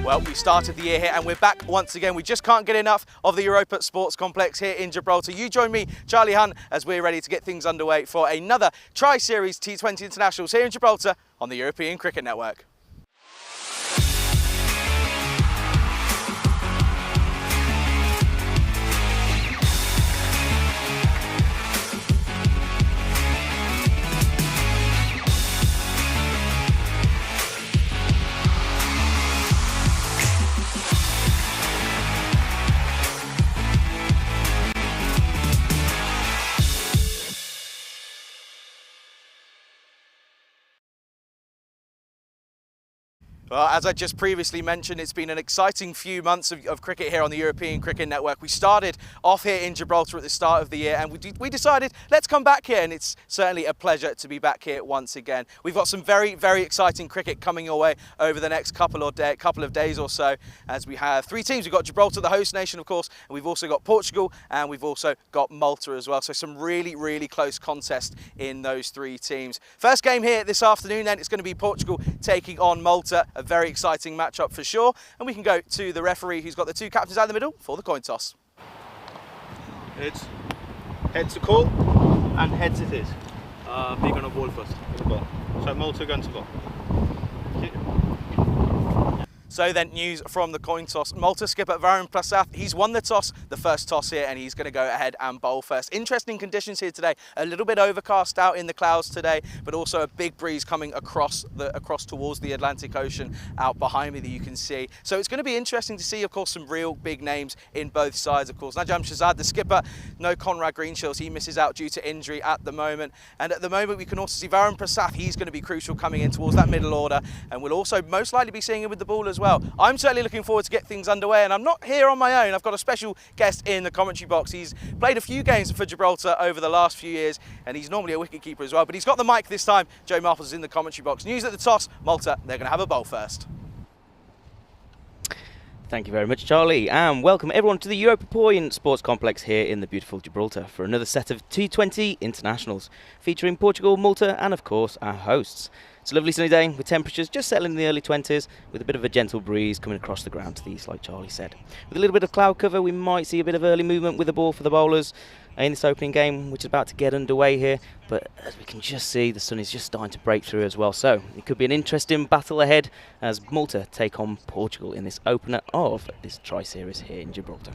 Well, we started the year here and we're back once again. We just can't get enough of the Europa Sports Complex here in Gibraltar. You join me, Charlie Hunt, as we're ready to get things underway for another Tri-Series T20 Internationals here in Gibraltar on the European Cricket Network. Well, as I just previously mentioned, it's been an exciting few months of cricket here on the European Cricket Network. We started off here in Gibraltar at the start of the year and we decided, let's come back here, and it's certainly a pleasure to be back here once again. We've got some very, very exciting cricket coming your way over the next couple of days or so, as we have three teams. We've got Gibraltar, the host nation, of course, and we've also got Portugal, and we've also got Malta as well. So some really, really close contest in those three teams. First game here this afternoon, then, it's going to be Portugal taking on Malta. A very exciting matchup for sure. And we can go to the referee, who's got the two captains out in the middle for the coin toss. It's heads to call and heads it is. We're going to bowl first. So Malta going to bowl. So then, news from the coin toss. Malta skipper Varun Prasath, he's won the toss, the first toss here, and he's going to go ahead and bowl first. Interesting conditions here today. A little bit overcast out in the clouds today, but also a big breeze coming across towards the Atlantic Ocean out behind me that you can see. So it's going to be interesting to see, of course, some real big names in both sides, of course. Najam Shahzad, the skipper, no Conrad Greenshills. He misses out due to injury at the moment. And at the moment, we can also see Varun Prasath. He's going to be crucial coming in towards that middle order, and we'll also most likely be seeing him with the ball as well. I'm certainly looking forward to get things underway, and I'm not here on my own. I've got a special guest in the commentary box. He's played a few games for Gibraltar over the last few years, and he's normally a wicket-keeper as well, but he's got the mic this time. Joe Marples is in the commentary box. News at the toss, Malta, they're going to have a bowl first. Thank you very much, Charlie, and welcome everyone to the Europa Sports Complex here in the beautiful Gibraltar for another set of T20 Internationals, featuring Portugal, Malta, and of course our hosts. It's a lovely sunny day with temperatures just settling in the early 20s, with a bit of a gentle breeze coming across the ground to the east, like Charlie said. With a little bit of cloud cover, we might see a bit of early movement with the ball for the bowlers in this opening game, which is about to get underway here. But as we can just see, the sun is just starting to break through as well. So it could be an interesting battle ahead as Malta take on Portugal in this opener of this Tri-Series here in Gibraltar.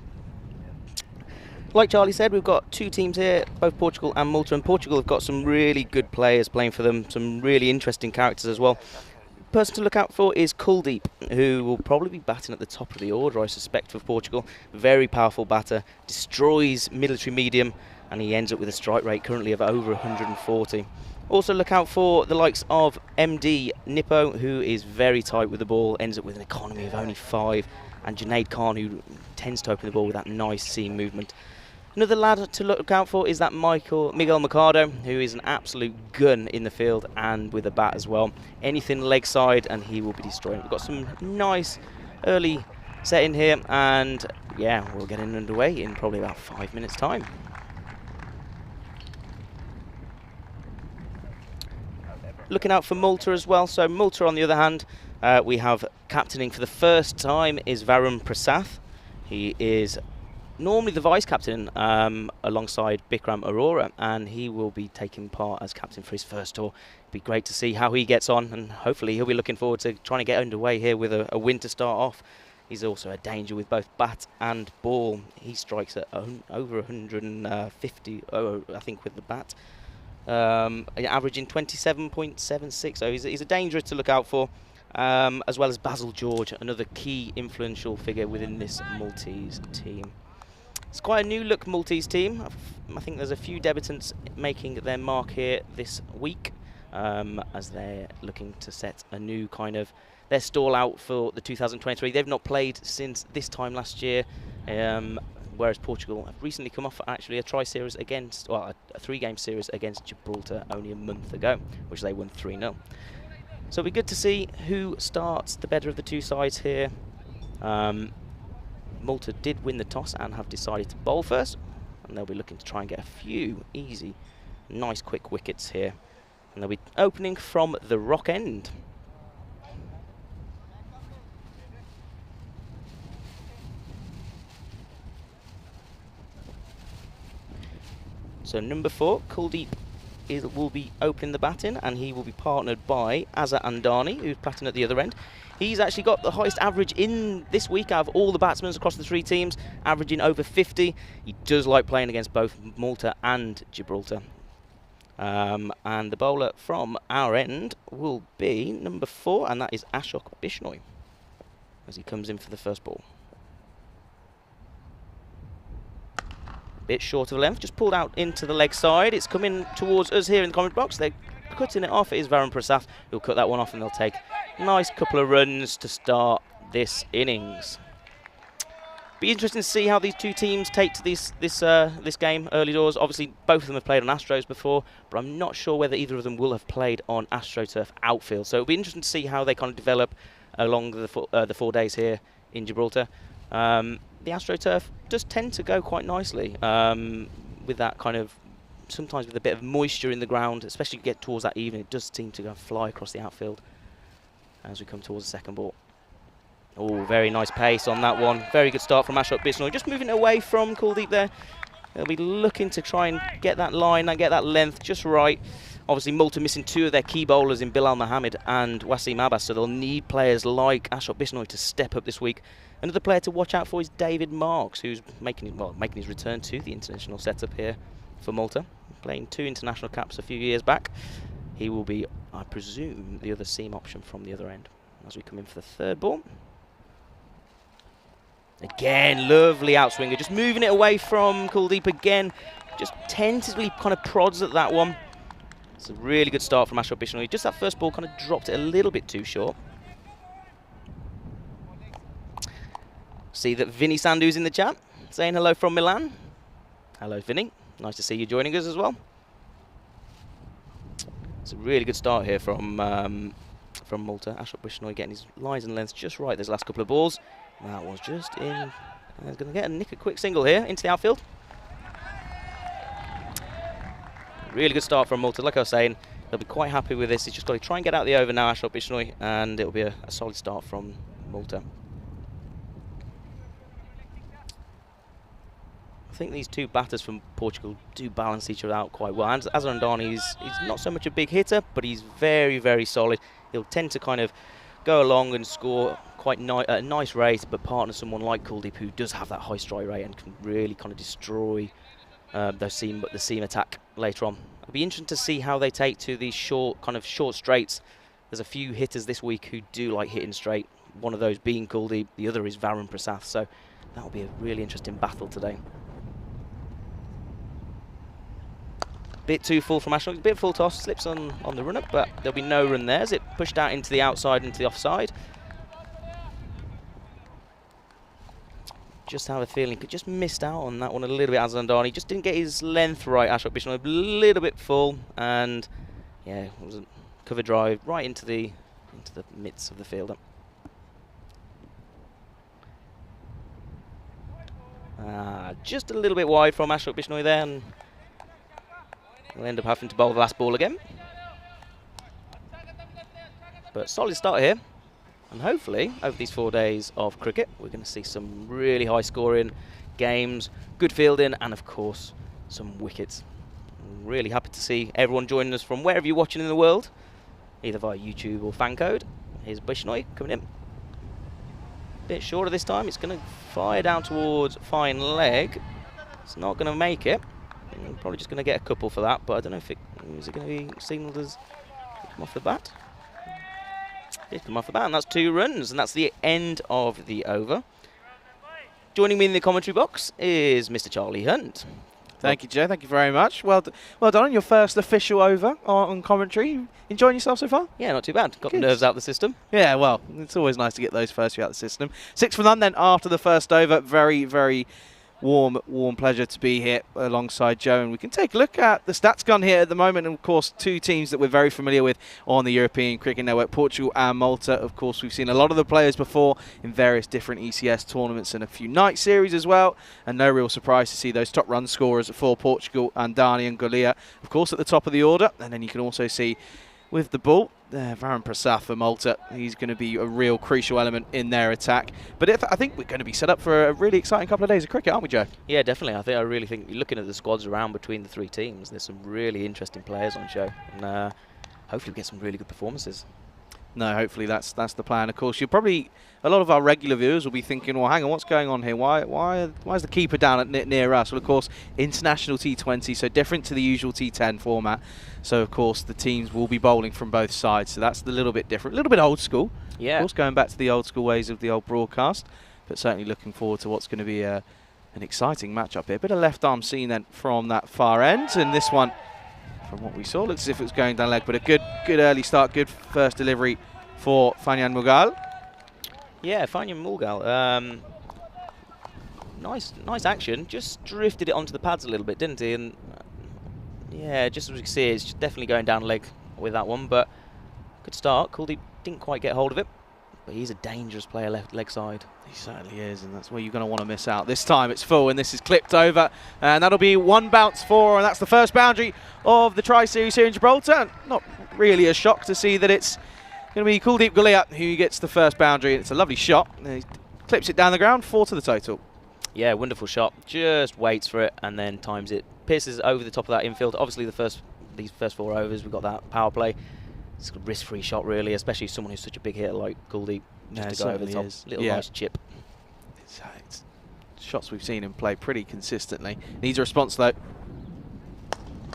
Like Charlie said, we've got two teams here, both Portugal and Malta, and Portugal have got some really good players playing for them, some really interesting characters as well. The person to look out for is Kuldeep, who will probably be batting at the top of the order, I suspect, for Portugal. Very powerful batter, destroys military medium, and he ends up with a strike rate currently of over 140. Also look out for the likes of MD Nippo, who is very tight with the ball, ends up with an economy of only 5, and Junaid Khan, who tends to open the ball with that nice seam movement. Another lad to look out for is that Miguel Mercado, who is an absolute gun in the field and with a bat as well. Anything leg side and he will be destroying. We've got some nice early set in here, and yeah, we'll get in underway in probably about 5 minutes time. Looking out for Malta as well. So Malta, on the other hand, we have captaining for the first time is Varun Prasath. He is normally the vice-captain alongside Bikram Arora, and he will be taking part as captain for his first tour. It'd be great to see how he gets on, and hopefully he'll be looking forward to trying to get underway here with a win to start off. He's also a danger with both bat and ball. He strikes at over 150, I think, with the bat, averaging 27.76, so he's a danger to look out for. As well as Basil George, another key influential figure within this Maltese team. It's quite a new look Maltese team. I think there's a few debutants making their mark here this week, as they're looking to set a new kind of their stall out for the 2023. They've not played since this time last year, whereas Portugal have recently come off actually a tri-series against, well, a 3-game series against Gibraltar only a month ago, which they won 3-0. So it'll be good to see who starts the better of the two sides here. Malta did win the toss and have decided to bowl first, and they'll be looking to try and get a few easy, nice quick wickets here. And they'll be opening from the rock end. So number 4, Kuldeep will be opening the batting, and he will be partnered by Azza Andani, who's batting at the other end. He's actually got the highest average in this week out of all the batsmen across the 3 teams, averaging over 50. He does like playing against both Malta and Gibraltar. And the bowler from our end will be number 4, and that is Ashok Bishnoi, as he comes in for the first ball. Bit short of length, just pulled out into the leg side. It's coming towards us here in the comment box. They're cutting it off. It is Varun Prasath who'll cut that one off, and they'll take a nice couple of runs to start this innings. Be interesting to see how these 2 teams take to this game early doors. Obviously, both of them have played on Astros before, but I'm not sure whether either of them will have played on AstroTurf outfield. So it'll be interesting to see how they kind of develop along the 4 days here in Gibraltar. The AstroTurf does tend to go quite nicely with that kind of, sometimes with a bit of moisture in the ground, especially get towards that evening. It does seem to go fly across the outfield as we come towards the second ball. Oh, very nice pace on that one. Very good start from Ashok Bishnoi. Just moving away from Kuldeep there. They'll be looking to try and get that line and get that length just right. Obviously, Malta missing 2 of their key bowlers in Bilal Mohammed and Wasim Abbas, so they'll need players like Ashok Bishnoi to step up this week. Another player to watch out for is David Marks, who's making his return to the international setup here for Malta, playing 2 international caps a few years back. He will be, I presume, the other seam option from the other end as we come in for the third ball. Again, lovely outswinger, just moving it away from Kuldeep again, just tentatively kind of prods at that one. It's a really good start from Ashok Bishnoi. Just that first ball kind of dropped it a little bit too short. See that Vinny Sandhu's in the chat, saying hello from Milan. Hello, Vinny. Nice to see you joining us as well. It's a really good start here from Malta. Ashok Bishnoi getting his lines and lengths just right. Those last couple of balls. That was just in. He's going to get a quick single here into the outfield. Really good start from Malta. Like I was saying, they'll be quite happy with this. He's just got to try and get out the over now, Ashok Bishnoi, and it'll be a solid start from Malta. I think these 2 batters from Portugal do balance each other out quite well. And Azza Andani, he's not so much a big hitter, but he's very, very solid. He'll tend to kind of go along and score quite at a nice rate, but partner someone like Kuldeep, who does have that high strike rate and can really kind of destroy the seam attack later on. It'll be interesting to see how they take to these short straights. There's a few hitters this week who do like hitting straight. One of those being Kuldeep, the other is Varun Prasath. So that'll be a really interesting battle today. Bit too full from Ashok, bit full toss, slips on the run-up, but there'll be no run there as it pushed out into the outside, into the offside. Just have a feeling, just missed out on that one a little bit, Azza Andani. Just didn't get his length right, Ashok Bishnoi, a little bit full, and yeah, it was a cover drive right into the midst of the fielder. Just a little bit wide from Ashok Bishnoi there, and we'll end up having to bowl the last ball again. But solid start here. And hopefully, over these 4 days of cricket, we're going to see some really high scoring games, good fielding, and of course, some wickets. I'm really happy to see everyone joining us from wherever you're watching in the world, either via YouTube or fan code. Here's Bishnoi coming in. Bit shorter this time. It's going to fire down towards fine leg. It's not going to make it. I'm probably just going to get a couple for that, but I don't know if is it going to be signalled as come off the bat. It's come off the bat, and that's 2 runs, and that's the end of the over. Joining me in the commentary box is Mr. Charlie Hunt. Thank you, Joe. Thank you very much. Well done on your first official over on commentary. Enjoying yourself so far? Yeah, not too bad. Got Good. the nerves out of the system. Yeah, well, it's always nice to get those first few out of the system. 6 for none then after the first over. Very, very warm pleasure to be here alongside Joe, and we can take a look at the stats gun here at the moment, and of course 2 teams that we're very familiar with on the European Cricket Network, Portugal and Malta. Of course, we've seen a lot of the players before in various different ECS tournaments and a few night series as well, and no real surprise to see those top run scorers for Portugal, Andani and Golia, of course, at the top of the order. And then you can also see with the ball Varun Prasad for Malta. He's going to be a real crucial element in their attack. But I think we're going to be set up for a really exciting couple of days of cricket, aren't we, Joe? Yeah, definitely. I really think looking at the squads around between the three teams, there's some really interesting players on show, and hopefully we get some really good performances. No, hopefully that's the plan. Of course, a lot of our regular viewers will be thinking, well, hang on, what's going on here? Why is the keeper down near us? Well, of course, international T20, so different to the usual T10 format. So, of course, the teams will be bowling from both sides. So that's a little bit different, a little bit old school. Yeah. Of course, going back to the old school ways of the old broadcast, but certainly looking forward to what's going to be an exciting matchup here. A bit of left arm seen then from that far end, and this one, from what we saw, looks as if it was going down leg, but a good early start, good first delivery for Fanyan Mughal. Yeah, Fanyan Mughal. Nice action. Just drifted it onto the pads a little bit, didn't he? And yeah, just as we can see, it's definitely going down leg with that one, but good start. Kuldeep didn't quite get hold of it, but he's a dangerous player left leg side. He certainly is, and that's where you're going to want to miss out. This time it's full, and this is clipped over, and that'll be one bounce for, and that's the first boundary of the Tri-Series here in Gibraltar. Not really a shock to see that it's going to be Kuldeep Gulia who gets the first boundary, and it's a lovely shot. He clips it down the ground, 4 to the total. Yeah, wonderful shot. Just waits for it and then times it. Pierces over the top of that infield. Obviously, these first 4 overs, we've got that power play. It's a risk-free shot, really, especially someone who's such a big hitter like Kuldeep. Just to go over the top. Little nice chip. It's shots we've seen him play pretty consistently. Needs a response, though.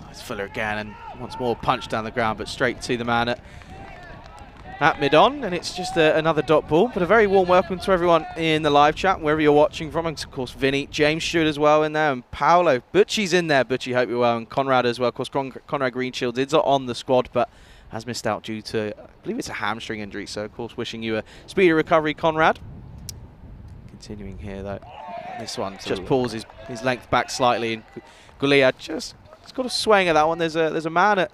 It's Fuller again, and once more punch down the ground, but straight to the man at mid-on, and it's just another dot ball. But a very warm welcome to everyone in the live chat, wherever you're watching from. And of course, Vinny, James Stewart as well in there, and Paolo. Butchie's in there. Butchie, hope you're well, and Conrad as well. Of course, Conrad Greenshields is on the squad, but has missed out due to, I believe it's a hamstring injury. So, of course, wishing you a speedy recovery, Conrad. Continuing here, though. This one just pulls his length back slightly, and Gulia just has got a swing at that one. There's a man at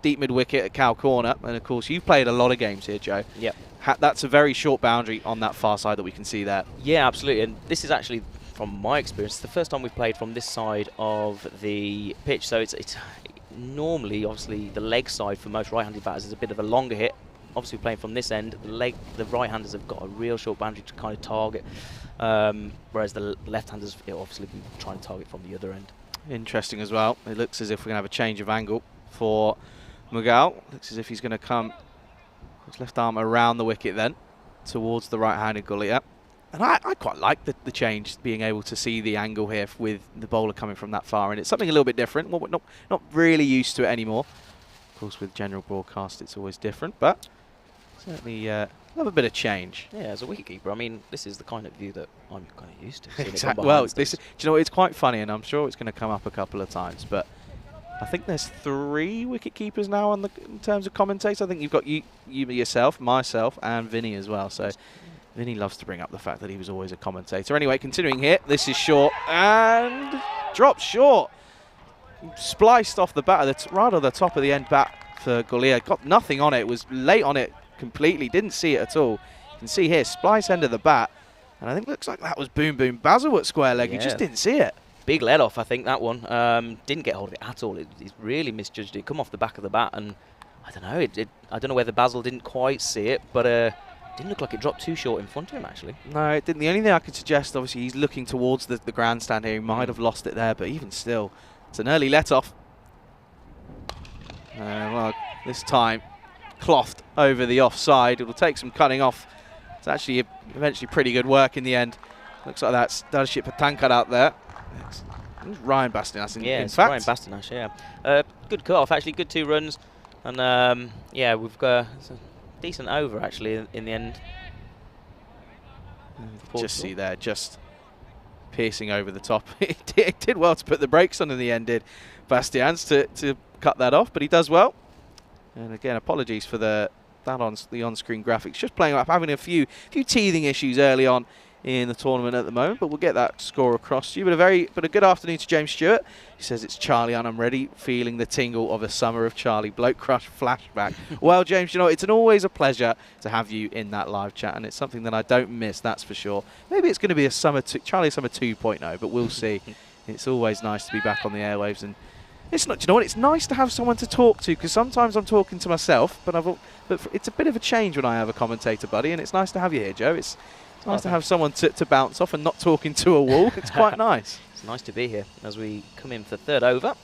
deep mid-wicket at Cow Corner, and of course you've played a lot of games here, Joe. Yep. That's a very short boundary on that far side that we can see there. Yeah, absolutely, and this is actually, from my experience, the first time we've played from this side of the pitch, so it's normally, obviously, the leg side for most right-handed batters is a bit of a longer hit. Obviously, playing from this end, the right-handers have got a real short boundary to kind of target, whereas the left-handers obviously be trying to target from the other end. Interesting as well. It looks as if we're going to have a change of angle for Mughal. Looks as if he's going to come his left arm around the wicket then towards the right-handed Gulia. And I quite like the change, being able to see the angle here with the bowler coming from that far. And it's something a little bit different. Well, we're not really used to it anymore. Of course, with general broadcast, it's always different. But certainly love a bit of change. Yeah, as a wicketkeeper, I mean, this is the kind of view that I'm kind of used to. Exactly. Well, do you know, it's quite funny, and I'm sure it's going to come up a couple of times. But I think there's 3 wicket keepers now in terms of commentators. I think you've got you yourself, myself, and Vinny as well. So Vinny loves to bring up the fact that he was always a commentator. Anyway, continuing here, this is short and dropped short. Spliced off the bat, right on the top of the end bat for Gulia. Got nothing on it. Was late on it completely. Didn't see it at all. You can see here, splice end of the bat, and I think it looks like that was boom boom Basil at square leg. Yeah. He just didn't see it. Big let off, I think, that one. Didn't get hold of it at all. He's really misjudged it. Come off the back of the bat, and I don't know. I don't know whether Basil didn't quite see it, but didn't look like it dropped too short in front of him, actually. No, it didn't. The only thing I could suggest, obviously, he's looking towards the grandstand here. He might have lost it there, but even still, it's an early let off. Well, this time, clothed over the offside. It'll take some cutting off. It's actually eventually pretty good work in the end. Looks like that's Darshit Patankar out there. It's Ryan Bastinas in fact. Ryan Bastinas, yeah. Good cut-off, actually, good 2 runs. And, yeah, we've got a decent over, actually, in the end. Just see there, just piercing over the top. It did well to put the brakes on in the end, did Bastians, to cut that off, but he does well. And again, apologies for the on-screen graphics. Just playing up, having a few teething issues early on in the tournament at the moment, but we'll get that score across to you. But a good afternoon to James Stewart. He says it's Charlie and I'm ready, feeling the tingle of a summer of Charlie. Bloke Crush flashback. Well, James, you know, it's always a pleasure to have you in that live chat, and it's something that I don't miss, that's for sure. Maybe it's going to be Charlie Summer 2.0, but we'll see. It's always nice to be back on the airwaves and It's not. Do you know what? It's nice to have someone to talk to, because sometimes I'm talking to myself, but it's a bit of a change when I have a commentator buddy, and it's nice to have you here, Joe. It's nice to have someone to bounce off and not talking to a wall. It's quite nice. It's nice to be here as we come in for third over.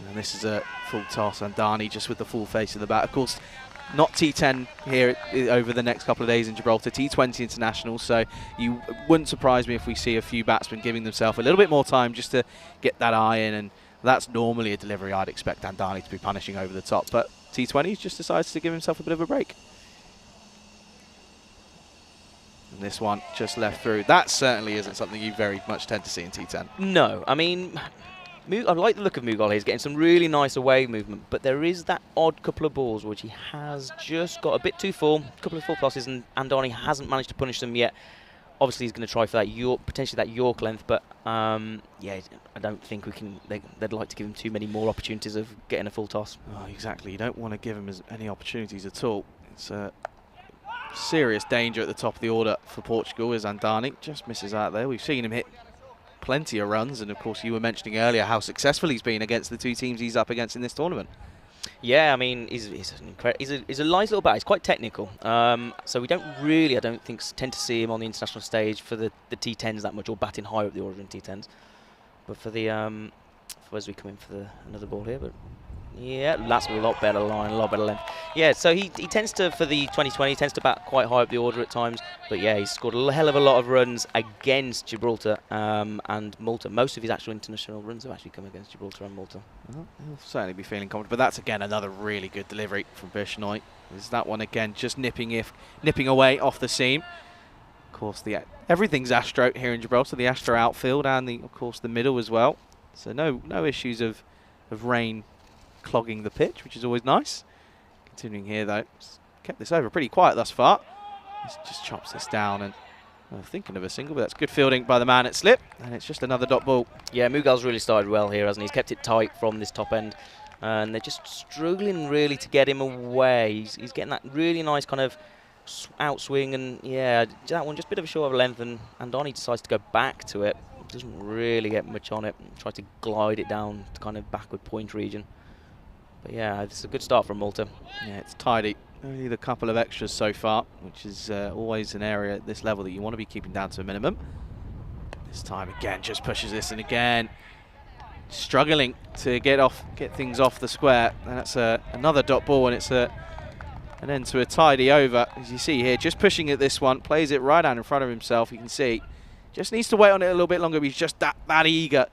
And this is a full toss, and Andani just with the full face of the bat. Of course, not T10 here over the next couple of days in Gibraltar, T20 international, so you wouldn't surprise me if we see a few batsmen giving themselves a little bit more time just to get that eye in, and that's normally a delivery I'd expect Andani to be punishing over the top, but T20 just decides to give himself a bit of a break. And this one just left through. That certainly isn't something you very much tend to see in T10. No, I mean, I like the look of Mughal. He's getting some really nice away movement, but there is that odd couple of balls which he has just got a bit too full, a couple of full tosses, and Andani hasn't managed to punish them yet. Obviously, he's going to try for that York, potentially that York length, but yeah, I don't think they'd like to give him too many more opportunities of getting a full toss. Oh, exactly. You don't want to give him any opportunities at all. It's a serious danger at the top of the order for Portugal as Andani just misses out there. We've seen him hit plenty of runs, and of course you were mentioning earlier how successful he's been against the two teams he's up against in this tournament. Yeah, I mean, he's a nice little bat. He's quite technical, so we don't really, I don't think, tend to see him on the international stage for the T10s that much, or batting higher up the order in T10s. But for the as we come in for another ball here, but yeah, that's a lot better line, a lot better length. Yeah, so he tends to, for the 2020, he tends to bat quite high up the order at times. But yeah, he's scored a hell of a lot of runs against Gibraltar and Malta. Most of his actual international runs have actually come against Gibraltar and Malta. Well, he'll certainly be feeling confident. But that's again another really good delivery from Bishnoi. Is that one again just nipping away off the seam. Of course, everything's Astro here in Gibraltar. The Astro outfield and of course the middle as well. So no issues of rain clogging the pitch, which is always nice. Continuing here though, kept this over pretty quiet thus far. Just chops this down, and thinking of a single, but that's good fielding by the man at slip, and it's just another dot ball. Yeah, Mughal's really started well here, hasn't he? He's kept it tight from this top end, and they're just struggling really to get him away. He's getting that really nice kind of outswing, and yeah, that one just a bit of a short of length, and Andani decides to go back to it. Doesn't really get much on it. Tries to glide it down to kind of backward point region. But yeah, it's a good start from Malta. Yeah, it's tidy. Only the couple of extras so far, which is always an area at this level that you want to be keeping down to a minimum. This time again, just pushes this, and again, struggling to get things off the square. And that's another dot ball, and it's an end to a tidy over. As you see here, just pushing at this one, plays it right down in front of himself. You can see, just needs to wait on it a little bit longer. But he's just that eager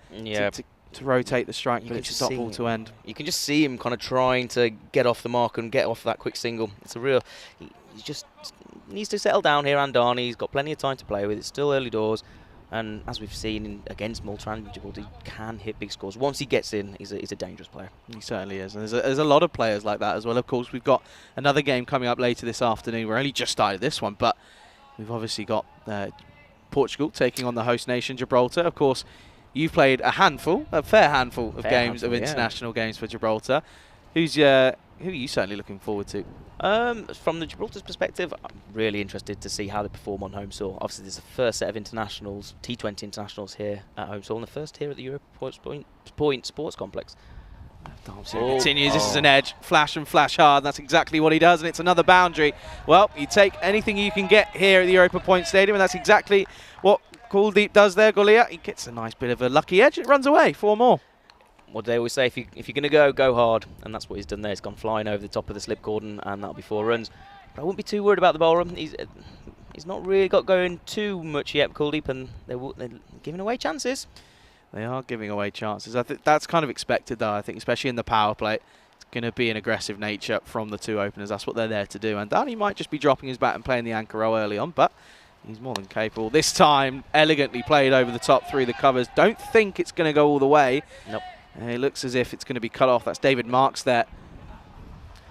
to rotate the strike, but it's a dot ball to end. You can just see him kind of trying to get off the mark and get off that quick single. It's a real, he just needs to settle down here, Andani. He's got plenty of time to play with. It's still early doors, and as we've seen against Malta and Gibraltar, he can hit big scores. Once he gets in, he's a dangerous player. He certainly is, and there's a lot of players like that as well. Of course, we've got another game coming up later this afternoon. We're only just started this one, but we've obviously got Portugal taking on the host nation, Gibraltar. Of course, you've played a fair handful of international games for Gibraltar. Who are you certainly looking forward to? From the Gibraltar's perspective, I'm really interested to see how they perform on home soil. Obviously, there's the first set of internationals, T20 internationals here at home soil, and the first here at the Europa Point Sports Complex. Continues. This is an edge. Flash and flash hard. That's exactly what he does, and it's another boundary. Well, you take anything you can get here at the Europa Point Stadium, and that's exactly what Kuldeep does there, Golia. He gets a nice bit of a lucky edge. It runs away. 4 more. What they always say, if you're going to go hard, and that's what he's done there. He's gone flying over the top of the slip cordon, and that'll be 4 runs. But I wouldn't be too worried about the bowler. He's not really got going too much yet, Kuldeep, and they're giving away chances. They are giving away chances. I think that's kind of expected, though. I think especially in the power play, it's going to be an aggressive nature from the 2 openers. That's what they're there to do. And Danny might just be dropping his bat and playing the anchor row early on, but he's more than capable. This time, elegantly played over the top through the covers. Don't think it's going to go all the way. Nope. It looks as if it's going to be cut off. That's David Marks there.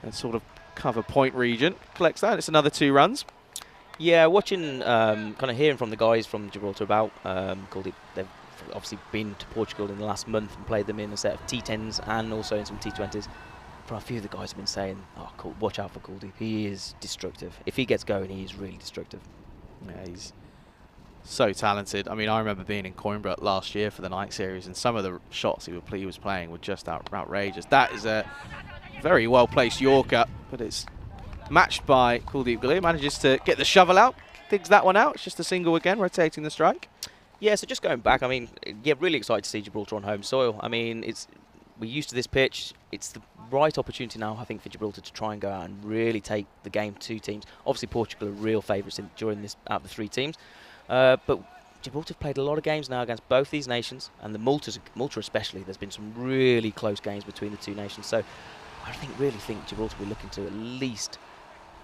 That sort of cover point region. Collects that. It's another 2 runs. Yeah, watching, kind of hearing from the guys from Gibraltar about Kuldeep. They've obviously been to Portugal in the last month and played them in a set of T10s and also in some T20s. But a few of the guys have been saying, "Oh, cool, watch out for Kuldeep. He is destructive. If he gets going, he is really destructive." Yeah, he's So talented. I mean, I remember being in Coimbra last year for the night series, and some of the shots he was playing were just outrageous. That is a very well-placed Yorker, but it's matched by Kuldeep Galea. Manages to get the shovel out, digs that one out. It's just a single again, rotating the strike. Yeah, so just going back, I mean, yeah, really excited to see Gibraltar on home soil. I mean, we're used to this pitch. It's the right opportunity now, I think, for Gibraltar to try and go out and really take the game to teams. Obviously, Portugal are real favourites during this out of the 3 teams. But Gibraltar have played a lot of games now against both these nations, and Malta especially. There's been some really close games between the 2 nations. So I really think Gibraltar will be looking to at least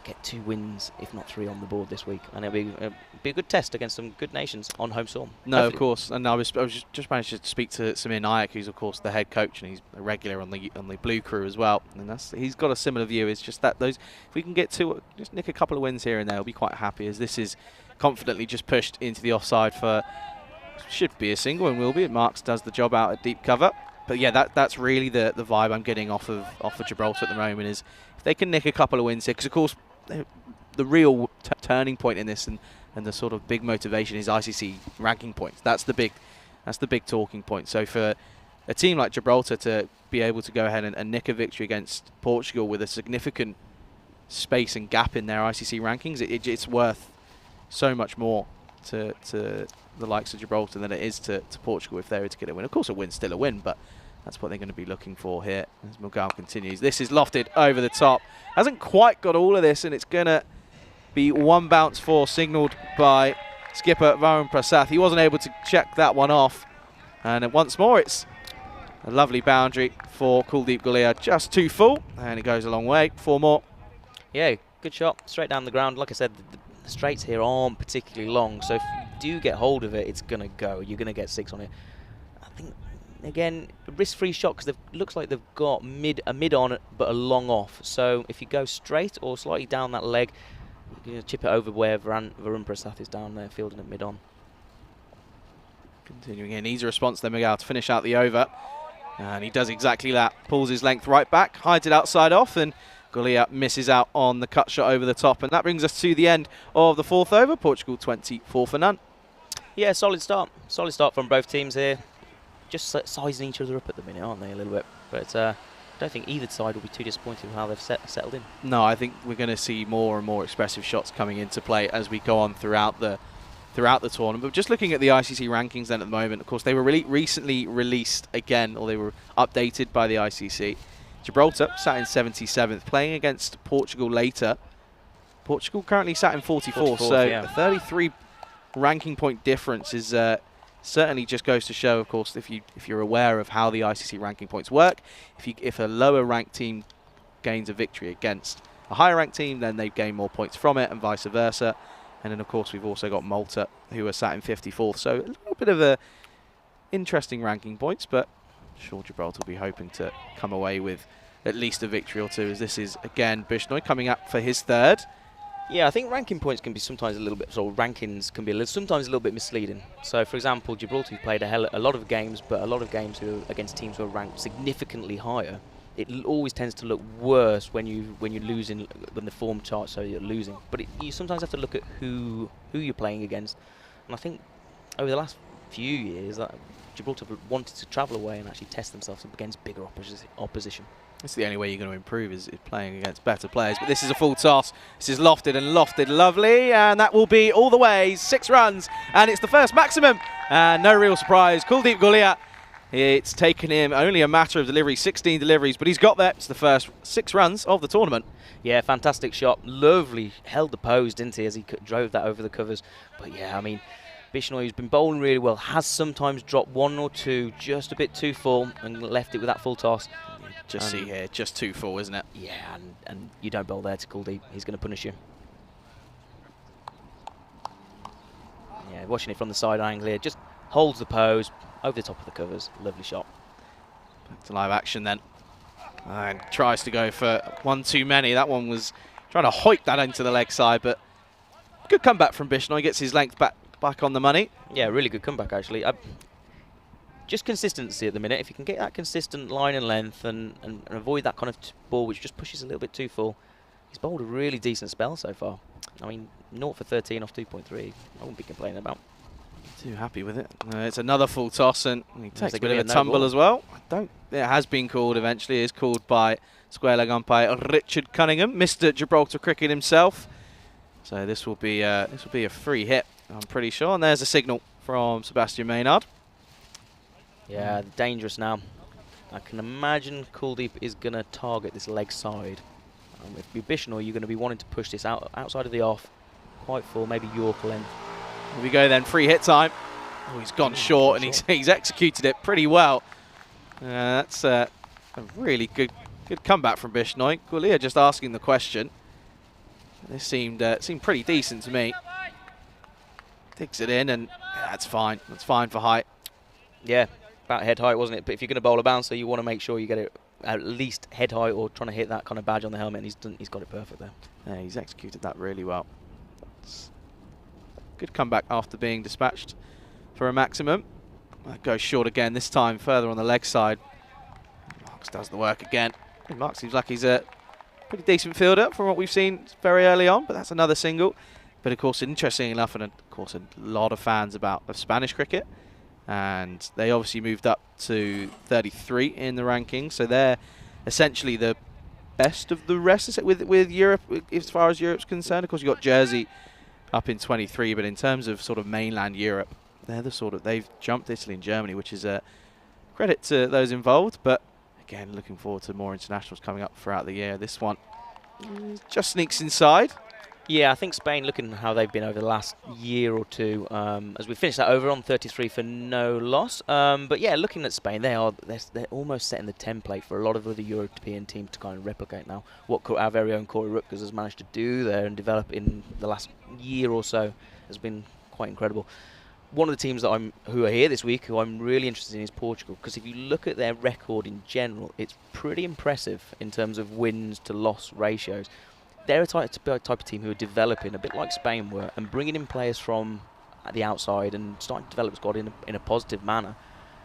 get 2 wins, if not 3, on the board this week, and it'll be a good test against some good nations on home soil. No, Hopefully. of course, and I was just managed to speak to Samir Nayak, who's of course the head coach, and he's a regular on the blue crew as well. And he's got a similar view. It's just that if we can get just nick a couple of wins here and there, we'll be quite happy. As this is confidently just pushed into the offside for should be a single, and will be. Marks does the job out at deep cover. But yeah, that's really the vibe I'm getting off of Gibraltar at the moment, is if they can nick a couple of wins here, because of course the real turning point in this and the sort of big motivation is ICC ranking points. That's the big talking point. So for a team like Gibraltar to be able to go ahead and nick a victory against Portugal with a significant space and gap in their ICC rankings, it's worth so much more to the likes of Gibraltar than it is to Portugal if they were to get a win. Of course, a win's still a win, but that's what they're going to be looking for here as Mughal continues. This is lofted over the top. Hasn't quite got all of this, and it's going to be 1 bounce for, signalled by skipper Varun Prasad. He wasn't able to check that one off. And once more, it's a lovely boundary for Kuldeep Galea. Just 2 full, and it goes a long way. 4 more. Yeah, good shot. Straight down the ground. Like I said, the straights here aren't particularly long, so if you do get hold of it, it's going to go. You're going to get 6 on it. I think, again, a risk-free shot, because it looks like they've got a mid on, but a long off. So if you go straight or slightly down that leg, you're going to chip it over where Varun Prasad is down there, fielding it mid on. Continuing here, needs a response then, Mughal, to finish out the over. And he does exactly that. Pulls his length right back, hides it outside off, and Galea misses out on the cut shot over the top. And that brings us to the end of the 4th over. Portugal 24 for none. Yeah, solid start. Solid start from both teams here. Just sizing each other up at the minute, aren't they, a little bit? But I don't think either side will be too disappointed with how they've settled in. No, I think we're going to see more and more expressive shots coming into play as we go on throughout the tournament. But just looking at the ICC rankings then at the moment, of course, they were recently released again, or they were updated by the ICC. Gibraltar sat in 77th, playing against Portugal later. Portugal currently sat in 44th, so yeah. a 33 ranking point difference is certainly just goes to show, of course, if you're aware of how the ICC ranking points work. If a lower ranked team gains a victory against a higher ranked team, then they gain more points from it, and vice versa. And then, of course, we've also got Malta, who are sat in 54th. So a little bit of a interesting ranking points, but I'm sure Gibraltar will be hoping to come away with at least a victory or 2, as this is, again, Bishnoi coming up for his 3rd. Yeah, I think ranking points can be sometimes a little bit, rankings can be sometimes a little bit misleading. So, for example, Gibraltar played a lot of games, but a lot of games against teams who are ranked significantly higher. It always tends to look worse when you're losing, when the form chart so you're losing. But you sometimes have to look at who you're playing against. And I think over the last few years, that Gibraltar wanted to travel away and actually test themselves against bigger opposition. That's the only way you're going to improve is playing against better players. But this is a full toss. This is lofted and lofted, lovely, and that will be all the way, 6 runs, and it's the first maximum. And no real surprise, Kuldeep Galea. It's taken him only a matter of delivery, 16 deliveries, but he's got there. It's the first 6 runs of the tournament. Yeah, fantastic shot. Lovely. Held the pose, didn't he, as he drove that over the covers. But yeah, I mean, Bishnoi, who's been bowling really well, has sometimes dropped 1 or 2 just a bit too full and left it with that full toss. Just see here, just too full, isn't it? Yeah, and you don't bowl there to Kuldeep. He's going to punish you. Yeah, watching it from the side angle here, just holds the pose over the top of the covers. Lovely shot. Back to live action then. And tries to go for 1 too many. That one was trying to hoik that into the leg side, but good comeback from Bishnoi. Gets his length back on the money. Yeah, really good comeback, actually. Just consistency at the minute. If you can get that consistent line and length and avoid that kind of ball which just pushes a little bit too full, he's bowled a really decent spell so far. I mean, 0 for 13 off 2.3. I wouldn't be complaining about. Too happy with it. It's another full toss, and he takes a bit of a no tumble ball? as well. It has been called eventually. It is called by square leg umpire Richard Cunningham, Mr. Gibraltar cricket himself. So this will be a free hit, I'm pretty sure. And there's a signal from Sebastian Maynard. Yeah, dangerous now. I can imagine Kuldeep is going to target this leg side. If you're Bishnoi, you're going to be wanting to push this outside of the off, quite full, maybe York length. Here we go then, free hit time. Oh, he's gone short, and he's executed it pretty well. That's a really good comeback from Bishnoi. Gulia just asking the question. This seemed pretty decent to me. Digs it in, and that's fine. That's fine for height. Yeah, about head height, wasn't it? But if you're going to bowl a bouncer, you want to make sure you get it at least head height or trying to hit that kind of badge on the helmet, and he's got it perfect there. Yeah, he's executed that really well. Good comeback after being dispatched for a maximum. That goes short again, this time further on the leg side. Marks does the work again. Marks seems like he's a pretty decent fielder from what we've seen very early on, but that's another single. But of course, interesting enough, and of course a lot of fans of Spanish cricket, and they obviously moved up to 33 in the rankings, so they're essentially the best of the rest with Europe as far as Europe's concerned. Of course, you've got Jersey up in 23, but in terms of sort of mainland Europe, they're they've jumped Italy and Germany, which is a credit to those involved. But again, looking forward to more internationals coming up throughout the year. This one just sneaks inside. Yeah, I think Spain, looking at how they've been over the last year or two, as we finish that over on 33 for no loss. But yeah, looking at Spain, they're almost setting the template for a lot of other European teams to kind of replicate now. What our very own Corey Rutgers has managed to do there and develop in the last year or so has been quite incredible. One of the teams who are here this week, who I'm really interested in, is Portugal, because if you look at their record in general, it's pretty impressive in terms of wins to loss ratios. They're a type of team who are developing, a bit like Spain were, and bringing in players from the outside and starting to develop a squad in a positive manner.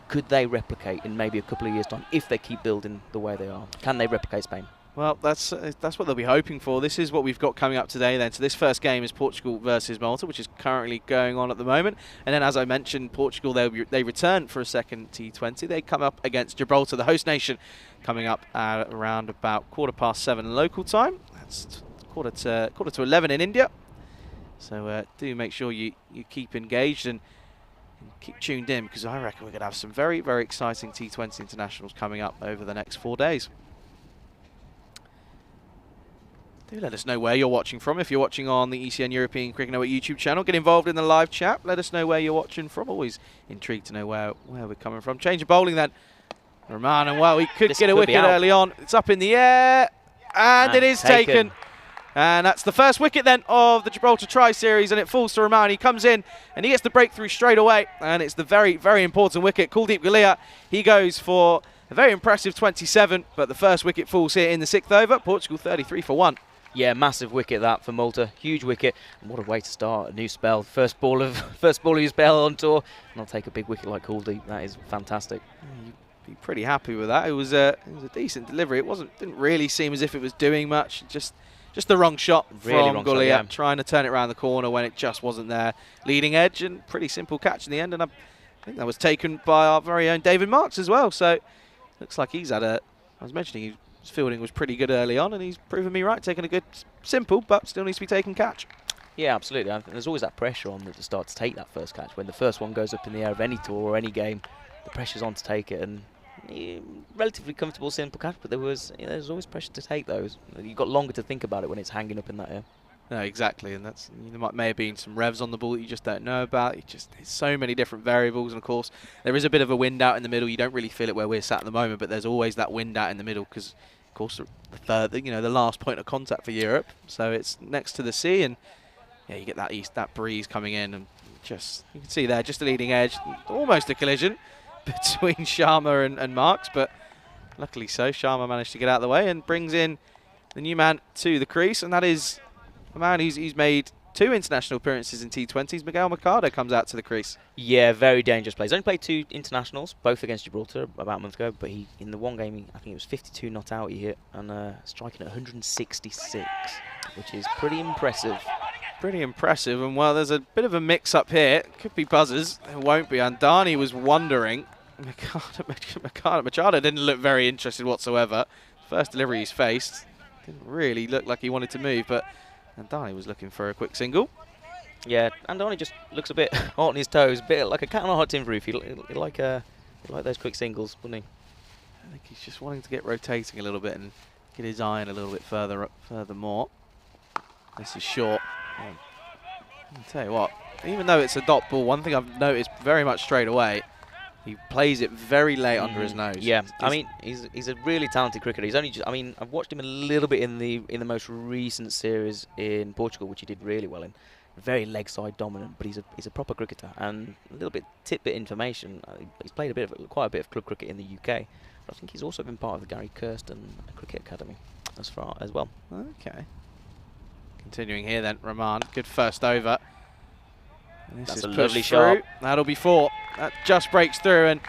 Could they replicate in maybe a couple of years' time if they keep building the way they are? Can they replicate Spain? Well, that's what they'll be hoping for. This is what we've got coming up today then. So this first game is Portugal versus Malta, which is currently going on at the moment. And then, as I mentioned, Portugal, they return for a second T20. They come up against Gibraltar, the host nation, coming up around about 7:15 local time. That's quarter to 11 in India. So do make sure you keep engaged and keep tuned in, because I reckon we're going to have some very, very exciting T20 internationals coming up over the next 4 days. Do let us know where you're watching from. If you're watching on the ECN European Cricket Network YouTube channel, get involved in the live chat. Let us know where you're watching from. Always intrigued to know where we're coming from. Change of bowling then. Rahman, and well, he could get a wicket early on. It's up in the air, and it is taken. And that's the first wicket then of the Gibraltar Tri-Series, and it falls to Rahman. He comes in and he gets the breakthrough straight away, and it's the very, very important wicket. Kuldeep Gulia, he goes for a very impressive 27, but the first wicket falls here in the 6th over. Portugal 33 for 1. Yeah, massive wicket that for Malta. Huge wicket. And what a way to start a new spell. First ball of your spell on tour, and I'll take a big wicket like Kuldeep. That is fantastic. You'd be pretty happy with that. It was a decent delivery. Didn't really seem as if it was doing much. Just the wrong shot really from Gulia, trying to turn it around the corner when it just wasn't there. Leading edge, and pretty simple catch in the end. And I think that was taken by our very own David Marks as well. So looks like he's had I was mentioning his fielding was pretty good early on, and he's proven me right, taking a good, simple, but still needs to be taken catch. Yeah, absolutely. There's always that pressure on at the start to take that first catch. When the first one goes up in the air of any tour or any game, the pressure's on to take it. And relatively comfortable, simple catch, but there's always pressure to take those. You've got longer to think about it when it's hanging up in that air. No, exactly, and there may have been some revs on the ball that you just don't know about. There's so many different variables, and of course there is a bit of a wind out in the middle. You don't really feel it where we're sat at the moment, but there's always that wind out in the middle, because of course the last point of contact for Europe, so it's next to the sea, and yeah, you get that breeze coming in, and just you can see there just a leading edge, almost a collision between Sharma and Marks, but luckily so Sharma managed to get out of the way and brings in the new man to the crease, and that is a man he's made 2 international appearances in T20s. Miguel Mercado comes out to the crease. Yeah, very dangerous plays. Only played 2 internationals, both against Gibraltar about a month ago, but in the one game, I think it was 52 not out he hit, and striking at 166, which is pretty impressive. pretty impressive. And well, there's a bit of a mix-up here. Could be buzzers. It won't be. And Dani was wondering. Machado didn't look very interested whatsoever. First delivery he's faced. Didn't really look like he wanted to move, but Dani was looking for a quick single. Yeah, Andoni just looks a bit hot on his toes, a bit like a cat on a hot tin roof. He'd like those quick singles, wouldn't he? I think he's just wanting to get rotating a little bit and get his iron a little bit further up, furthermore. This is short. I'll tell you what, even though it's a dot ball, one thing I've noticed very much straight away, he plays it very late under his nose. Yeah, I mean, he's a really talented cricketer. He's only just, I mean, I've watched him a little bit in the most recent series in Portugal, which he did really well in. Very leg side dominant, but he's a proper cricketer. And a little bit tidbit information. He's played quite a bit of club cricket in the UK. But I think he's also been part of the Gary Kirsten Cricket Academy as well. Okay. Continuing here then, Rahman, good first over. That's a lovely shot. That'll be 4. That just breaks through, and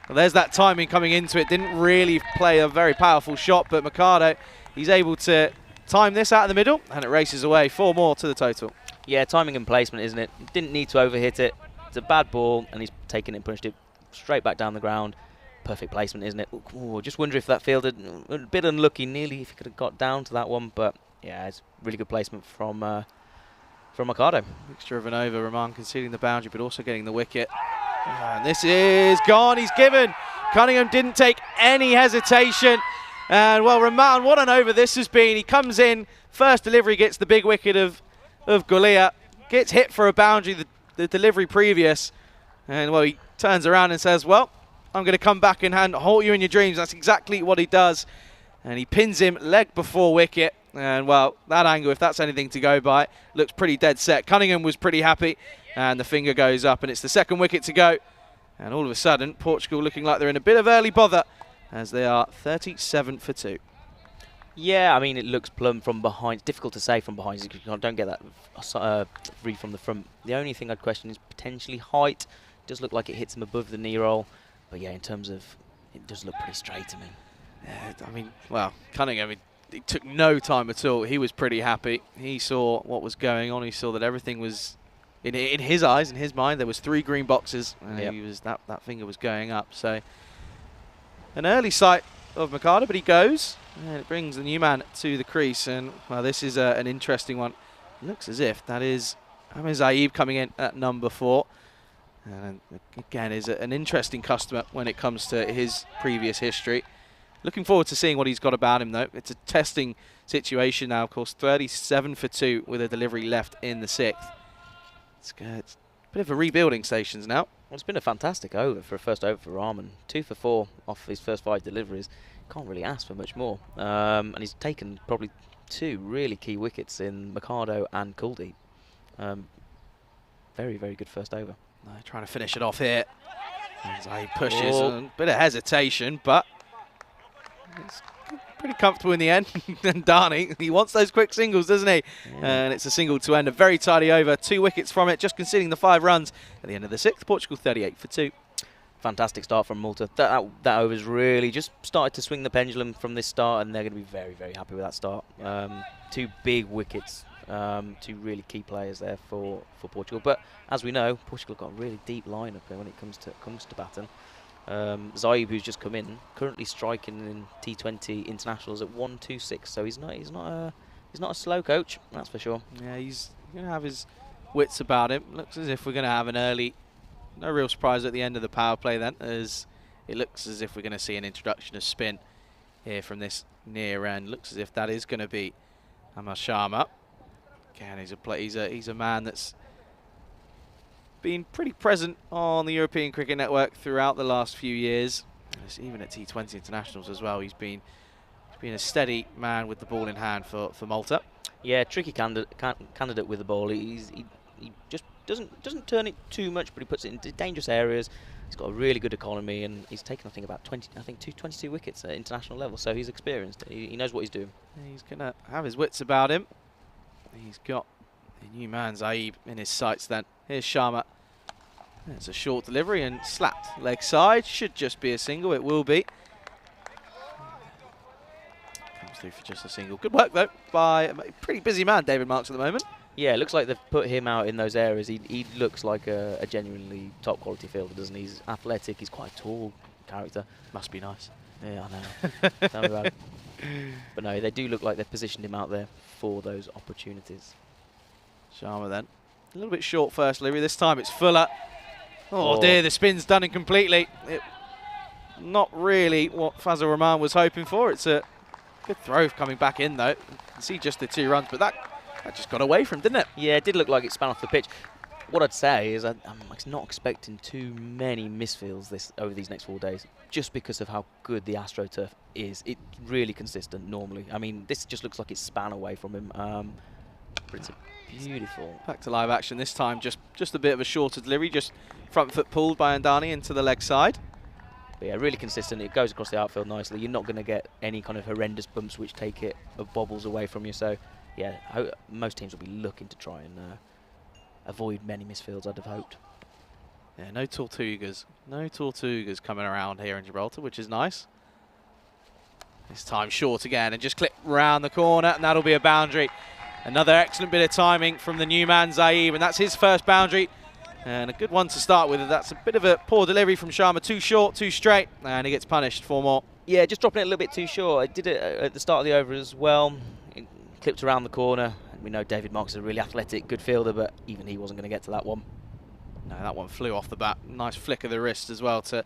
well, there's that timing coming into it. Didn't really play a very powerful shot, but Machado, he's able to time this out of the middle, and it races away. 4 more to the total. Yeah, timing and placement, isn't it? Didn't need to overhit it. It's a bad ball, and he's taken it and punched it straight back down the ground. Perfect placement, isn't it? Ooh, just wonder if that fielded a bit unlucky, nearly if he could have got down to that one, but yeah, it's really good placement from Machado. Mixture of an over, Rahman conceding the boundary, but also getting the wicket. And this is gone. He's given. Cunningham didn't take any hesitation. And well, Rahman, what an over this has been. He comes in, first delivery gets the big wicket of Gulia, gets hit for a boundary the delivery previous, and well, he turns around and says, well, I'm going to come back and haunt you in your dreams. That's exactly what he does, and he pins him leg before wicket, and well, that angle, if that's anything to go by, looks pretty dead set. Cunningham was pretty happy, and the finger goes up, and it's the second wicket to go, and all of a sudden, Portugal looking like they're in a bit of early bother, as they are 37 for 2. Yeah, I mean, it looks plumb from behind. It's difficult to say from behind because you don't get that read from the front. The only thing I'd question is potentially height. It does look like it hits him above the knee roll. But yeah, in terms of, it does look pretty straight to me. Yeah, I mean, well, Cunningham, it took no time at all. He was pretty happy. He saw what was going on. He saw that everything was, in his eyes, in his mind, there was 3 green boxes. And yep. he was that finger was going up. So an early sight of Machado, but he goes. And it brings the new man to the crease, and well, this is an interesting one. It looks as if that is Ahmed Zaib coming in at number 4. And again, is an interesting customer when it comes to his previous history. Looking forward to seeing what he's got about him, though. It's a testing situation now, of course. 37 for 2 with a delivery left in the 6th. It's good. It's a bit of a rebuilding stations now. Well, it's been a fantastic over for a first over for Rahman. 2 for 4 off his first 5 deliveries. Can't really ask for much more. And he's taken probably 2 really key wickets in Machado and Kuldeep. Very, very good first over. Trying to finish it off here. As he pushes, a bit of hesitation, but it's pretty comfortable in the end. And Dani, he wants those quick singles, doesn't he? Yeah. And it's a single to end. A very tidy over. 2 wickets from it, just conceding the 5 runs. At the end of the 6th, Portugal 38 for 2. Fantastic start from Malta. That over's really just started to swing the pendulum from this start, and they're going to be very, very happy with that start. 2 big wickets, 2 really key players there for Portugal. But as we know, Portugal got a really deep lineup when it comes to batting. Zaib, who's just come in, currently striking in T20 internationals at 126. So he's not a slow coach, that's for sure. Yeah, he's going to have his wits about him. Looks as if we're going to have an early. No real surprise at the end of the power play then, as it looks as if we're going to see an introduction of spin here from this near end. Looks as if that is going to be Amar Sharma. Again, he's a man that's been pretty present on the European Cricket Network throughout the last few years. Even at T20 internationals as well, he's been a steady man with the ball in hand for Malta. Yeah, tricky candidate with the ball. He just doesn't turn it too much, but he puts it into dangerous areas. He's got a really good economy, and he's taken, I think, about 22 wickets at international level. So he's experienced. He knows what he's doing. He's gonna have his wits about him. He's got the new man Zaib in his sights. Then here's Sharma. It's a short delivery and slapped leg side. Should just be a single. It will be. Comes through for just a single. Good work though by a pretty busy man, David Marks, at the moment. Yeah, it looks like they've put him out in those areas. He looks like a genuinely top quality fielder, doesn't he? He's athletic. He's quite a tall character. Must be nice. Yeah, I know. Tell me about it. But no, they do look like they've positioned him out there for those opportunities. Sharma then. A little bit short first, Leary. This time it's Fuller. Oh, Oh. dear, the spin's done incompletely. Not really what Fazal Rahman was hoping for. It's a good throw coming back in, though. You can see just the 2 runs, but that just got away from him, didn't it? Yeah, it did look like it span off the pitch. What I'd say is I'm not expecting too many misfields over these next 4 days, just because of how good the AstroTurf is. It's really consistent normally. I mean, this just looks like it span away from him. But it's a beautiful. Back to live action this time, just a bit of a shorter delivery, just front foot pulled by Andani into the leg side. But yeah, really consistent. It goes across the outfield nicely. You're not going to get any kind of horrendous bumps which take it bobbles away from you. So yeah, most teams will be looking to try and avoid many misfields, I'd have hoped. Yeah, no Tortugas. No Tortugas coming around here in Gibraltar, which is nice. This time short again and just clip round the corner, and that'll be a boundary. Another excellent bit of timing from the new man, Zaib, and that's his first boundary. And a good one to start with. That's a bit of a poor delivery from Sharma. Too short, too straight, and he gets punished for more. Yeah, just dropping it a little bit too short. I did it at the start of the over as well. It clipped around the corner. We know David Marks is a really athletic, good fielder, but even he wasn't going to get to that one. No, that one flew off the bat. Nice flick of the wrist as well, to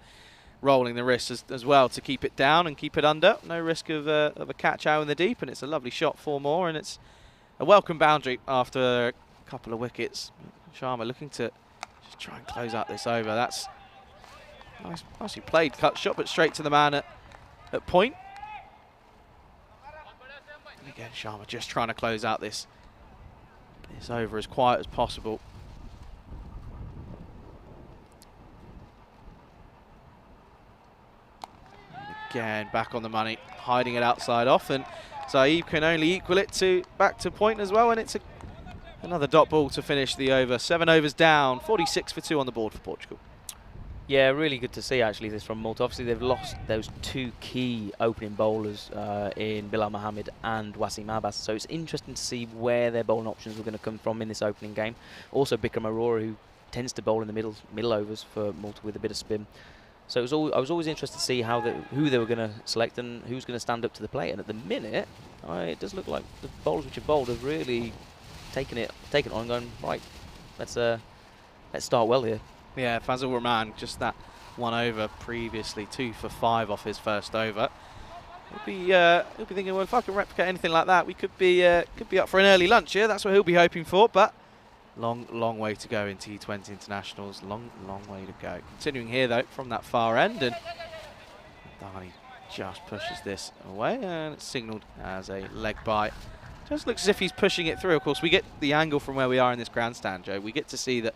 rolling the wrist as well to keep it down and keep it under. No risk of a catch out in the deep, and it's a lovely shot for more, and it's a welcome boundary after a couple of wickets. Sharma looking to just try and close out this over. That's nicely played, cut shot, but straight to the man at point. And again, Sharma just trying to close out this over as quiet as possible. And again, back on the money, hiding it outside off, and Zaib can only equal it back to point as well, and it's another dot ball to finish the over. 7 overs down, 46 for 2 on the board for Portugal. Yeah, really good to see actually this from Malta. Obviously they've lost those 2 key opening bowlers in Bilal Mohammed and Wasim Abbas, so it's interesting to see where their bowling options were going to come from in this opening game. Also Bikram Arora, who tends to bowl in the middle overs for Malta with a bit of spin. So I was always interested to see who they were going to select and who's going to stand up to the plate. And at the minute, it does look like the bowlers which have bowled have really taken it on and going, right, let's start well here. Yeah, Fazal Rahman, just that 1 over previously, 2 for 5 off his first over. He'll be thinking, well, if I can replicate anything like that, we could be up for an early lunch here. That's what he'll be hoping for, but long way to go in T20 internationals. Long way to go. Continuing here though from that far end, and Dani just pushes this away, and it's signalled as a leg bite. Just looks as if he's pushing it through. Of course, we get the angle from where we are in this grandstand, Joe. We get to see that,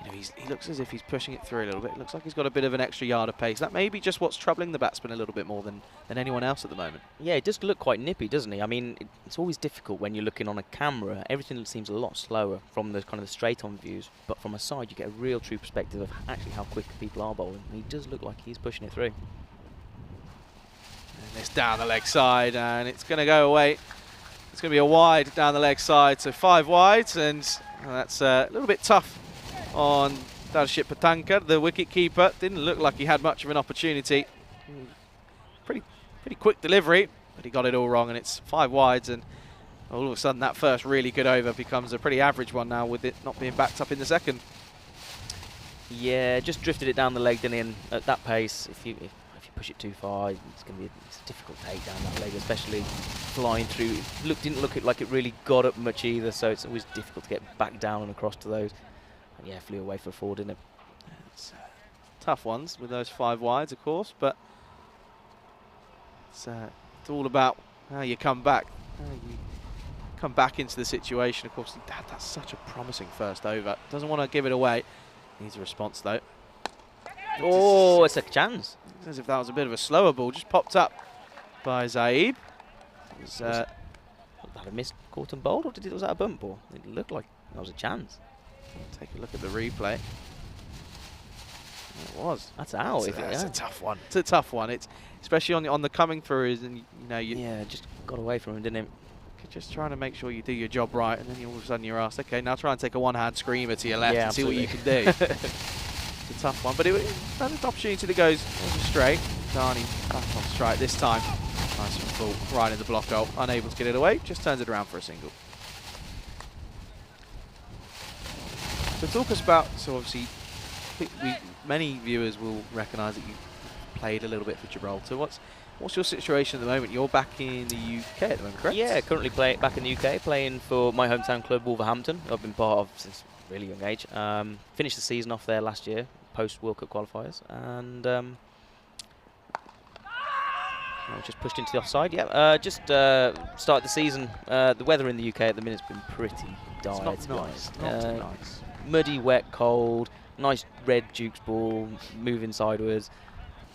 you know, he looks as if he's pushing it through a little bit. It looks like he's got a bit of an extra yard of pace. That may be just what's troubling the batsman a little bit more than anyone else at the moment. Yeah, it does look quite nippy, doesn't he? I mean, it's always difficult when you're looking on a camera. Everything seems a lot slower from the kind of the straight-on views, but from a side you get a real true perspective of actually how quick people are bowling. And he does look like he's pushing it through. And it's down the leg side, and it's going to go away. It's going to be a wide down the leg side, so 5 wides, and that's a little bit tough on Darshit Patanka, the wicket keeper. Didn't look like he had much of an opportunity. Pretty quick delivery, but he got it all wrong, and it's 5 wides, and all of a sudden that first really good over becomes a pretty average one now, with it not being backed up in the second. Yeah, just drifted it down the leg, didn't he? And at that pace, if you push it too far, it's going to be a difficult take down that leg, especially flying through. Didn't look like it really got up much either, so it's always difficult to get back down and across to those. And yeah, flew away for 4, didn't it? It's tough ones with those 5 wides, of course, but it's all about how you come back. How you come back into the situation. Of course, that's such a promising first over. Doesn't want to give it away. Needs a response, though. Oh, it's a chance. As if that was a bit of a slower ball, just popped up by Zaib. Was that a missed caught and bowled, or was that a bump ball? It looked like that was a chance. Take a look at the replay. It was. That's out. It's a tough one. It's a tough one. It's especially on the coming throughs, and you know. Yeah, just got away from him, didn't it? just trying to make sure you do your job right, and then all of a sudden you're asked, okay, now try and take a one-hand screamer to your left and see what you can do. It's a tough one, but it was an opportunity that goes straight. Darnie back on strike this time. Nice and full, right in the block goal. Unable to get it away, just turns it around for a single. So talk us about, so obviously, many viewers will recognise that you played a little bit for Gibraltar. What's your situation at the moment? You're back in the UK at the moment, correct? Yeah, currently back in the UK, playing for my hometown club, Wolverhampton. I've been part of since a really young age. Finished the season off there last year, post World Cup qualifiers, and just pushed into the offside. Yeah, just started the season. The weather in the UK at the minute's been pretty dire, to be honest. Not too nice. Muddy, wet, cold. Nice red Duke's ball, moving sideways.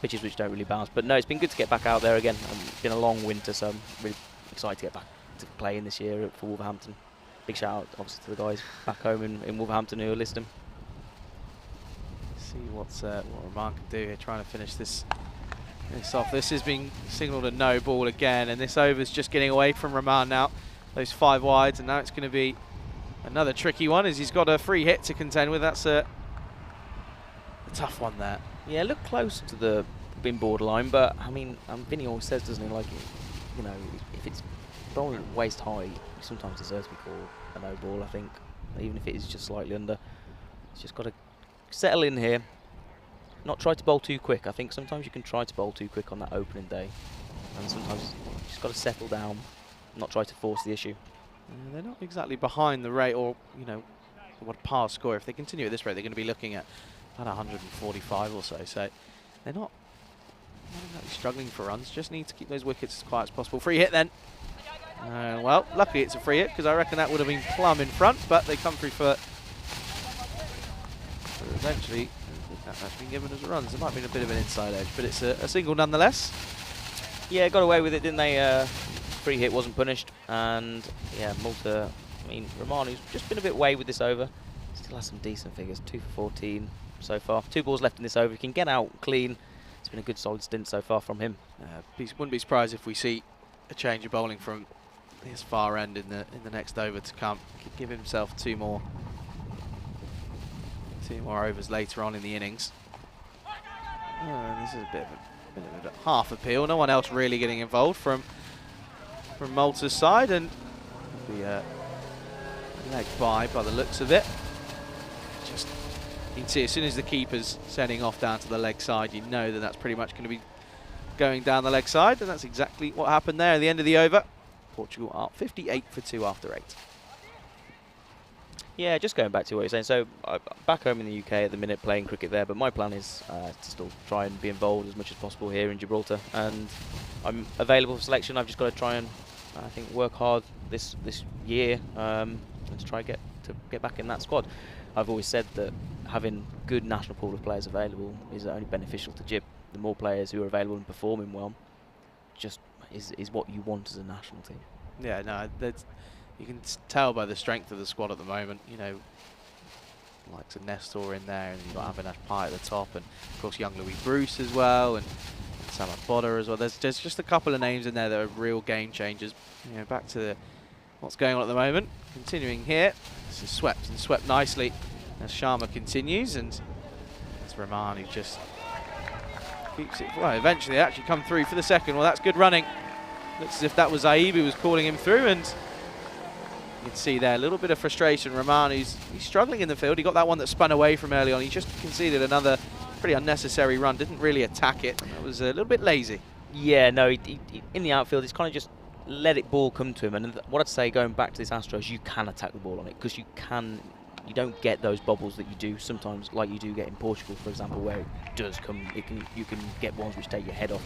Pitches which don't really bounce. But no, it's been good to get back out there again. It's been a long winter, so I'm really excited to get back to playing this year for Wolverhampton. Big shout out, obviously, to the guys back home in Wolverhampton who are listening. See what Rahman can do here, trying to finish this off. This is being signalled a no ball again, and this over's just getting away from Rahman now. Those 5 wides, and now it's going to be another tricky one as he's got a free hit to contend with. That's a tough one there. Yeah, look close to the bin borderline, but I mean, Vinny always says, doesn't he, like, you know, if it's bowling waist high, he sometimes deserves to be called a no ball, I think, even if it is just slightly under. He's just got to settle in here, not try to bowl too quick. I think sometimes you can try to bowl too quick on that opening day, and sometimes you just got to settle down, not try to force the issue. They're not exactly behind the rate, or, you know, what par score. If they continue at this rate, they're going to be looking at about 145 or so. So they're not exactly struggling for runs. Just need to keep those wickets as quiet as possible. Free hit then. Well, luckily it's a free hit, because I reckon that would have been plumb in front, but they come through for eventually. That's been given as a run. So there might have been a bit of an inside edge, but it's a single nonetheless. Yeah, got away with it, didn't they? Free hit wasn't punished, and yeah, Malta. I mean, Romani's just been a bit way with this over. Still has some decent figures. 2 for 14 so far. 2 balls left in this over. He can get out clean. It's been a good solid stint so far from him. Wouldn't be surprised if we see a change of bowling from his far end in the next over to come. Could give himself two more overs later on in the innings. This is a bit of a half appeal. No one else really getting involved from Malta's side, and the leg by the looks of it. Just you can see as soon as the keeper's sending off down to the leg side, you know that that's pretty much going to be going down the leg side, and that's exactly what happened there at the end of the over. Portugal are 58 for 2 after 8. Yeah, just going back to what you're saying. So back home in the UK at the minute playing cricket there, but my plan is to still try and be involved as much as possible here in Gibraltar, and I'm available for selection. I've just got to try and I think work hard this year and to try to get back in that squad. I've always said that having good national pool of players available is only beneficial to Gib. The more players who are available and performing well, just is what you want as a national team. Yeah, no, you can tell by the strength of the squad at the moment. You know, like a Nestor in there, and you've got Avinash Pai at the top, and of course young Louis Bruce as well, and Samad Bodder as well. There's just a couple of names in there that are real game changers. You know, back to what's going on at the moment. Continuing here, this is swept nicely as Sharma continues, and it's Rahman who just keeps it. Well, eventually they actually come through for the second. Well, that's good running. Looks as if that was Zaib who was calling him through, and you can see there a little bit of frustration. Rahman, he's struggling in the field. He got that one that spun away from early on. He just conceded another pretty unnecessary run. Didn't really attack it. That was a little bit lazy. Yeah, no, he in the outfield, he's kind of just let it ball come to him. And what I'd say, going back to this Astros, you can attack the ball on it, because you don't get those bobbles that you do sometimes, like you do get in Portugal, for example, where it does come. You can get ones which take your head off.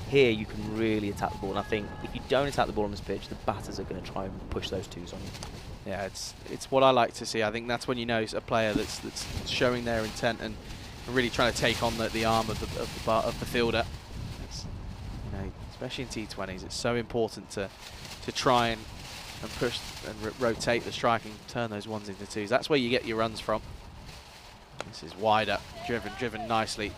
Here, you can really attack the ball, and I think if you don't attack the ball on this pitch, the batters are going to try and push those twos on you. Yeah, it's what I like to see. I think that's when you know it's a player that's showing their intent and really trying to take on the arm of the fielder. It's, you know, especially in T20s, it's so important to try and push and rotate the strike and turn those ones into twos. That's where you get your runs from. This is wider, driven nicely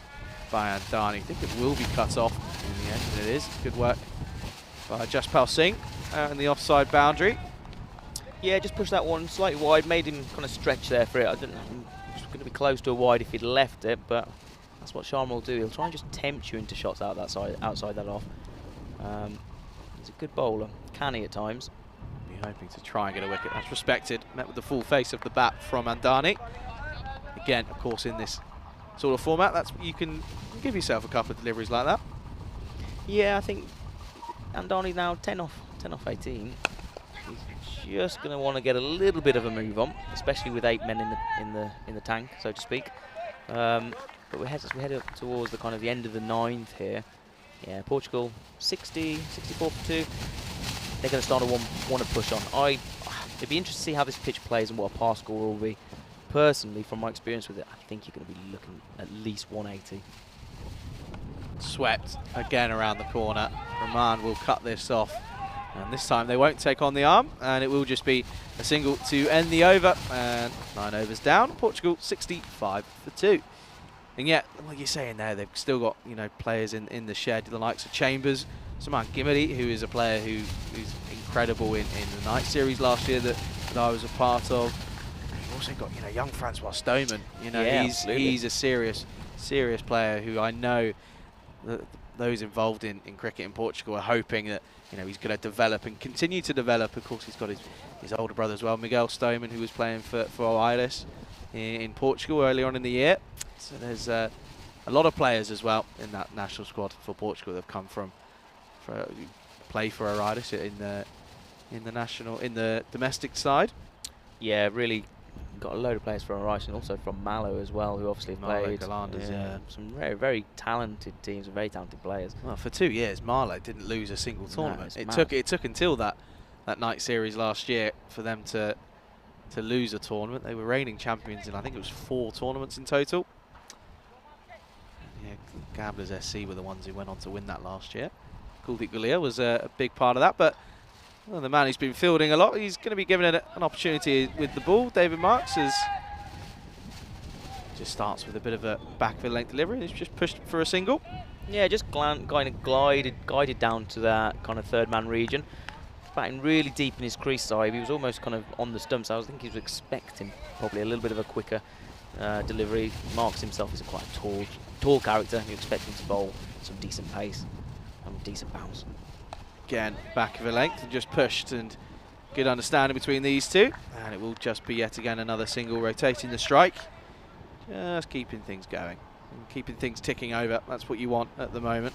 by Andani. I think it will be cut off in the end, and it is. Good work by Jaspal Singh. out in the offside boundary. Yeah, just pushed that one slightly wide, made him kind of stretch there for it. I don't know, it's going to be close to a wide if he'd left it, but that's what Sharma will do. He'll try and just tempt you into shots out that side, outside that off. He's a good bowler, canny at times. Be hoping to try and get a wicket. That's respected. Met with the full face of the bat from Andani. Again, of course, in this sort of format, that's you can give yourself a couple of deliveries like that. Yeah, I think Andani now 10 off 18. He's just going to want to get a little bit of a move on, especially with 8 men in the tank, so to speak. But we head up towards the kind of the end of the 9th here. Yeah, Portugal 60, 64 for 2. They're going to start want to push on. It'd be interesting to see how this pitch plays and what a pass score will be. Personally, from my experience with it, I think you're going to be looking at least 180. Swept again around the corner. Rahman will cut this off. And this time they won't take on the arm, and it will just be a single to end the over. And 9 overs down. Portugal 65 for 2. And yet, like you're saying there, they've still got players in the shed, the likes of Chambers, Saman Gimeli, who is a player who's incredible in the night series last year that I was a part of. And you've also got young Francois Stoneman. Yeah, he's a serious player who I know that those involved in cricket in Portugal are hoping that he's going to develop and continue to develop. Of course, he's got his older brother as well, Miguel Stoneman, who was playing for Iris in Portugal earlier on in the year. So there's a lot of players as well in that national squad for Portugal that have come from play for Iris in the domestic side. Yeah, really got a load of players from Iris and also from Malo as well, who obviously Marlow, played. Galanders, yeah. Some very, very talented teams and very talented players. Well, for 2 years, Marlow didn't lose a single tournament. No, It took until that night series last year for them to lose a tournament. They were reigning champions in, I think it was 4 tournaments in total. Yeah, Gamblers SC were the ones who went on to win that last year. Kuldeep Gulia was a big part of that, but the man who's been fielding a lot, he's going to be given an opportunity with the ball. David Marks just starts with a bit of a backfield length delivery. He's just pushed for a single. Yeah, just kind of guided down to that kind of third man region. Batting really deep in his crease side. He was almost kind of on the stumps. I think he was expecting probably a little bit of a quicker delivery. Marks himself is quite a tall character. You expect him to bowl some decent pace and decent bounce. Again, back of a length and just pushed, and good understanding between these two. And it will just be yet again another single, rotating the strike. Just keeping things going and keeping things ticking over. That's what you want at the moment.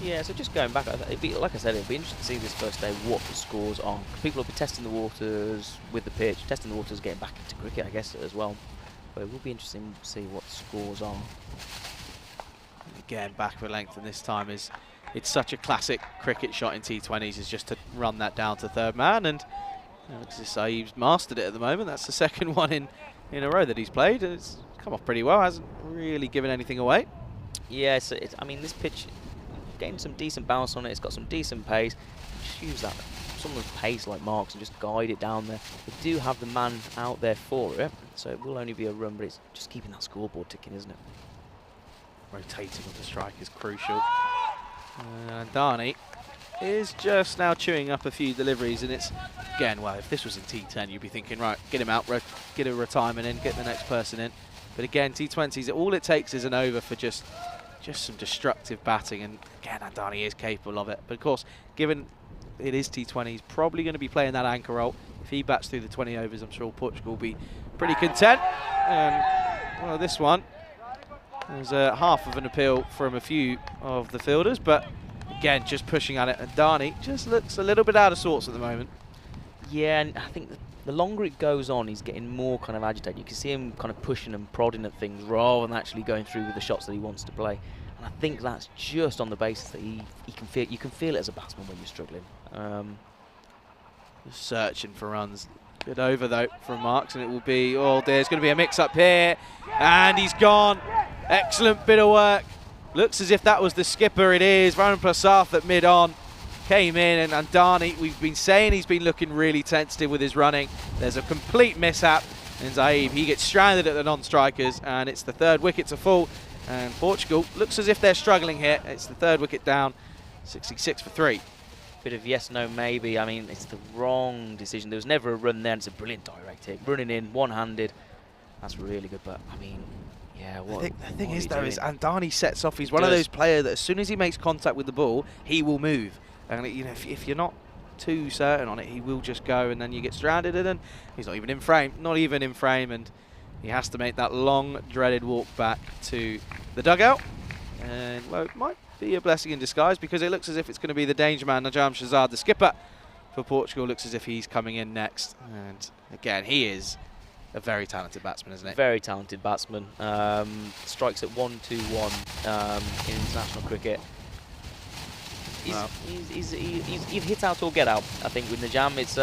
Yeah, so just going back, like I said, it'll be interesting to see this first day what the scores are. People will be testing the waters with the pitch, testing the waters, getting back into cricket, I guess, as well. But it will be interesting to see what the scores are. Again, back of a length, and this time it's such a classic cricket shot in T20s, is just to run that down to third man, and looks as though he's mastered it at the moment. That's the second one in a row that he's played, and it's come off pretty well, hasn't really given anything away. Yeah, so I mean, this pitch getting some decent bounce on it. It's got some decent pace. Just use that someone's pace like Marks and just guide it down there. They do have the man out there for it, so it will only be a run, but it's just keeping that scoreboard ticking, isn't it? Rotating with the strike is crucial. And Darnay is just now chewing up a few deliveries, and it's, again, well, if this was in T10, you'd be thinking, right, get him out, get a retirement in, get the next person in. But again, T20s, all it takes is an over for just some destructive batting, and again, Andani is capable of it. But of course, given it is T20, he's probably going to be playing that anchor role. If he bats through the 20 overs, I'm sure Portugal will be pretty content. And well, this one was half of an appeal from a few of the fielders, but again, just pushing at it, and Darnay just looks a little bit out of sorts at the moment. Yeah, and I think the longer it goes on, he's getting more kind of agitated. You can see him kind of pushing and prodding at things rather than actually going through with the shots that he wants to play. And I think that's just on the basis that he can feel. You can feel it as a batsman when you're struggling. Just searching for runs. Good over though from Marks, and it will be, oh, there's going to be a mix-up here, and he's gone. Excellent bit of work. Looks as if that was the skipper. It is. Varun Prasad at mid-on came in, and Darnay, we've been saying he's been looking really tentative with his running. There's a complete mishap, and Zaib, he gets stranded at the non-strikers, and it's the third wicket to fall. And Portugal looks as if they're struggling here. It's the third wicket down. 66 for 3. Bit of yes, no, maybe. I mean, it's the wrong decision. There was never a run there, and it's a brilliant direct hit. Running in, one-handed. That's really good, but, I mean, yeah, what The thing what is, are though, you is doing? Andani sets off. He's one of does. those players that as soon as he makes contact with the ball, he will move. And, you know, if you're not too certain on it, he will just go, and then you get stranded, and then he's not even in frame. Not even in frame, and he has to make that long, dreaded walk back to the dugout. And, well, it might be a blessing in disguise because it looks as if it's going to be the danger man, Najam Shazad, the skipper for Portugal. Looks as if he's coming in next. And, again, he is a very talented batsman, isn't he? Very talented batsman. Strikes at 1-2-1 in international cricket. He's hit out or get out. I think with Najam, it's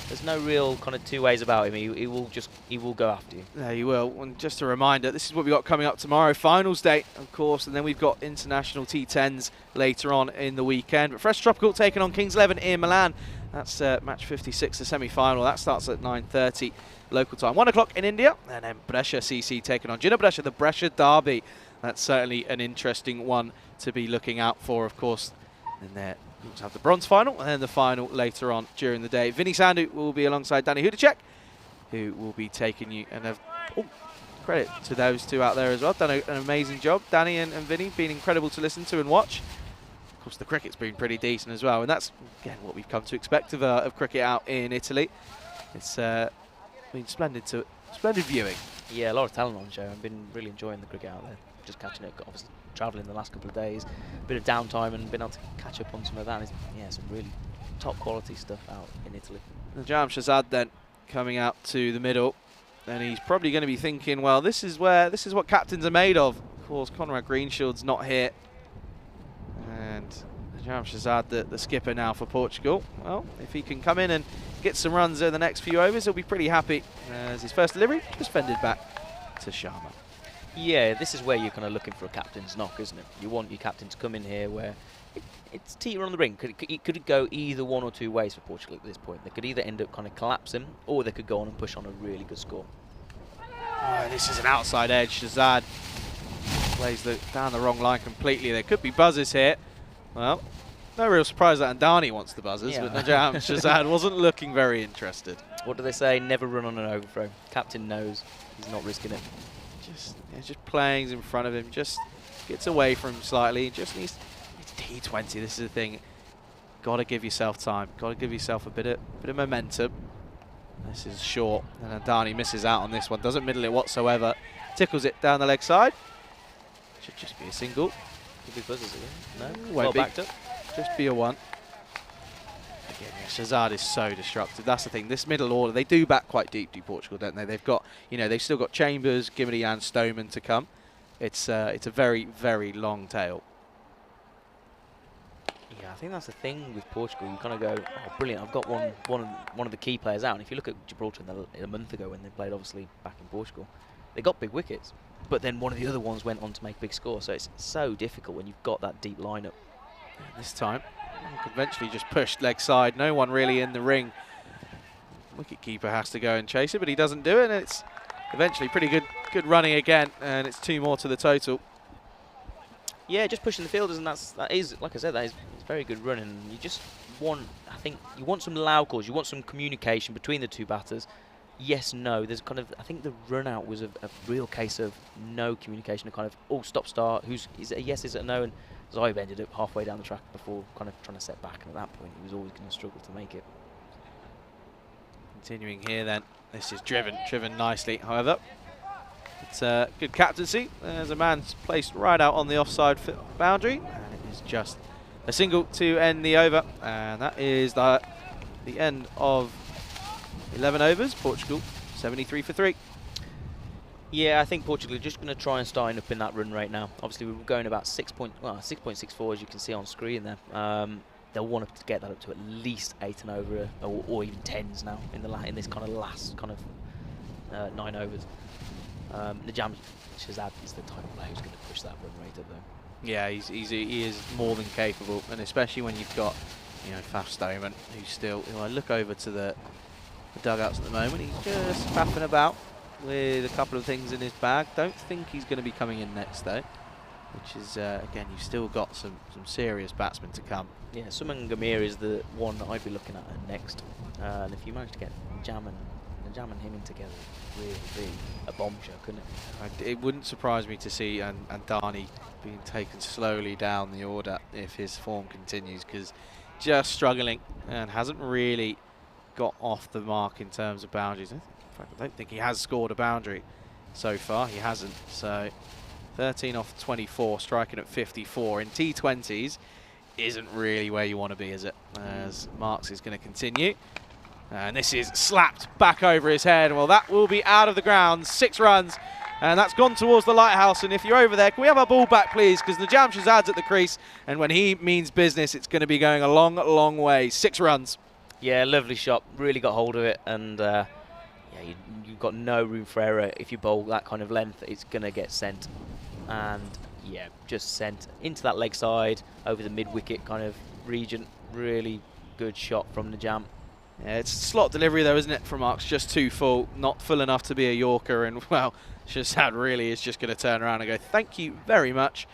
there's no real kind of two ways about him. He will go after you. There you will. And just a reminder, this is what we've got coming up tomorrow. Finals day, of course, and then we've got international T10s later on in the weekend. But Fresh Tropical taking on Kings 11 in Milan. That's match 56, the semi-final. That starts at 9:30 local time. 1 o'clock in India. And then Brescia CC taking on Gina Brescia, the Brescia Derby. That's certainly an interesting one to be looking out for, of course. And there we'll have the bronze final and then the final later on during the day. Vinny Sandu will be alongside Danny Hudacek, who will be taking you. And credit to those two out there as well. Done an amazing job. Danny and Vinny been incredible to listen to and watch. Of course, the cricket's been pretty decent as well, and that's again what we've come to expect of cricket out in Italy. It's been splendid viewing. Yeah, a lot of talent on the show. I've been really enjoying the cricket out there. Just catching it, obviously travelling the last couple of days, bit of downtime and been able to catch up on some of that. It's, yeah, some really top quality stuff out in Italy. Najam Shazad then coming out to the middle, and he's probably going to be thinking, well, this is what captains are made of. Of course, Conrad Greenshield's not here, and Najam Shazad, the skipper now for Portugal. Well, if he can come in and get some runs in the next few overs, he'll be pretty happy. As his first delivery, just fended back to Sharma. Yeah, this is where you're kind of looking for a captain's knock, isn't it? You want your captain to come in here where it's teeter on the ring. Could it go either one or two ways for Portugal at this point? They could either end up kind of collapsing, or they could go on and push on a really good score. Oh, this is an outside edge. Shazad plays down the wrong line completely. There could be buzzers here. Well, no real surprise that Andani wants the buzzers, Yeah. but Najam Shazad wasn't looking very interested. What do they say? Never run on an overthrow. Captain knows he's not risking it. Just playing in front of him, just gets away from him slightly. Just needs it's T20. This is the thing. Got to give yourself time. Got to give yourself a bit of momentum. This is short, and Andani misses out on this one. Doesn't middle it whatsoever. Tickles it down the leg side. Should just be a single. Could be buzzers again. No, Won't well be. backed up. Just be a one. Again, yeah, Shazad is so destructive. That's the thing. This middle order, they do back quite deep, do Portugal, don't they? They've got, they've still got Chambers, Gimmerty and Stoneman to come. It's a very, very long tail. Yeah, I think that's the thing with Portugal. You kind of go, oh, brilliant! I've got one of the key players out. And if you look at Gibraltar a month ago when they played, obviously back in Portugal, they got big wickets, but then one of the other ones went on to make big scores. So it's so difficult when you've got that deep lineup. And this time, eventually just pushed leg side. No one really in the ring. Wicketkeeper has to go and chase it, but he doesn't do it. And it's eventually pretty good running again, and it's 2 more to the total. Yeah, just pushing the fielders, and that is like I said, it's very good running. You just want, I think, you want some loud calls. You want some communication between the two batters. Yes, no. There's kind of, I think the run out was a real case of no communication. A kind of, oh, stop, start. Is it a yes? Is it a no? And Zaib ended up halfway down the track before kind of trying to set back, and at that point he was always going to struggle to make it. Continuing here then, this is driven nicely, however. It's good captaincy. There's a man placed right out on the offside boundary, and it is just a single to end the over, and that is the end of 11 overs. Portugal 73 for 3. Yeah, I think Portugal are just going to try and start up in that run rate now. Obviously, we're going about 6.64 as you can see on screen there. They'll want to get that up to at least 8 and over, or even 10s now in this kind of last kind of 9 overs. Najam Shazad is the type of player who's going to push that run rate up though. Yeah, he is more than capable, and especially when you've got Faf Stoneman, who's still. I look over to the dugouts at the moment. He's just faffing about with a couple of things in his bag. Don't think he's going to be coming in next though. which is, again, you've still got some serious batsmen to come. Yeah, Suman Gamir is the one that I'd be looking at next. And if you manage to get Jam and him in together, it would really be a bombshell, couldn't it? It wouldn't surprise me to see Andani being taken slowly down the order if his form continues, because just struggling and hasn't really got off the mark in terms of boundaries. In fact, I don't think he has scored a boundary so far. He hasn't. So 13 off 24, striking at 54 in T20s isn't really where you want to be, is it? As Marks is going to continue. And this is slapped back over his head. Well, that will be out of the ground. 6 runs. And that's gone towards the lighthouse. And if you're over there, can we have our ball back, please? Because Najam Shazad's at the crease. And when he means business, it's going to be going a long, long way. 6 runs. Yeah, lovely shot. Really got hold of it. And yeah, you've got no room for error. If you bowl that kind of length, it's going to get sent. And yeah, just sent into that leg side, over the mid-wicket kind of region. Really good shot from Najam. Yeah, it's slot delivery though, isn't it, from Marks? Just too full, not full enough to be a Yorker, and well, Shazad really is just going to turn around and go, thank you very much.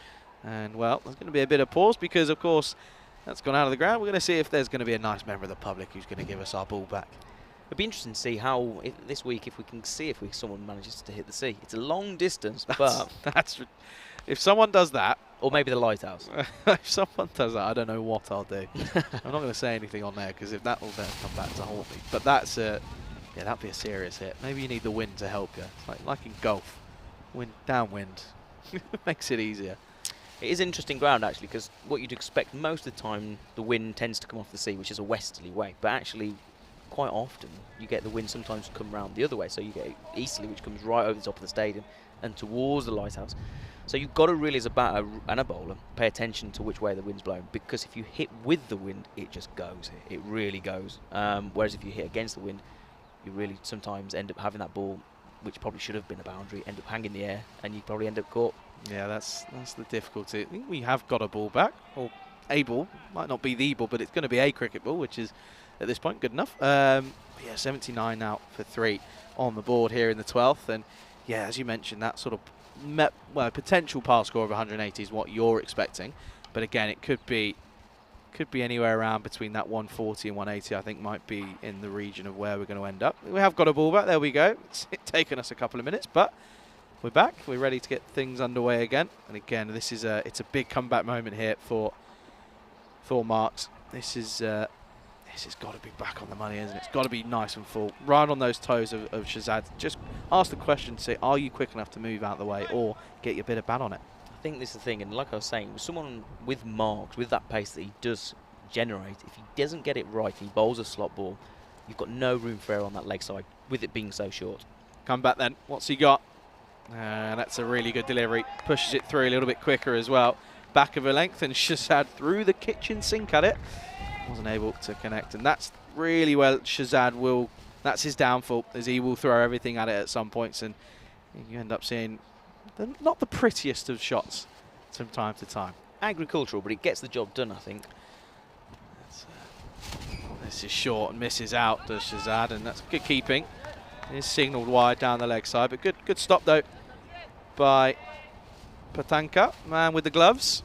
And well, there's going to be a bit of pause because, of course, that's gone out of the ground. We're going to see if there's going to be a nice member of the public who's going to give us our ball back. It'd be interesting to see how, this week, if we can see if someone manages to hit the sea. It's a long distance, but... If someone does that... Or maybe the lighthouse. If someone does that, I don't know what I'll do. I'm not going to say anything on there, because if that will then come back to haunt me. But that's yeah, that'd be a serious hit. Maybe you need the wind to help you. It's like in golf. Wind, downwind. Makes it easier. It is interesting ground, actually, because what you'd expect most of the time, the wind tends to come off the sea, which is a westerly way. But actually, quite often, you get the wind sometimes come round the other way. So you get easterly, which comes right over the top of the stadium and towards the lighthouse. So you've got to really, as a batter and a bowler, pay attention to which way the wind's blowing, because if you hit with the wind, it just goes. It really goes. Whereas if you hit against the wind, you really sometimes end up having that ball, which probably should have been a boundary, end up hanging in the air, and you probably end up caught. Yeah, that's the difficulty. I think we have got a ball back, or a ball. Might not be the ball, but it's going to be a cricket ball, which is, at this point, good enough. Yeah, 79 out for 3 on the board here in the 12th. And yeah, as you mentioned, that sort of potential pass score of 180 is what you're expecting, but again, it could be anywhere around between that 140 and 180. I think might be in the region of where we're going to end up. We have got a ball back. There we go. It's taken us a couple of minutes, but we're back. We're ready to get things underway again. And again, this is it's a big comeback moment here for Marks. This has got to be back on the money, isn't it? It's got to be nice and full. Right on those toes of Shazad. Just ask the question, say, are you quick enough to move out of the way, or get your bit of bat on it? I think this is the thing, and like I was saying, with someone with Marks, with that pace that he does generate, if he doesn't get it right, he bowls a slot ball, you've got no room for error on that leg side, with it being so short. Come back then. What's he got? That's a really good delivery. Pushes it through a little bit quicker as well. Back of a length, and Shazad through the kitchen sink at it. Wasn't able to connect, and that's really where Shazad will, that's his downfall, as he will throw everything at it at some points, and you end up seeing not the prettiest of shots from time to time. Agricultural, but it gets the job done, I think. This is short and misses out, does Shazad, and that's good keeping. It is signalled wide down the leg side, but good stop though by Patanka, man with the gloves.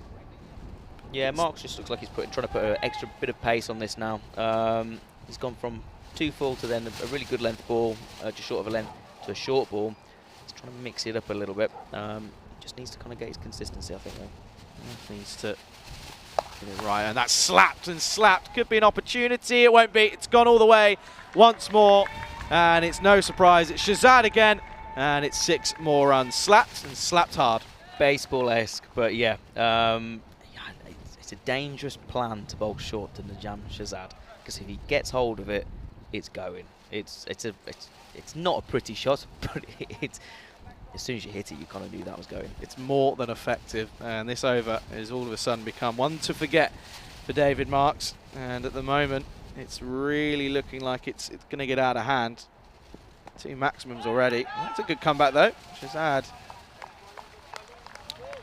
Yeah, Marks just looks like he's trying to put an extra bit of pace on this now. He's gone from too full to then a really good length ball, just short of a length, to a short ball. He's trying to mix it up a little bit. Just needs to kind of get his consistency, I think, though. Needs to get it right, and that's slapped and slapped. Could be an opportunity. It won't be. It's gone all the way once more, and it's no surprise. It's Shazad again, and it's 6 more runs. Slapped and slapped hard. Baseball-esque, but yeah. It's a dangerous plan to bowl short to Najam Shazad, because if he gets hold of it, it's going. It's not a pretty shot, but it's as soon as you hit it, you kind of knew that was going. It's more than effective, and this over has all of a sudden become one to forget for David Marks. And at the moment, it's really looking like it's going to get out of hand. 2 maximums already. That's a good comeback though. Shazad.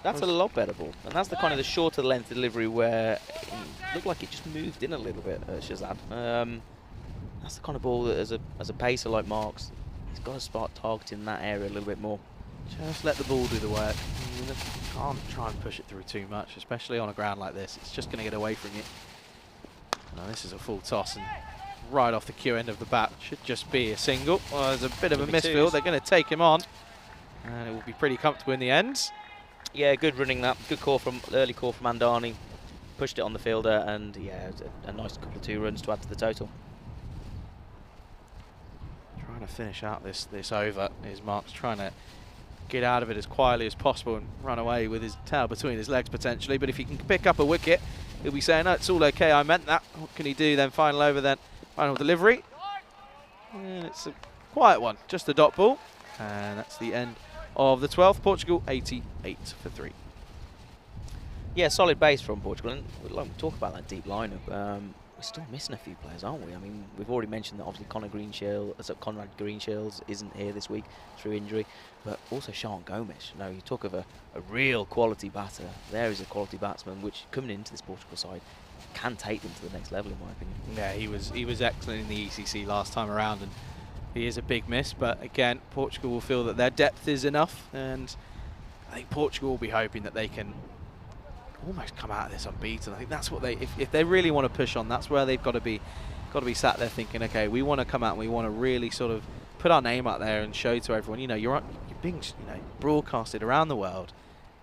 That's a lot better ball, and that's the kind of the shorter length delivery where it looked like it just moved in a little bit, Shazad. That's the kind of ball that as a pacer like Marks, he's got to start targeting that area a little bit more. Just let the ball do the work. that you can't try and push it through too much, especially on a ground like this. It's just going to get away from you. Now this is a full toss, and right off the cue end of the bat should just be a single. Well, there's a bit of a misfield. They're going to take him on, and it will be pretty comfortable in the end. Yeah, good running that. Good call from early call from Andani. Pushed it on the fielder, and yeah, a nice couple of 2 runs to add to the total. Trying to finish out this over is Mark's trying to get out of it as quietly as possible and run away with his tail between his legs potentially. But if he can pick up a wicket, he'll be saying, "No, it's all okay. I meant that." What can he do then? Final over then. Final delivery. And it's a quiet one, just a dot ball, and that's the end of the 12th. Portugal 88 for 3. Yeah, solid base from Portugal, and we'd like to talk about that deep lineup. We're still missing a few players, aren't we? I mean, we've already mentioned that obviously Conrad Greenshields isn't here this week through injury, but also Sean Gomes. You know, you talk of a real quality batter. There is a quality batsman which, coming into this Portugal side, can take them to the next level, in my opinion. Yeah, he was excellent in the ECC last time around, and he is a big miss. But again, Portugal will feel that their depth is enough, and I think Portugal will be hoping that they can almost come out of this unbeaten. I think that's what if they really want to push on, that's where they've got to be sat there thinking, okay, we want to come out and we want to really sort of put our name out there and show to everyone, you know, you're being, you know, broadcasted around the world.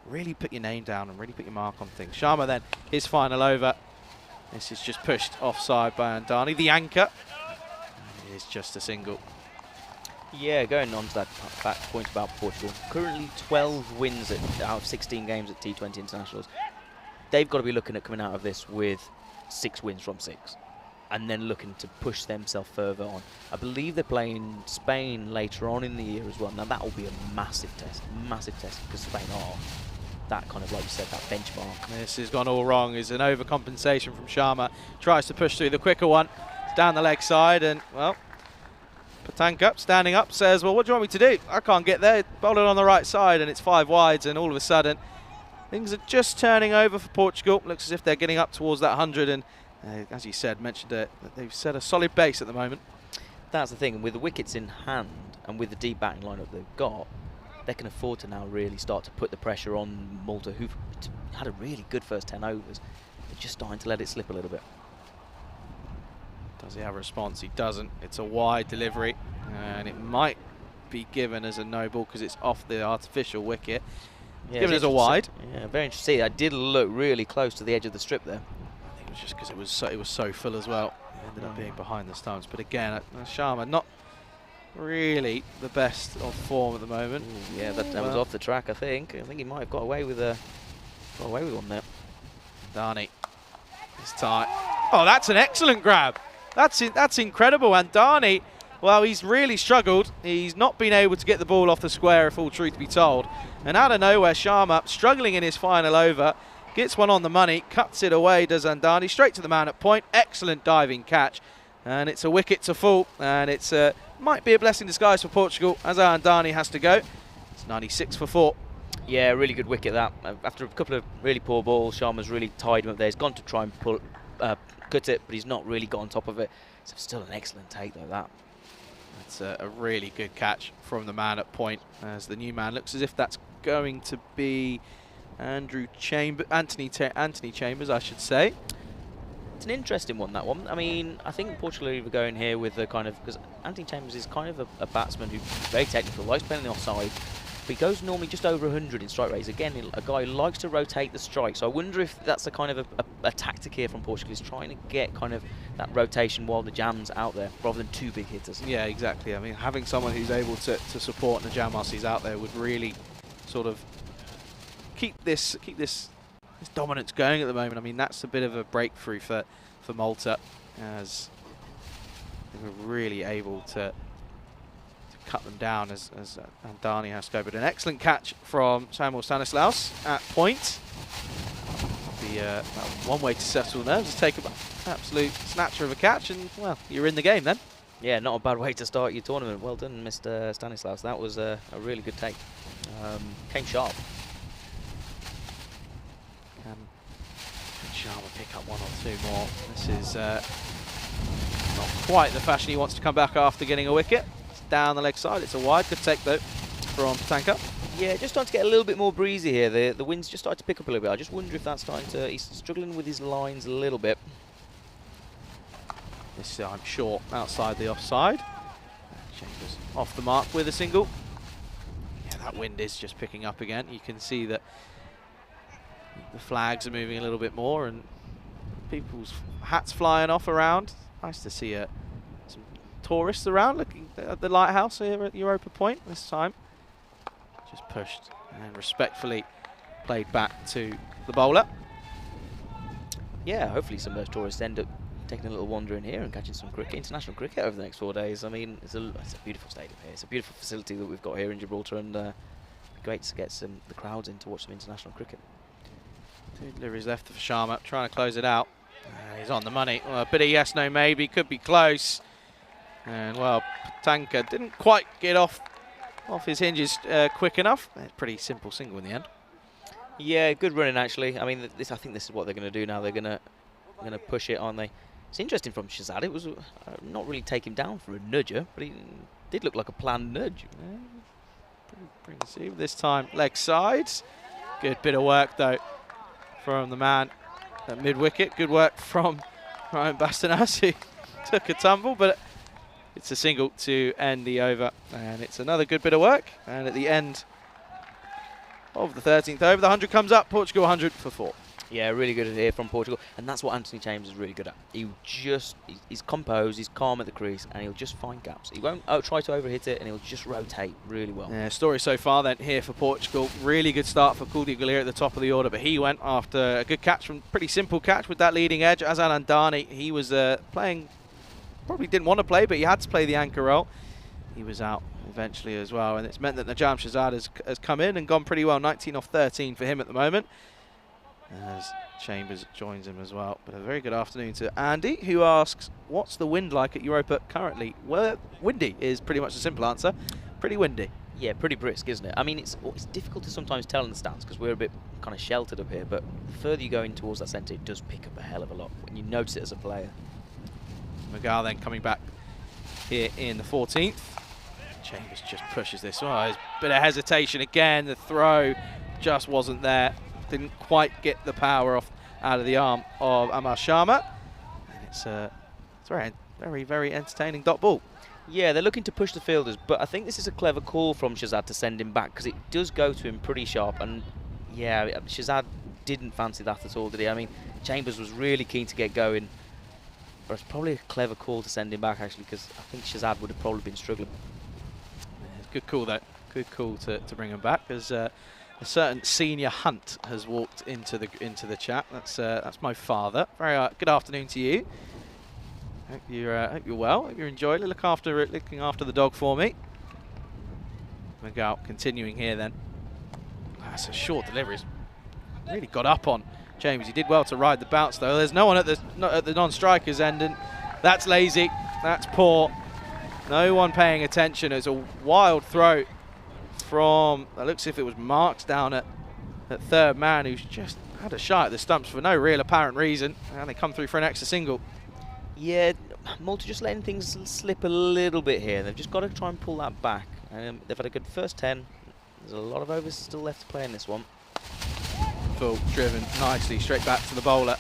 Really put your name down and really put your mark on things. Sharma then, his final over. This is just pushed offside by Andani, the anchor. And it is just a single. Yeah, going on to that point about Portugal. Currently 12 wins out of 16 games at T20 internationals. They've got to be looking at coming out of this with 6 wins from 6, and then looking to push themselves further on. I believe they're playing Spain later on in the year as well. Now that will be a massive test because Spain are that kind of, like you said, that benchmark. This has gone all wrong. Is an overcompensation from Sharma. Tries to push through the quicker one. It's down the leg side, and well, Patanka standing up says, well, what do you want me to do? I can't get there. Bowled it on the right side, and it's 5 wides, and all of a sudden things are just turning over for Portugal. Looks as if they're getting up towards that 100, and as you said, mentioned that they've set a solid base at the moment. That's the thing, and with the wickets in hand and with the deep batting lineup they've got, they can afford to now really start to put the pressure on Malta, who've had a really good first 10 overs. They're just starting to let it slip a little bit. Does he have a response? He doesn't. It's a wide delivery, and it might be given as a no ball because it's off the artificial wicket. Yeah, given as a wide. Yeah, very interesting. I did look really close to the edge of the strip there. I think it was just because it was so full as well. It ended up being behind the stumps. But again, Sharma not really the best of form at the moment. Ooh, yeah, that was off the track. I think he might have got away with one there. Dani, it's tight. Oh, that's an excellent grab. That's incredible. And Dani, well, he's really struggled. He's not been able to get the ball off the square, if all truth be told. And out of nowhere, Sharma, struggling in his final over, gets one on the money, cuts it away, does Andani, straight to the man at point. Excellent diving catch. And it's a wicket to fall. And it's might be a blessing in disguise for Portugal, as Andani has to go. It's 96 for 4. Yeah, really good wicket that. After a couple of really poor balls, Sharma's really tied him up there. He's gone to try and cut it, but he's not really got on top of it. It's still an excellent take, though, that. It's a really good catch from the man at point, as the new man looks as if that's going to be Anthony Chambers, I should say. It's an interesting one, that one. I mean, I think Portugal are either going here with the kind of, because Anthony Chambers is kind of a batsman who's very technical, likes playing on the offside, but he goes normally just over 100 in strike rates. Again, a guy who likes to rotate the strike, so I wonder if that's a kind of a tactic here from Portugal, is trying to get kind of that rotation while the jam's out there, rather than 2 big hitters. Yeah, exactly. I mean, having someone who's able to support the jam whilst he's out there would really sort of keep this dominance going at the moment. I mean, that's a bit of a breakthrough for Malta, as they were really able to cut them down as Andani has to go. But an excellent catch from Samuel Stanislaus at point. One way to settle nerves is take an absolute snatcher of a catch, and well, you're in the game then. Yeah, not a bad way to start your tournament. Well done, Mr. Stanislaus. That was a really good take. Came sharp. Can Sharma pick up 1 or 2 more? This is not quite the fashion he wants to come back after getting a wicket. It's down the leg side. It's a wide. Good take though from Patanka. Yeah, just starting to get a little bit more breezy here. The wind's just started to pick up a little bit. I just wonder if that's starting to... He's struggling with his lines a little bit. This time short outside the offside. Chambers off the mark with a single. Yeah, that wind is just picking up again. You can see that the flags are moving a little bit more and people's hats flying off around. Nice to see some tourists around looking at the lighthouse here at Europa Point this time. Just pushed and respectfully played back to the bowler. Yeah, hopefully some of those tourists end up taking a little wander in here and catching some cricket, international cricket over the next 4 days. I mean, it's a beautiful stadium here. It's a beautiful facility that we've got here in Gibraltar, and great to get the crowds in to watch some international cricket. 2 deliveries left for Sharma, trying to close it out. He's on the money. Well, a bit of yes, no, maybe. Could be close. And, well, Tanka didn't quite get off his hinges quick enough. Pretty simple single in the end. Yeah, good running, actually. I mean, I think this is what they're going to do now. They're going to push it, aren't they? It's interesting from Shazad. It was not really take him down for a nudger, but he did look like a planned nudge. Pretty received this time. Leg sides. Good bit of work, though, from the man at mid-wicket. Good work from Ryan Bastanas, who took a tumble, but it's a single to end the over. And it's another good bit of work. And at the end of the 13th over, the 100 comes up. Portugal 100 for 4. Yeah, really good here from Portugal, and that's what Anthony Chambers is really good at. He's composed, he's calm at the crease, and he'll just find gaps. He won't try to overhit it, and he'll just rotate really well. Yeah, story so far then here for Portugal. Really good start for Kuldeep Galea at the top of the order, but he went after a good catch from pretty simple catch with that leading edge. Azan Andani, he was playing, probably didn't want to play, but he had to play the anchor role. He was out eventually as well, and it's meant that Najam Shazad has come in and gone pretty well. 19 off 13 for him at the moment, as Chambers joins him as well. But a very good afternoon to Andy, who asks, what's the wind like at Europa currently? Well, windy is pretty much the simple answer. Pretty windy. Yeah, pretty brisk, isn't it? I mean, it's difficult to sometimes tell in the stands because we're a bit kind of sheltered up here, but the further you go in towards that centre, it does pick up a hell of a lot when you notice it as a player. Magal then coming back here in the 14th. Chambers just pushes this. Oh, there's a bit of hesitation again. The throw just wasn't there. Didn't quite get the power off out of the arm of Amar Sharma. And it's a very, very, very entertaining dot ball. Yeah, they're looking to push the fielders, but I think this is a clever call from Shazad to send him back because it does go to him pretty sharp. And yeah, Shazad didn't fancy that at all, did he? I mean, Chambers was really keen to get going, but it's probably a clever call to send him back actually, because I think Shazad would have probably been struggling. Yeah, good call though. Good call to bring him back, as a certain Senior Hunt has walked into the chat. That's my father. Very good afternoon to you. Hope you're well. Hope you're enjoying it. Looking after the dog for me. Magal continuing here then. That's a short delivery. Really got up on Chambers. He did well to ride the bounce though. There's no one at the non-strikers end, and that's lazy. That's poor. No one paying attention. It's a wild throw from, it looks as if it was Marks down at third man, who's just had a shot at the stumps for no real apparent reason, and they come through for an extra single. Yeah, Malta just letting things slip a little bit here. They've just got to try and pull that back. They've had a good first 10. There's a lot of overs still left to play in this one. Full driven nicely straight back to the bowler.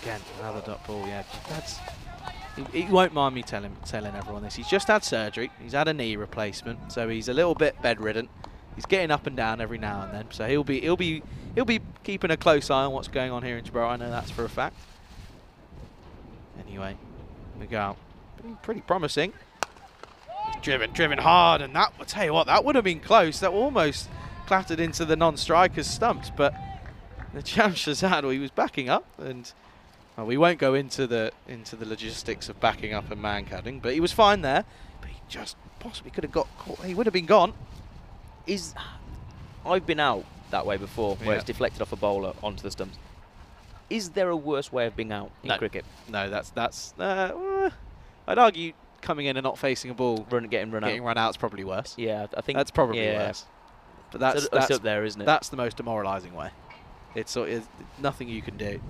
Again, another dot ball. Yeah, he won't mind me telling everyone this. He's just had surgery. He's had a knee replacement, so he's a little bit bedridden. He's getting up and down every now and then, so he'll be keeping a close eye on what's going on here in Gibraltar. I know that's for a fact. Anyway, Magal, pretty promising. He's driven hard, and that, I'll tell you what, that would have been close. That almost clattered into the non-strikers' stumps, but the Najam Shazad, he was backing up, and well, we won't go into the logistics of backing up and man-cadding, but he was fine there. But he just possibly could have got caught. He would have been gone. I've been out that way before, where it's deflected off a bowler onto the stumps. Is there a worse way of being out in cricket? No, that's. I'd argue coming in and not facing a ball, getting run out is probably worse. Yeah, I think that's probably worse. But that's up there, isn't it? That's the most demoralising way. It's nothing you can do.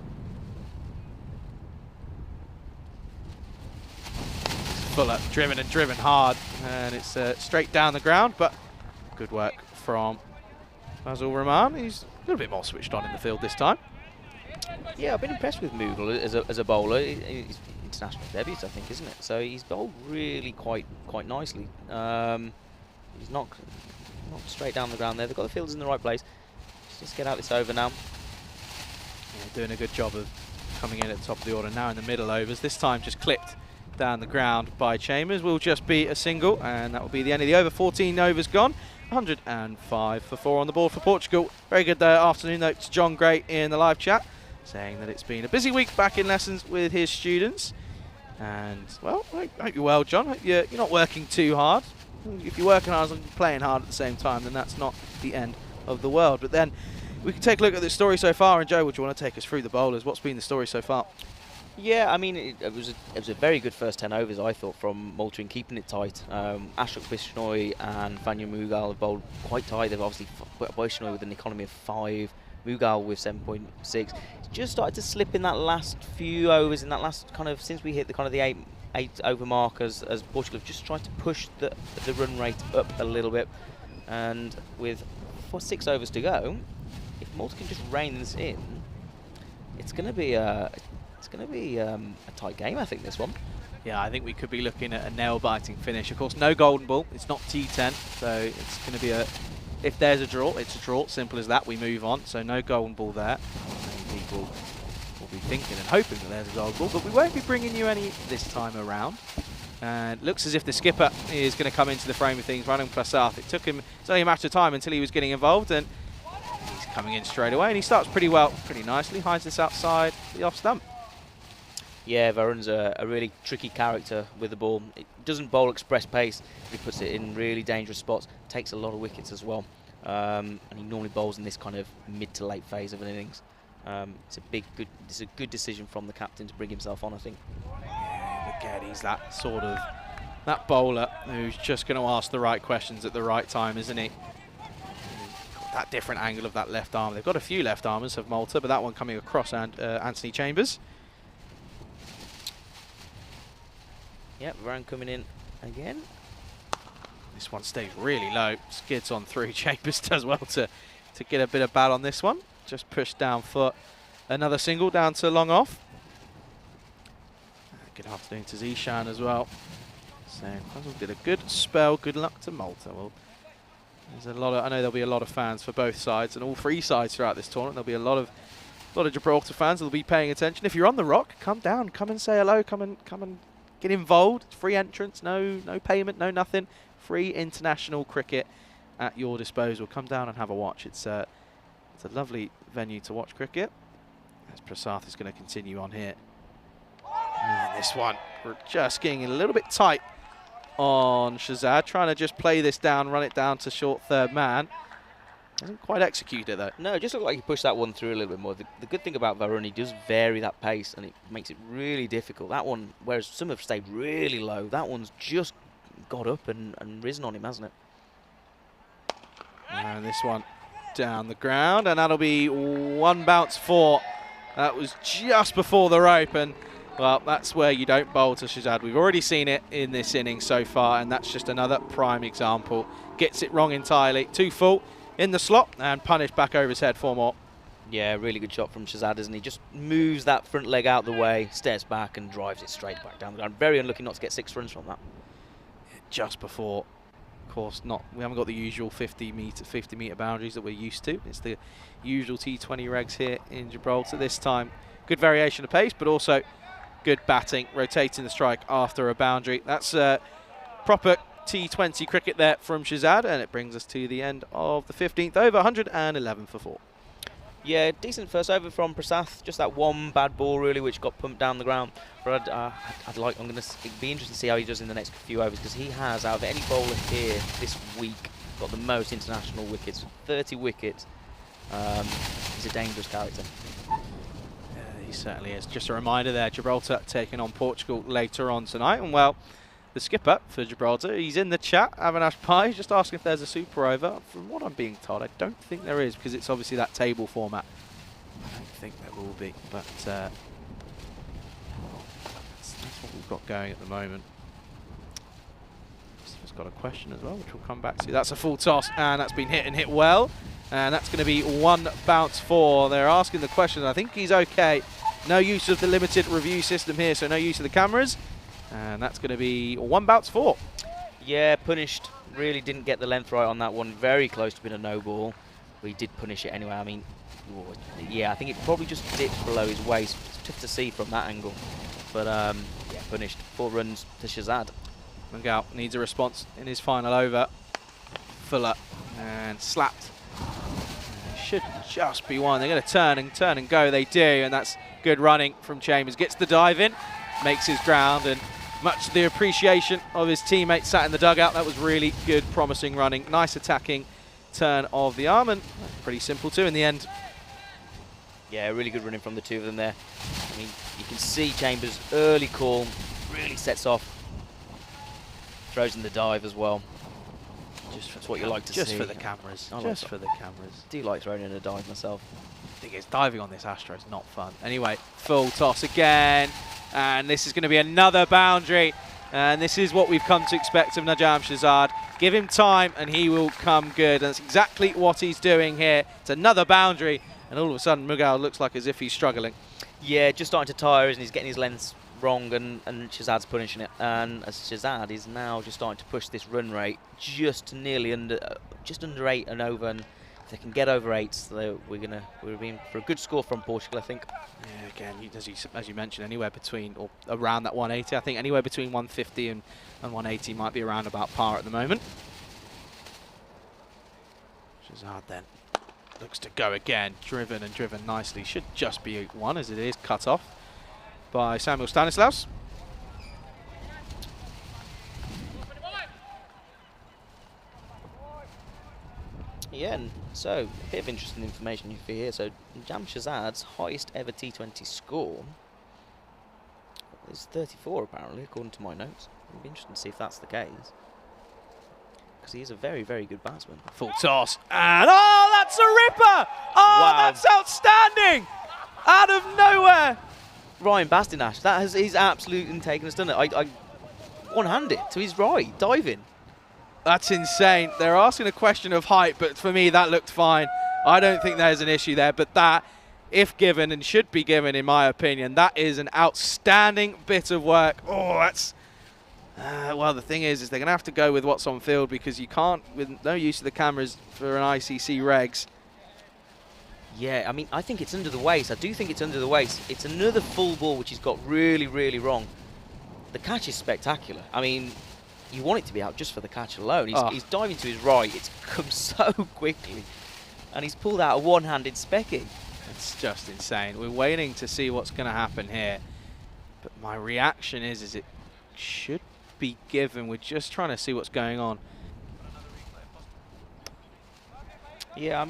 Fuller driven hard, and it's straight down the ground, but good work from Fazal Rahman. He's a little bit more switched on in the field this time. Yeah, I've been impressed with Mughal as a bowler. He's international debut, I think, isn't it? So he's bowled really quite nicely. He's knocked straight down the ground there. They've got the fielders in the right place. Just get out this over now. Yeah, doing a good job of coming in at the top of the order now in the middle overs. This time just clipped down the ground by Chambers. Will just be a single, and that will be the end of the over. 14 overs gone. 105 for 4 on the board for Portugal. Very good afternoon note to John Gray in the live chat, saying that it's been a busy week back in lessons with his students. And, well, I hope you're well, John. Hope you're not working too hard. If you're working hard and playing hard at the same time, then that's not the end of the world. But then we can take a look at the story so far. And, Joe, would you want to take us through the bowlers? What's been the story so far? Yeah, I mean, it was a very good first 10 overs, I thought, from Malta in keeping it tight. Ashok Bishnoi and Vanya Mughal have bowled quite tight. They've obviously Bishnoi with an economy of 5, Mughal with 7.6. It's just started to slip in that last few overs, in that last kind of, since we hit the kind of the 8 over mark, as Portugal have just tried to push the run rate up a little bit. And with 6 overs to go, if Malta can just rein this in, it's going to be a tight game, I think, this one. Yeah, I think we could be looking at a nail-biting finish. Of course, no golden ball. It's not T10, so it's going to be if there's a draw, it's a draw. Simple as that. We move on. So no golden ball there. Many people will be thinking and hoping that there's a golden ball, but we won't be bringing you any this time around. And it looks as if the skipper is going to come into the frame of things, running Prasath. It's only a matter of time until he was getting involved, and he's coming in straight away. And he starts pretty nicely. Hides this outside the off stump. Yeah, Varun's a really tricky character with the ball. It doesn't bowl express pace. He puts it in really dangerous spots. Takes a lot of wickets as well. And he normally bowls in this kind of mid to late phase of an innings. It's a good decision from the captain to bring himself on, I think. Yeah, again, he's that bowler who's just going to ask the right questions at the right time, isn't he? Got that different angle of that left arm. They've got a few left armers of Malta, but that one coming across Anthony Chambers. Yep, Varun coming in again. This one stays really low, skids on through. Chambers does well to get a bit of bat on this one. Just pushed down foot. Another single down to long off. Good afternoon to Zishan as well. So Puzzle did a good spell. Good luck to Malta. Well, I know there'll be a lot of fans for both sides and all 3 sides throughout this tournament. There'll be a lot of Gibraltar fans that'll be paying attention. If you're on the rock, come down, come and say hello, come and get involved. It's free entrance, no payment, no nothing. Free international cricket at your disposal. Come down and have a watch. It's a lovely venue to watch cricket. As Prasath is going to continue on here. And this one, we're just getting a little bit tight on Shazad, trying to just play this down, run it down to short third man. Doesn't quite execute it though. No, it just looked like he pushed that one through a little bit more. The good thing about Varun, he does vary that pace and it makes it really difficult. That one, whereas some have stayed really low, that one's just got up and risen on him, hasn't it? And this one down the ground, and that'll be 1 bounce 4. That was just before the rope, and well, that's where you don't bowl to Shazad. We've already seen it in this inning so far, and that's just another prime example. Gets it wrong entirely. 2 full in the slot and punished back over his head 4 more. Yeah, really good shot from Shazad, isn't he? Just moves that front leg out the way, steps back and drives it straight back down the ground. Very unlucky not to get 6 runs from that. Just before, of course, we haven't got the usual 50 metre boundaries that we're used to. It's the usual T20 regs here in Gibraltar. This time, good variation of pace, but also good batting, rotating the strike after a boundary. That's proper T20 cricket there from Shazad, and it brings us to the end of the 15th over, 111 for 4. Yeah, decent first over from Prasath. Just that one bad ball, really, which got pumped down the ground. But it'd be interesting to see how he does in the next few overs, because he has, out of any bowler here this week, got the most international wickets, 30 wickets. He's a dangerous character. Yeah, he certainly is. Just a reminder there, Gibraltar taking on Portugal later on tonight, and well, the skipper for Gibraltar, he's in the chat, Avinash Pai, just asking if there's a super over. From what I'm being told, I don't think there is, because it's obviously that table format. I don't think there will be, but that's what we've got going at the moment. Just got a question as well, which we'll come back to. That's a full toss, and that's been hit and hit well. And that's going to be 1 bounce 4. They're asking the question. I think he's okay. No use of the limited review system here, so no use of the cameras. And that's going to be 1 bounce 4. Yeah, punished. Really didn't get the length right on that one. Very close to being a no ball. We did punish it anyway. I mean, yeah, I think it probably just dipped below his waist. It's tough to see from that angle. But, yeah, punished. 4 runs to Shazad. Miguel needs a response in his final over. Fuller and slapped. Should just be 1. They're going to turn and go. They do, and that's good running from Chambers. Gets the dive in, makes his ground, and much to the appreciation of his teammates sat in the dugout. That was really good, promising running. Nice attacking turn of the arm, and pretty simple too in the end. Yeah, really good running from the 2 of them there. I mean, you can see Chambers' early call really sets off. Throws in the dive as well. That's what you like to see. Just for the cameras. Just for the cameras. I do like throwing in a dive myself. The thing is, diving on this Astro is not fun. Anyway, full toss again. And this is going to be another boundary. And this is what we've come to expect of Najam Shazad. Give him time and he will come good. And that's exactly what he's doing here. It's another boundary. And all of a sudden, Mughal looks like as if he's struggling. Yeah, just starting to tire, and he's getting his lengths wrong, and Shazad's punishing it. And as Shazad is now just starting to push this run rate just nearly just under 8 and over. And if they can get over 8, so we're in for a good score from Portugal, I think. Yeah, again, as you mentioned, anywhere between or around that 180. I think anywhere between 150 and 180 might be around about par at the moment. Shazad then looks to go again, driven nicely. Should just be 1 as it is cut off by Samuel Stanislaus. Yeah, and so a bit of interesting information for here. So Najam Shazad's highest ever T20 score is 34 apparently, according to my notes. It'll be interesting to see if that's the case, because he is a very, very good batsman. Full toss, and oh, that's a ripper! Oh, wow. That's outstanding! Out of nowhere! Ryan Bastinash, he's absolutely taken us, done it. I one-handed to his right, diving. That's insane. They're asking a question of height, but for me, that looked fine. I don't think there's an issue there, but that, if given, and should be given, in my opinion, that is an outstanding bit of work. Oh, that's... well, the thing is they're going to have to go with what's on field, because you can't, with no use of the cameras for an ICC regs. Yeah, I mean, I think it's under the waist. I do think it's under the waist. It's another full ball, which he's got really, really wrong. The catch is spectacular. I mean, you want it to be out just for the catch alone. He's diving to his right. It's come so quickly. And he's pulled out a one-handed specky. It's just insane. We're waiting to see what's going to happen here. But my reaction is it should be given. We're just trying to see what's going on. Yeah,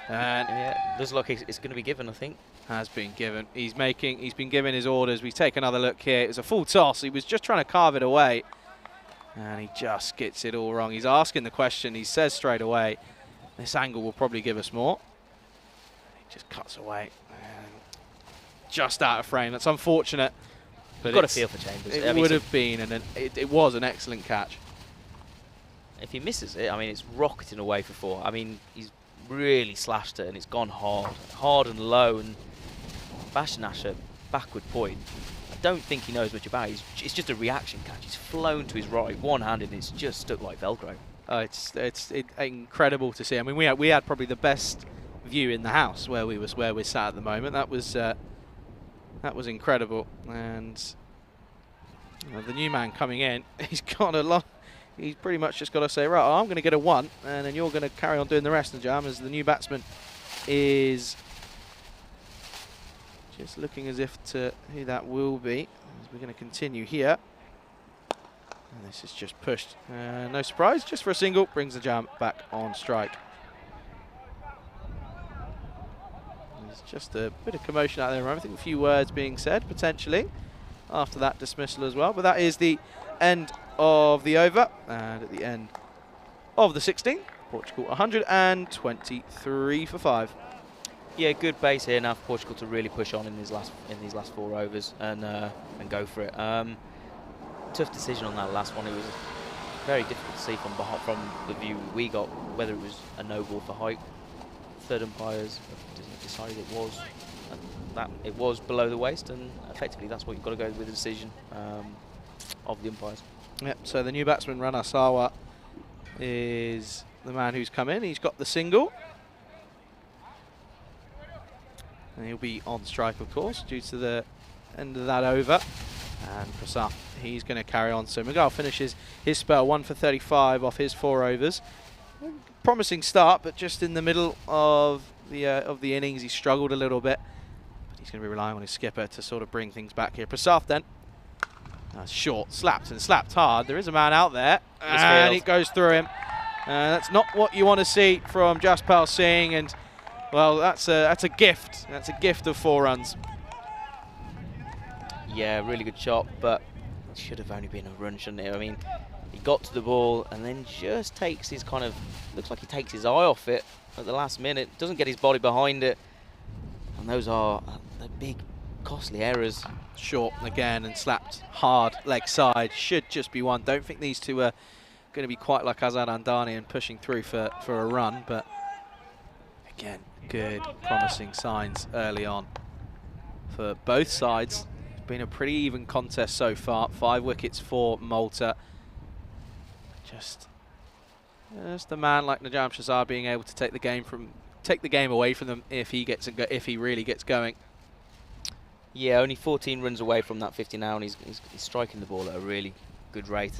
yeah, there's luck. It's going to be given, I think. Has been given. He's been given his orders. We take another look here. It was a full toss. He was just trying to carve it away, and he just gets it all wrong. He's asking the question. He says straight away, this angle will probably give us more. He just cuts away. Just out of frame. That's unfortunate. But you've got a feel for Chambers. It would have been, and it was an excellent catch. If he misses it, I mean, it's rocketing away for 4. I mean, he's really slashed it, and it's gone hard and low, and Bashanash at backward point. I don't think he knows much about it. It's just a reaction catch. He's flown to his right, one-handed, and it's just stuck like Velcro. It's incredible to see. I mean, we had probably the best view in the house where we're sat at the moment. That was incredible. And the new man coming in, he's got a lot. He's pretty much just got to say, right, I'm going to get a 1, and then you're going to carry on doing the rest, Najam, as the new batsman is just looking as if to who that will be. As we're going to continue here. And this is just pushed. No surprise, just for a single, brings Najam back on strike. There's just a bit of commotion out there. I think a few words being said, potentially, after that dismissal as well. But that is the end of the over, and at the end of the 16th, Portugal 123 for 5. Yeah, good base here now for Portugal to really push on in these last 4 overs and go for it. Tough decision on that last one. It was very difficult to see from the view we got whether it was a no ball for height. Third umpires decided it was, and that it was below the waist, and effectively that's what you've got to go with the decision of the umpires. Yep, so the new batsman, Ranasawa, is the man who's come in. He's got the single. And he'll be on strike, of course, due to the end of that over. And Prasad, he's going to carry on. So Miguel finishes his spell, 1 for 35 off his 4 overs. Promising start, but just in the middle of the innings, he struggled a little bit. But he's going to be relying on his skipper to sort of bring things back here. Prasad then. Short, slapped and slapped hard. There is a man out there, and it goes through him. That's not what you want to see from Jaspal Singh, and well, that's a gift. That's a gift of 4 runs. Yeah, really good shot, but it should have only been a run, shouldn't it? I mean, he got to the ball and then just takes his looks like he takes his eye off it at the last minute. Doesn't get his body behind it, and those are the big, costly errors. Short again and slapped hard leg side. Should just be 1. Don't think these two are going to be quite like Azad Andani and pushing through for a run, but again, good, promising signs early on for both sides. It's been a pretty even contest so far. 5 wickets for Malta. Just a man like Najam Shazad being able to take the game away from them if he really gets going. Yeah, only 14 runs away from that 50 now, and he's striking the ball at a really good rate.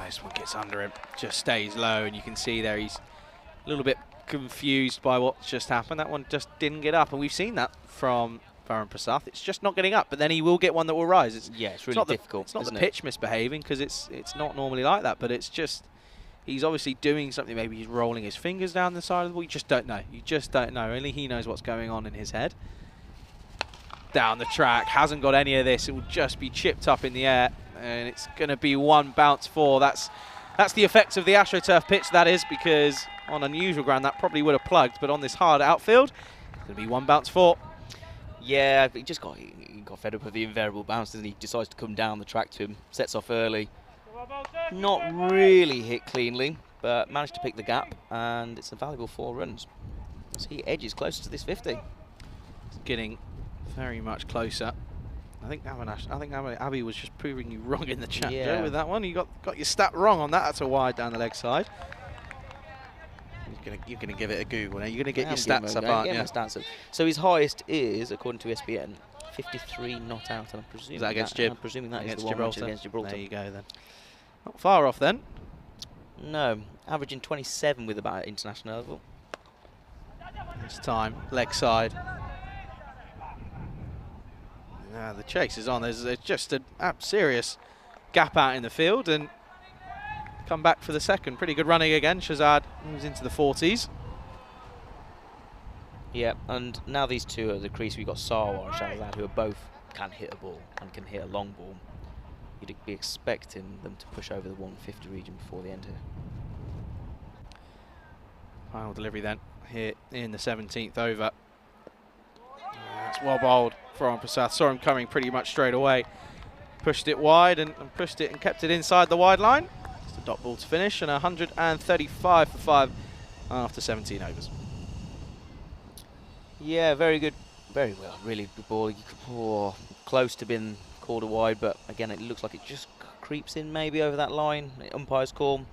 This one gets under him, just stays low, and you can see there he's a little bit confused by what's just happened. That one just didn't get up, and we've seen that from Varun Prasad. It's just not getting up, but then he will get one that will rise. It's really difficult. It's not the pitch misbehaving, because it's not normally like that, but it's just he's obviously doing something. Maybe he's rolling his fingers down the side of the ball. You just don't know. You just don't know. Only he knows what's going on in his head. Down the track, hasn't got any of this. It will just be chipped up in the air, and it's going to be 1 bounce 4. That's the effects of the AstroTurf pitch, that is, because on unusual ground that probably would have plugged, but on this hard outfield, it's going to be 1 bounce 4. Yeah, he got fed up with the invariable bounce, and he decides to come down the track to him, sets off early. Not really hit cleanly, but managed to pick the gap, and it's a valuable 4 runs. So he edges closer to this 50. It's getting very much closer. I think Abby was just proving you wrong in the chat, Joe, with that one. You got your stat wrong on that. That's a wide down the leg side. You're gonna give it a Google now. You're gonna get your stats up, aren't you? So his highest is, according to ESPN, 53 not out, and I'm presuming is that against Gib? I'm presuming that against is the Gibraltar. Against Gibraltar. There you go then. Not far off then. No, averaging 27 with about international level. This time, leg side. The chase is on. There's just a serious gap out in the field, and come back for the second. Pretty good running again. Shazad moves into the 40s. Yeah, and now these two are the crease. We've got Sarwar and Shazad, who are both can hit a ball and can hit a long ball. You'd be expecting them to push over the 150 region before the end here. Final delivery then here in the 17th over. That's well bowled from Prasad. Saw him coming pretty much straight away. Pushed it wide and pushed it and kept it inside the wide line. Just a dot ball to finish, and 135 for 5 after 17 overs. Yeah, very good. Very well. Really good ball. Close to being called a wide, but again, it looks like it just creeps in maybe over that line. Umpire's call.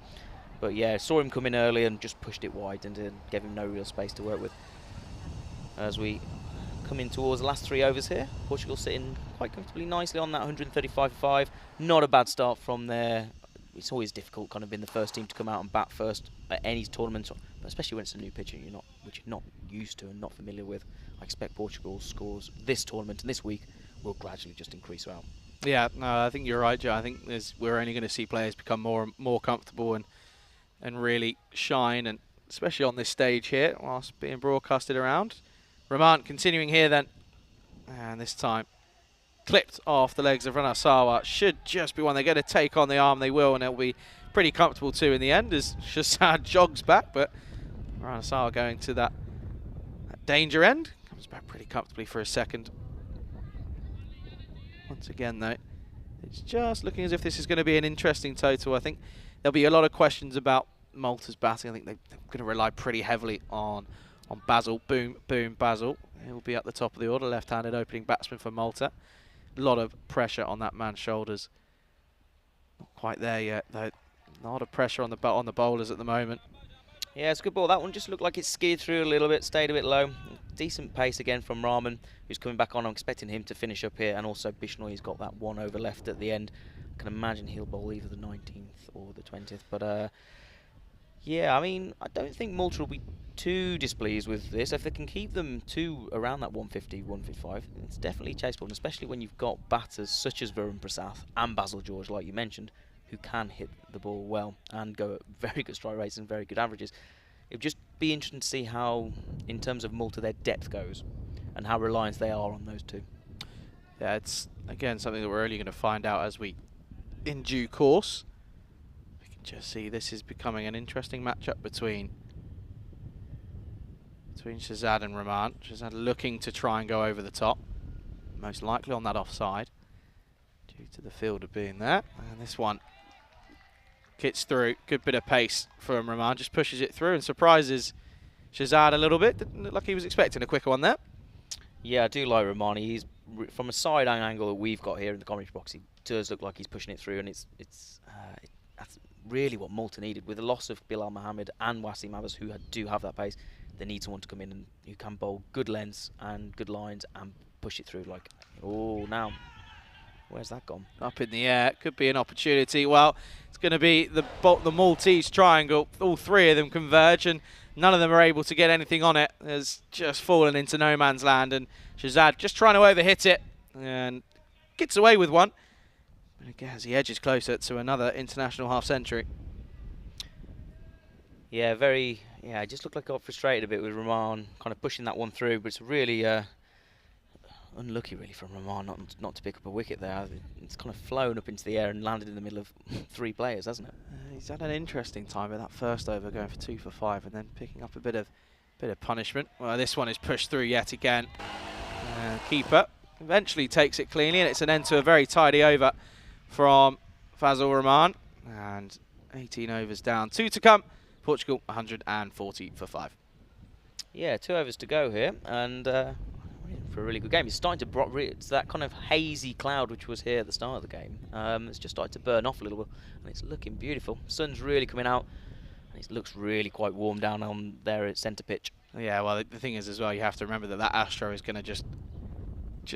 But yeah, saw him come in early and just pushed it wide and gave him no real space to work with. As we come in towards the last 3 overs here, Portugal sitting quite comfortably nicely on that 135 for 5. Not a bad start from there. It's always difficult kind of being the first team to come out and bat first at any tournament, but especially when it's a new pitch and which you're not used to and not familiar with. I expect Portugal's scores this tournament and this week will gradually just increase out. Yeah, no, I think you're right, Joe. I think we're only going to see players become more comfortable and really shine, and especially on this stage here whilst being broadcasted around. Rahman continuing here then, and this time clipped off the legs of Ranasawa. Should just be one they're going to take on the arm. They will, and it'll be pretty comfortable too in the end as Shazad jogs back, but Ranasawa going to that danger end. Comes back pretty comfortably for a second. Once again though, It's just looking as if this is going to be an interesting total. I think there'll be a lot of questions about Malta's batting. I think they're going to rely pretty heavily on Basil. Boom, boom, Basil. He'll be at the top of the order, left-handed opening batsman for Malta. A lot of pressure on that man's shoulders. Not quite there yet, though. A lot of pressure on the bowlers at the moment. Yeah, it's a good ball. That one just looked like it skid through a little bit, stayed a bit low. Decent pace again from Rahman, who's coming back on. I'm expecting him to finish up here, and also Bishnoi's got that one over left at the end. I can imagine he'll bowl either the 19th or the 20th. But yeah, I mean, I don't think Malta will be too displeased with this. If they can keep them to around that 150, 155, it's definitely chaseable, and especially when you've got batters such as Varun Prasath and Basil George, like you mentioned, who can hit the ball well and go at very good strike rates and very good averages. It would just be interesting to see how, in terms of Malta, their depth goes and how reliant they are on those two. Yeah, it's, again, something that we're only going to find out as we, in due course. We can just see this is becoming an interesting matchup between Shahzad and Rahman. Shahzad looking to try and go over the top, most likely on that offside, due to the fielder being there. And this one kits through, good bit of pace from Rahman, just pushes it through and surprises Shahzad a little bit. Didn't look like he was expecting a quicker one there. Yeah, I do like Rahman. He's from a side angle that we've got here in the commentary box. He does look like he's pushing it through, and that's really what Malta needed. With the loss of Bilal Mohammed and Wasim Abbas, who do have that pace, they need someone to come in and who can bowl good lengths and good lines and push it through. Like, oh, now where's that gone? Up In the air, could be an opportunity. Well, it's going to be the Maltese triangle. All three of them converge, and none of them are able to get anything on it. It's just fallen into no man's land, and Shahzad just trying to overhit it and gets away with one. But again, as he edges closer to another international half-century. Yeah, yeah, it just looked like I got frustrated a bit with Rahman kind of pushing that one through, but it's really unlucky really from Rahman not to pick up a wicket there. It's kind of flown up into the air and landed in the middle of three players, hasn't it? He's had an interesting time with that first over, going for 2 for 5 and then picking up a bit of punishment. Well, this one is pushed through yet again. Keeper eventually takes it cleanly, and it's an end to a very tidy over from Fazal Rahman. And 18 overs down, 2 to come. Portugal 140 for 5. Yeah, 2 overs to go here, and for a really good game. It's starting to it's that kind of hazy cloud which was here at the start of the game. It's just started to burn off a little bit, and it's looking beautiful. Sun's really coming out, and it looks really quite warm down on there at centre pitch. Yeah, well, the thing is as well, you have to remember that Astro is going to just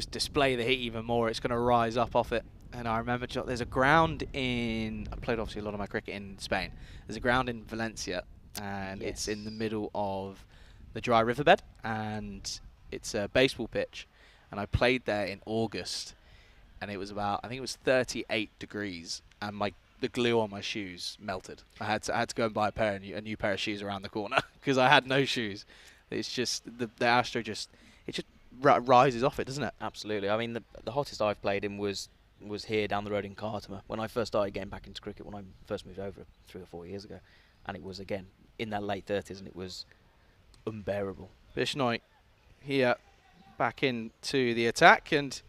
display the heat even more. It's going to rise up off it. And I remember there's a ground I played obviously a lot of my cricket in Spain. There's a ground in Valencia, and it's in the middle of the dry riverbed, and it's a baseball pitch. And I played there in August, and it was about, I think it was 38 degrees, and the glue on my shoes melted. I had to go and buy a new pair of shoes around the corner because I had no shoes. It's just the Astro just rises off it, doesn't it? Absolutely. I mean, the hottest I've played in was here down the road in Cartama when I first started getting back into cricket, when I first moved over 3 or 4 years ago, and it was again in their late 30s, and it was unbearable. Bishnoi here back into the attack and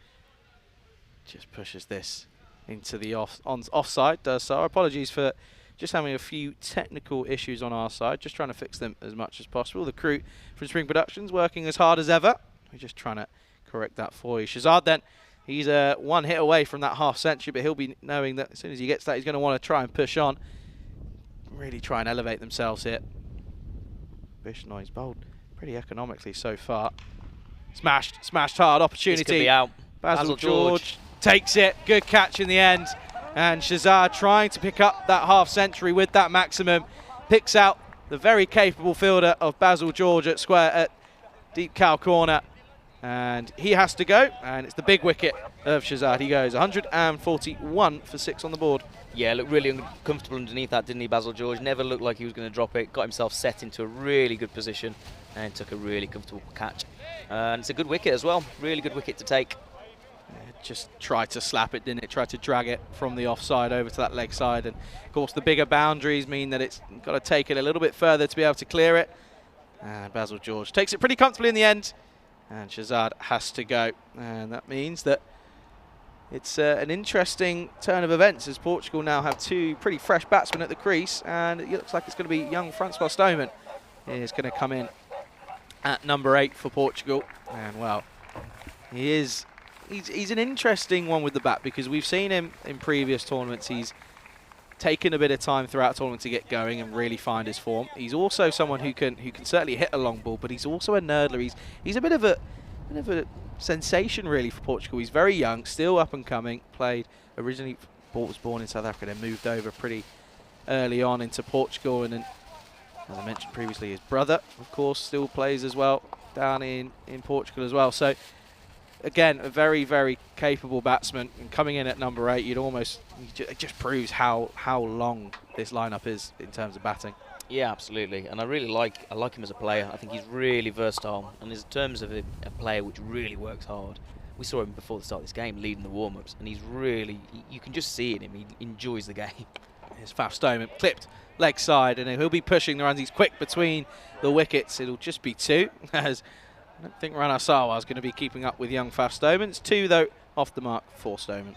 just pushes this into the offside. Does so. Apologies for just having a few technical issues on our side, just trying to fix them as much as possible. The crew from Spring Productions working as hard as ever. We're just trying to correct that for you. Shahzad then, he's one hit away from that half-century, but he'll be knowing that as soon as he gets that, he's going to want to try and push on. Really try and elevate themselves here. Bishnoi's bowled pretty economically so far. Smashed hard, opportunity. This could be out. Basil George takes it, good catch in the end. And Shahzad trying to pick up that half-century with that maximum. Picks out the very capable fielder of Basil George at deep cow corner. And he has to go, and it's the big wicket of Shahzad. He goes 141 for 6 on the board. Yeah, looked really uncomfortable underneath that, didn't he, Basil George? Never looked like he was going to drop it. Got himself set into a really good position and took a really comfortable catch. And it's a good wicket as well. Really good wicket to take. Yeah, just tried to slap it, didn't it? Tried to drag it from the offside over to that leg side. And, of course, the bigger boundaries mean that it's got to take it a little bit further to be able to clear it. And Basil George takes it pretty comfortably in the end. And Shahzad has to go. And that means that it's an interesting turn of events as Portugal now have two pretty fresh batsmen at the crease, and it looks like it's going to be young Francois Stoneman is going to come in at number 8 for Portugal. And well, he's an interesting one with the bat, because we've seen him in previous tournaments. He's taken a bit of time throughout the tournament to get going and really find his form. He's also someone who can certainly hit a long ball, but he's also a nerdler. He's a bit of a sensation really for Portugal. He's very young, still up and coming. Played originally, was born in South Africa, then moved over pretty early on into Portugal, and then, as I mentioned previously, his brother, of course, still plays as well down in Portugal as well. So again, a very, very capable batsman, and coming in at number 8, it just proves how long this lineup is in terms of batting. Yeah, absolutely, and I like him as a player. I think he's really versatile, and in terms of a player which really works hard. We saw him before the start of this game leading the warm-ups, and he's really, you can just see it in him, he enjoys the game. Here's Faf Stoneman, clipped leg side, and he'll be pushing the runs. He's quick between the wickets. It'll just be 2, as I don't think Rana Sawa is going to be keeping up with young Faf Stoneman. It's 2 though, off the mark for Stoneman.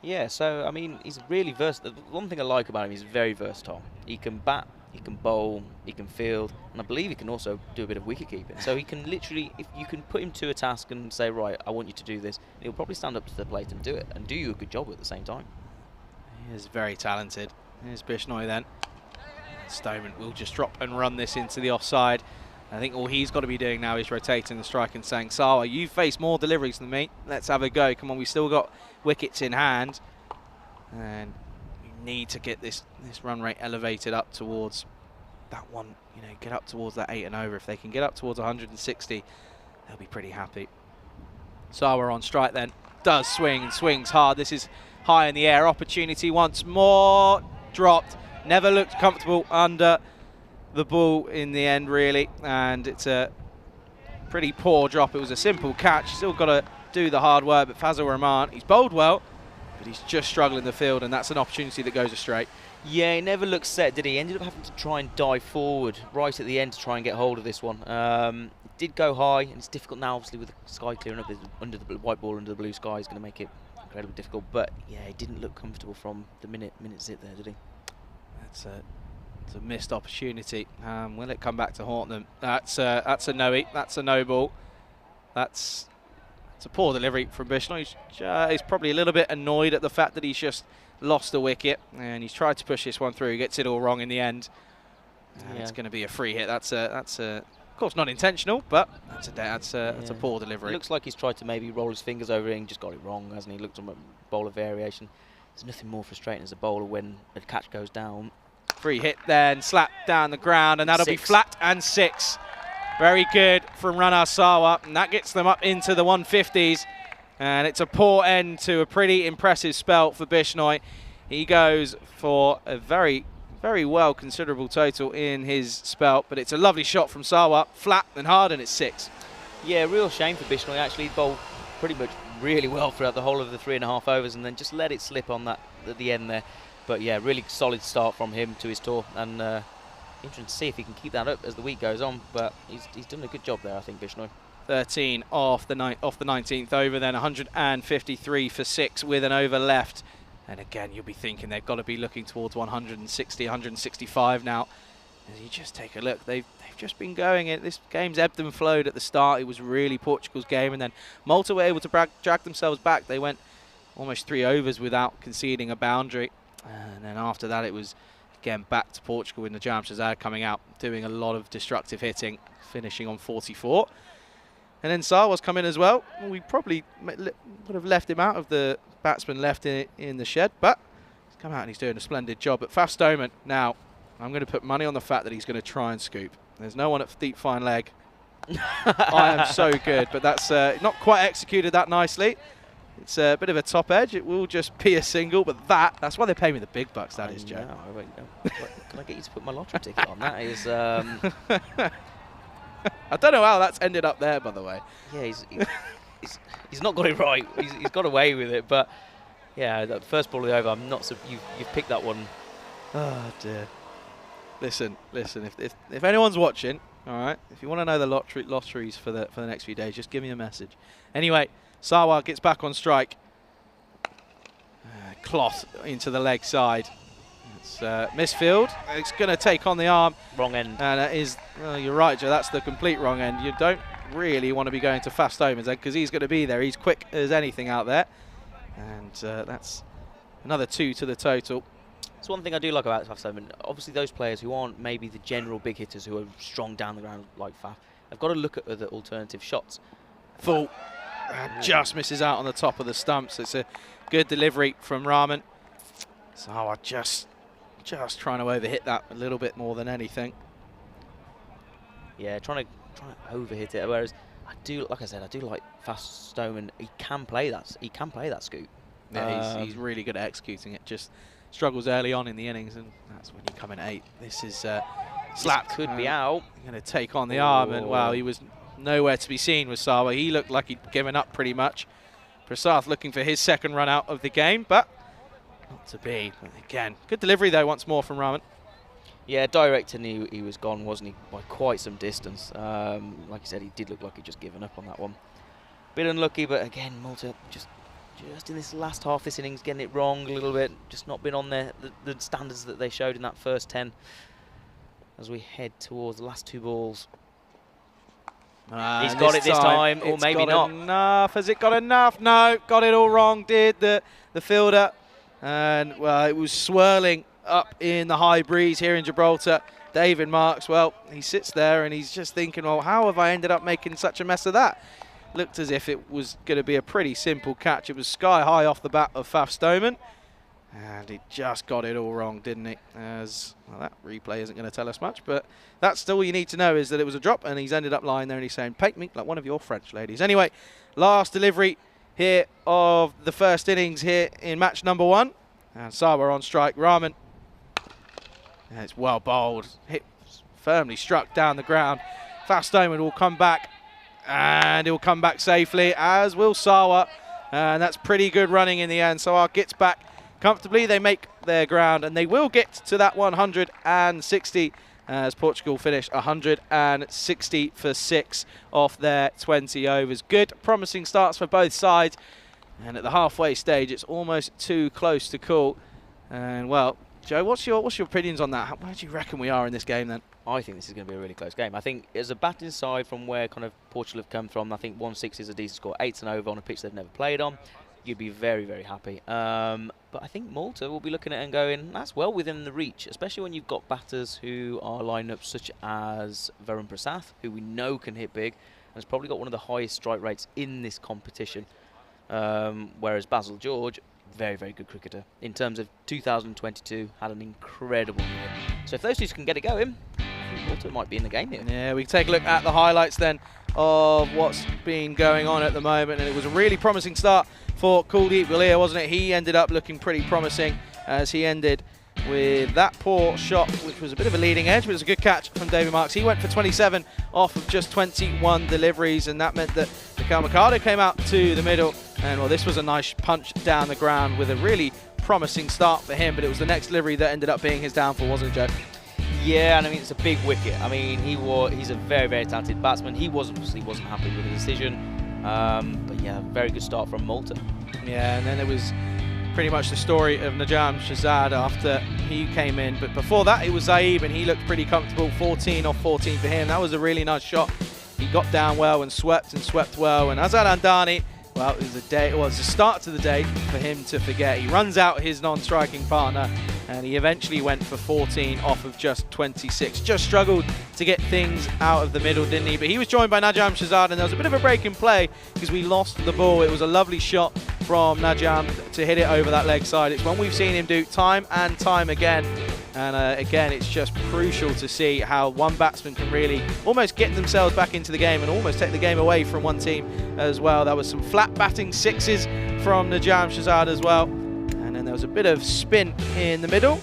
Yeah, so I mean, he's really versatile. The one thing I like about him, he's very versatile. He can bat, he can bowl, he can field, and I believe he can also do a bit of wicket keeping. So he can literally, if you can put him to a task and say, right, I want you to do this, he'll probably stand up to the plate and do it, and do you a good job at the same time. He is very talented. Here's Bishnoi then. Stoneman will just drop and run this into the offside. I think all he's got to be doing now is rotating the strike and saying, Sawa, you face more deliveries than me. Let's have a go. Come on, we've still got wickets in hand. And we need to get this run rate elevated up towards that one, get up towards that 8 and over. If they can get up towards 160, they'll be pretty happy. Sawa on strike then. Does swing and swings hard. This is high in the air. Opportunity once more. Dropped. Never looked comfortable under the ball in the end, really, and it's a pretty poor drop. It was a simple catch. Still got to do the hard work, but Fazal Rahman, he's bowled well, but he's just struggling the field, and that's an opportunity that goes astray. Yeah, he never looked set, did he? He ended up having to try and dive forward right at the end to try and get hold of this one. It did go high, and it's difficult now, obviously, with the sky clearing up under the white ball under the blue sky is going to make it incredibly difficult. But yeah, he didn't look comfortable from the minute zit there, did he? That's a missed opportunity. Will it come back to haunt them? That's a no-eat. That's a no ball. That's a poor delivery from Bishnoi. He's probably a little bit annoyed at the fact that he's just lost a wicket, and he's tried to push this one through. He gets it all wrong in the end. Yeah. It's going to be a free hit. That's of course not intentional, but that's a poor delivery. It looks like he's tried to maybe roll his fingers over it and just got it wrong, hasn't he? Looked at a bowler variation. There's nothing more frustrating as a bowler when a catch goes down. Free hit then, slap down the ground, and that'll be flat and 6. Very good from Rana Sawa, and that gets them up into the 150s. And it's a poor end to a pretty impressive spell for Bishnoi. He goes for a very, very well considerable total in his spell, but it's a lovely shot from Sawa, flat and hard, and it's 6. Yeah, real shame for Bishnoi. Actually, he bowled pretty much really well throughout the whole of the 3.5 overs, and then just let it slip on that at the end there. But yeah, really solid start from him to his tour, and interesting to see if he can keep that up as the week goes on. But he's done a good job there, I think, Bishnoi. 13 off the 19th over, then 153 for 6 with an over left. And again, you'll be thinking they've got to be looking towards 160, 165 now. As you just take a look, they've just been going it. This game's ebbed and flowed at the start. It was really Portugal's game, and then Malta were able to drag themselves back. They went almost 3 overs without conceding a boundary. And then after that, it was again back to Portugal in the Jam Shazad coming out, doing a lot of destructive hitting, finishing on 44. And then Sawa's come in as well. We probably would have left him out of the batsman left in the shed, but he's come out and he's doing a splendid job. But Faf Stoneman, now, I'm going to put money on the fact that he's going to try and scoop. There's no one at deep fine leg. I am so good, but that's not quite executed that nicely. It's a bit of a top edge. It will just be a single, but that's why they pay me the big bucks, that is, Joe. Can I get you to put my lottery ticket on? That is... I don't know how that's ended up there, by the way. Yeah, he's not got it right. He's got away with it, but yeah, that first ball of the over, I'm not so... You've picked that one. Oh, dear. Listen, if anyone's watching, all right, if you want to know the lotteries for the next few days, just give me a message. Anyway, Sawa gets back on strike. cloth into the leg side. It's misfield. It's going to take on the arm. Wrong end. And it is, you're right, Joe, that's the complete wrong end. You don't really want to be going to Faf Stoneman's end because he's going to be there. He's quick as anything out there. And that's another 2 to the total. It's one thing I do like about Faf Stoneman. Obviously, those players who aren't maybe the general big hitters who are strong down the ground like Faf, they've got to look at other alternative shots. Full. Just misses out on the top of the stumps. It's a good delivery from Rahman. So I just trying to overhit that a little bit more than anything. Yeah, trying to overhit it. Whereas I do, like I said, I do like Faf Stoneman. He can play that. He can play that scoop. Yeah, he's really good at executing it. Just struggles early on in the innings, and that's when you come in 8. This is slapped. This could be out. Going to take on the arm, and wow, he was nowhere to be seen with Sawa. He looked like he'd given up pretty much. Prasath looking for his second run out of the game, but not to be. But again, good delivery though once more from Rahman. Yeah, direct, and he was gone, wasn't he, by quite some distance. Like I said, he did look like he'd just given up on that one. Bit unlucky, but again, Malta just in this last half this innings getting it wrong a little bit, just not been on the standards that they showed in that first 10 as we head towards the last 2 balls. He's got it this time, or maybe not. Enough. Has it got enough? No, got it all wrong, did the fielder. And, well, it was swirling up in the high breeze here in Gibraltar. David Marks, well, he sits there and he's just thinking, well, how have I ended up making such a mess of that? Looked as if it was going to be a pretty simple catch. It was sky high off the bat of Faf Stoneman. And he just got it all wrong, didn't he? As well, that replay isn't going to tell us much, but that's all you need to know is that it was a drop, and he's ended up lying there and he's saying, "Paint me like one of your French ladies." Anyway, last delivery here of the first innings here in match number 1. And Sawa on strike. Rahman. And it's well bowled. Hit firmly struck down the ground. Faf Stoneman will come back, and he'll come back safely, as will Sawa. And that's pretty good running in the end. Sawa gets back comfortably. They make their ground, and they will get to that 160 as Portugal finish 160 for 6 off their 20 overs. Good, promising starts for both sides, and at the halfway stage, it's almost too close to call. And well, Joe, what's your opinions on that? Where do you reckon we are in this game then? I think this is going to be a really close game. I think as a batting side from where kind of Portugal have come from, I think 160 is a decent score. 8's and over on a pitch they've never played on. You'd be very, very happy. But I think Malta will be looking at it and going, that's well within the reach, especially when you've got batters who are lined up such as Varun Prasath, who we know can hit big, and has probably got one of the highest strike rates in this competition. Whereas Basil George, very, very good cricketer. In terms of 2022, had an incredible year. So if those two can get it going, I think Malta might be in the game here. Yeah, we take a look at the highlights then of what's been going on at the moment, and it was a really promising start for Kuldeep Gulia, wasn't it? He ended up looking pretty promising as he ended with that poor shot, which was a bit of a leading edge, but it was a good catch from David Marks. He went for 27 off of just 21 deliveries, and that meant that Mikhail Mikado came out to the middle, and well, this was a nice punch down the ground with a really promising start for him, but it was the next delivery that ended up being his downfall, wasn't it, Joe? Yeah, and I mean, it's a big wicket. I mean, he's a very, very talented batsman. He obviously wasn't happy with the decision. But yeah, very good start from Malta. Yeah, and then it was pretty much the story of Najam Shahzad after he came in. But before that, it was Zaib, and he looked pretty comfortable. 14 off 14 for him. That was a really nice shot. He got down well and swept well. And Azad Andani, well, it was the start to the day for him to forget. He runs out his non-striking partner, and he eventually went for 14 off of just 26. Just struggled to get things out of the middle, didn't he? But he was joined by Najam Shahzad, and there was a bit of a break in play because we lost the ball. It was a lovely shot from Najam to hit it over that leg side. It's one we've seen him do time and time again. And again, it's just crucial to see how one batsman can really almost get themselves back into the game and almost take the game away from one team as well. There was some flat batting sixes from Najam Shahzad as well. And then there was a bit of spin in the middle.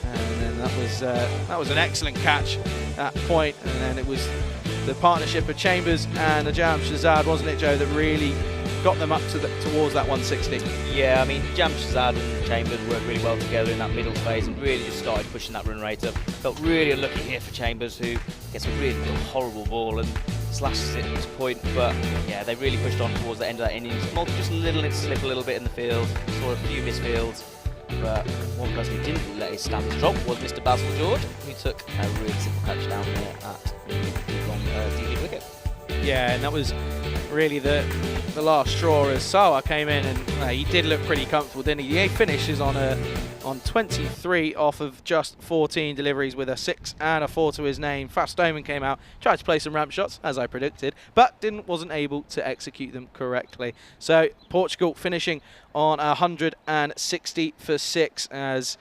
And then that was an excellent catch at that point. And then it was the partnership of Chambers and Najam Shahzad, wasn't it, Joe, that really got them up to towards that 160. Yeah, I mean, Najam Shahzad and Chambers worked really well together in that middle phase and really just started pushing that run rate up. Felt really unlucky here for Chambers, who gets a really horrible ball and slashes it to point. But yeah, they really pushed on towards the end of that innings. Malta just letting it slip a little bit in the field. Saw a few misfields. But one person who didn't let his standards drop was Mr. Basil George, who took a really simple catch down there at the long DV wicket. Yeah, and that was really the last straw as Sawa came in, and he did look pretty comfortable, didn't he? The 8th finish is on 23 off of just 14 deliveries with a 6 and a 4 to his name. Fast Omen came out, tried to play some ramp shots, as I predicted, but wasn't able to execute them correctly. So Portugal finishing on 160 for 6 as...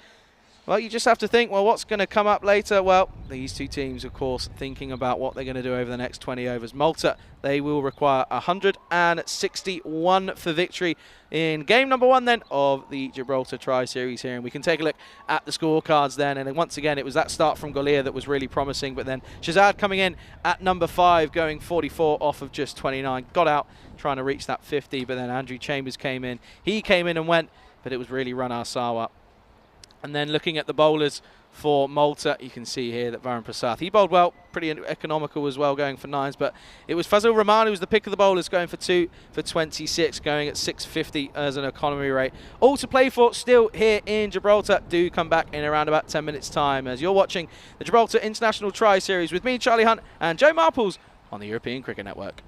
Well, you just have to think, well, what's going to come up later? Well, these two teams, of course, thinking about what they're going to do over the next 20 overs. Malta, they will require 161 for victory in game number 1 then of the Gibraltar Tri-Series here. And we can take a look at the scorecards then. And once again, it was that start from Golia that was really promising. But then Shazad coming in at number 5, going 44 off of just 29. Got out trying to reach that 50, but then Andrew Chambers came in. He came in and went, but it was really Rana Sawa. And then looking at the bowlers for Malta, you can see here that Varun Prasad, he bowled well, pretty economical as well, going for 9s, but it was Fazil Rahman who was the pick of the bowlers, going for 2 for 26, going at 650 as an economy rate. All to play for still here in Gibraltar. Do come back in around about 10 minutes time as you're watching the Gibraltar International Tri-Series with me, Charlie Hunt, and Joe Marples on the European Cricket Network.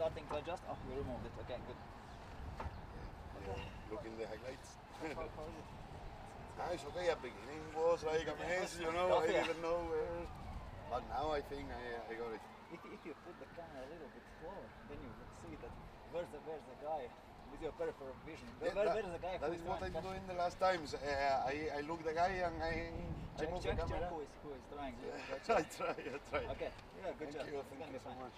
Starting to adjust. Oh, we removed it. Okay, good. Look in the highlights. It's okay. At beginning was like a mess, you know. I didn't know where. But now I think I got it. If you put the camera a little bit slower, then you would see that where's the guy with your peripheral vision. Where's the guy? That is what I'm doing the last times. I look the guy and I remove the camera. Who is trying. I try. Okay. Yeah, good job. Thank you so much.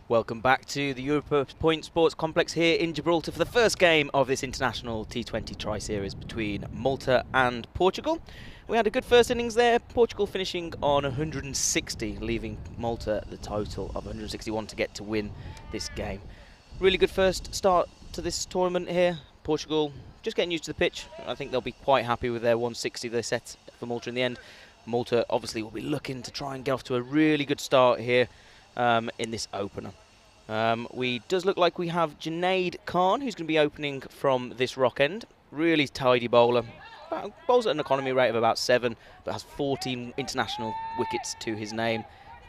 Welcome back to the Europa Point Sports Complex here in Gibraltar for the first game of this international T20 tri-series between Malta and Portugal. We had a good first innings there, Portugal finishing on 160, leaving Malta the total of 161 to get to win this game. Really good first start to this tournament here. Portugal just getting used to the pitch. I think they'll be quite happy with their 160 they set for Malta in the end. Malta obviously will be looking to try and get off to a really good start here in this opener. Does look like we have Junaid Khan, who's going to be opening from this rock end. Really tidy bowler. Bowls at an economy rate of about 7, but has 14 international wickets to his name.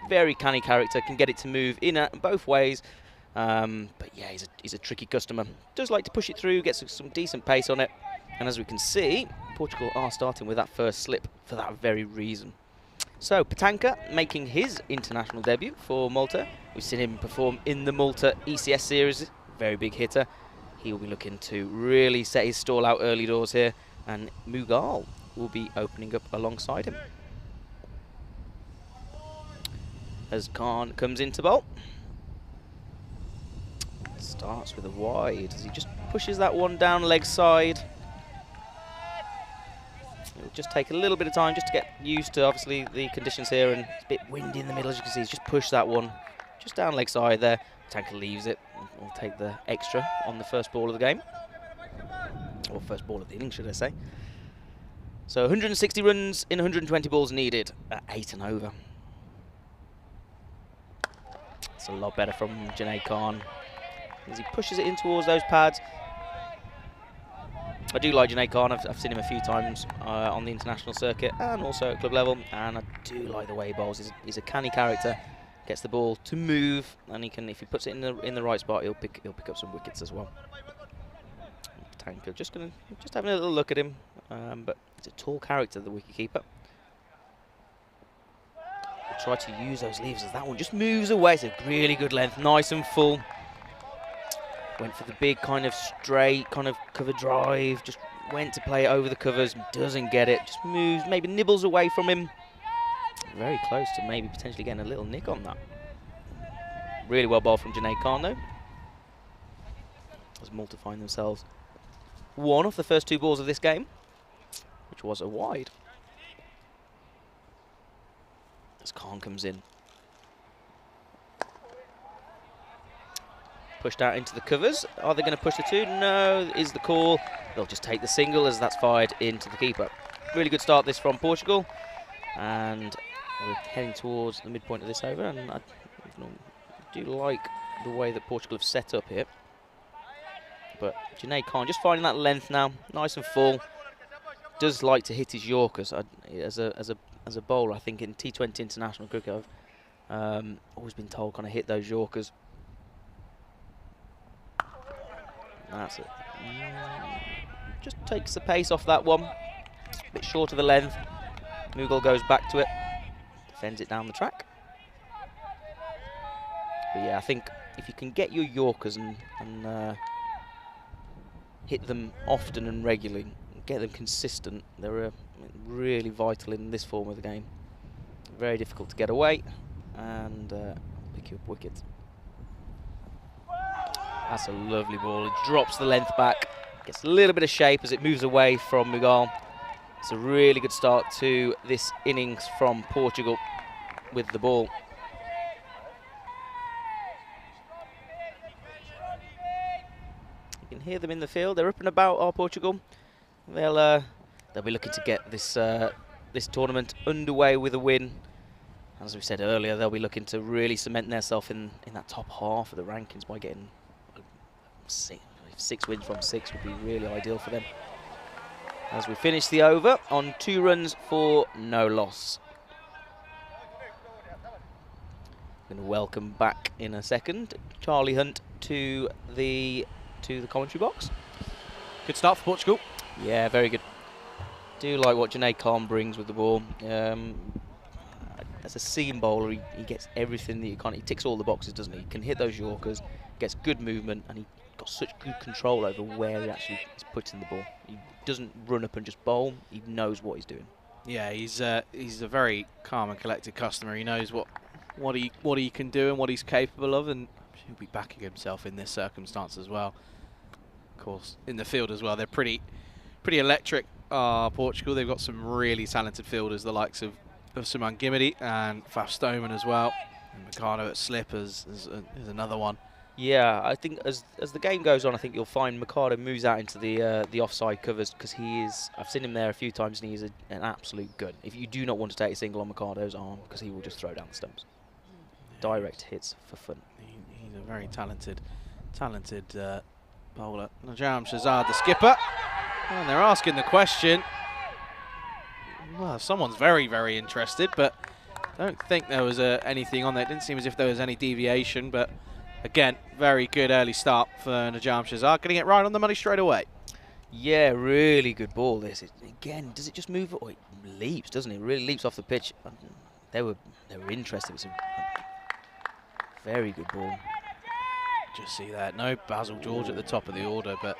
Very canny character, can get it to move in both ways. But yeah, he's a tricky customer. Does like to push it through, gets some decent pace on it. And as we can see, Portugal are starting with that first slip for that very reason. So, Petanka making his international debut for Malta. We've seen him perform in the Malta ECS series, very big hitter. He will be looking to really set his stall out early doors here, and Mughal will be opening up alongside him. As Khan comes into bowl. Starts with a wide as he just pushes that one down leg side. It'll just take a little bit of time just to get used to obviously the conditions here, and it's a bit windy in the middle as you can see. He's just pushed that one just down leg side there. Tanker leaves it. We'll take the extra on the first ball of the game, or first ball of the inning should I say. So 160 runs in 120 balls needed at 8 and over. It's a lot better from Junaid Khan as he pushes it in towards those pads. I do like Junaid Khan. I've seen him a few times on the international circuit and also at club level, and I do like the way he bowls. He's a canny character, gets the ball to move, and he can, if he puts it in the right spot, he'll pick up some wickets as well. Tanker just having a little look at him, but he's a tall character, the wicketkeeper. We'll try to use those levers as that one just moves away. It's a really good length, nice and full. Went for the big kind of straight kind of cover drive, just went to play it over the covers, doesn't get it, just moves, maybe nibbles away from him. Very close to maybe potentially getting a little nick on that. Really well bowled from Junaid Khan though. As Malta find themselves one off the first 2 balls of this game, which was a wide. As Khan comes in. Pushed out into the covers. Are they going to push the 2? No, is the call. They'll just take the single as that's fired into the keeper. Really good start this from Portugal. And we're heading towards the midpoint of this over. And I do like the way that Portugal have set up here. But Junaid Khan just finding that length now. Nice and full. Does like to hit his Yorkers. As a bowler, I think in T20 international cricket, I've always been told kind of hit those Yorkers. That's it. Just takes the pace off that one. A bit short of the length. Mughal goes back to it. Defends it down the track. But yeah, I think if you can get your Yorkers and hit them often and regularly, get them consistent, they're really vital in this form of the game. Very difficult to get away and pick you up wickets. That's a lovely ball. It drops the length back, gets a little bit of shape as it moves away from Mughal. It's a really good start to this innings from Portugal with the ball. You can hear them in the field. They're up and about, our Portugal. They'll be looking to get this this tournament underway with a win. As we said earlier, they'll be looking to really cement themselves in that top half of the rankings by getting 6 wins from 6 would be really ideal for them. As we finish the over on 2 runs for no loss. Going to welcome back in a second Charlie Hunt to the commentary box. Good start for Portugal. Yeah, very good. Do like what Junaid Khan brings with the ball. As a seam bowler, he gets everything that you can't. He ticks all the boxes, doesn't he? He can hit those Yorkers, gets good movement, and he got such good control over where he actually is putting the ball. He doesn't run up and just bowl. He knows what he's doing. Yeah, he's a very calm and collected customer. He knows what he can do and what he's capable of, and he'll be backing himself in this circumstance as well. Of course, in the field as well, they're pretty electric. Portugal, they've got some really talented fielders, the likes of Suman Gimidi and Faf Stoneman as well. And Mikado at slip is another one. Yeah, I think as the game goes on, I think you'll find Mikado moves out into the offside covers because he is. I've seen him there a few times, and he is an absolute gun. If you do not want to take a single on Mikado's arm, because he will just throw down the stumps. Yeah, direct hits for fun. He's a very talented bowler. Najam Shahzad, the skipper, and they're asking the question. Well, someone's very, very interested, but I don't think there was anything on there. It didn't seem as if there was any deviation, but again, very good early start for Najam Shahzad. Getting it right on the money straight away. Yeah, really good ball. This again, does it just move? Oh, it leaps, doesn't it? It really leaps off the pitch. They were interested. It was a very good ball. Just see that. No Basil George at the top of the order, but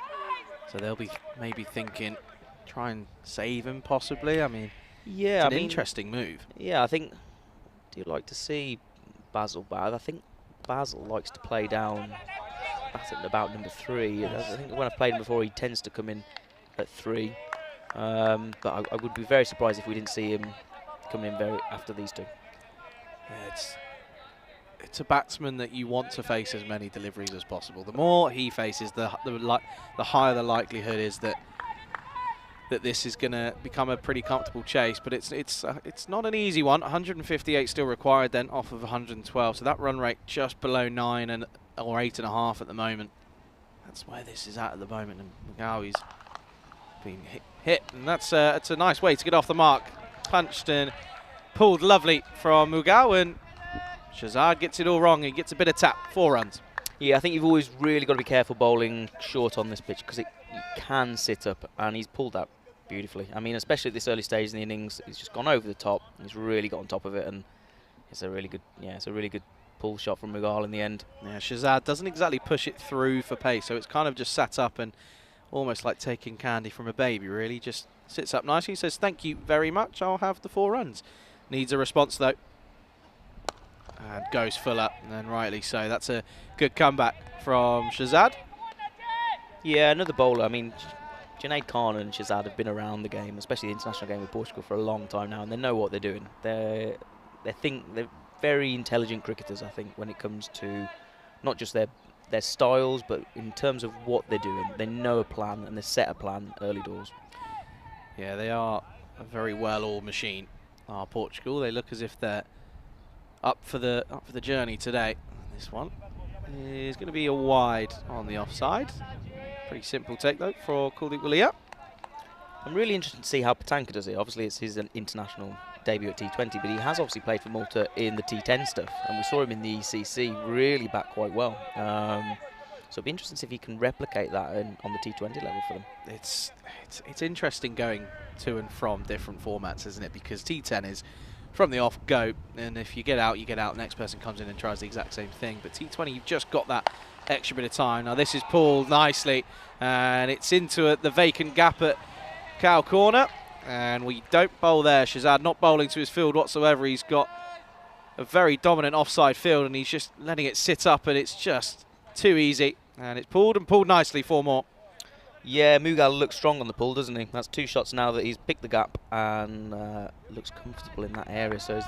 so they'll be maybe thinking, try and save him possibly. I mean, yeah, it's an interesting move. Yeah, I think. Do you like to see Basil bad? I think Basil likes to play down at about number 3. I think when I've played him before, he tends to come in at 3. But I would be very surprised if we didn't see him coming in very after these two. Yeah, it's a batsman that you want to face as many deliveries as possible. The more he faces, the higher the likelihood is that this is going to become a pretty comfortable chase. But it's not an easy one. 158 still required then off of 112. So that run rate just below 9 or 8.5 at the moment. That's where this is at the moment. And Mugawi's been hit, and that's it's a nice way to get off the mark. Punched and pulled lovely from Mugawa, and Shahzad gets it all wrong. He gets a bit of tap. 4 runs. Yeah, I think you've always really got to be careful bowling short on this pitch because it can sit up, and he's pulled that beautifully. I mean, especially at this early stage in the innings, he's just gone over the top. He's really got on top of it, and it's a really good pull shot from Mughal in the end. Yeah, Shahzad doesn't exactly push it through for pace, so it's kind of just sat up and almost like taking candy from a baby, really. Just sits up nicely, says, thank you very much, I'll have the 4 runs. Needs a response, though. And goes full up, and rightly so. That's a good comeback from Shahzad. Yeah, another bowler. I mean, Junaid Khan and Shahzad have been around the game, especially the international game with Portugal, for a long time now, and they know what they're doing. They're very intelligent cricketers, I think, when it comes to not just their styles, but in terms of what they're doing. They know a plan, and they set a plan early doors. Yeah, they are a very well-oiled machine. Portugal, they look as if they're up for the journey today. This one is going to be a wide on the offside. Pretty simple take though for Kuldeep Walia. I'm really interested to see how Patanka does it. Obviously, it's his international debut at T20, but he has obviously played for Malta in the T10 stuff, and we saw him in the ECC really bat quite well. So it'll be interesting to see if he can replicate that on the T20 level for them. It's interesting going to and from different formats, isn't it? Because T10 is from the off go, and if you get out, you get out. The next person comes in and tries the exact same thing. But T20, you've just got that extra bit of time. Now this is pulled nicely, and it's into the vacant gap at cow corner, and we don't bowl there. Shahzad not bowling to his field whatsoever. He's got a very dominant offside field, and he's just letting it sit up, and it's just too easy. And it's pulled and pulled nicely. 4 more. Yeah, Mughal looks strong on the pull, doesn't he? That's 2 shots now that he's picked the gap and looks comfortable in that area. So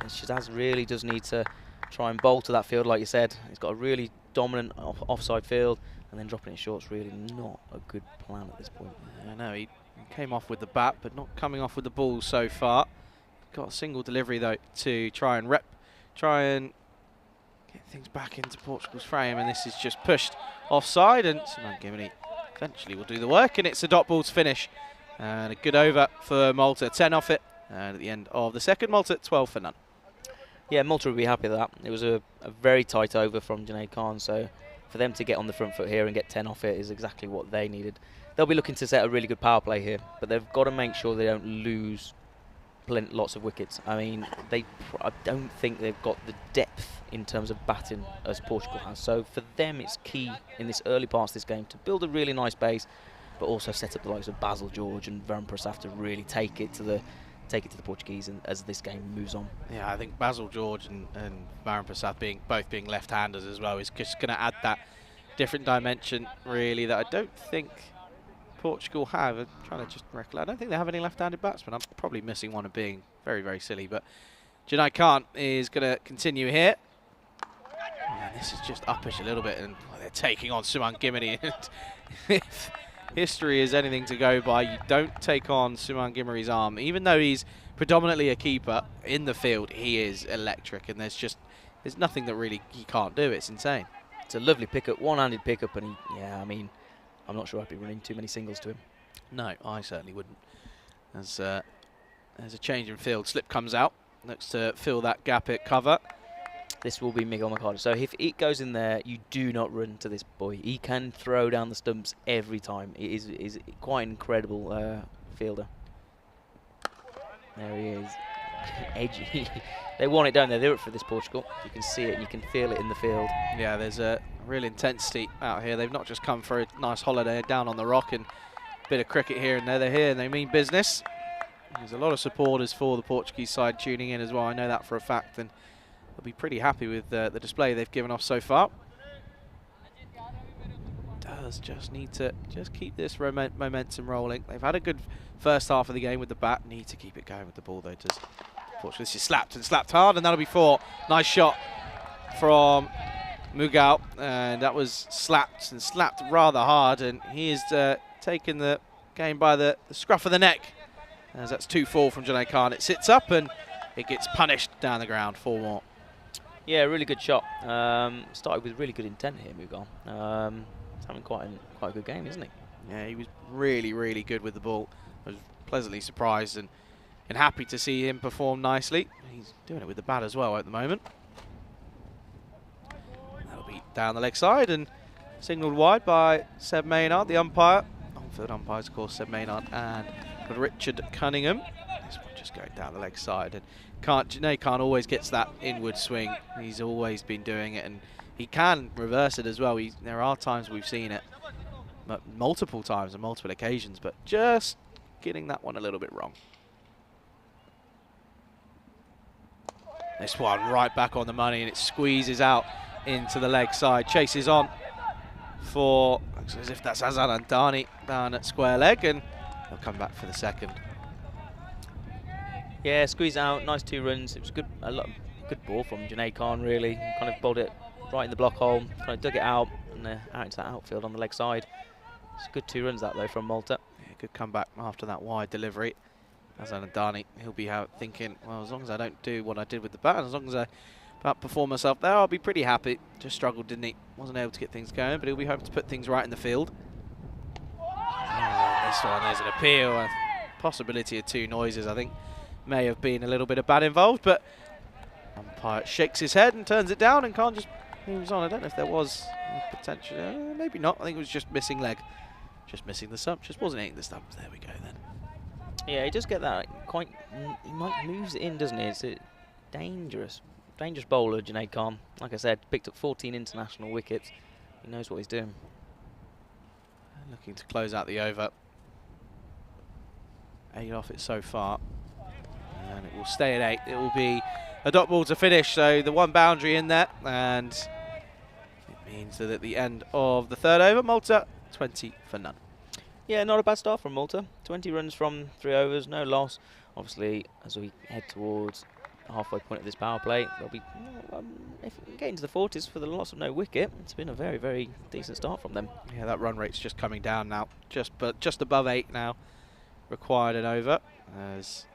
Shahzad really does need to try and bowl to that field, like you said. He's got a really dominant offside field, and then dropping it short's really not a good plan at this point. I know, he came off with the bat, but not coming off with the ball so far. Got a single delivery, though, to try and get things back into Portugal's frame, and this is just pushed offside, and Suman Gimini eventually will do the work, and it's a dot ball to finish. And a good over for Malta, 10 off it. And at the end of the second, Malta 12 for none. Yeah, Malta would be happy with that. It was a very tight over from Junaid Khan, so for them to get on the front foot here and get 10 off it is exactly what they needed. They'll be looking to set a really good power play here, but they've got to make sure they don't lose lots of wickets. I mean, I don't think they've got the depth in terms of batting as Portugal has. So for them, it's key in this early part of this game to build a really nice base, but also set up the likes of Basil George and Varun Prasad to really take it to take it to the Portuguese and as this game moves on. Yeah, I think Basil George and Varun Prasad both being left-handers as well is just going to add that different dimension, really, that I don't think Portugal have. I'm trying to just recollect. I don't think they have any left-handed batsmen. I'm probably missing one of being very, very silly. But Janai Khan is going to continue here. And this is just uppish a little bit, and they're taking on Suman Gimini. If history is anything to go by, you don't take on Suman Gimiri's arm. Even though he's predominantly a keeper in the field, he is electric, and there's nothing that really he can't do. It's insane. It's a lovely pickup, one-handed pickup, and I mean, I'm not sure I'd be running too many singles to him. No, I certainly wouldn't. There's a change in field. Slip comes out, looks to fill that gap at cover. This will be Miguel Mercado. So if it goes in there, you do not run to this boy. He can throw down the stumps every time. He is quite an incredible fielder. There he is. Edgy. They want it down there. They're up for this, Portugal. You can see it and you can feel it in the field. Yeah, there's a real intensity out here. They've not just come for a nice holiday down on the rock and a bit of cricket here and there. They're here and they mean business. There's a lot of supporters for the Portuguese side tuning in as well. I know that for a fact, and they'll be pretty happy with the display they've given off so far. Does just need to keep this momentum rolling. They've had a good first half of the game with the bat. Need to keep it going with the ball though. Unfortunately, this is slapped hard, and that'll be 4. Nice shot from Mughal, and that was slapped rather hard, and he is taking the game by the scruff of the neck. As that's 2-4 from Janai Khan. It sits up and it gets punished down the ground. 4 more. Yeah, really good shot. Started with really good intent here, Mughal. He's having quite a good game, isn't he? Yeah, he was really, really good with the ball. I was pleasantly surprised and happy to see him perform nicely. He's doing it with the bat as well at the moment. That'll be down the leg side and signalled wide by Seb Maynard, the umpire. On-field umpires, of course, Seb Maynard and Richard Cunningham. This one just going down the leg side. And Janai Khan always gets that inward swing. He's always been doing it, and he can reverse it as well. There are times we've seen it, multiple times on multiple occasions, but just getting that one a little bit wrong. This one right back on the money, and it squeezes out into the leg side. Chases on for, looks as if that's Azan Andani down at square leg, and they'll come back for the second. Yeah, squeeze out, nice 2 runs. It was good ball from Janai Khan, really. Kind of bowled it right in the block hole, kind of dug it out and out into that outfield on the leg side. It's a good 2 runs that though from Malta. Yeah, good comeback after that wide delivery. Azan Andani, he'll be out thinking, well, as long as I don't do what I did with the bat, as long as I outperform myself there, I'll be pretty happy. Just struggled, didn't he? Wasn't able to get things going, but he'll be hoping to put things right in the field. Oh, this one, there's an appeal. A possibility of 2 noises, I think. May have been a little bit of bat involved, but umpire shakes his head and turns it down and Khan just moves on. I don't know if there was potential. Maybe not. I think it was just missing leg. Just missing the stump. Just wasn't hitting the stumps. There we go then. Yeah, he does get that quite. He might moves it in, doesn't he? It's a dangerous bowler, Janai Khan. Like I said, picked up 14 international wickets. He knows what he's doing. Looking to close out the over. 8 off it so far. And it will stay at 8. It will be a dot ball to finish, so the 1 boundary in there, and it means that at the end of the 3rd over, Malta 20 for none. Yeah, not a bad start from Malta. 20 runs from 3 overs, no loss. Obviously, as we head towards the halfway point of this power play, they'll be getting to the 40s for the loss of no wicket. It's been a very, very decent start from them. Yeah, that run rate's just coming down now, just above 8 now, required an over, as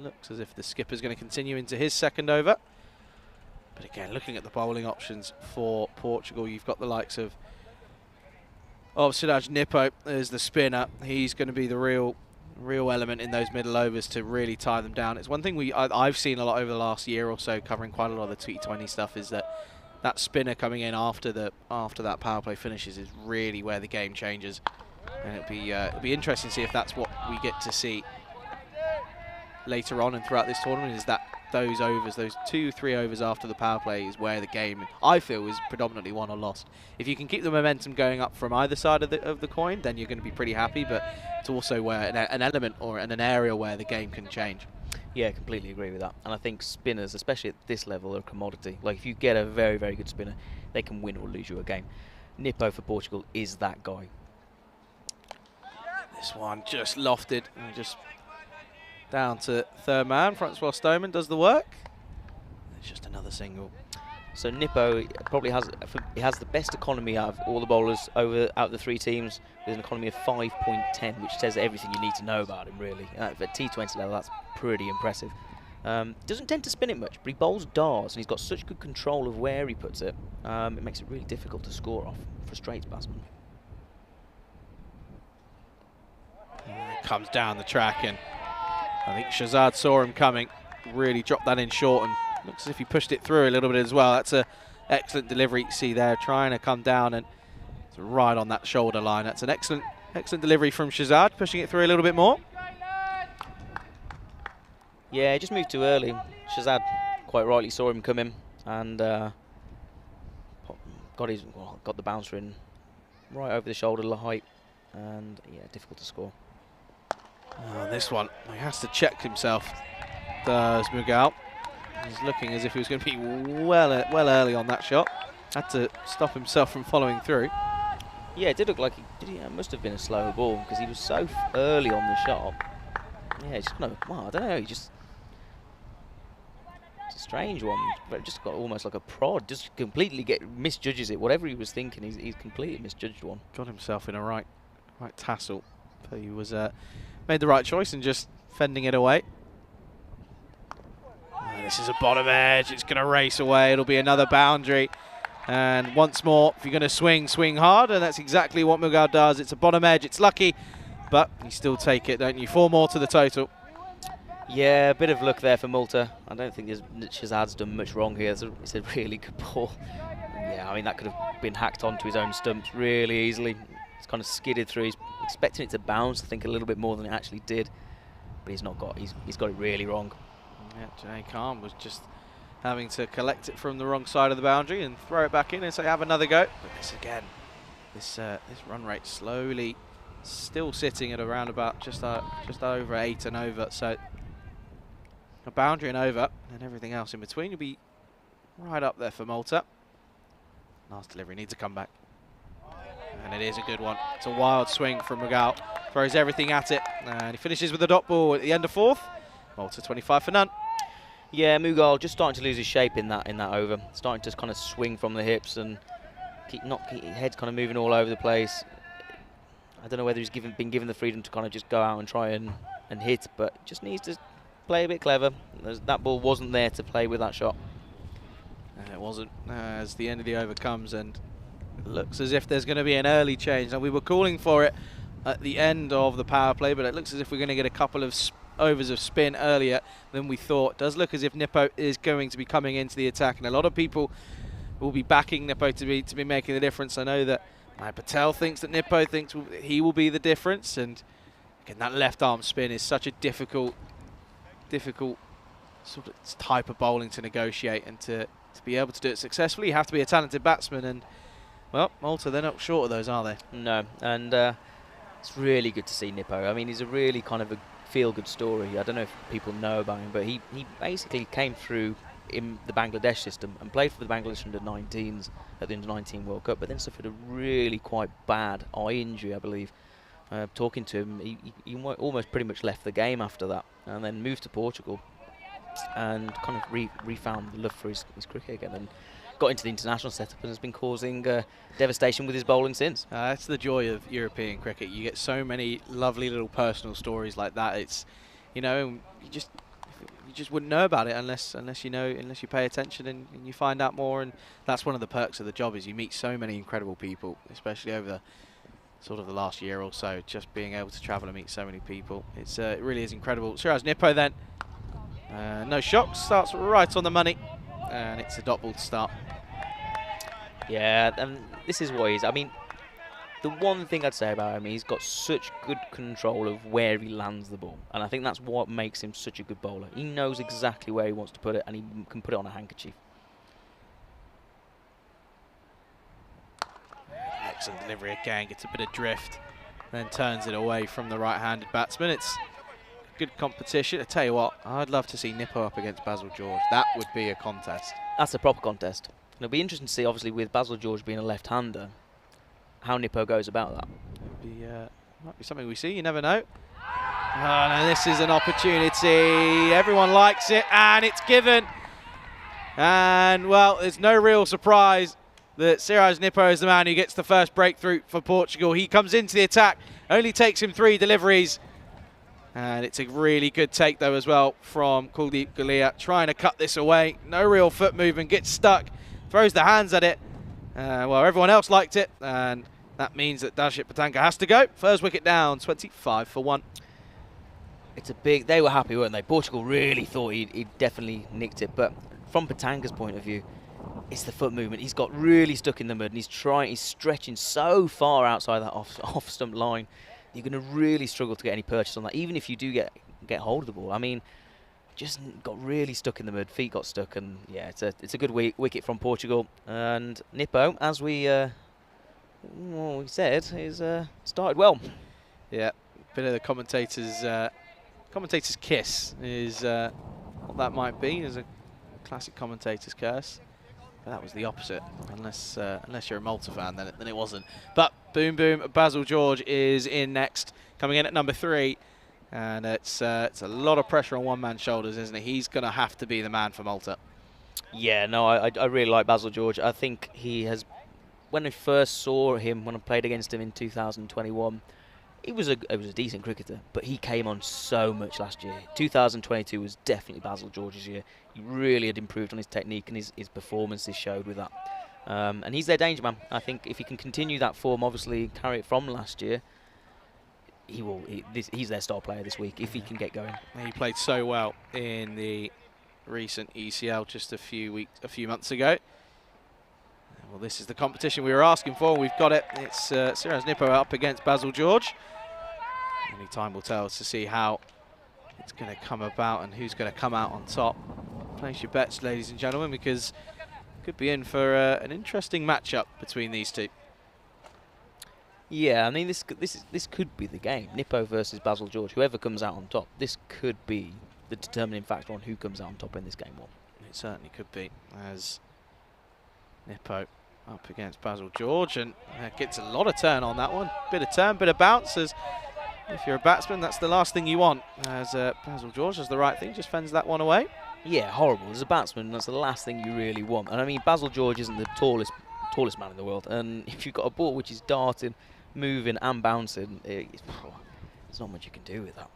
looks as if the skipper's going to continue into his 2nd over. But again, looking at the bowling options for Portugal, you've got the likes of Siraj Nippo as the spinner. He's going to be the real element in those middle overs to really tie them down. It's one thing I've seen a lot over the last year or so, covering quite a lot of the T20 stuff, is that spinner coming in after that power play finishes is really where the game changes. And it'll be interesting to see if that's what we get to see later on and throughout this tournament, is that those overs, those 2-3 overs after the power play, is where the game, I feel, is predominantly won or lost. If you can keep the momentum going up from either side of the coin, then you're going to be pretty happy, but it's also where an element or an area where the game can change. Yeah, completely agree with that. And I think spinners, especially at this level, are a commodity. Like, if you get a very, very good spinner, they can win or lose you a game. Nippo for Portugal is that guy. This one just lofted and just down to third man. Francois Stoneman does the work. It's just another single. So Nippo probably has the best economy out of all the bowlers out of the three teams, with an economy of 5.10, which says everything you need to know about him, really. At T20 level, that's pretty impressive. Doesn't tend to spin it much, but he bowls darts, and he's got such good control of where he puts it. It makes it really difficult to score off. Frustrates batsmen. Comes down the track, and I think Shahzad saw him coming, really dropped that in short, and looks as if he pushed it through a little bit as well. That's an excellent delivery. See there, trying to come down, and it's right on that shoulder line. That's an excellent delivery from Shahzad, pushing it through a little bit more. Yeah, he just moved too early. Shahzad quite rightly saw him coming, and got the bouncer in right over the shoulder height, and yeah, difficult to score. Oh, this one, he has to check himself, does Mughal. He's looking as if he was going to be well early on that shot. Had to stop himself from following through. Yeah, it did look like it must have been a slower ball, because he was so early on the shot. Yeah, just kind of, well, I don't know, it's a strange one, but just got almost like a prod, just completely misjudges it. Whatever he was thinking, he's completely misjudged one. Got himself in a right tassel, but he was made the right choice and just fending it away. This is a bottom edge. It's going to race away. It'll be another boundary. And once more, if you're going to swing hard. And that's exactly what Mughal does. It's a bottom edge. It's lucky, but you still take it, don't you? 4 more to the total. Yeah, a bit of luck there for Malta. I don't think Shahzad's done much wrong here. It's a really good ball. Yeah, I mean, that could have been hacked onto his own stumps really easily. It's kind of skidded through. He's expecting it to bounce, I think, a little bit more than it actually did. But he's got it really wrong. Yeah, Jay Khan was just having to collect it from the wrong side of the boundary and throw it back in and say, have another go. But this again, this run rate slowly still sitting at around about just over 8 and over. So a boundary and over, and everything else in between will be right up there for Malta. Last delivery needs a comeback. And it is a good one. It's a wild swing from Mughal. Throws everything at it, and he finishes with a dot ball at the end of 4th. Malta 25 for none. Yeah, Mughal just starting to lose his shape in that over. Starting to kind of swing from the hips and his head's kind of moving all over the place. I don't know whether he's been given the freedom to kind of just go out and try and hit, but just needs to play a bit clever. That ball wasn't there to play with that shot. It wasn't, as the end of the over comes, and it looks as if there's going to be an early change. Now, we were calling for it at the end of the power play, but it looks as if we're going to get a couple of overs of spin earlier than we thought. It does look as if Nippo is going to be coming into the attack, and a lot of people will be backing Nippo to be making the difference. I know that Patel thinks that Nippo thinks he will be the difference, and again, that left arm spin is such a difficult sort of type of bowling to negotiate, and to be able to do it successfully, you have to be a talented batsman, and well, Malta, they're not short of those, are they? No, and it's really good to see Nippo. I mean, he's a really kind of a feel-good story. I don't know if people know about him, but he basically came through in the Bangladesh system and played for the Bangladesh under-19s at the under-19 World Cup, but then suffered a really quite bad eye injury, I believe. Talking to him, he almost pretty much left the game after that, and then moved to Portugal and kind of refound the love for his cricket again, and got into the international setup and has been causing devastation with his bowling since. That's the joy of European cricket. You get so many lovely little personal stories like that. It's, you know, you just wouldn't know about it unless you pay attention and you find out more. And that's one of the perks of the job, is you meet so many incredible people, especially over the last year or so. Just being able to travel and meet so many people, it really is incredible. Shiraz Nippo then, no shocks, starts right on the money, and it's a dot ball to start. Yeah, and this is what he's. I mean, the one thing I'd say about him, he's got such good control of where he lands the ball, and I think that's what makes him such a good bowler. He knows exactly where he wants to put it, and he can put it on a handkerchief. Excellent delivery again, gets a bit of drift, then turns it away from the right-handed batsman. It's good competition. I tell you what, I'd love to see Nippo up against Basil George. That would be a contest. That's a proper contest. It'll be interesting to see, obviously, with Basil George being a left-hander, how Nippo goes about that. Might be something we see, you never know. Oh, no, this is an opportunity. Everyone likes it, and it's given. And, well, there's no real surprise that Siraj Nippo is the man who gets the first breakthrough for Portugal. He comes into the attack, only takes him 3 deliveries. And it's a really good take, though, as well, from Kuldeep Galia, trying to cut this away. No real foot movement, gets stuck, throws the hands at it. Well, everyone else liked it, and that means that Darshit Patanka has to go. First wicket down, 25 for 1. It's a big... They were happy, weren't they? Portugal really thought he'd definitely nicked it, but from Patanka's point of view, it's the foot movement. He's got really stuck in the mud, and he's stretching so far outside that off-stump line. You're going to really struggle to get any purchase on that, even if you do get hold of the ball. I mean, just got really stuck in the mud, feet got stuck, and yeah, it's a good wicket from Portugal. And Nippo, as we said, is started well. Yeah, bit of the commentator's kiss is what that might be. Is a classic commentator's curse. But that was the opposite, unless you're a Malta fan, then it wasn't. But boom, boom, Basil George is in next, coming in at number 3. And it's a lot of pressure on one man's shoulders, isn't it? He's going to have to be the man for Malta. Yeah, no, I really like Basil George. I think he has, when I first saw him, when I played against him in 2021, he was a decent cricketer, but he came on so much last year. 2022 was definitely Basil George's year. He really had improved on his technique, and his performances showed with that. And he's their danger man. I think if he can continue that form, obviously carry it from last year, he's their star player this week if he can get going. He played so well in the recent ECL just a few months ago. Well, this is the competition we were asking for. We've got it. It's Siraj Nippo up against Basil George. Only time will tell to see how it's going to come about and who's going to come out on top. Place your bets, ladies and gentlemen, because could be in for an interesting matchup between these two. Yeah, I mean this could be the game. Nippo versus Basil George. Whoever comes out on top, this could be the determining factor on who comes out on top in this game. It certainly could be, as Nippo up against Basil George, and gets a lot of turn on that one. Bit of turn, bit of bounce. As if you're a batsman, that's the last thing you want. As Basil George does the right thing, just fends that one away. Yeah, horrible. As a batsman, that's the last thing you really want. And I mean, Basil George isn't the tallest man in the world, and if you've got a ball which is darting, moving and bouncing, there's not much you can do with that.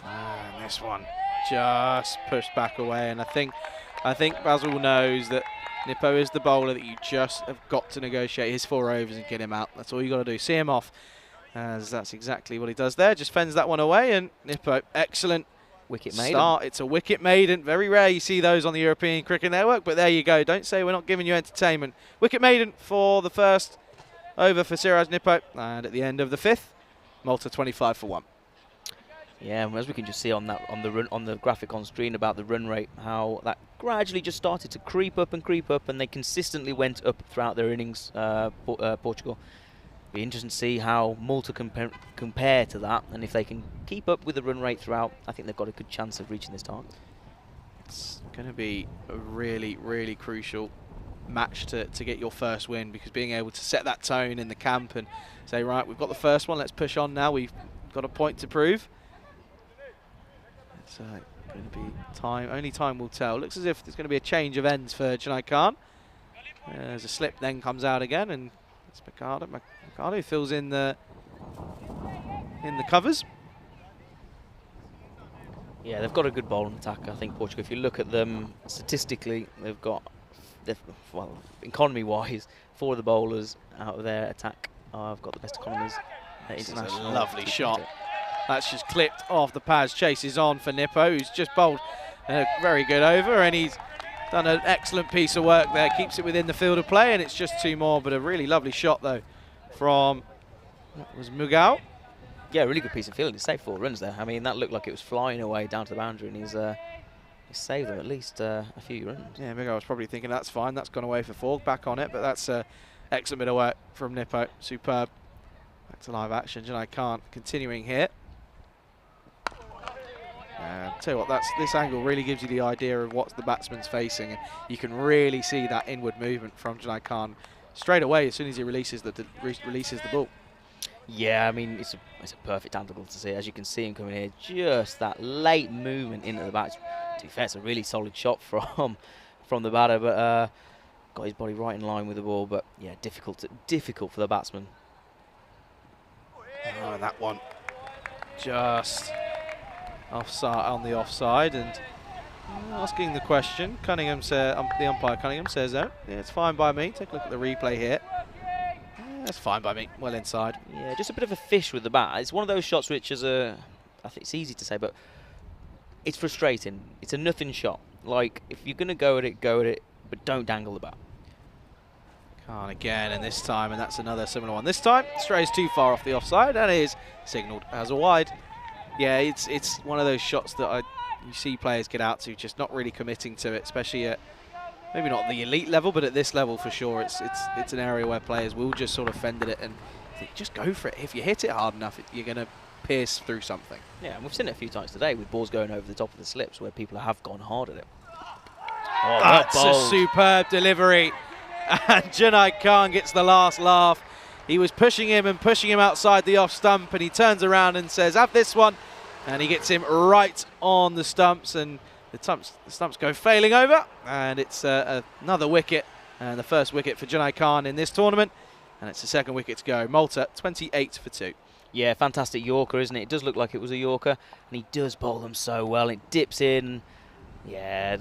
And this one just pushed back away, and I think Basil knows that Nippo is the bowler that you just have got to negotiate his 4 overs and get him out. That's all you got to do. See him off, as that's exactly what he does there. Just fends that one away, and Nippo, excellent Wicket maiden. start. It's a wicket maiden. Very rare you see those on the European Cricket Network, but there you go. Don't say we're not giving you entertainment. Wicket maiden for the first over for Siraj Nippo, and at the end of the 5th, Malta 25 for 1. Yeah, as we can just see on the graphic on screen about the run rate, how that gradually just started to creep up, and they consistently went up throughout their innings. Portugal. Be interesting to see how Malta compare to that, and if they can keep up with the run rate throughout, I think they've got a good chance of reaching this target. It's going to be a really, really crucial match to get your first win, because being able to set that tone in the camp and say, right, we've got the first one, let's push on now, we've got a point to prove. It's going to be time, only time will tell. Looks as if there's going to be a change of ends for Junaid Khan. There's a slip, then comes out again, and it's Mercado. Mercado fills in the covers. Yeah, they've got a good bowling attack, I think, Portugal. If you look at them statistically, they've got, well, economy-wise, 4 of the bowlers out of their attack have got the best economies. This is a lovely shot. That's just clipped off the pads. Chases on for Nippo, who's just bowled a very good over, and he's done an excellent piece of work there. Keeps it within the field of play, and it's just 2 more, but a really lovely shot, though, from, that was Mugao. Yeah, really good piece of fielding. He saved 4 runs there. I mean, that looked like it was flying away down to the boundary, and he's saved them at least a few runs. Yeah, Mugao was probably thinking, that's fine, that's gone away for 4, back on it, but that's an excellent bit of work from Nippo. Superb. Back to live action. Junaid Khan continuing here. Tell you what, this angle really gives you the idea of what the batsman's facing, and you can really see that inward movement from Junaid Khan straight away as soon as he releases the ball. Yeah, I mean, it's a perfect angle to see. As you can see him coming here, just that late movement into the bat. To be fair, it's a really solid shot from the batter, but got his body right in line with the ball. But yeah, difficult for the batsman. Oh, that one just offside, on the offside, and asking the question. Cunningham said, the umpire Cunningham says, "No, yeah, it's fine by me." Take a look at the replay here. That's fine by me. Well inside. Yeah, just a bit of a fish with the bat. It's one of those shots which is I think it's easy to say, but it's frustrating. It's a nothing shot. Like, if you're going to go at it, but don't dangle the bat. Khan again, and this time, and that's another similar one. This time, strays too far off the offside, and is signalled as a wide. Yeah, it's one of those shots that you see players get out to, just not really committing to it, especially at maybe not the elite level, but at this level for sure. It's an area where players will just sort of fend at it and think, just go for it. If you hit it hard enough, you're going to pierce through something. Yeah, and we've seen it a few times today with balls going over the top of the slips where people have gone hard at it. Oh, that's a superb delivery. And Junaid Khan gets the last laugh. He was pushing him outside the off stump, and he turns around and says, "Have this one." And he gets him right on the stumps, and the stumps go failing over, and it's another wicket, and the first wicket for Junaid Khan in this tournament, and it's the second wicket to go. Malta 28 for 2. Yeah, fantastic Yorker, isn't it? It does look like it was a Yorker, and he does bowl them so well. It dips in. Yeah,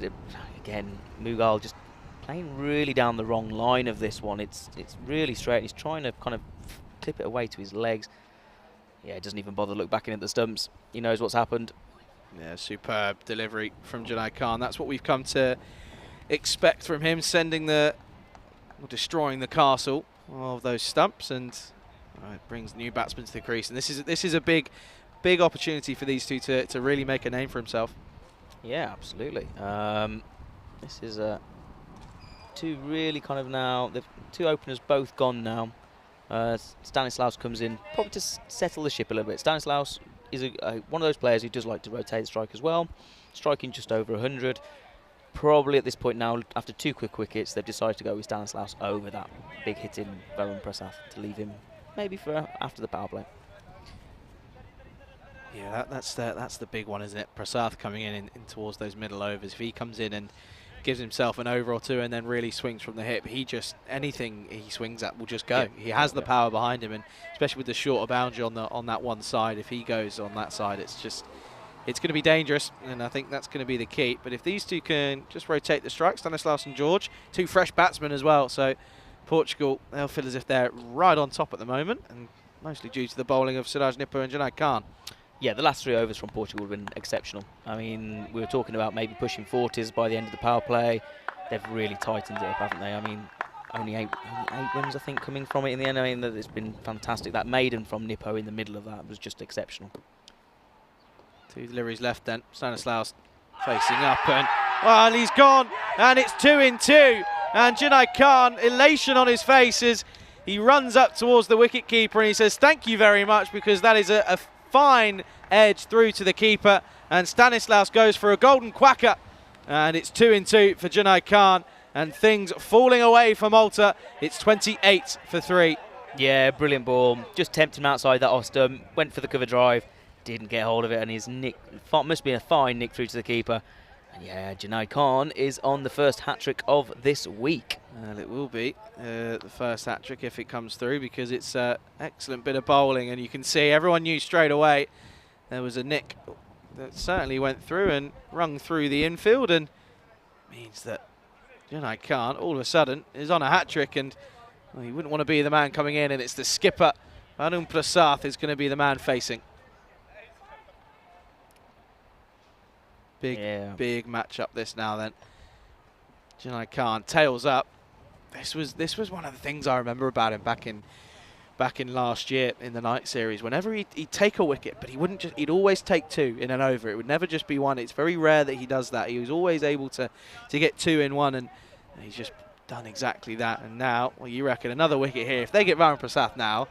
again, Mughal just playing really down the wrong line of this one. It's really straight. He's trying to kind of clip it away to his legs. Yeah, he doesn't even bother to look back in at the stumps. He knows what's happened. Yeah, superb delivery from Junaid Khan. That's what we've come to expect from him, destroying the castle of those stumps, and it brings new batsmen to the crease. And this is a big opportunity for these two to really make a name for himself. Yeah, absolutely. This is two really kind of now. The two openers both gone now. Stanislaus comes in probably to settle the ship a little bit. Stanislaus is one of those players who does like to rotate the strike as well, striking just over 100. Probably at this point now, after 2 quick wickets, they've decided to go with Stanislaus over that big hit in Varun Prasad to leave him maybe for after the power play. Yeah, that's the big one, isn't it? Prasad coming in towards those middle overs. If he comes in and gives himself an over or two and then really swings from the hip, anything he swings at will just go. Yeah. He has the power behind him, and especially with the shorter boundary on that one side, if he goes on that side, it's going to be dangerous, and I think that's going to be the key. But if these two can just rotate the strikes, Stanislaus and George, two fresh batsmen as well, so Portugal, they'll feel as if they're right on top at the moment, and mostly due to the bowling of Siraj Nipper and Junaid Khan. Yeah, the last 3 overs from Portugal have been exceptional. I mean, we were talking about maybe pushing 40s by the end of the power play. They've really tightened it up, haven't they? I mean, only eight runs, I think, coming from it in the end. I mean, it's been fantastic. That maiden from Nippo in the middle of that was just exceptional. 2 deliveries left then. Stanislaus facing up, and well, he's gone, and it's 2 in 2. And Junaid Khan, elation on his face as he runs up towards the wicketkeeper, and he says, "Thank you very much," because that is a fine edge through to the keeper, and Stanislaus goes for a golden quacker, and it's 2 in 2 for Junaid Khan, and things falling away for Malta. It's 28 for 3. Yeah, brilliant ball. Just tempted him outside that off stump, went for the cover drive, didn't get hold of it, and his nick must be a fine nick through to the keeper. And yeah, Junaid Khan is on the first hat-trick of this week. Well, it will be the first hat-trick if it comes through, because it's an excellent bit of bowling, and you can see everyone knew straight away there was a nick that certainly went through and rung through the infield, and means that Junaid Khan all of a sudden is on a hat-trick, and well, you wouldn't want to be the man coming in, and it's the skipper, Varun Prasad, is going to be the man facing. Big match up this now then. Junaid Khan tails up. This was one of the things I remember about him back in last year in the night series. Whenever he'd take a wicket, but he'd always take 2 in an over. It would never just be 1. It's very rare that he does that. He was always able to get 2 in 1, and he's just done exactly that. And now, well, you reckon another wicket here. If they get Varun Prasad now,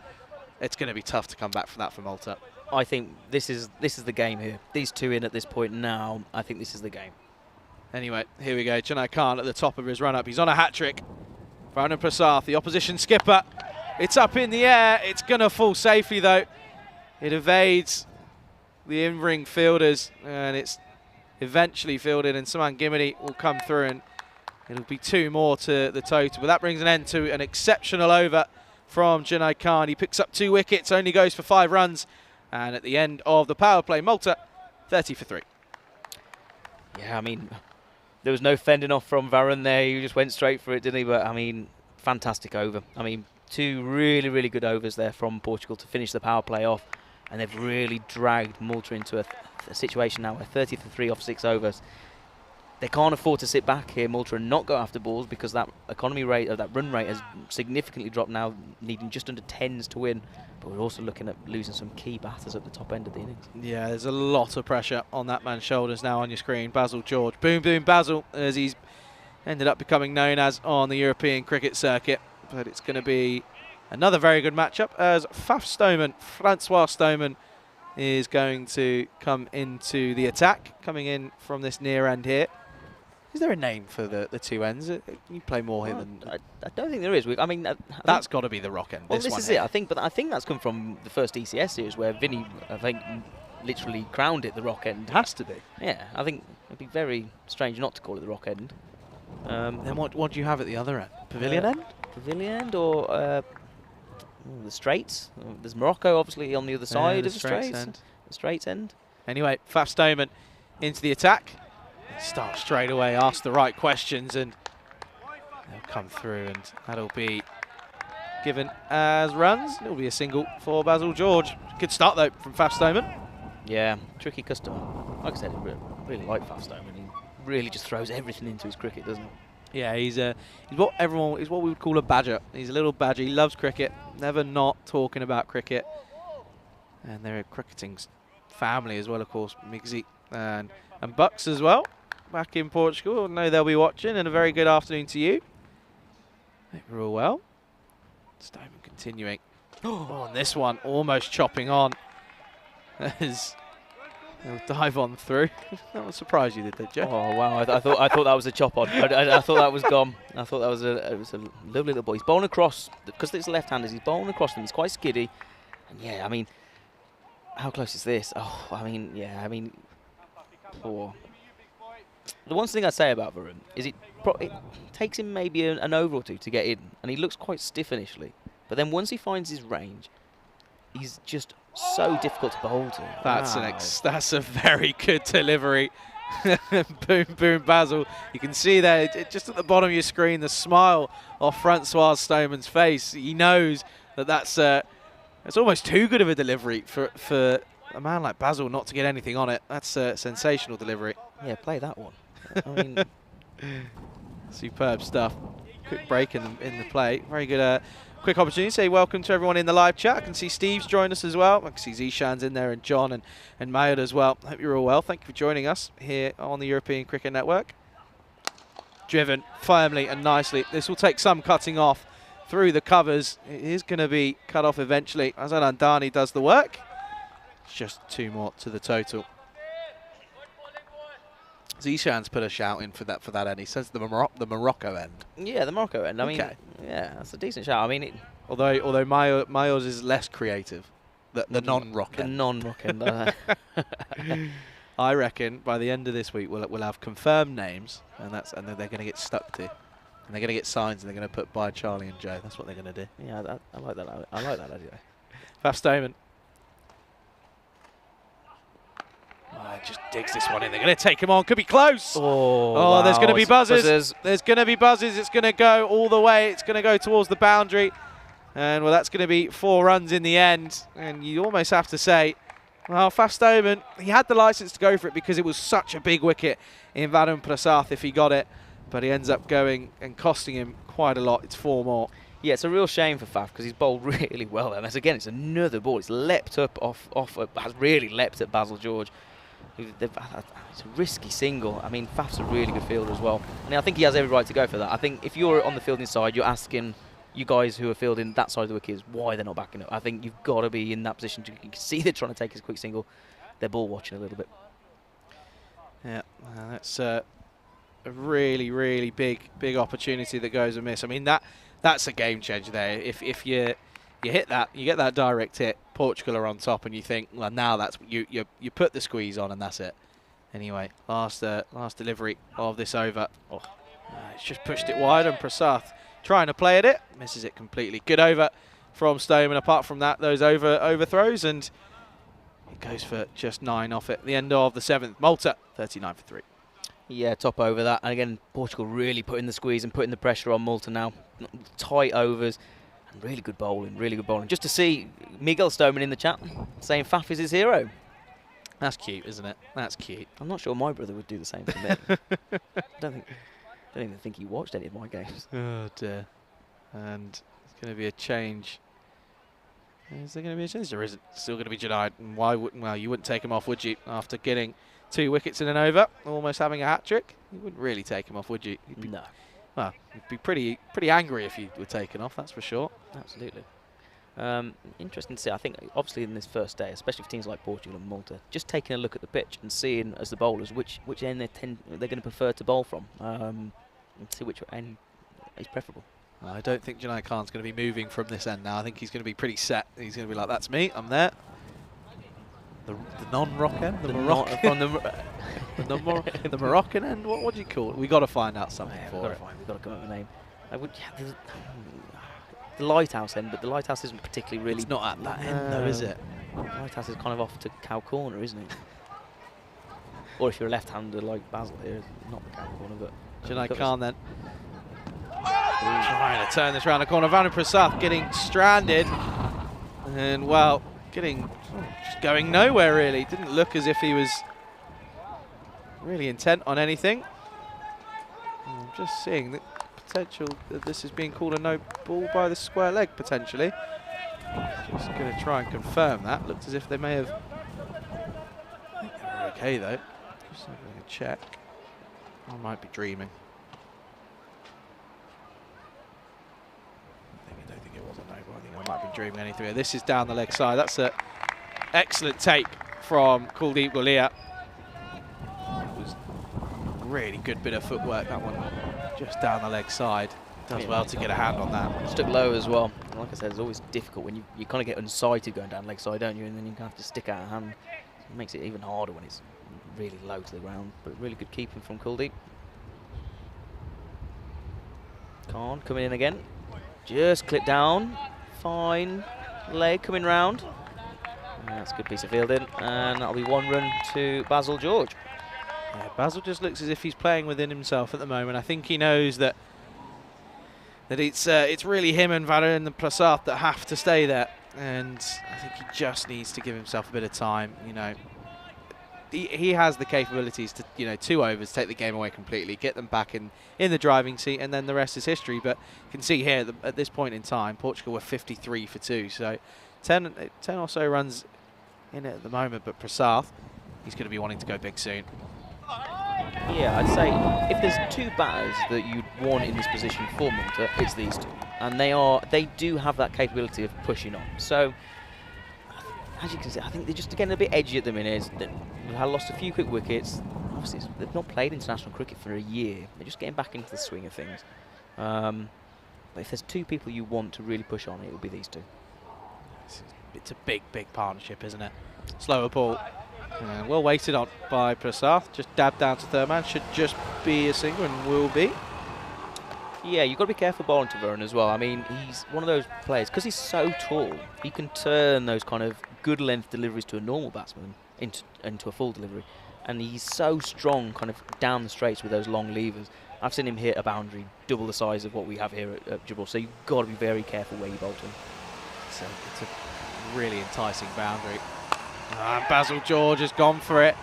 it's going to be tough to come back from that for Malta. I think this is the game here. These two in at this point now, I think this is the game. Anyway, here we go. Junai Khan at the top of his run-up. He's on a hat-trick. Varun Prasad, the opposition skipper. It's up in the air. It's going to fall safely, though. It evades the in-ring fielders, and it's eventually fielded, and Saman Gimini will come through, and it'll be 2 more to the total. But that brings an end to an exceptional over from Junai Khan. He picks up 2 wickets, only goes for 5 runs, and at the end of the power play, Malta 30 for 3. Yeah, I mean, there was no fending off from Varun there. He just went straight for it, didn't he? But, I mean, fantastic over. I mean, 2 really, really good overs there from Portugal to finish the power play off. And they've really dragged Malta into a situation now where 30 for 3 off 6 overs. They can't afford to sit back here, Malta, and not go after balls, because that economy rate, or that run rate, has significantly dropped now, needing just under 10s to win. But we're also looking at losing some key batters at the top end of the innings. Yeah, there's a lot of pressure on that man's shoulders now on your screen. Basil George. Boom, boom, Basil, as he's ended up becoming known as on the European cricket circuit. But it's going to be another very good matchup, as Francois Stoneman is going to come into the attack, coming in from this near end here. Is there a name for the 2 ends? You play more here than... I don't think there is. I mean, that's got to be the rock end. Well, this is it, I think. But I think that's come from the first ECS series, where Vinny, I think, literally crowned it the rock end. It has to be. Yeah, I think it'd be very strange not to call it the rock end. Then what do you have at the other end? Pavilion end? Pavilion end, or the Straits. There's Morocco, obviously, on the other side of the Straits. The Straits end. Anyway, Faf Stoneman into the attack. Start straight away, ask the right questions, and they'll come through, and that'll be given as runs. It'll be a single for Basil George. Good start, though, from Faf Stoneman. Yeah, tricky customer. Like I said, I really like Faf Stoneman. He really just throws everything into his cricket, doesn't he? Yeah, he's what we would call a badger. He's a little badger. He loves cricket, never not talking about cricket. And they're a cricketing family as well, of course. Miggsy and Bucks as well, back in Portugal. I know they'll be watching, and a very good afternoon to you. Hope you're all well. Stoneman continuing. On this one, almost chopping on. As they'll dive on through. That would surprise you, did they, Joe? Oh wow! I thought that was a chop on. I thought that was gone. I thought that was a lovely little ball. He's bowling across, because it's left-handers. He's bowling across them. He's quite skiddy. And yeah, I mean, how close is this? Oh, I mean, yeah, I mean, poor. The one thing I say about Varun is it takes him maybe an over or 2 to get in, and he looks quite stiff initially. But then once he finds his range, he's just so difficult to bowl to. That's a very good delivery. Boom, boom, Basil. You can see there, just at the bottom of your screen, the smile off Francois Stoneman's face. He knows that's almost too good of a delivery for a man like Basil not to get anything on it. That's a sensational delivery. Yeah, play that one. I mean, superb stuff. Quick break in the play. Very good. Quick opportunity to say welcome to everyone in the live chat. I can see Steve's joined us as well. I can see Zishan's in there, and John and Mayod as well. Hope you're all well. Thank you for joining us here on the European Cricket Network. Driven firmly and nicely. This will take some cutting off through the covers. It is going to be cut off eventually. Azad Andani does the work. It's just 2 more to the total. Zishan's put a shout in for that end. He says the Morocco end. Yeah, the Morocco end. I mean, yeah, that's a decent shout. I mean, although Mayos is less creative, the non-rock end. The non-rock end. I reckon by the end of this week we'll have confirmed names, and then they're going to get stuck to, and they're going to get signs, and they're going to put by Charlie and Joe. That's what they're going to do. Yeah, I like that. I like that idea. Faf Stoneman. Just digs this one in. They're going to take him on. Could be close. Oh, wow. There's going to be buzzers. There's going to be buzzers. It's going to go all the way. It's going to go towards the boundary. And, well, that's going to be 4 runs in the end. And you almost have to say, well, Faf Stoneman, he had the licence to go for it because it was such a big wicket in Varun Prasad if he got it. But he ends up going and costing him quite a lot. It's 4 more. Yeah, it's a real shame for Faf because he's bowled really well. And again, it's another ball. It's leapt up has really leapt at Basil George. It's a risky single. I mean, Faf's a really good fielder as well. And I think he has every right to go for that. I think if you're on the fielding side, you're asking you guys who are fielding that side of the wicket is why they're not backing up. I think you've got to be in that position. You can see they're trying to take a quick single. They're ball watching a little bit. Yeah, that's a really, really big opportunity that goes amiss. I mean, that's a game changer there. If you hit that, you get that direct hit, Portugal are on top, and you think, well, now that's you put the squeeze on, and that's it. Anyway, last delivery of this over. Oh, it's just pushed it wide, and Prasath trying to play at it, misses it completely. Good over from Stoneman. Apart from that, those overthrows, and it goes for just 9 off it. The end of the 7th. Malta 39 for 3. Yeah, top over that. And again, Portugal really putting the squeeze and putting the pressure on Malta now. Tight overs and really good bowling, really good bowling. Just to see Miguel Stoneman in the chat saying Faf is his hero. That's cute, isn't it? That's cute. I'm not sure my brother would do the same for me. I don't even think he watched any of my games. Oh dear. And it's going to be a change. Is there going to be a change? There isn't. Still going to be Junaid. And why wouldn't? Well, you wouldn't take him off, would you? After getting 2 wickets in an over, almost having a hat trick, you wouldn't really take him off, would you? No. Well, you'd be pretty angry if you were taken off. That's for sure. Absolutely. Interesting to see. I think obviously in this first day, especially for teams like Portugal and Malta, just taking a look at the pitch and seeing as the bowlers which end they're going to prefer to bowl from, and see which end is preferable. I don't think Junaid Khan's going to be moving from this end now. I think he's going to be pretty set. He's going to be like, that's me, I'm there. The non-rock end? The Moroccan? From the Moroccan end? What do you call it? We've got to find out something for it. We've got to come up with a name. The lighthouse end, but the lighthouse isn't particularly really... It's not at that end though, is it? The lighthouse is kind of off to Cow Corner, isn't it? Or if you're a left-hander like Basil here, not the Cow Corner, but... Junaid Khan then. Trying to turn this round the corner. Vanu Prasath getting stranded. And, well, just going nowhere, really. Didn't look as if he was really intent on anything. I'm just seeing the potential that this is being called a no ball by the square leg, potentially. Just going to try and confirm that. Looked as if they may have... I think they were okay, though. Just having a check. I might be dreaming. I don't think it was a no ball. I think I might be dreaming anything. This is down the leg side. That's an excellent take from Kuldeep Gulia. It was a really good bit of footwork, that one. Just down the leg side. Does well to get a hand on that. Stuck low as well. Like I said, it's always difficult when you kind of get unsighted going down leg side, don't you? And then you have to stick out a hand. It makes it even harder when it's really low to the ground. But really good keeping from Kuldeep. Khan coming in again. Just clip down. Fine leg coming round. That's a good piece of fielding. And that'll be 1 run to Basil George. Yeah, Basil just looks as if he's playing within himself at the moment. I think he knows that it's really him and Vanu and the Prasath that have to stay there. And I think he just needs to give himself a bit of time. You know, he has the capabilities to, 2 overs, take the game away completely, get them back in the driving seat, and then the rest is history. But you can see here at this point in time, Portugal were 53 for 2. So 10 or so runs in it at the moment. But Prasath, he's going to be wanting to go big soon. Yeah, I'd say if there's 2 batters that you'd want in this position for Malta, it's these 2. And they do have that capability of pushing on. So, as you can see, I think they're just getting a bit edgy at the minute. They've lost a few quick wickets. Obviously, they've not played international cricket for a year. They're just getting back into the swing of things. But if there's 2 people you want to really push on, it would be these 2. It's a big partnership, isn't it? Slower ball. Well weighted on by Prasath. Just dab down to third man. Should just be a single and will be. Yeah, you've got to be careful bowling to Varun as well. I mean, he's one of those players, because he's so tall, he can turn those kind of good length deliveries to a normal batsman into a full delivery. And he's so strong kind of down the straights with those long levers. I've seen him hit a boundary double the size of what we have here at Gibraltar. So you've got to be very careful where you bowl to him. It's a really enticing boundary. And Basil George has gone for it.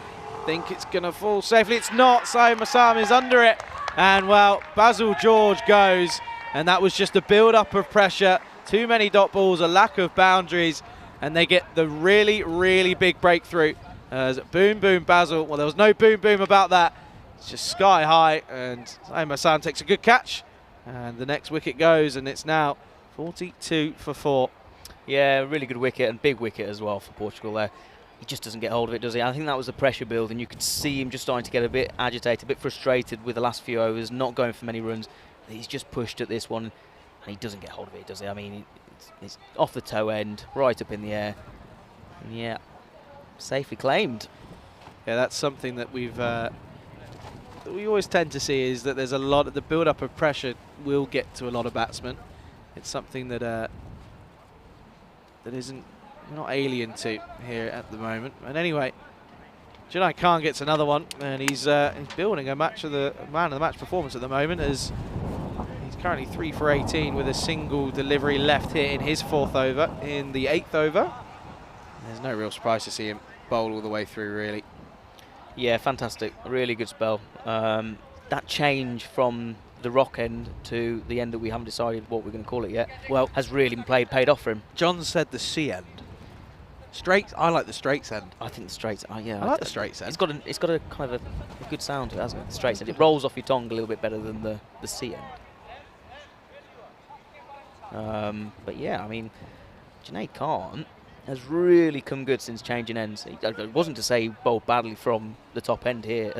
Think it's going to fall safely. It's not. Saeed Masam is under it. And, well, Basil George goes. And that was just a build-up of pressure. Too many dot balls, a lack of boundaries. And they get the really, really big breakthrough. As boom, boom, Basil. Well, there was no boom, boom about that. It's just sky high. And Saeed Masam takes a good catch. And the next wicket goes. And it's now 42 for 4. Yeah, really good wicket and big wicket as well for Portugal there. He just doesn't get hold of it, does he? I think that was the pressure build, and you could see him just starting to get a bit agitated, a bit frustrated with the last few overs, not going for many runs. He's just pushed at this one, and he doesn't get hold of it, does he? I mean, it's off the toe end, right up in the air. And yeah, safely claimed. Yeah, that's something that that we always tend to see, is that there's a lot of the build-up of pressure will get to a lot of batsmen. It's something that that isn't, we're not alien to here at the moment. And anyway, Junai Khan gets another one, and he's building a man of the match performance at the moment, as he's currently 3 for 18 with a single delivery left here in his 4th over. In the 8th over, there's no real surprise to see him bowl all the way through, really. Yeah, fantastic. Really good spell. That change from the rock end to the end that we haven't decided what we're going to call it yet, well, has really paid off for him. John said the C end. Straight. I like the straights end. I think the straights. Yeah, I like the straights end. It's got a kind of a good sound to it, hasn't it? The straights end. It rolls off your tongue a little bit better than the C end. But yeah, I mean, Junaid Khan has really come good since changing ends. It wasn't to say he bowled badly from the top end here,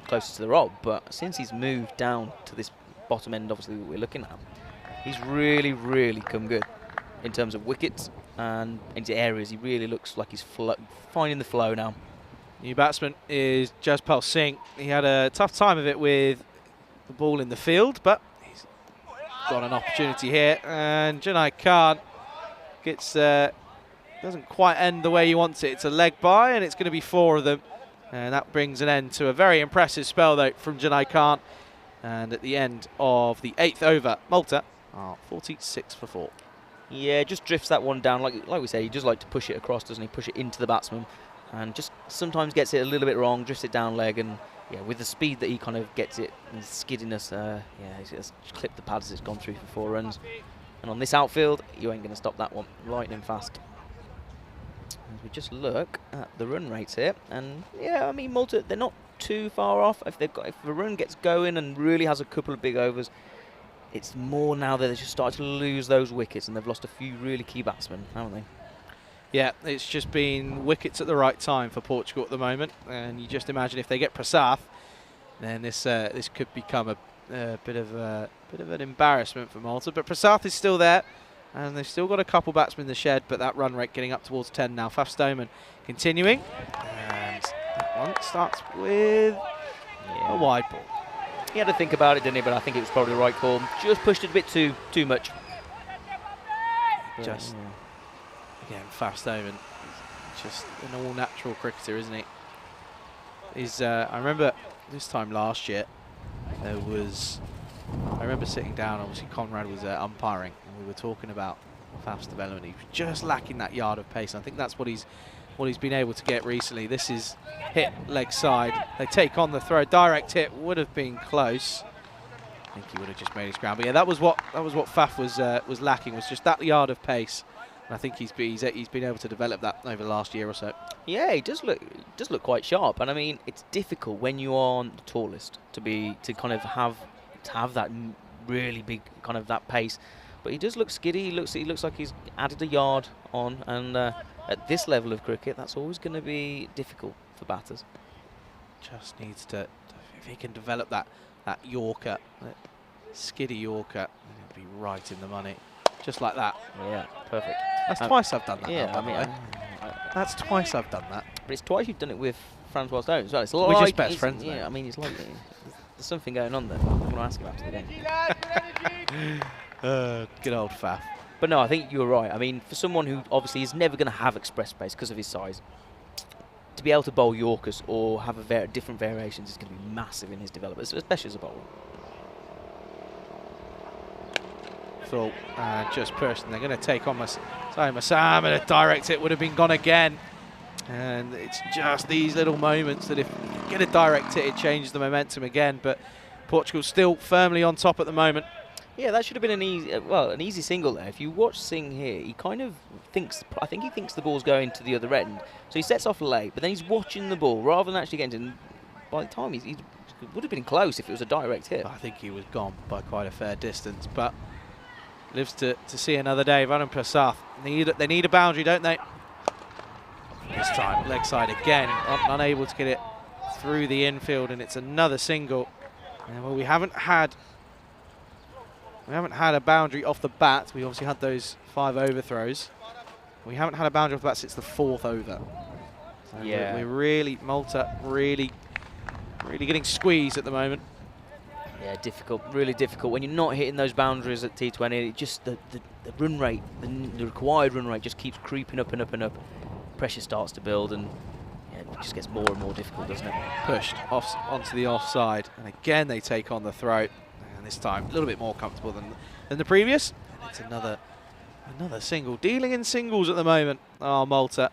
closest to the rob, but since he's moved down to this bottom end, obviously, that we're looking at, he's really, really come good in terms of wickets and into areas. He really looks like he's finding the flow now. New batsman is Jaspal Singh. He had a tough time of it with the ball in the field, but he's got an opportunity here, and Junaid Khan gets doesn't quite end the way he wants it. It's a leg by, and it's going to be 4 of them, and that brings an end to a very impressive spell though from Junaid Khan. And at the end of the 8th over, Malta are 46 for 4. Yeah, just drifts that one down. Like we say, he does like to push it across, doesn't he? Push it into the batsman, and just sometimes gets it a little bit wrong, drifts it down leg, and yeah, with the speed that he kind of gets it, and skiddiness, yeah, he's just clipped the pads as it's gone through for 4 runs. And on this outfield, you ain't going to stop that one. Lightning fast. As we just look at the run rates here, and yeah, I mean, Malta, they're not too far off. If the run gets going and really has a couple of big overs, it's more now that they're just starting to lose those wickets, and they've lost a few really key batsmen, haven't they? Yeah, it's just been wickets at the right time for Portugal at the moment, and you just imagine if they get Prasath, then this could become a bit of an embarrassment for Malta. But Prasath is still there, and they've still got a couple batsmen in the shed, but that run rate getting up towards 10 now. Faf Stoneman continuing, and that one starts with a wide ball. He had to think about it, didn't he? But I think it was probably the right call. Just pushed it a bit too much. Just again, Faf Stoneman, just an all-natural cricketer, isn't he? I remember this time last year, I remember sitting down. Obviously, Conrad was umpiring, and we were talking about Faf's development. He was just lacking that yard of pace. I think that's what he's been able to get recently. This is hit leg side. They take on the throw. Direct hit would have been close. I think he would have just made his ground. But yeah, that was what Faf was lacking, was just that yard of pace. And I think he's been able to develop that over the last year or so. Yeah, he does look quite sharp. And I mean, it's difficult when you aren't the tallest to kind of have that really big kind of that pace. But he does look skiddy. He looks like he's added a yard on, and at this level of cricket, that's always going to be difficult for batters. Just needs to, if he can develop that Yorker, that skiddy Yorker, he'll be right in the money, just like that. Yeah, perfect. That's twice I've done that. Yeah, now, by the way. That's twice I've done that. But it's twice you've done it with Francois Stone as well. It's We're just best friends. Yeah, I mean, it's like there's something going on there. I'm going to ask him after the game. Good old Faf. But no, I think you're right. I mean, for someone who obviously is never going to have express pace because of his size, to be able to bowl Yorkers or have different variations is going to be massive in his development, especially as a bowler. Full, just Person. They're going to take on Masam, and a direct hit would have been gone again. And it's just these little moments that if you get a direct hit, it changes the momentum again. But Portugal's still firmly on top at the moment. Yeah, that should have been an easy single there. If you watch Singh here, he kind of thinks, I think he thinks the ball's going to the other end. So he sets off late, but then he's watching the ball rather than actually getting to. By the time he would have been close if it was a direct hit. I think he was gone by quite a fair distance, but lives to see another day. Varum Prasath, they need a boundary, don't they? This time, leg side again, unable to get it through the infield, and it's another single. And well, we haven't had a boundary off the bat. We obviously had those 5 overthrows. We haven't had a boundary off the bat since the 4th over. So Yeah, we're really, Malta really getting squeezed at the moment. yeah, difficult, really difficult. When you're not hitting those boundaries at T20, it just the run rate, the required run rate just keeps creeping up and up and up. Pressure starts to build, and yeah, it just gets more and more difficult, doesn't it? Pushed off onto the offside, and again they take on the throat, and this time a little bit more comfortable than the previous. And it's another single, dealing in singles at the moment. Oh, Malta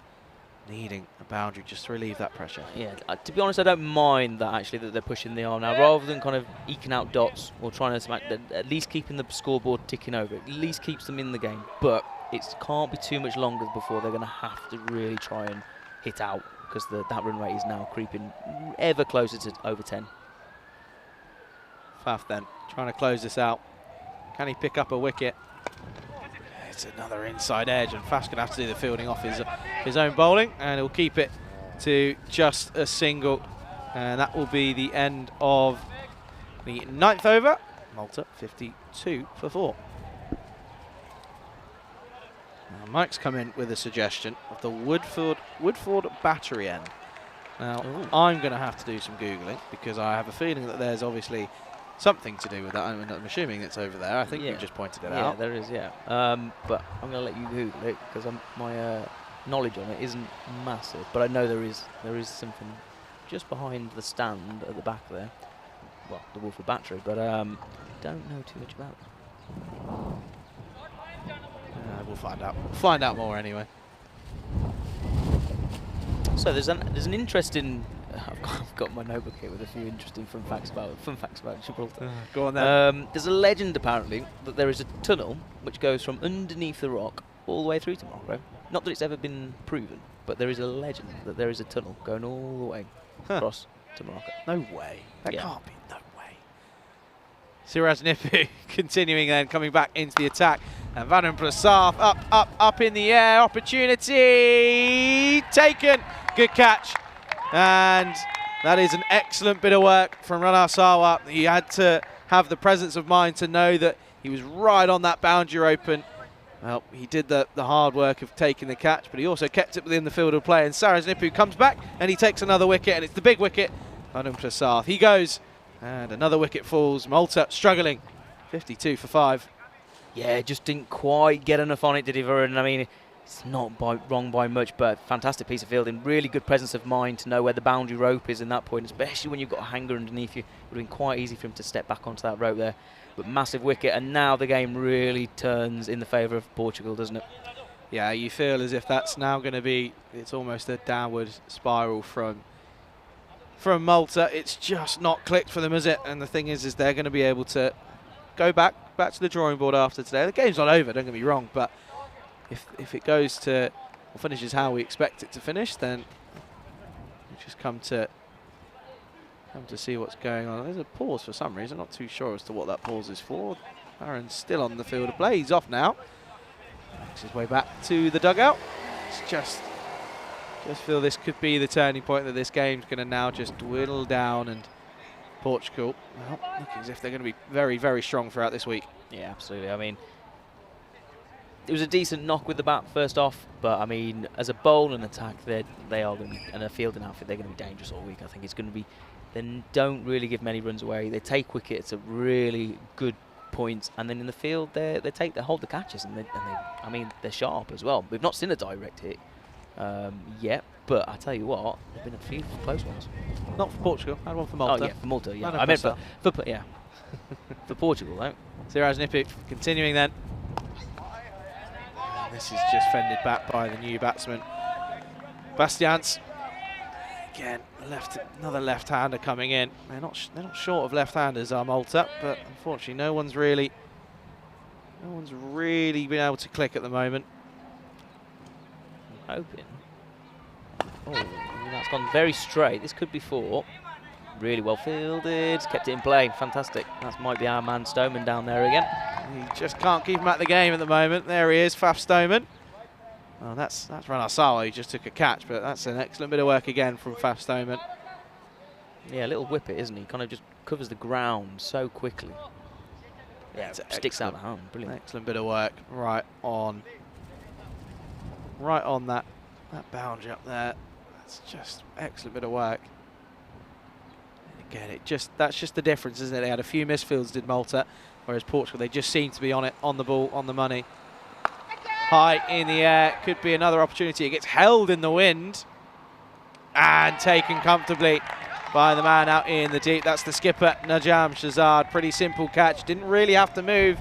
needing a boundary just to relieve that pressure. Yeah, to be honest, I don't mind that actually that they're pushing the arm now, rather than kind of eking out dots or trying to smack. At least keeping the scoreboard ticking over. At least keeps them in the game, but it can't be too much longer before they're going to have to really try and hit out, because that run rate is now creeping ever closer to over 10. Faf then trying to close this out. Can he pick up a wicket? It's another inside edge, and Faf's going to have to do the fielding off his own bowling, and he'll keep it to just a single. And that will be the end of the 9th over. Malta 52 for 4. Now Mike's come in with a suggestion of the Woodford battery end. Now, I'm going to have to do some Googling, because I have a feeling that there's obviously something to do with that. I'm assuming it's over there. I think you just pointed it out. Yeah, there is, yeah. But I'm going to let you Google it, because my knowledge on it isn't massive. But I know there is something just behind the stand at the back there. Well, the Woodford battery, but don't know too much about it. We'll find out. We'll find out more anyway. So there's an interesting. I've got my notebook here with a few interesting fun facts about Gibraltar. Go on then. There's a legend apparently that there is a tunnel which goes from underneath the rock all the way through to Morocco. Not that it's ever been proven, but there is a legend that there is a tunnel going all the way across to Morocco. No way. That Yeah. can't be. No way. Siraj Nipu continuing then, coming back into the attack. And Varum Prasath up in the air. Opportunity taken. Good catch. And that is an excellent bit of work from Rana Sawa. He had to have the presence of mind to know that he was right on that boundary open. Well, he did the hard work of taking the catch, but he also kept it within the field of play. And Siraj Nipu comes back and he takes another wicket, and it's the big wicket. Varum Prasath. He goes, and another wicket falls. Malta struggling. 52 for 5. Yeah, just didn't quite get enough on it, did he, Varun? I mean, it's not wrong by much, but fantastic piece of fielding. Really good presence of mind to know where the boundary rope is in that point, especially when you've got a hanger underneath you. It would have been quite easy for him to step back onto that rope there. But massive wicket, and now the game really turns in the favour of Portugal, doesn't it? Yeah, you feel as if that's now going to be, it's almost a downward spiral from Malta. It's just not clicked for them, is it? And the thing is they're going to be able to go back to the drawing board after today. The game's not over, don't get me wrong, but if it goes to, or finishes how we expect it to finish, then we just come to see what's going on. There's a pause for some reason. Not too sure as to what that pause is for. Aaron's still on the field of play. He's off now. Makes his way back to the dugout. It's just feel this could be the turning point, that this game's going to now just dwindle down, and Portugal, well, looking as if they're going to be very, very strong throughout this week. Yeah, absolutely. I mean, it was a decent knock with the bat first off, but I mean, as a bowl and attack, they are going to be, and a fielding outfit, they're going to be dangerous all week. I think it's going to be, they don't really give many runs away. They take wickets at really good points, and then in the field, they hold the catches, and I mean, they're sharp as well. We've not seen a direct hit yet, but I tell you what, there've been a few close ones. Not for Portugal. I had one for Malta. Oh yeah, for Malta. Yeah, No, I meant for yeah, for Portugal, though. Siraj Nipu continuing then. And this is just fended back by the new batsman, Bastians. Again, another left-hander coming in. They're not short of left-handers, are Malta, but unfortunately, no one's really been able to click at the moment. I'm hoping. Oh, I mean, that's gone very straight. This could be 4. Really well fielded. Kept it in play. Fantastic. That might be our man Stoneman down there again. He just can't keep him at the game at the moment. There he is, Faf Stoneman. Oh, that's Ranasawa, who just took a catch, but that's an excellent bit of work again from Faf Stoneman. Yeah, a little whippet, isn't he? Kind of just covers the ground so quickly. Yeah, It's sticks out the hand. Brilliant. Excellent bit of work right on that boundary up there. That's just excellent bit of work. And again, that's just the difference, isn't it? They had a few misfields, did Malta, whereas Portugal, they just seem to be on it, on the ball, on the money. High in the air, could be another opportunity. It gets held in the wind and taken comfortably by the man out in the deep. That's the skipper, Najam Shazad. Pretty simple catch, didn't really have to move.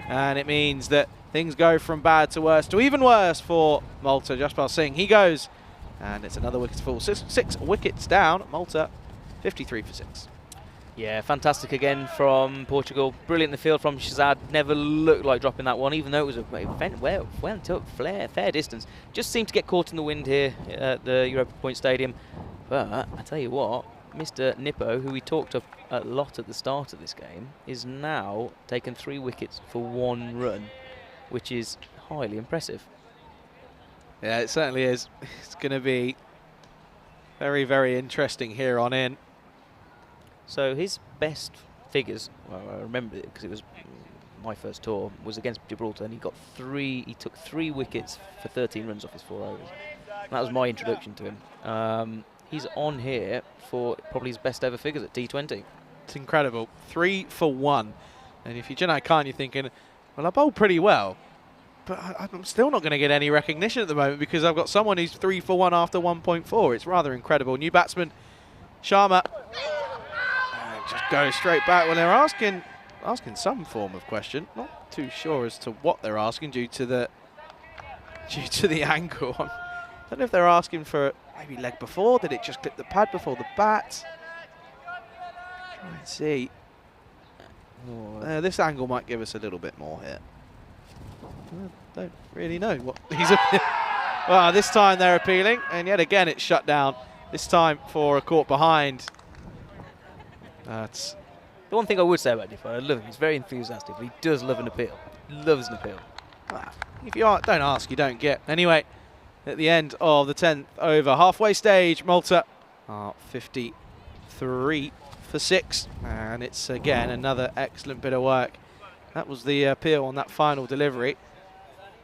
And it means that things go from bad to worse to even worse for Malta. Jaspal Singh, he goes, and it's another wicket to fall. Six wickets down. Malta, 53 for 6. Yeah, fantastic again from Portugal. Brilliant in the field from Shazad. Never looked like dropping that one, even though it was went up fair distance. Just seemed to get caught in the wind here at the Europa Point Stadium. But I tell you what, Mr. Nippo, who we talked up a lot at the start of this game, is now taken 3 wickets for 1 run, which is highly impressive. Yeah, it certainly is. It's going to be very, very interesting here on in. So his best figures, well, I remember it because it was my first tour, was against Gibraltar, and he took 3 wickets for 13 runs off his 4 overs. And that was my introduction to him. He's on here for probably his best ever figures at T20. It's incredible. 3 for 1. And if you're Janai Khan, you're thinking, well, I bowled pretty well, but I'm still not going to get any recognition at the moment because I've got someone who's 3 for 1 after 1.4. It's rather incredible. New batsman, Sharma. Just go straight back when they're asking some form of question. Not too sure as to what they're asking due to the angle. I don't know if they're asking for maybe leg before. Did it just clip the pad before the bat? Try and see. This angle might give us a little bit more here. I don't really know what he's. Well, this time they're appealing, and yet again it's shut down. This time for a caught behind. That's the one thing I would say about Diffo. I love him. He's very enthusiastic, but he does love an appeal. He loves an appeal. If you don't ask, you don't get. Anyway, at the end of the 10th over, halfway stage, Malta are 53 for 6, and it's again another excellent bit of work. That was the appeal on that final delivery,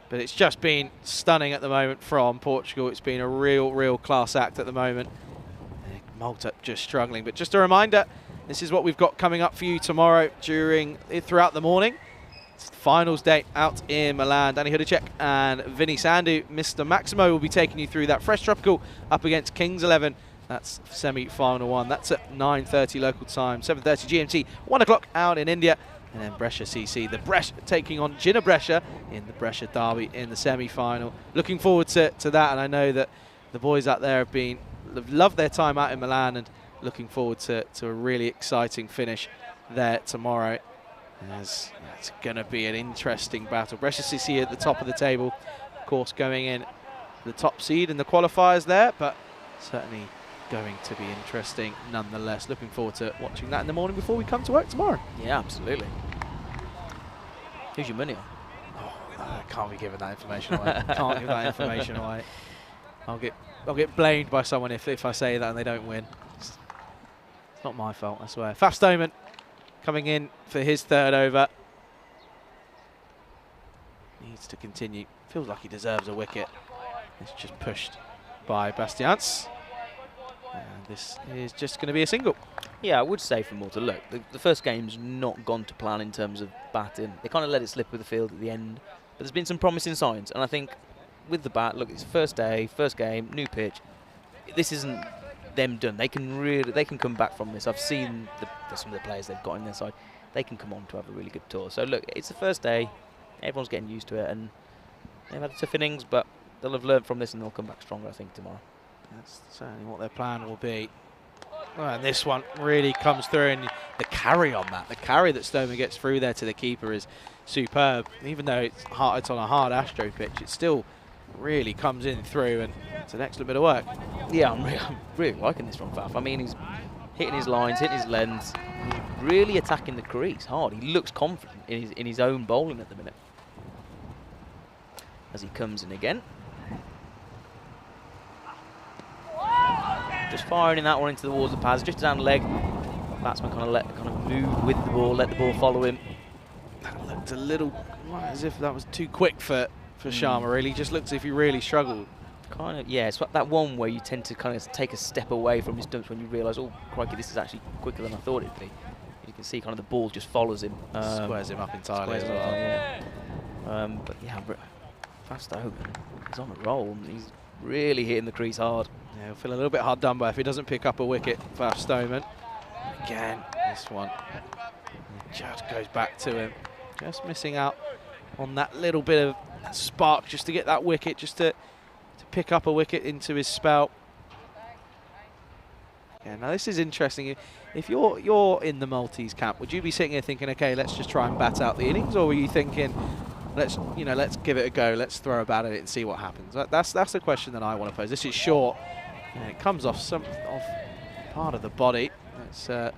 but it's just been stunning at the moment from Portugal. It's been a real class act at the moment. Malta just struggling, but just a reminder, this is what we've got coming up for you tomorrow throughout the morning. It's the finals day out in Milan. Danny Hudacek and Vinny Sandhu. Mr. Maximo will be taking you through that. Fresh Tropical up against Kings 11. That's semi-final 1. That's at 9:30 local time, 7:30 GMT, 1 o'clock out in India. And then Brescia CC, the Brescia taking on Gina Brescia in the Brescia derby in the semi-final. Looking forward to that, and I know that the boys out there have loved their time out in Milan, and looking forward to a really exciting finish there tomorrow. As it's going to be an interesting battle. Brescia CC at the top of the table, of course, going in the top seed in the qualifiers there, but certainly going to be interesting nonetheless. Looking forward to watching that in the morning before we come to work tomorrow. Yeah, absolutely. Who's your money on? Oh, I can't be giving that information away. Can't give that information away. I'll get blamed by someone if I say that and they don't win. It's not my fault, I swear. Faf Stoneman coming in for his 3rd over. Needs to continue. Feels like he deserves a wicket. It's just pushed by Bastians. And this is just going to be a single. Yeah, I would say for Malta, look, the first game's not gone to plan in terms of batting. They kind of let it slip with the field at the end. But there's been some promising signs. And I think with the bat, look, it's first day, first game, new pitch. This isn't them done. They can come back from this. I've seen some of the players they've got in their side. They can come on to have a really good tour. So look, it's the first day. Everyone's getting used to it, and they've had tough innings, but they'll have learned from this and they'll come back stronger, I think, tomorrow. That's certainly what their plan will be. Oh, and this one really comes through, and the carry on that, the carry that Stoneman gets through there to the keeper is superb. Even though it's on a hard Astro pitch, it still really comes in through, and it's an excellent bit of work. Yeah, I'm really liking this from Faf. I mean, hitting his lines, hitting his lengths, really attacking the crease hard. He looks confident in his own bowling at the minute. As he comes in again. Just firing in that one into the walls of the pads, just down the leg. Batsman kind of move with the ball, let the ball follow him. That looked a little as if that was too quick for Sharma, really. Just looked as if he really struggled. Kind of, yeah, it's that one where you tend to kind of take a step away from his stumps when you realise, oh, crikey, this is actually quicker than I thought it'd be. You can see kind of the ball just follows him. Squares him up entirely as Squares well. him up, yeah. But yeah, Fast Omen, he's on a roll. He's really hitting the crease hard. Yeah, he'll feel a little bit hard done by if he doesn't pick up a wicket. Fast Omen. Again, this one. It just goes back to him. Just missing out on that little bit of spark just to get that wicket, just to pick up a wicket into his spell. Yeah, now this is interesting. If you're in the Maltese camp, would you be sitting here thinking, okay, let's just try and bat out the innings, or were you thinking, let's give it a go, let's throw a bat at it and see what happens? That's the question that I want to pose. This is short, and it comes off off part of the body. It's going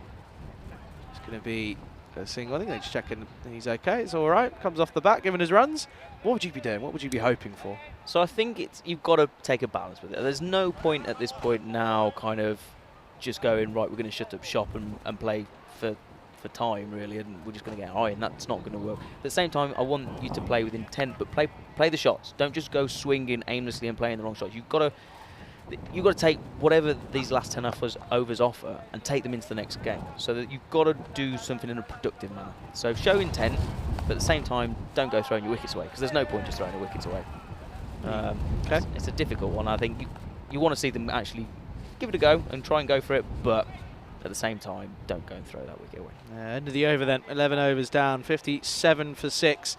to be a single. I think they're just checking he's okay. It's all right. Comes off the bat, given his runs. What would you be doing? What would you be hoping for? So I think you've got to take a balance with it. There's no point at this point now kind of just going, right, we're going to shut up shop and play for time, really, and we're just going to get high, and that's not going to work. At the same time, I want you to play with intent, but play the shots. Don't just go swinging aimlessly and playing the wrong shots. You've got to take whatever these last 10 overs offer and take them into the next game. So that you've got to do something in a productive manner. So show intent, but at the same time, don't go throwing your wickets away, because there's no point just throwing the wickets away. Okay. It's a difficult one. I think you want to see them actually give it a go and try and go for it, but at the same time, don't go and throw that wicket away. End of the over then. 11 overs down, 57 for 6.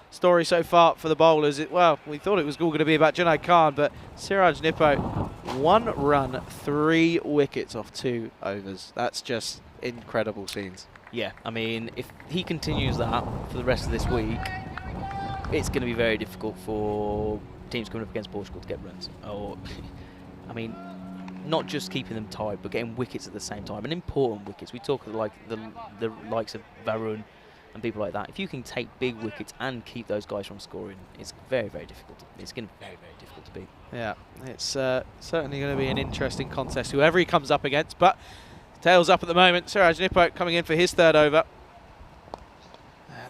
Story so far for the bowlers. Well, we thought it was all going to be about Junaid Khan, but Siraj Nippo, 1 run, 3 wickets off 2 overs. That's just incredible scenes. Yeah, I mean, if he continues that for the rest of this week, it's going to be very difficult for teams coming up against Portugal to get runs. Or, I mean, not just keeping them tied, but getting wickets at the same time, and important wickets. We talk like the likes of Varun and people like that. If you can take big wickets and keep those guys from scoring, it's very, very difficult. It's going to be very, very difficult to beat. Yeah, it's certainly going to be an interesting contest, whoever he comes up against. But tails up at the moment. Siraj Nippo coming in for his 3rd over.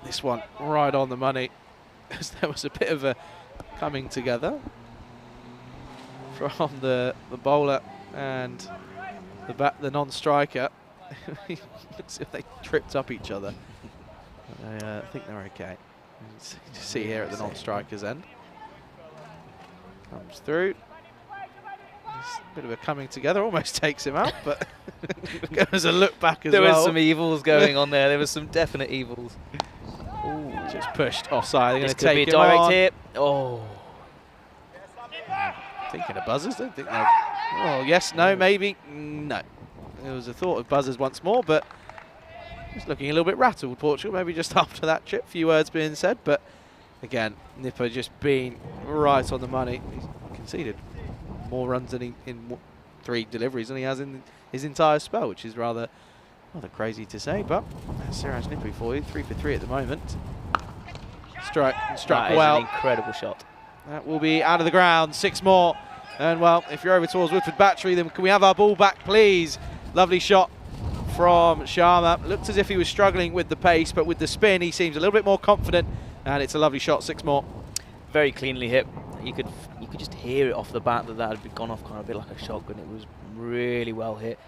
This one right on the money. There was a bit of a coming together from the bowler and the non-striker. Looks as if they tripped up each other. I think they're okay. You see here at the non-striker's end. Comes through. A bit of a coming together, almost takes him out, but there's a look back as well. There was some evils going on there. There was some definite evils. Ooh, just pushed offside. They're going to Could be take a him direct on. hit. Oh. Thinking of buzzers, don't think they're... Oh, yes, no, maybe. No. There was a thought of buzzers once more, but just looking a little bit rattled, Portugal, maybe just after that trip. Few words being said, but again, Nippo just being right on the money. He's conceded more runs than in 3 deliveries than he has in his entire spell, which is rather crazy to say, but Siraj Nippo for you, 3 for 3 at the moment. Struck That well. is an incredible shot. That will be out of the ground, 6 more. And well, if you're over towards Woodford Battery, then can we have our ball back, please? Lovely shot from Sharma. Looked as if he was struggling with the pace, but with the spin, he seems a little bit more confident. And it's a lovely shot, 6 more. Very cleanly hit. You could just hear it off the bat that had gone off kind of a bit like a shotgun. It was really well hit.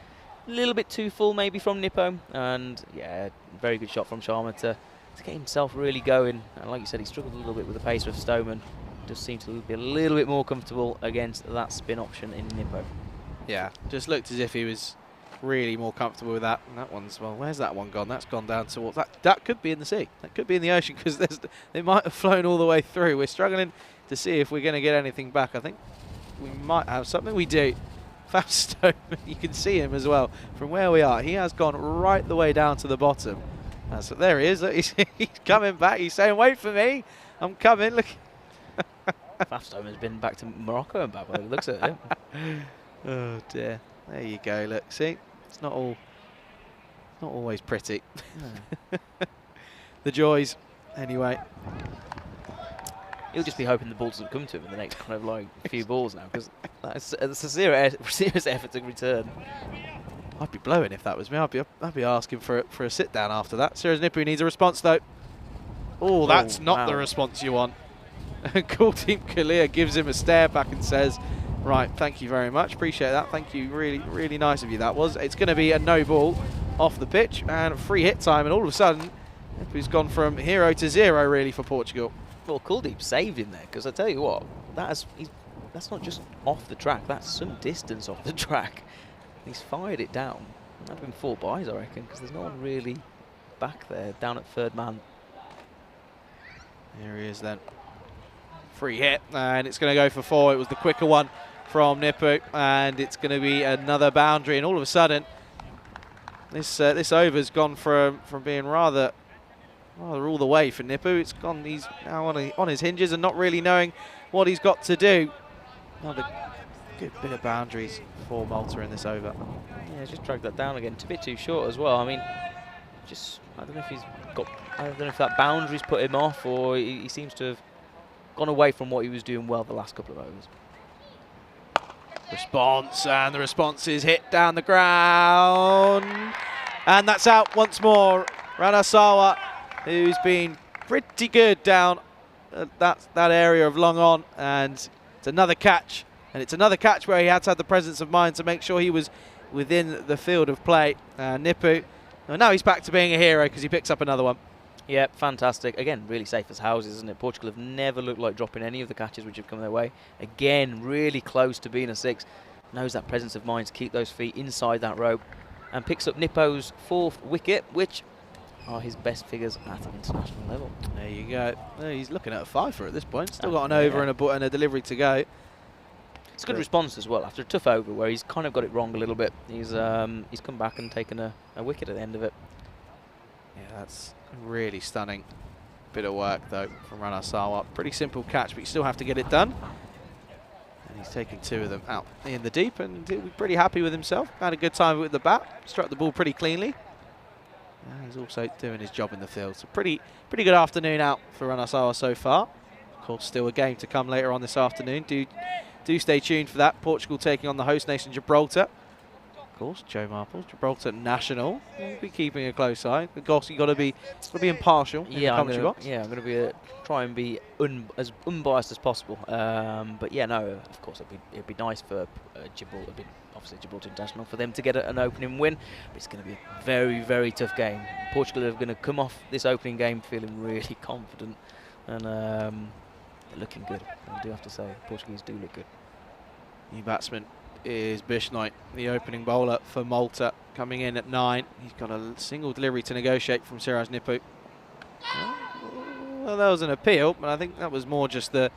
A little bit too full maybe from Nippo, and yeah, very good shot from Sharma to get himself really going. And like you said, he struggled a little bit with the pace with Stoneman. Just seemed to be a little bit more comfortable against that spin option in Nippo. Yeah, just looked as if he was really more comfortable with that. And that one's, well, where's that one gone? That's gone down towards that could be in the sea. That could be in the ocean, because they might have flown all the way through. We're struggling to see if we're going to get anything back. I think we might have something. We do. Fast Stoneman, you can see him as well from where we are. He has gone right the way down to the bottom. So there he is. Look, he's coming back. He's saying, wait for me. I'm coming. Look. Fafstoneman's been back to Morocco and back by the looks at it. Oh dear. There you go. Look, see, it's not all Not always pretty. The joys, anyway. He'll just be hoping the ball doesn't come to him in the next kind of like few balls now, because it's a serious effort to return. I'd be blowing if that was me. I'd be asking for a sit down after that. Serious Nipu needs a response though. Oh, that's not the response you want. Cool Team Kalia gives him a stare back and says, right, thank you very much, appreciate that, thank you, really, really nice of you that was. It's going to be a no ball off the pitch and free hit time, and all of a sudden, Nipu's gone from hero to zero really for Portugal. Well, Kuldeep saved him there, because I tell you what, that's not just off the track, that's some distance off the track. He's fired it down. That'd have been 4 byes, I reckon, because there's no one really back there, down at third man. Here he is then. Free hit, and it's going to go for 4. It was the quicker one from Nipu, and it's going to be another boundary. And all of a sudden, this over's gone from being rather all the way for Nipu. It's gone. He's now on his hinges and not really knowing what he's got to do. Another good bit of boundaries for Malta in this over. Yeah, just dragged that down again. It's a bit too short as well. I mean, I don't know if I don't know if that boundary's put him off, or he seems to have gone away from what he was doing well the last couple of overs. Response, and the response is hit down the ground. And that's out once more. Ranasawa, who's been pretty good down that area of long on, and it's another catch. And it's another catch where he had to have the presence of mind to make sure he was within the field of play. Nipu, well, now he's back to being a hero because he picks up another one. Yeah, fantastic. Again, really safe as houses, isn't it? Portugal have never looked like dropping any of the catches which have come their way. Again, really close to being a 6. Knows that presence of mind to keep those feet inside that rope. And picks up Nipo's 4th wicket, which are his best figures at an international level. There you go. He's looking at a 5-fer at this point. Still got an over and a delivery to go. It's a good response as well after a tough over where he's kind of got it wrong a little bit. He's come back and taken a wicket at the end of it. Yeah, that's really stunning bit of work though from Ranasawa. Pretty simple catch, but you still have to get it done. And he's taken 2 of them out in the deep, and he'll be pretty happy with himself. Had a good time with the bat, struck the ball pretty cleanly. And he's also doing his job in the field. So pretty good afternoon out for Ranasawa so far. Of course, still a game to come later on this afternoon. Do stay tuned for that. Portugal taking on the host nation Gibraltar. Of course, Joe Marples, Gibraltar national. We'll be keeping a close eye. Of course, you've got to be impartial in the commentary box. Yeah, I'm going to try and be as unbiased as possible. But yeah, no, of course, it'd be nice for Gibraltar, obviously Gibraltar International, for them to get an opening win. But it's going to be a very, very tough game. Portugal are going to come off this opening game feeling really confident, and they're looking good. I do have to say, Portuguese do look good. New batsman is Bishnoi, the opening bowler for Malta, coming in at 9. He's got a single delivery to negotiate from Siraj Nipu. Well, that was an appeal, but I think that was more just the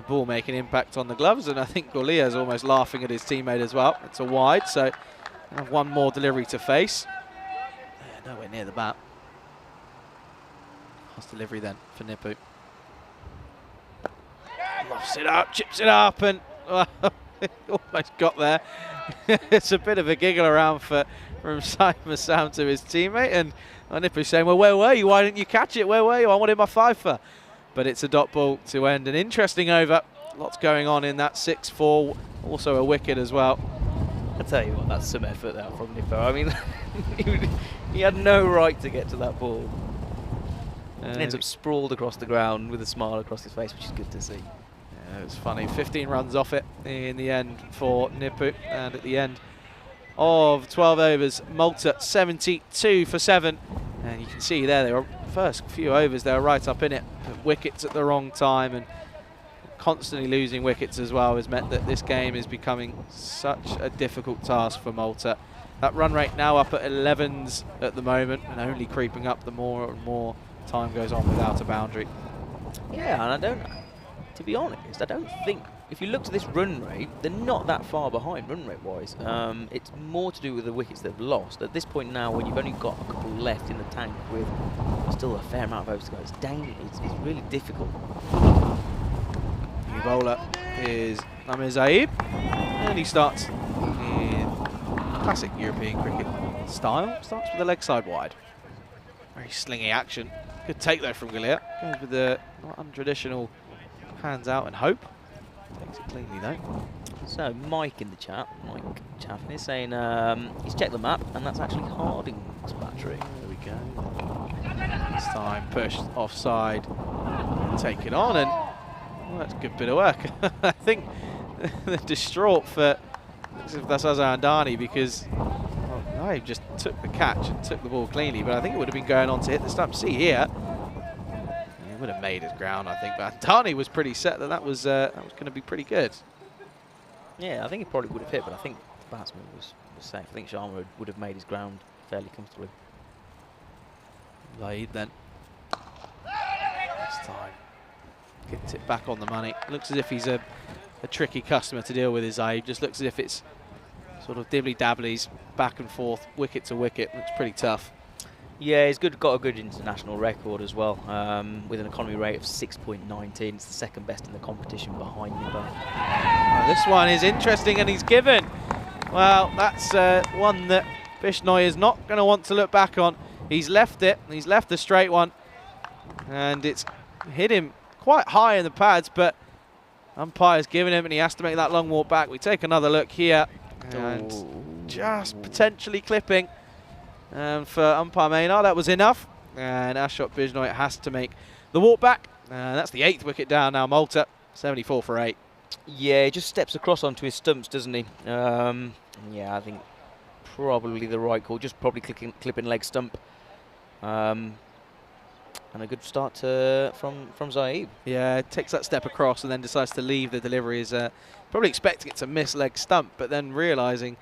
ball making impact on the gloves, and I think Golia is almost laughing at his teammate as well. It's a wide, so have one more delivery to face. Nowhere near the bat. Last delivery then for Nipu. Lofts it up, chips it up, and almost got there. It's a bit of a giggle around from Simon Sam to his teammate, and Nipu's saying, well, where were you? Why didn't you catch it? Where were you? I wanted my 5-fer. But it's a dot ball to end an interesting over. Lots going on in that 6-4. Also a wicket as well. I tell you what, that's some effort there from Nipu. I mean, he had no right to get to that ball. He ends up sprawled across the ground with a smile across his face, which is good to see. Yeah, it was funny. 15 runs off it in the end for Nipu, and at the end of 12 overs, Malta 72 for 7. And you can see there, they were first few overs, they were right up in it. But wickets at the wrong time, and constantly losing wickets as well has meant that this game is becoming such a difficult task for Malta. That run rate now up at 11s at the moment, and only creeping up the more and more time goes on without a boundary. Yeah, and to be honest, I don't think, if you look at this run rate, they're not that far behind run rate wise. It's more to do with the wickets they've lost. At this point now, when you've only got a couple left in the tank with still a fair amount of overs to go, it's really difficult. New bowler is Namir Zaid, and he starts in classic European cricket style. Starts with the leg side wide. Very slingy action. Good take though from Galea. Goes with the untraditional hands out and hope. Takes it cleanly though. So Mike in the chat, Mike Chaffin, is saying he's checked the map and that's actually Harding's battery. There we go. This time pushed offside, take it on, and well, that's a good bit of work. I think they're distraught for that's Azandani because I just took the catch and took the ball cleanly, but I think it would have been going on to hit the stump. See here, he would have made his ground, I think, but Andani was pretty set that was going to be pretty good. Yeah, I think he probably would have hit, but I think the batsman was safe. I think Sharma would have made his ground fairly comfortably. Laid then. This time gets it back on the money. Looks as if he's a tricky customer to deal with, his Zaid. Just looks as if it's sort of dibbly-dabblies, back and forth, wicket to wicket. Looks pretty tough. Yeah, he's got a good international record as well, with an economy rate of 6.19. It's the second best in the competition behind Nimba. This one is interesting, and he's given. Well, that's one that Bishnoi is not going to want to look back on. He's left it. He's left the straight one, and it's hit him quite high in the pads, but umpire's given him, and he has to make that long walk back. We take another look here, and just potentially clipping. And for umpire Maynard, that was enough. And Ashok Bishnoi has to make the walk back. And that's the 8th wicket down now, Malta, 74 for 8. Yeah, he just steps across onto his stumps, doesn't he? Yeah, I think probably the right call. Just probably clipping leg stump. And a good start from Zaid. Yeah, takes that step across and then decides to leave the delivery. Is probably expecting it to miss leg stump, but then realising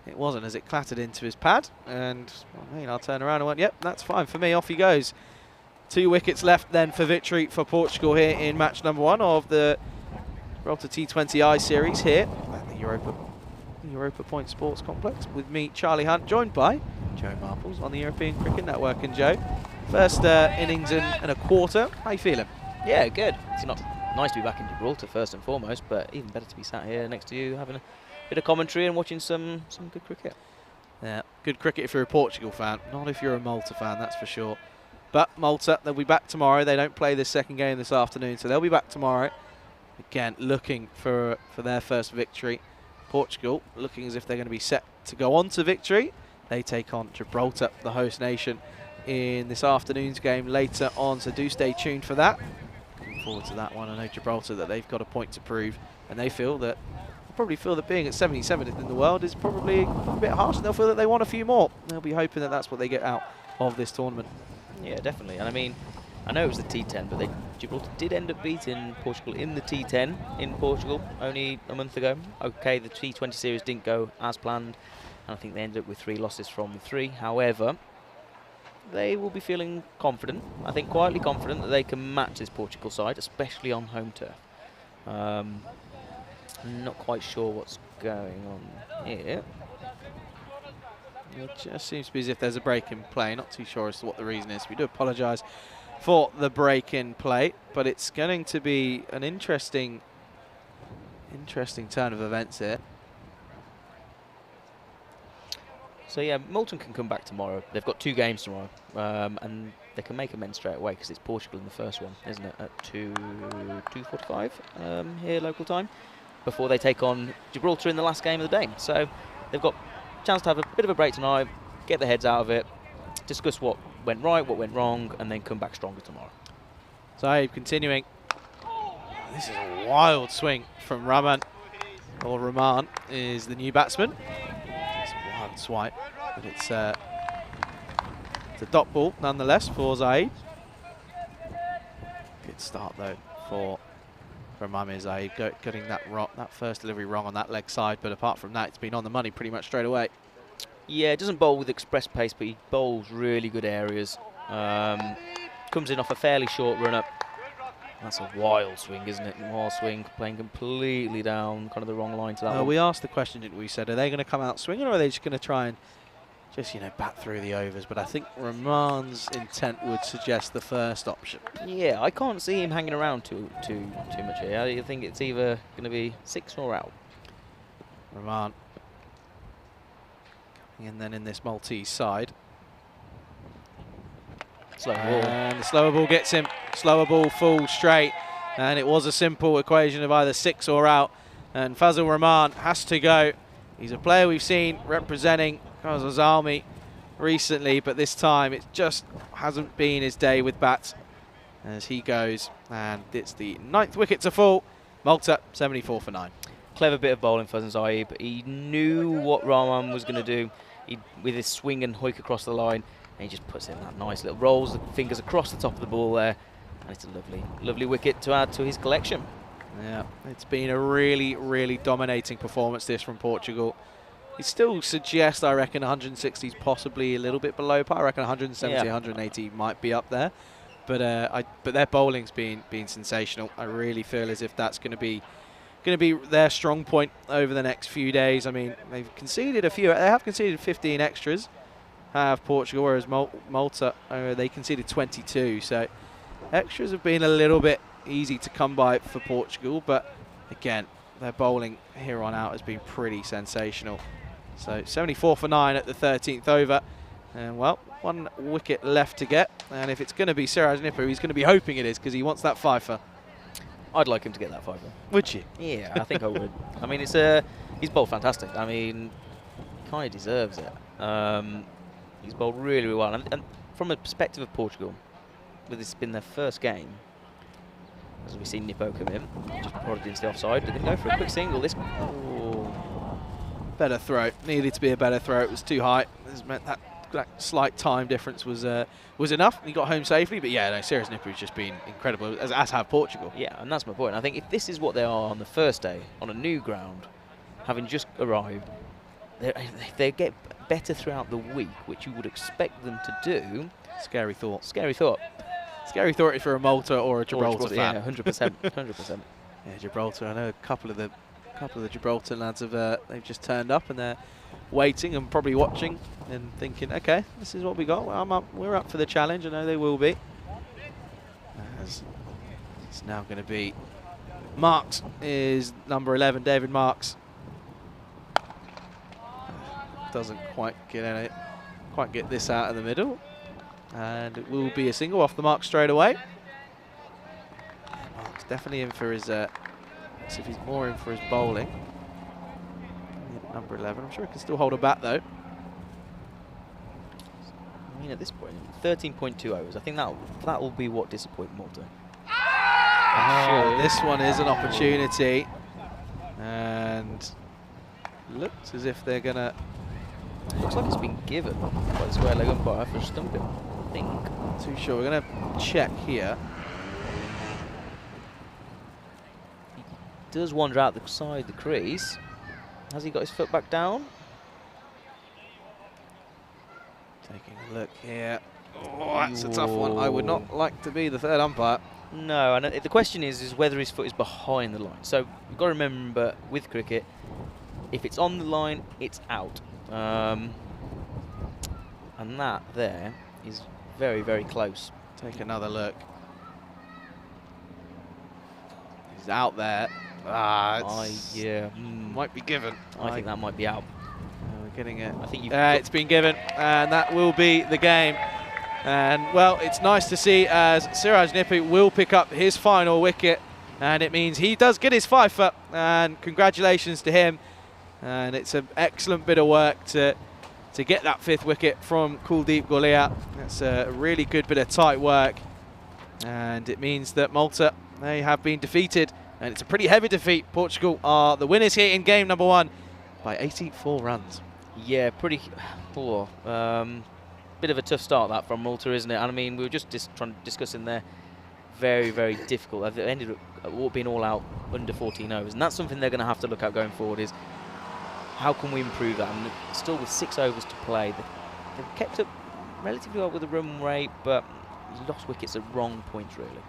it wasn't as it clattered into his pad. And well, I'll turn around and went, yep, that's fine for me. Off he goes. 2 wickets left then for victory for Portugal here in match number 1 of the Gibraltar T20I series here at the Europa Point Sports Complex with me, Charlie Hunt, joined by Joe Marples on the European Cricket Network. And Joe, first innings and a quarter. How you feeling? Yeah, good. It's not nice to be back in Gibraltar first and foremost, but even better to be sat here next to you having a bit of commentary and watching some good cricket. Yeah, good cricket if you're a Portugal fan, not if you're a Malta fan, that's for sure. But Malta, they'll be back tomorrow. They don't play this second game this afternoon, so they'll be back tomorrow. Again, looking for their first victory. Portugal looking as if they're going to be set to go on to victory. They take on Gibraltar, the host nation, in this afternoon's game later on, so do stay tuned for that. Looking forward to that one. I know Gibraltar, that they've got a point to prove, and they probably feel that being at 77th in the world is probably a bit harsh. They'll feel that they want a few more. They'll be hoping that that's what they get out of this tournament. Yeah, definitely. And I mean, I know it was the T10, but Gibraltar did end up beating Portugal in the T10 in Portugal only a month ago. Okay, the T20 series didn't go as planned, and I think they ended up with 3 losses from the 3. However, they will be feeling confident, I think quietly confident, that they can match this Portugal side, especially on home turf. I'm not quite sure what's going on here. It just seems to be as if there's a break in play. Not too sure as to what the reason is. We do apologise for the break in play, but it's going to be an interesting turn of events here. So yeah, Moulton can come back tomorrow. They've got 2 games tomorrow, and they can make amends straight away because it's Portugal in the first one, isn't it? At 2:45 here local time, before they take on Gibraltar in the last game of the day. So they've got a chance to have a bit of a break tonight, get their heads out of it, discuss what went right, what went wrong, and then come back stronger tomorrow. So continuing. This is a wild swing from Rahman, or Rahman is the new batsman. It's a wild swipe, but it's a dot ball nonetheless for Zaid. Good start though for Rahman Zaid, getting that first delivery wrong on that leg side, but apart from that, it's been on the money pretty much straight away. Yeah, it doesn't bowl with express pace, but he bowls really good areas. Comes in off a fairly short run up. That's a wild swing, isn't it? Wild swing, playing completely down, kind of the wrong line to that one. We asked the question, didn't we? Said, are they going to come out swinging, or are they just going to try and just, bat through the overs? But I think Rahman's intent would suggest the first option. Yeah, I can't see him hanging around too much here. I think it's either going to be 6 or out. Rahman And then in this Maltese side. Slow ball. And the slower ball gets him. Slower ball, full, straight. And it was a simple equation of either 6 or out. And Fazil Rahman has to go. He's a player we've seen representing Kazakh's army recently, but this time it just hasn't been his day with bats as he goes. And it's the 9th wicket to fall. Malta, 74 for 9. Clever bit of bowling for Zaib. He knew what Rahman was going to do with his swing and hoik across the line. And he just puts in that nice little rolls the fingers across the top of the ball there. And it's a lovely, lovely wicket to add to his collection. Yeah, it's been a really, really dominating performance this from Portugal. It still suggests, I reckon, 160 is possibly a little bit below par. I reckon 170, 180 might be up there. But but their bowling's been sensational. I really feel as if that's going to be their strong point over the next few days. I mean, they've conceded a few. They have conceded 15 extras, have Portugal, whereas Malta, they conceded 22. So extras have been a little bit easy to come by for Portugal. But again, their bowling here on out has been pretty sensational. So 74 for 9 at the 13th over. And, well, 1 wicket left to get. And if it's going to be Siraj Nippu, he's going to be hoping it is because he wants that fifer. I'd like him to get that fiver. Would you? Yeah, I think I would. I mean, he's bowled fantastic. I mean, he kind of deserves it. He's bowled really, really well. And from a perspective of Portugal, with this been their first game, as we've seen Nippo come in, just prodded into the offside, didn't go for a quick single. This. Oh. Better throw. Needed to be a better throw. It was too high. This meant that slight time difference was enough. He got home safely, but yeah, no, Siraj Nippu has just been incredible, as have Portugal. Yeah, and that's my point. I think if this is what they are on the first day, on a new ground, having just arrived, they get better throughout the week, which you would expect them to do. Scary thought. Scary thought. Scary thought if you're a Malta or a Gibraltar fan. Yeah, 100%. 100%. Yeah, Gibraltar. I know a couple of the Gibraltar lads have they've just turned up and they're waiting and probably watching and thinking, okay, this is what we got. Well, we're up for the challenge. I know they will be. As it's now going to be Marks is number 11, David Marks. Doesn't quite get this out of the middle, and it will be a single off the mark straight away. Marks definitely in for his. If he's more in for his bowling. Number 11. I'm sure he can still hold a bat though. I mean, at this point, 13.2 overs. I think that will be what disappoint Malta. Oh, this one is an opportunity, and looks as if they're gonna. Looks like it's been given by the square leg umpire for stumping. I think. Not too sure. We're gonna check here. Does wander out the side the crease. Has he got his foot back down? Taking a look here. Oh, that's a tough one. I would not like to be the third umpire. No, and the question is whether his foot is behind the line. So you've got to remember with cricket, if it's on the line, it's out. And that there is very, very close. Take another look. He's out there. Yeah. Might be given. I think that might be out. We're getting it. I think it's been given, and that will be the game. And, well, it's nice to see as Siraj Nippu will pick up his final wicket, and it means he does get his fifer, and congratulations to him. And it's an excellent bit of work to get that 5th wicket from Kuldeep Gullia. That's a really good bit of tight work, and it means that Malta, they have been defeated. And it's a pretty heavy defeat. Portugal are the winners here in game number 1 by 84 runs. Yeah, pretty poor. Bit of a tough start that from Malta, isn't it? And I mean, we were just discussing there. Very, very difficult. They've ended up being all out under 14 overs. And that's something they're going to have to look at going forward is how can we improve that? And still with 6 overs to play, they've kept up relatively well with the run rate, but lost wickets at wrong points, really.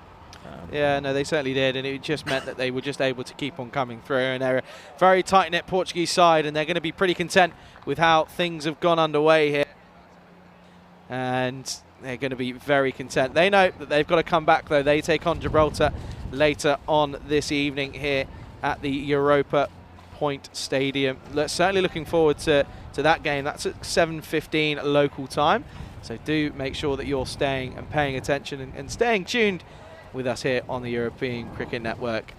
Yeah, no, they certainly did, and it just meant that they were just able to keep on coming through, and they're a very tight-knit Portuguese side, and they're going to be pretty content with how things have gone underway here, and they're going to be very content. They know that they've got to come back, though. They take on Gibraltar later on this evening here at the Europa Point Stadium. Certainly looking forward to to that game. That's at 7:15 local time. So do make sure that you're staying and paying attention and staying tuned with us here on the European Cricket Network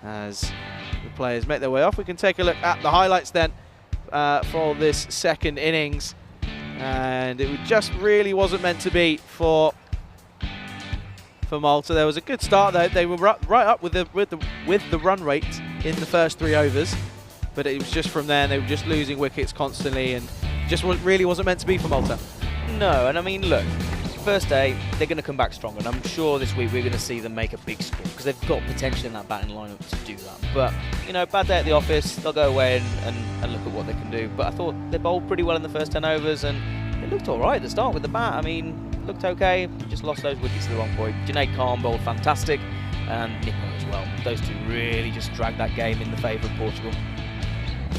as the players make their way off. We can take a look at the highlights then for this second innings. And it just really wasn't meant to be for Malta. There was a good start though. They were right up with the run rate in the first 3 overs, but it was just from there. They were just losing wickets constantly, and just really wasn't meant to be for Malta. No, and I mean, look, first day, they're going to come back stronger, and I'm sure this week we're going to see them make a big score, because they've got potential in that batting lineup to do that. But, you know, bad day at the office, they'll go away and look at what they can do. But I thought they bowled pretty well in the first 10 overs, and it looked all right at the start with the bat. I mean, looked okay, just lost those wickets at the wrong point. Junaid Khan bowled fantastic, and Nico as well. Those two really just dragged that game in the favour of Portugal.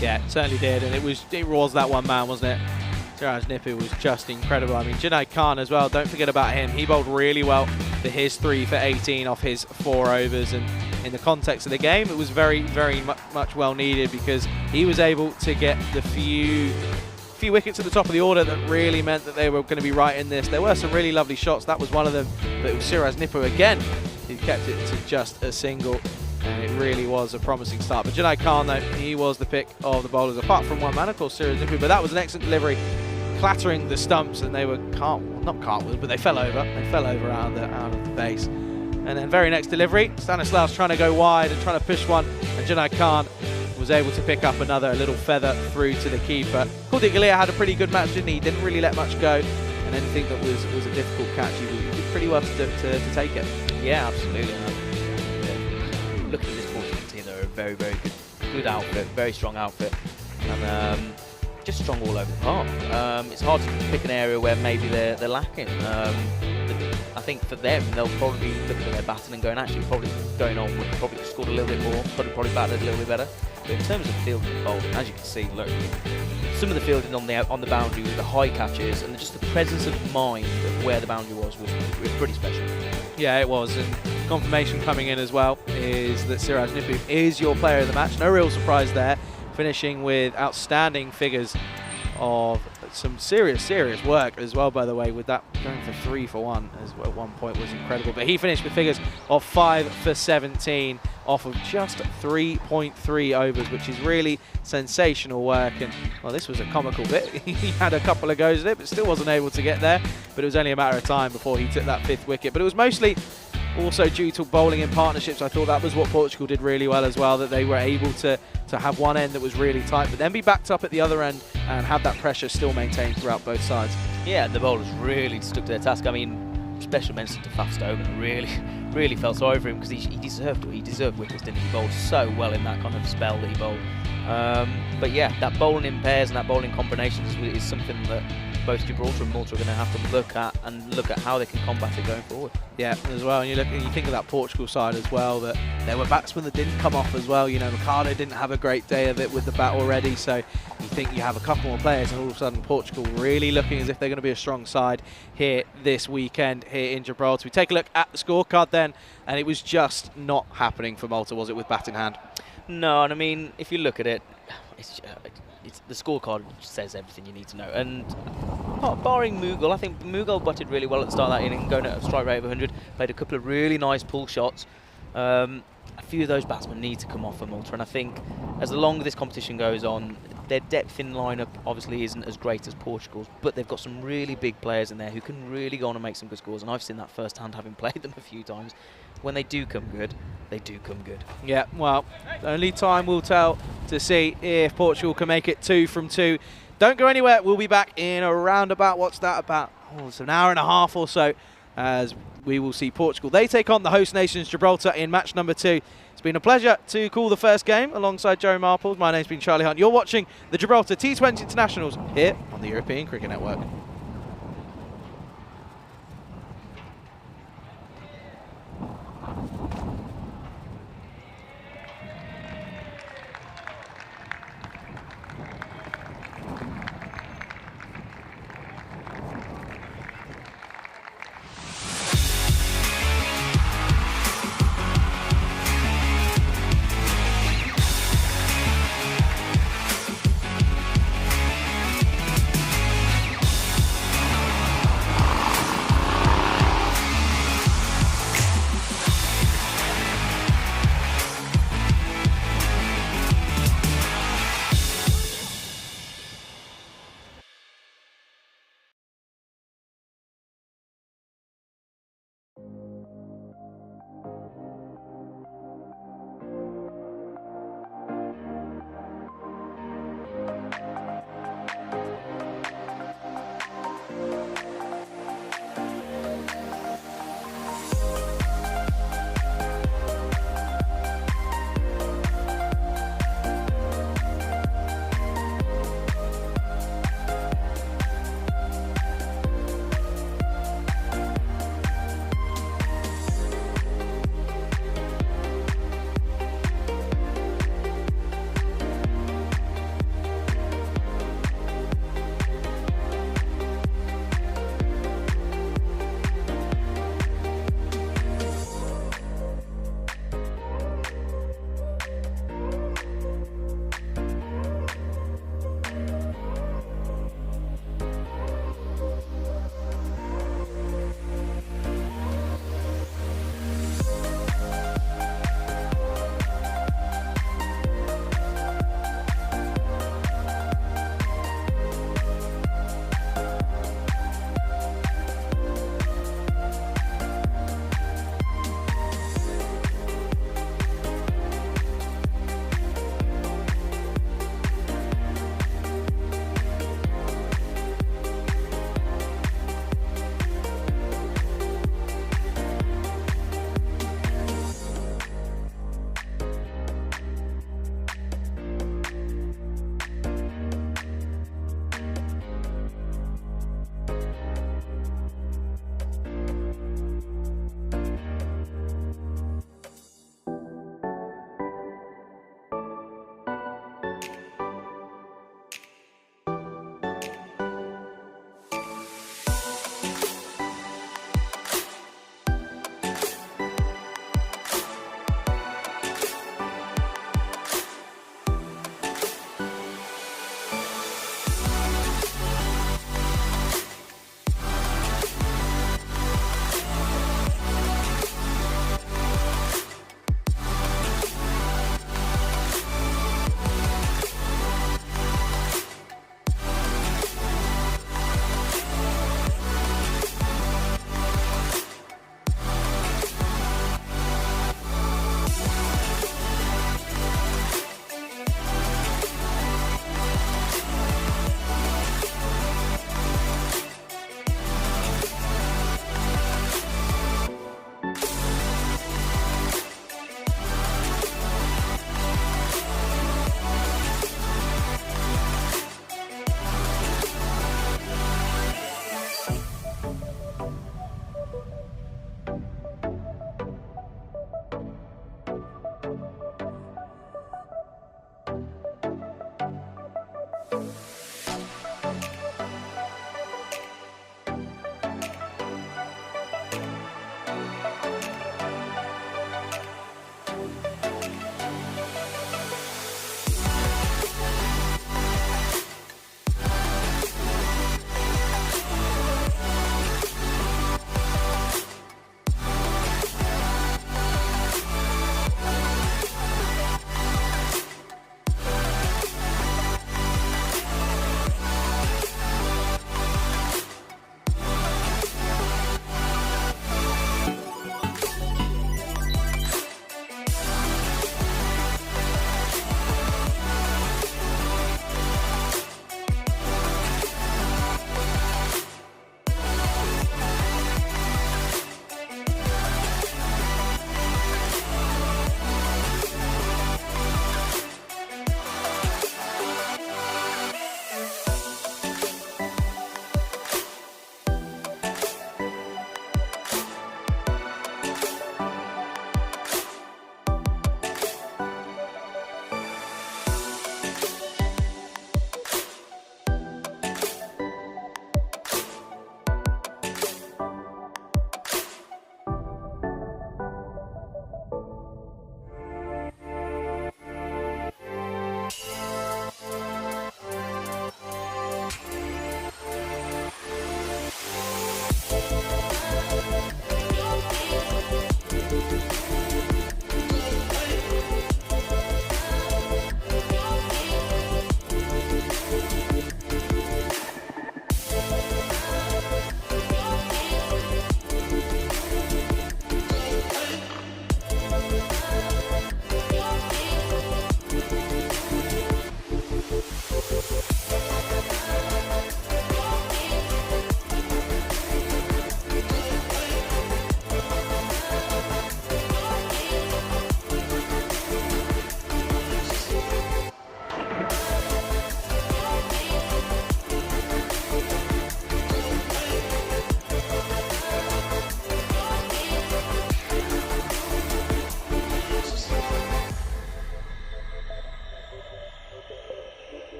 Yeah, it certainly did, and it was that one man, wasn't it? Siraj Nippu was just incredible. I mean, Junaid Khan as well, don't forget about him. He bowled really well for his 3 for 18 off his 4 overs, and in the context of the game, it was very, very much well needed, because he was able to get the few wickets at the top of the order that really meant that they were going to be right in this. There were some really lovely shots, that was one of them, but it was Siraj Nippu again who kept it to just a single, and it really was a promising start. But Junaid Khan, though, he was the pick of the bowlers, apart from one man, of course, Siraj Nippu, but that was an excellent delivery, clattering the stumps, and they were not cartwheels, but they fell over. They fell over out of the base. And then very next delivery, Stanislaus trying to go wide and trying to push one, and Junaid Khan was able to pick up another little feather through to the keeper. Kuldeep Galea had a pretty good match, didn't he? He didn't really let much go, and anything that was a difficult catch, he did pretty well to take it. Yeah, absolutely. Looking at this Portugal team, they're a very, very good outfit, very strong outfit, and just strong all over the park. It's hard to pick an area where maybe they're lacking. I think for them, they'll probably be looking at their batting and going, actually, probably going on, we could probably have scored a little bit more, probably batted a little bit better. But in terms of fielding and bowling, as you can see, look, some of the fielding on the boundary with the high catches and just the presence of mind of where the boundary was pretty special. Yeah, it was, and confirmation coming in as well is that Siraj Nippu is your player of the match. No real surprise there, finishing with outstanding figures of some serious work as well, by the way, with that going for 3 for 1 as well, at one point was incredible. But he finished with figures of 5 for 17 off of just 3.3 overs, which is really sensational work. And well, this was a comical bit. He had a couple of goes at it, but still wasn't able to get there. But it was only a matter of time before he took that 5th wicket. But it was mostly also due to bowling in partnerships. I thought that was what Portugal did really well as well, that they were able to have one end that was really tight, but then be backed up at the other end and have that pressure still maintained throughout both sides. Yeah, the bowlers really stuck to their task. I mean, special mention to Faf Stoneman. Really felt sorry for him, because he deserved wickets, didn't he? He bowled so well in that kind of spell that he bowled. But yeah, that bowling in pairs and that bowling combinations is something that both Gibraltar and Malta are going to have to look at how they can combat it going forward. Yeah, as well. And you think of that Portugal side as well, that there were batsmen that didn't come off as well. You know, Mercado didn't have a great day of it with the bat already, so you think you have a couple more players, and all of a sudden Portugal really looking as if they're going to be a strong side here this weekend here in Gibraltar. We take a look at the scorecard then, and it was just not happening for Malta, was it, with bat in hand? No, and I mean, if you look at it, the scorecard says everything you need to know. And barring Mughal, I think Mughal butted really well at the start of that inning, going at a strike rate of 100, played a couple of really nice pull shots. A few of those batsmen need to come off for Malta, and I think as the longer this competition goes on, their depth in lineup obviously isn't as great as Portugal's, but they've got some really big players in there who can really go on and make some good scores, and I've seen that firsthand, having played them a few times. When they do come good, they do come good. Yeah, well, only time will tell to see if Portugal can make it 2 from 2. Don't go anywhere. We'll be back in around about, what's that, about it's an hour and a half or so, as we will see Portugal. They take on the host nations Gibraltar in match number 2. It's been a pleasure to call the first game alongside Joe Marples. My name's been Charlie Hunt. You're watching the Gibraltar T20 Internationals here on the European Cricket Network.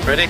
Ready?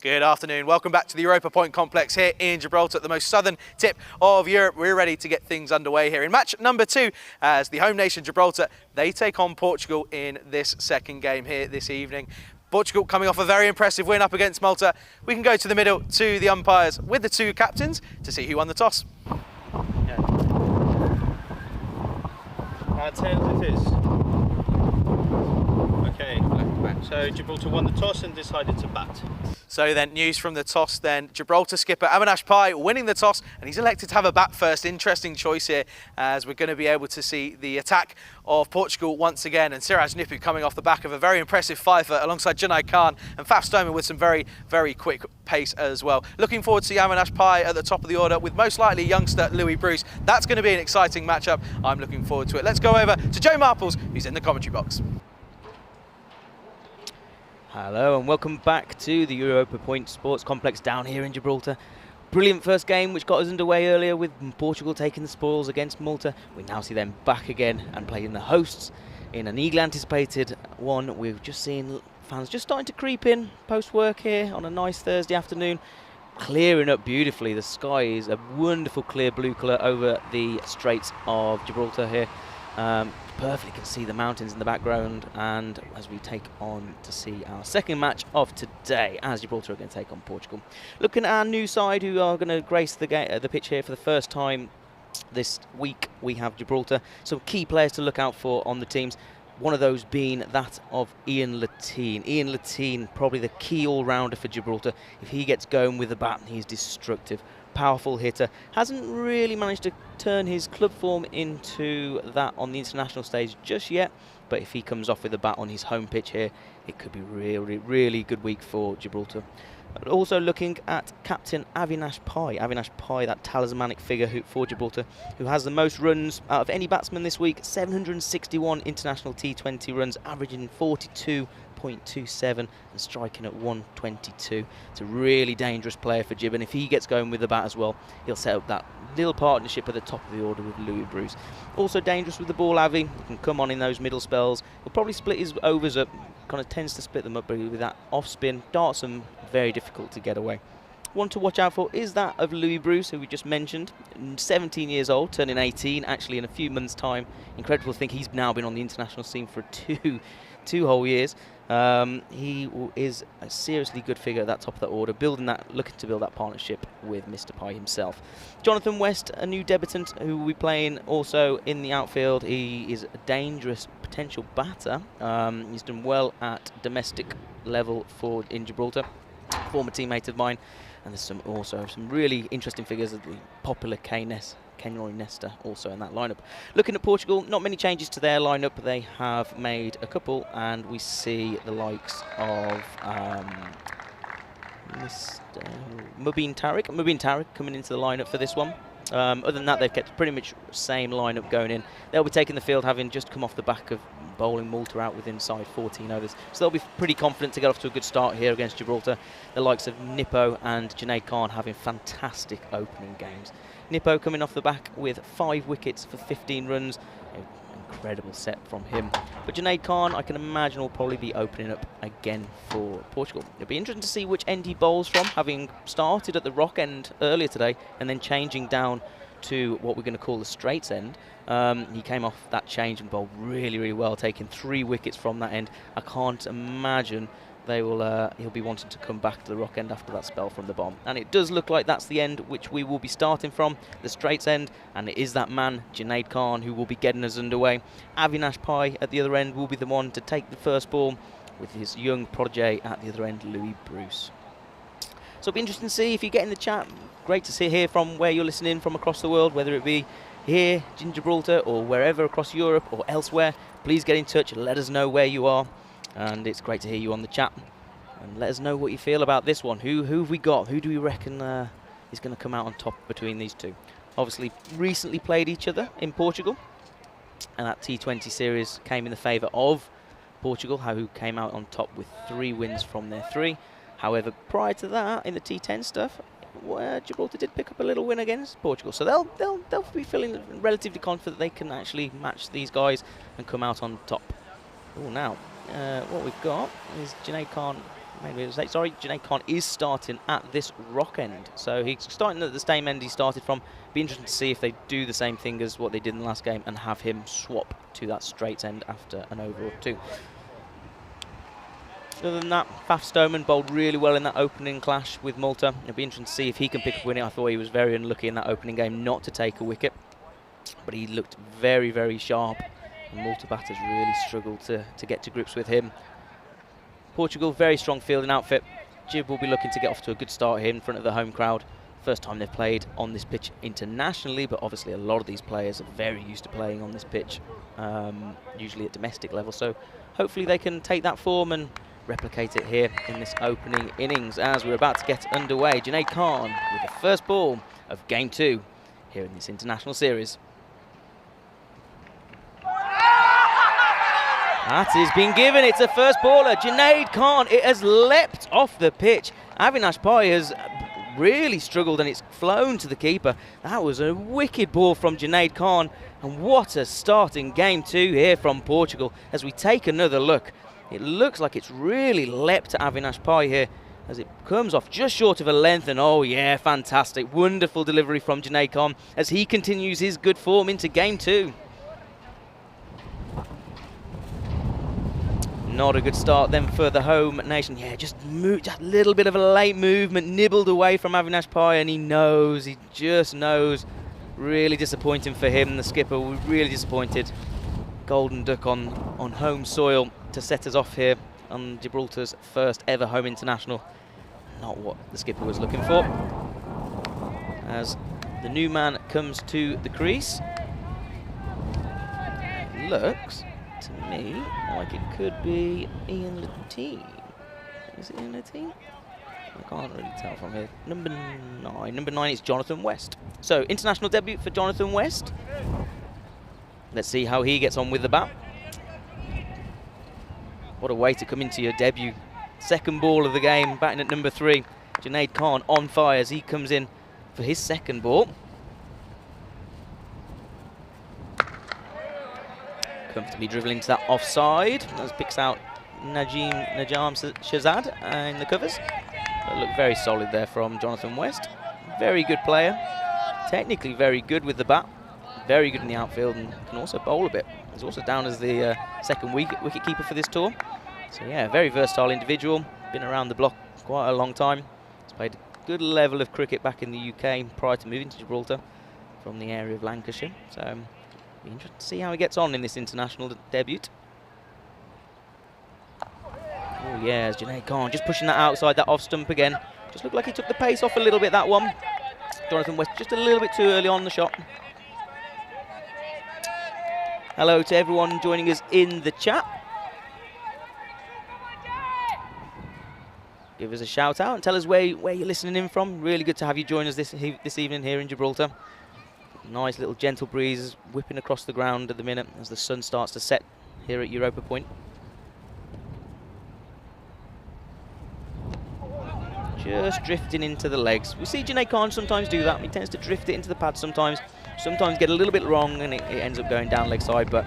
Good afternoon. Welcome back to the Europa Point complex here in Gibraltar, at the most southern tip of Europe. We're ready to get things underway here in match number 2 as the home nation Gibraltar, they take on Portugal in this second game here this evening. Portugal coming off a very impressive win up against Malta. We can go to the middle to the umpires with the 2 captains to see who won the toss. Tails it is. Okay, so Gibraltar won the toss and decided to bat. So then, news from the toss then. Gibraltar skipper Avinash Pai winning the toss, and he's elected to have a bat first. Interesting choice here, as we're going to be able to see the attack of Portugal once again. And Siraj Nipu coming off the back of a very impressive fifer alongside Junaid Khan, and Faf Stoneman with some very, very quick pace as well. Looking forward to see Avinash Pai at the top of the order with most likely youngster Louis Bruce. That's going to be an exciting matchup. I'm looking forward to it. Let's go over to Joe Marples, who's in the commentary box. Hello and welcome back to the Europa Point Sports Complex down here in Gibraltar. Brilliant first game which got us underway earlier with Portugal taking the spoils against Malta. We now see them back again and playing the hosts in an eagerly anticipated one. We've just seen fans just starting to creep in post-work here on a nice Thursday afternoon. Clearing up beautifully. The sky is a wonderful clear blue colour over the Straits of Gibraltar here. Perfectly can see the mountains in the background, and as we take on to see our second match of today, as Gibraltar are going to take on Portugal. Looking at our new side who are going to grace the pitch here for the first time this week, we have Gibraltar. Some key players to look out for on the teams. One of those being that of Ian Latine. Ian Latine, probably the key all-rounder for Gibraltar. If he gets going with the bat, he's destructive. Powerful hitter. Hasn't really managed to turn his club form into that on the international stage just yet, but if he comes off with the bat on his home pitch here, it could be really, really good week for Gibraltar. But also looking at captain Avinash Pai. Avinash Pai, that talismanic figure for Gibraltar, who has the most runs out of any batsman this week. 761 international T20 runs, averaging 42.27 and striking at 122. It's a really dangerous player for Gib, and if he gets going with the bat as well, he'll set up that little partnership at the top of the order with Louis Bruce. Also dangerous with the ball, Avi. He can come on in those middle spells. He'll probably split his overs up, kind of tends to split them up, but with that off spin, darts them very difficult to get away. One to watch out for is that of Louis Bruce, who we just mentioned. 17 years old, turning 18 actually in a few months' time. Incredible to think he's now been on the international scene for two whole years. He is a seriously good figure at that top of the order, looking to build that partnership with Mr. Pai himself. Jonathan West, a new debutant who will be playing also in the outfield. He is a dangerous potential batter. He's done well at domestic level in Gibraltar. Former teammate of mine. And there's also some really interesting figures of the popular Kenroy Nesta also in that lineup. Looking at Portugal, not many changes to their lineup. They have made a couple, and we see the likes of Mubin Tariq coming into the lineup for this one. Other than that, they've kept pretty much the same lineup going in. They'll be taking the field, having just come off the back of bowling Malta out with inside 14 overs. So they'll be pretty confident to get off to a good start here against Gibraltar. The likes of Nippo and Junaid Khan having fantastic opening games. Nippo coming off the back with 5 wickets for 15 runs. Incredible set from him. But Junaid Khan, I can imagine, will probably be opening up again for Portugal. It'll be interesting to see which end he bowls from, having started at the rock end earlier today and then changing down to what we're going to call the straights end. He came off that change and bowled really, really well, taking 3 wickets from that end. I can't imagine he'll be wanting to come back to the rock end after that spell from the bomb. And it does look like that's the end which we will be starting from, the straights end, and it is that man, Junaid Khan, who will be getting us underway. Avinash Pai at the other end will be the one to take the first ball, with his young protege at the other end, Louis Bruce. So it'll be interesting to see if you get in the chat. Great to hear from where you're listening from across the world, whether it be here in Gibraltar or wherever across Europe or elsewhere. Please get in touch, let us know where you are. And it's great to hear you on the chat. And let us know what you feel about this one. Who have we got? Who do we reckon is going to come out on top between these two? Obviously, recently played each other in Portugal. And that T20 series came in the favour of Portugal, who came out on top with 3 wins from their 3. However, prior to that, in the T10 stuff, Gibraltar did pick up a little win against Portugal. So they'll be feeling relatively confident they can actually match these guys and come out on top. Oh, now. What we've got is Junaid Khan maybe a mistake. Sorry, Junaid Khan is starting at this rock end. So he's starting at the same end he started from. Be interesting to see if they do the same thing as what they did in the last game and have him swap to that straight end after an over or two. Other than that, Faf Stoneman bowled really well in that opening clash with Malta. It'll be interesting to see if he can pick up winning. I thought he was very unlucky in that opening game not to take a wicket. But he looked very, very sharp. And Malta batters really struggled to get to grips with him. Portugal, very strong fielding outfit. Jib will be looking to get off to a good start here in front of the home crowd. First time they've played on this pitch internationally, but obviously a lot of these players are very used to playing on this pitch, usually at domestic level. So hopefully they can take that form and replicate it here in this opening innings as we're about to get underway. Junaid Khan with the first ball of game 2 here in this international series. That is being given. It's a first baller. Junaid Khan. It has leapt off the pitch. Avinash Pai has really struggled and it's flown to the keeper. That was a wicked ball from Junaid Khan. And what a start in game 2 here from Portugal. As we take another look, it looks like it's really leapt to Avinash Pai here as it comes off just short of a length. And oh yeah, fantastic. Wonderful delivery from Junaid Khan as he continues his good form into game 2. Not a good start then for the home nation. Yeah, just a little bit of a late movement, nibbled away from Avinash Pai, and he just knows. Really disappointing for him. The skipper was really disappointed. Golden duck on home soil to set us off here on Gibraltar's first ever home international. Not what the skipper was looking for. As the new man comes to the crease. Looks to me like it could be Ian Lateen. Is it Ian Lateen? I can't really tell from here. Number 9. Number 9 is Jonathan West. So, international debut for Jonathan West. Let's see how he gets on with the bat. What a way to come into your debut. Second ball of the game, batting at number 3. Junaid Khan on fire as he comes in for his second ball. Comfortably dribbling to that offside as picks out Najam Shahzad in the covers. But look very solid there from Jonathan West. Very good player. Technically very good with the bat. Very good in the outfield and can also bowl a bit. He's also down as the second wicket keeper for this tour. So yeah, very versatile individual. Been around the block quite a long time. He's played a good level of cricket back in the UK prior to moving to Gibraltar from the area of Lancashire. So be interesting to see how he gets on in this international debut. Oh yes, Junaid Khan just pushing that outside, that off stump again. Just looked like he took the pace off a little bit, that one. Jonathan West just a little bit too early on the shot. Hello to everyone joining us in the chat. Give us a shout out and tell us where you're listening in from. Really good to have you join us this evening here in Gibraltar. Nice little gentle breeze whipping across the ground at the minute as the sun starts to set here at Europa Point. Just drifting into the legs. We see Junaid Khan sometimes do that. He tends to drift it into the pad sometimes get a little bit wrong and it ends up going down leg side, but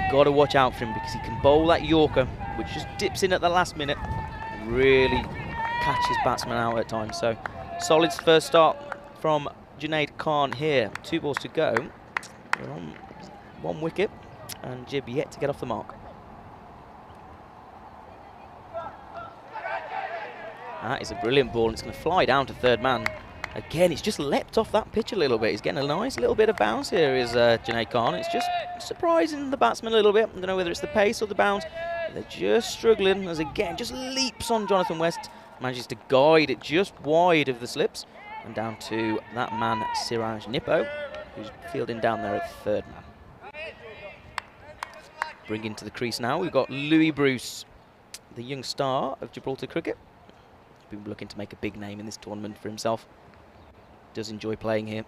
you've got to watch out for him because he can bowl that Yorker, which just dips in at the last minute, really catches batsmen out at times. So solid first start from Junaid Khan here. 2 balls to go. We're on 1 wicket and Jib yet to get off the mark. That is a brilliant ball and it's going to fly down to third man. Again, it's just leapt off that pitch a little bit. He's getting a nice little bit of bounce here, is Junaid Khan. It's just surprising the batsman a little bit. I don't know whether it's the pace or the bounce. They're just struggling as again, just leaps on Jonathan West. Manages to guide it just wide of the slips. And down to that man, Siraj Nippo, who's fielding down there at third man. Bring into the crease now. We've got Louis Bruce, the young star of Gibraltar cricket. He's been looking to make a big name in this tournament for himself. Does enjoy playing here.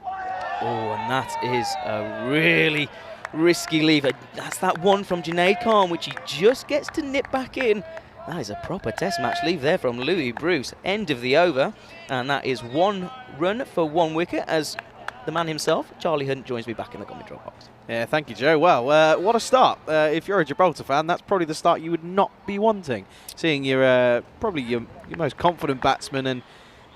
Oh, and that is a really risky lever. That's that one from Junaid Khan, which he just gets to nip back in. That is a proper test match leave there from Louis Bruce. End of the over. And that is 1 run for 1 wicket as the man himself, Charlie Hunt, joins me back in the comment drop box. Yeah, thank you, Joe. Well, what a start. If you're a Gibraltar fan, that's probably the start you would not be wanting. Seeing your probably your most confident batsman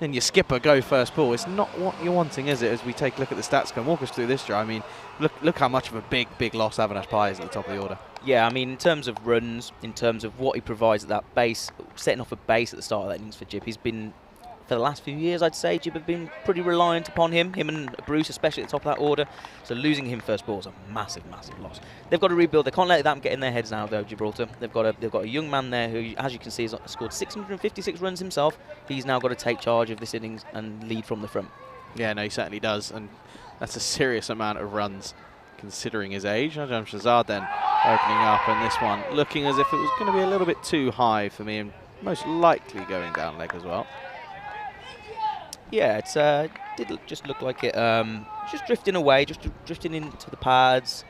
and your skipper go first ball. It's not what you're wanting, is it? As we take a look at the stats, can walk us through this, Joe. I mean, look how much of a big loss Avinash Pai is at the top of the order. Yeah, I mean, in terms of runs, in terms of what he provides at that base, setting off a base at the start of that innings for Jib, he's been, for the last few years, I'd say, Jib have been pretty reliant upon him and Bruce, especially at the top of that order. So losing him first ball is a massive loss. They've got to rebuild. They can't let that get in their heads now, though, Gibraltar. They've got a young man there who, as you can see, has scored 656 runs himself. He's now got to take charge of this innings and lead from the front. Yeah, no, he certainly does, and that's a serious amount of runs considering his age. Najam Shahzad then opening up, and this one looking as if it was going to be a little bit too high for me, and most likely going down leg as well. Yeah, it did just look like it, just drifting away, just drifting into the pads.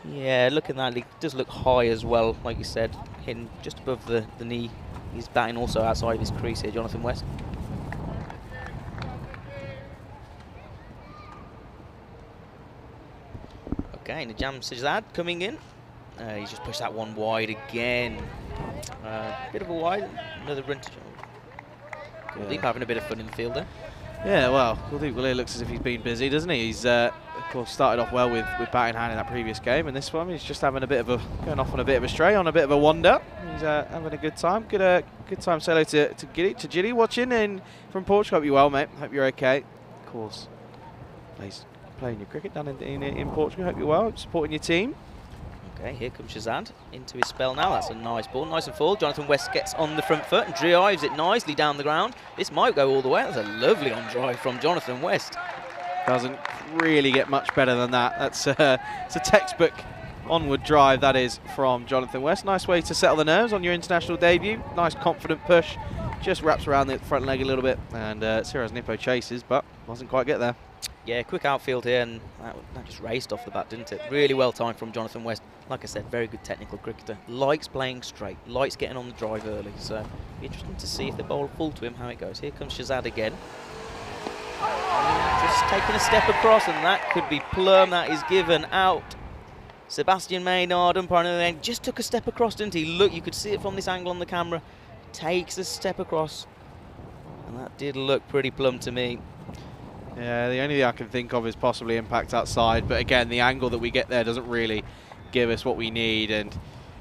Yeah, looking at that, it does look high as well, like you said, hitting just above the knee. He's batting also outside of his crease here, Jonathan West. Okay, Najam Shahzad coming in. He's just pushed that one wide again. Bit of a wide, another run to Kuldeep having a bit of fun in the field there. Yeah, well, Kuldeep Gulier looks as if he's been busy, doesn't he? He's, of course, started off well with batting hand in that previous game, and this one he's just having going off on a bit of a stray, on a bit of a wander. He's having a good time. Good time. Say hello to Giddy watching in from Portugal. Hope you're well, mate. Hope you're okay. Of course, playing your cricket down in Portugal. Hope you're well. Supporting your team. Okay, here comes Shahzad into his spell now. That's a nice ball, nice and full. Jonathan West gets on the front foot and drives it nicely down the ground. This might go all the way. That's a lovely on drive from Jonathan West. Doesn't really get much better than that. That's it's a textbook onward drive, that is, from Jonathan West. Nice way to settle the nerves on your international debut. Nice confident push. Just wraps around the front leg a little bit, and Siraz Nippo chases, but doesn't quite get there. Yeah, quick outfield here, and that just raced off the bat, didn't it? Really well timed from Jonathan West. Like I said, very good technical cricketer. Likes playing straight, likes getting on the drive early. So, be interesting to see if they bowl full to him, how it goes. Here comes Shahzad again. Just taking a step across, and that could be plumb. That is given out. Sebastian Maynard, umpire on the end, just took a step across, didn't he? Look, you could see it from this angle on the camera. Takes a step across, and that did look pretty plumb to me. Yeah, the only thing I can think of is possibly impact outside, but again, the angle that we get there doesn't really give us what we need. And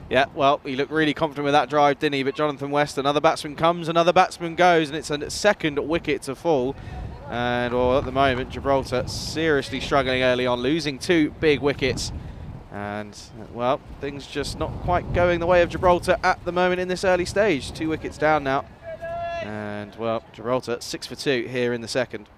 yeah, well, he looked really confident with that drive, didn't he? But Jonathan West, another batsman comes, another batsman goes, and it's a second wicket to fall. And well, at the moment, Gibraltar seriously struggling early on, losing 2 big wickets. And well, things just not quite going the way of Gibraltar at the moment in this early stage. 2 wickets down now. And well, Gibraltar 6 for 2 here in the second.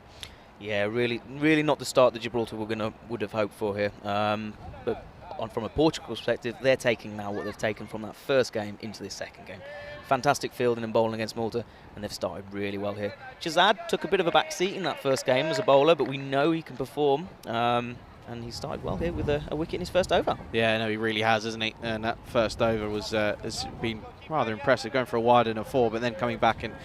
Yeah, really not the start that Gibraltar would have hoped for here. But from a Portugal perspective, they're taking now what they've taken from that first game into this second game. Fantastic fielding and bowling against Malta, and they've started really well here. Shahzad took a bit of a back seat in that first game as a bowler, but we know he can perform. And he started well here with a wicket in his first over. Yeah, no, he really has, hasn't he? And that first over has been rather impressive, going for a wide and a 4, but then coming back and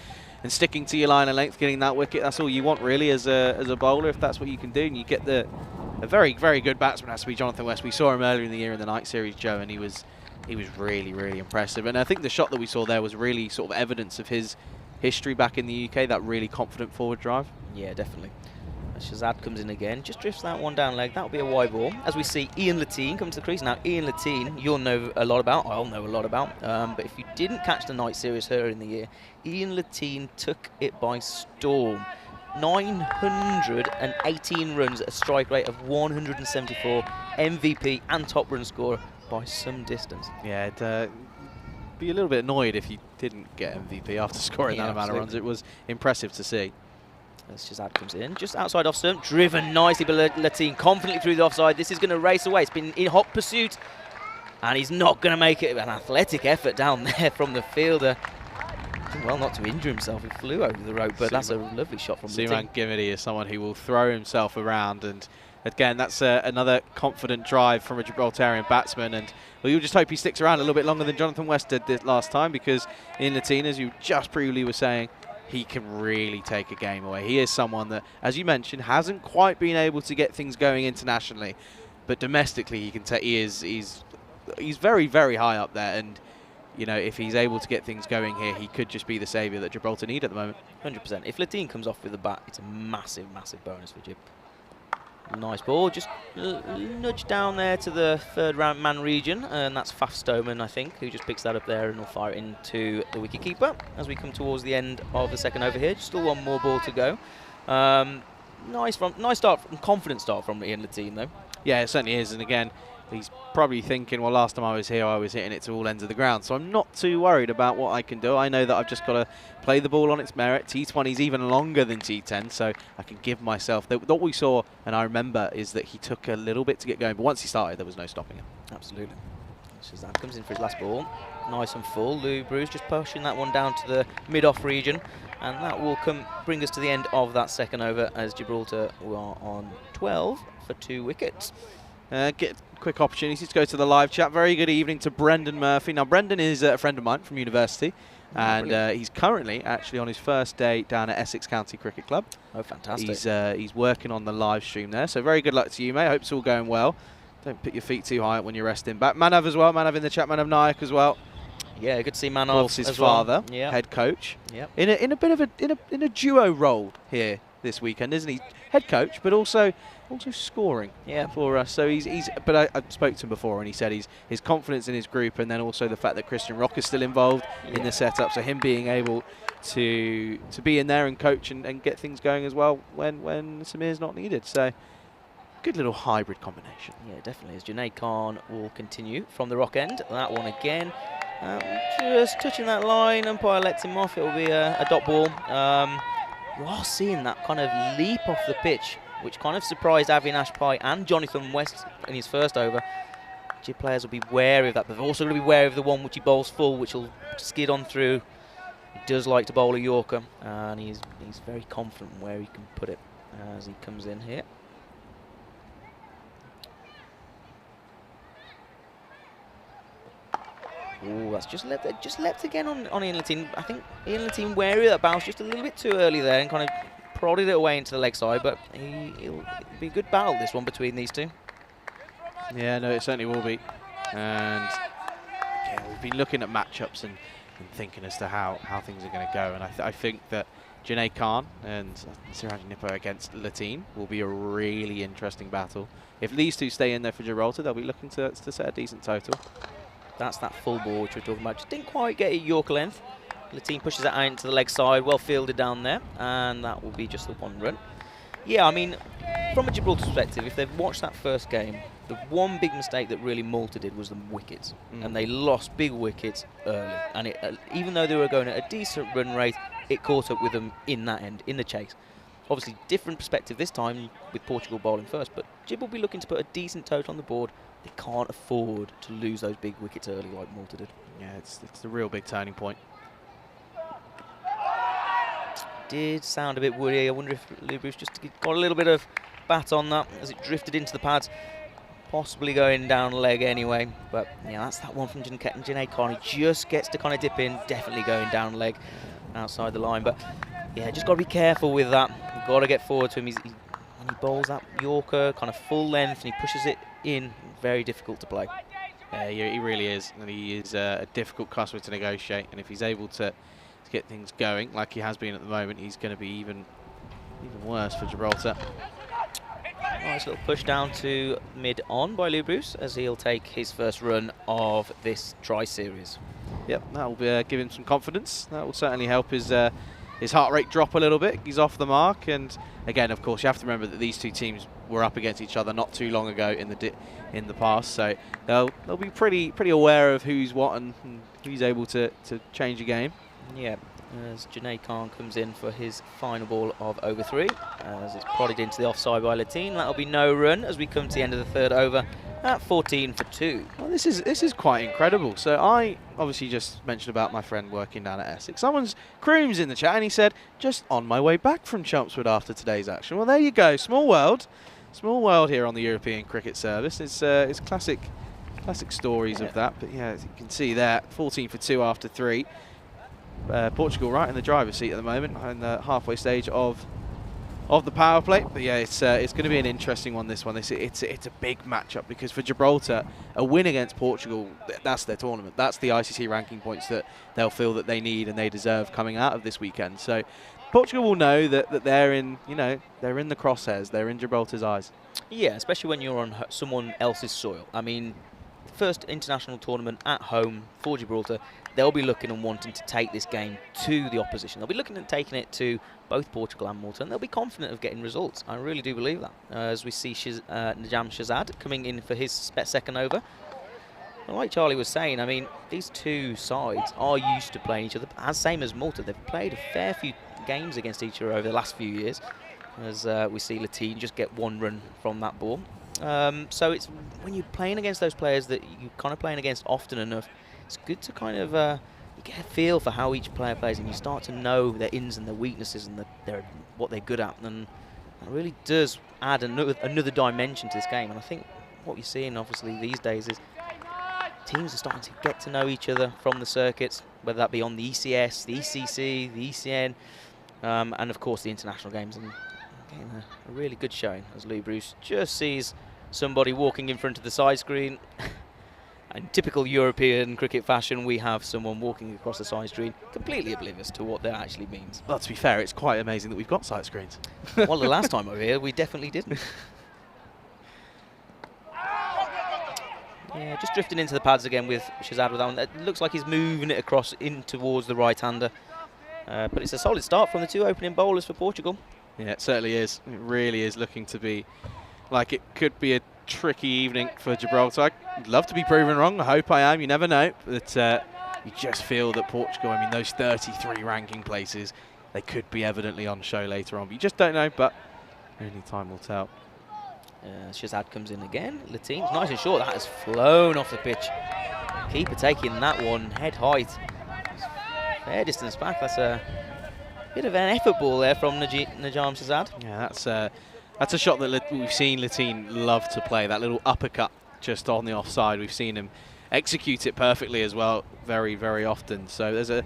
sticking to your line of length, getting that wicket. That's all you want, really, as a bowler, if that's what you can do. And you get a very, very good batsman, has to be Jonathan West. We saw him earlier in the year in the night series, Joe, and he was really, really impressive. And I think the shot that we saw there was really sort of evidence of his history back in the UK, that really confident forward drive. Yeah, definitely. Shahzad comes in again, just drifts that one down leg. That'll be a wide ball. As we see Ian Latine come to the crease. Now, Ian Latine, you'll know a lot about, I'll know a lot about. But if you didn't catch the night series earlier in the year, Ian Latine took it by storm. 918 runs at a strike rate of 174, MVP and top run scorer by some distance. Yeah, it'd be a little bit annoyed if you didn't get MVP after scoring that amount of runs. It was impressive to see. As Shahzad comes in, just outside off stump, driven nicely by Latine, confidently through the offside. This is going to race away. It's been in hot pursuit, and he's not going to make it. An athletic effort down there from the fielder. Well, not to injure himself, he flew over the rope, but that's a lovely shot from Latine. Seaman Gimity is someone who will throw himself around, and again, that's another confident drive from a Gibraltarian batsman. And well, you'll just hope he sticks around a little bit longer than Jonathan West did this last time, because Ian Latine, as you just previously were saying, he can really take a game away. He is someone that, as you mentioned, hasn't quite been able to get things going internationally, but domestically he can take. He's very, very high up there, and you know, if he's able to get things going here, he could just be the saviour that Gibraltar need at the moment. 100%. If Latine comes off with the bat, it's a massive, massive bonus for Gib. Nice ball, just nudge down there to the third round man region, and that's Faf Stoneman, I think, who just picks that up there and will fire it into the wicketkeeper as we come towards the end of the second over here. Just still one more ball to go. Nice start, confident start from Ian Latine though. Yeah, it certainly is, and again, he's probably thinking, well, last time I was here, I was hitting it to all ends of the ground, so I'm not too worried about what I can do. I know that I've just got to play the ball on its merit. T20 is even longer than T10, so I can give myself... What we saw, and I remember, is that he took a little bit to get going, but once he started, there was no stopping him. Absolutely. Shazam comes in for his last ball. Nice and full. Lou Bruce just pushing that one down to the mid-off region, and that will bring us to the end of that second over as Gibraltar are on 12 for 2 wickets. Get a quick opportunity to go to the live chat. Very good evening to Brendan Murphy. Now, Brendan is a friend of mine from university, and he's currently actually on his first day down at Essex County Cricket Club. Oh, fantastic. He's working on the live stream there, so very good luck to you, mate. Hope it's all going well. Don't put your feet too high when you're resting back. Manav as well, Manav in the chat, Manav Nayak as well. Yeah, good to see Manav. Of course, his as father, well. Yep. head coach. Yep. In a bit of a duo role here this weekend, isn't he? Head coach, but also scoring for us. So but I spoke to him before, and he said his confidence in his group, and then also the fact that Christian Rock is still involved in the setup. So him being able to be in there and coach and get things going as well when Samir's not needed. So good little hybrid combination. Yeah, definitely. As Junaid Khan will continue from the Rock end. That one again, just touching that line. Umpire lets him off. It will be a dot ball. You are seeing that kind of leap off the pitch, which kind of surprised Avinash Pai and Jonathan West in his first over. Jib players will be wary of that, but they're also going to be wary of the one which he bowls full, which will skid on through. He does like to bowl a Yorker, and he's very confident where he can put it as he comes in here. Oh, that's just leapt again on Ian Latine. I think Ian Latine wary of that bounce just a little bit too early there and kind of prodded it away into the leg side, but it'll be a good battle, this one, between these two. Yeah, no, it certainly will be. And again, we've been looking at matchups and thinking as to how things are going to go, and I think that Junaid Khan and Siraj Nippo against Latine will be a really interesting battle. If these two stay in there for Gibraltar, they'll be looking to set a decent total. That's that full ball which we're talking about. Just didn't quite get a Yorker length. Latine pushes it out into the leg side, well fielded down there, and that will be just the 1 run. Yeah, I mean, from a Gibraltar perspective, if they've watched that first game, the one big mistake that really Malta did was the wickets, and they lost big wickets early. And even though they were going at a decent run rate, it caught up with them in that end, in the chase. Obviously, different perspective this time with Portugal bowling first, but Gib will be looking to put a decent total on the board. They can't afford to lose those big wickets early like Malta did. Yeah, it's a real big turning point. Did sound a bit woody. I wonder if Lou Bruce just got a little bit of bat on that as it drifted into the pads. Possibly going down leg anyway. But yeah, that's that one from Junaid Khan. He just gets to kind of dip in. Definitely going down leg outside the line. But yeah, just got to be careful with that. You've got to get forward to him. When he bowls that Yorker kind of full length and he pushes it in, very difficult to play. Yeah, he really is. And he is a difficult customer to negotiate. And if he's able to get things going like he has been at the moment, he's going to be even worse for Gibraltar. Nice little push down to mid-on by Lou Bruce as he'll take his first run of this tri-series. Yep, that will give him some confidence. That will certainly help his heart rate drop a little bit. He's off the mark, and again, of course, you have to remember that these two teams were up against each other not too long ago in the past, so they'll be pretty aware of who's what and who's able to change a game. Yeah, as Junaid Khan comes in for his final ball of over 3, as it's prodded into the offside by Latine. That'll be no run as we come to the end of the third over at 14 for 2. Well, this is quite incredible. So I obviously just mentioned about my friend working down at Essex. Someone's Crooms in the chat, and he said, just on my way back from Chelmsford after today's action. Well, there you go. Small world here on the European Cricket Service. It's classic stories of that. But yeah, as you can see there, 14 for 2 after 3. Portugal right in the driver's seat at the moment, in the halfway stage of the power play. But yeah, it's going to be an interesting one, this one. It's a big matchup, because for Gibraltar, a win against Portugal, that's their tournament. That's the ICC ranking points that they'll feel that they need and they deserve coming out of this weekend. So Portugal will know that they're in, they're in the crosshairs, they're in Gibraltar's eyes. Yeah, especially when you're on someone else's soil. I mean, first international tournament at home for Gibraltar, they'll be looking and wanting to take this game to the opposition. They'll be looking at taking it to both Portugal and Malta, and they'll be confident of getting results. I really do believe that. As we see Najam Shazad coming in for his second over. And like Charlie was saying, I mean, these two sides are used to playing each other, as same as Malta. They've played a fair few games against each other over the last few years, as we see Latine just get one run from that ball. So it's when you're playing against those players that you're kind of playing against often enough, it's good to kind of you get a feel for how each player plays, and you start to know their ins and their weaknesses and what they're good at, and that really does add another dimension to this game. And I think what you're seeing obviously these days is teams are starting to get to know each other from the circuits, whether that be on the ECS, the ECC, the ECN, and of course the international games. And getting a really good showing as Louis Bruce just sees somebody walking in front of the side screen. In typical European cricket fashion, we have someone walking across the side screen completely oblivious to what that actually means. Well, to be fair, it's quite amazing that we've got side screens. Well, the last time we were here, we definitely didn't. Yeah, just drifting into the pads again with Shazad with that one. It looks like he's moving it across in towards the right-hander. But it's a solid start from the two opening bowlers for Portugal. Yeah, it certainly is. It really is looking to be like it could be a tricky evening for Gibraltar. I'd love to be proven wrong. I hope I am. You never know. But you just feel that Portugal, I mean, those 33 ranking places, they could be evidently on show later on. But you just don't know. But only time will tell. Shazad comes in again. Latine's nice and short. That has flown off the pitch. Keeper taking that one head height. Fair distance back. That's a bit of an effort ball there from Najam Shazad. Yeah, that's a shot that we've seen Latine love to play. That little uppercut just on the offside. We've seen him execute it perfectly as well, very, very often. So there's a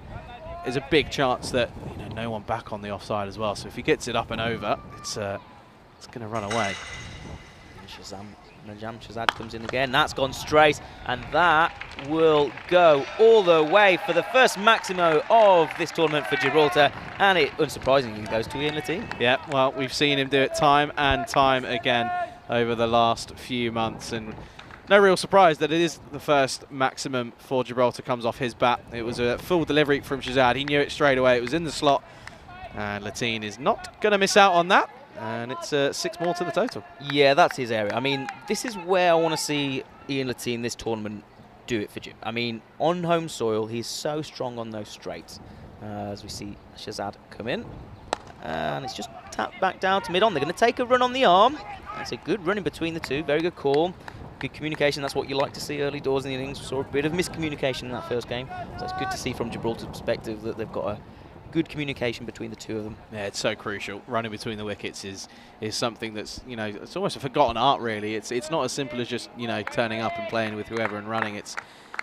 big chance that no one back on the offside as well. So if he gets it up and over, it's going to run away. Najam Shazad comes in again. That's gone straight, and that will go all the way for the first Maximo of this tournament for Gibraltar, and it unsurprisingly goes to Ian Latine. Yeah, well, we've seen him do it time and time again over the last few months, and no real surprise that it is the first maximum for Gibraltar comes off his bat. It was a full delivery from Shazad. He knew it straight away. It was in the slot, and Latine is not going to miss out on that. And it's 6 more to the total. Yeah, that's his area. I mean, this is where I want to see Ian Latine this tournament do it for Jim. I mean, on home soil, he's so strong on those straights. As we see Shazad come in. And it's just tapped back down to mid-on. They're going to take a run on the arm. That's a good run in between the two. Very good call. Good communication. That's what you like to see early doors in the innings. We saw a bit of miscommunication in that first game. So it's good to see from Gibraltar's perspective that they've got a good communication between the two of them. Yeah, it's so crucial. Running between the wickets is something that's, it's almost a forgotten art, really. It's not as simple as just, turning up and playing with whoever and running.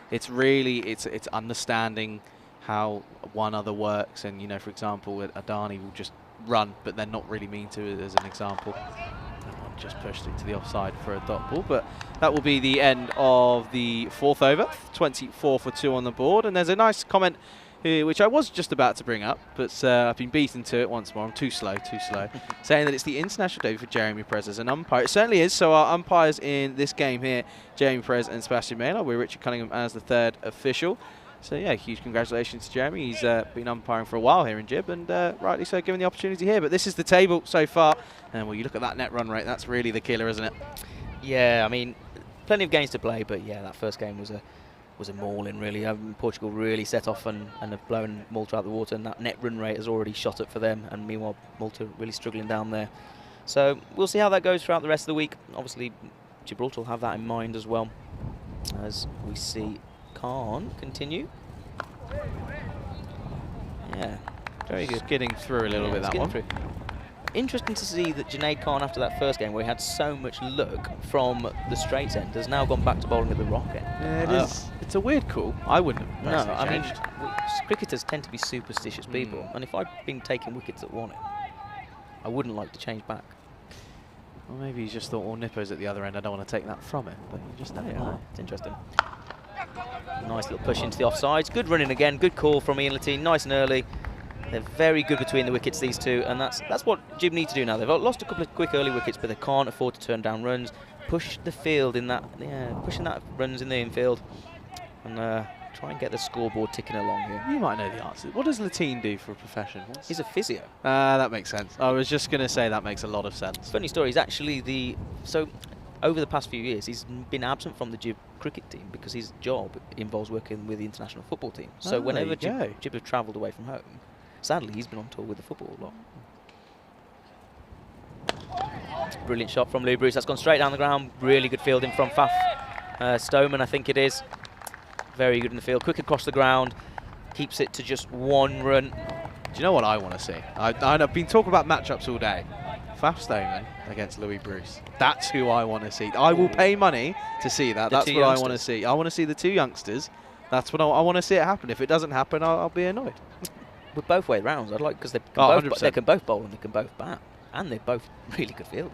It's really understanding how one other works. And, for example, Adani will just run, but then not really mean to, as an example. Just pushed it to the offside for a dot ball, but that will be the end of the 4th over. 24 for 2 on the board, and there's a nice comment which I was just about to bring up, but I've been beaten to it once more. I'm too slow, saying that it's the international debut for Jeremy Perez as an umpire. It certainly is. So our umpires in this game here, Jeremy Perez and Sebastian Mela. We're Richard Cunningham as the 3rd official. So yeah, huge congratulations to Jeremy. He's been umpiring for a while here in Gib, and rightly so, given the opportunity here. But this is the table so far, and well, you look at that net run rate. That's really the killer, isn't it? Yeah, I mean, plenty of games to play, but yeah, that first game was a mauling, really. Portugal really set off and have blown Malta out the water, and that net run rate has already shot up for them, and meanwhile Malta really struggling down there. So we'll see how that goes throughout the rest of the week. Obviously Gibraltar will have that in mind as well, as we see Khan continue. Yeah, very good. Skidding through a little bit, that one. Through. interesting to see that Junaid Khan, after that first game where he had so much luck from the straights end, has now gone back to bowling at the rock end. Yeah, it is. It's a weird call. I wouldn't have No, personally I mean, changed. cricketers tend to be superstitious people, and if I'd been taking wickets at one end, I wouldn't like to change back. Well, maybe he's just thought, well, Nippo's at the other end, I don't want to take that from him, but you just never know. It's interesting. Nice little push into the offsides. Good running again. Good call from Ian Latine. Nice and early. They're very good between the wickets, these two, and that's what Jib need to do now. They've lost a couple of quick early wickets, but they can't afford to turn down runs. Push the field in that, pushing that runs in the infield, and try and get the scoreboard ticking along here. You might know the answer. What does Latine do for a profession? He's a physio. That makes sense. I was just going to say that makes a lot of sense. Funny story. He's actually over the past few years, he's been absent from the Jib cricket team because his job involves working with the international football team. So whenever Jib have travelled away from home, sadly, he's been on tour with the football a lot. Brilliant shot from Lou Bruce. That's gone straight down the ground. Really good fielding from Faf Stoneman, I think it is. Very good in the field. Quick across the ground. Keeps it to just 1 run. Do you know what I want to see? I've been talking about matchups all day. Faf Stoneman against Louis Bruce. That's who I want to see. I will pay money to see that. That's what I want to see. I want to see the two youngsters. That's what I want to see it happen. If it doesn't happen, I'll be annoyed. With both way rounds, I'd like, because they can both bowl and they can both bat, and they're both really good fielders.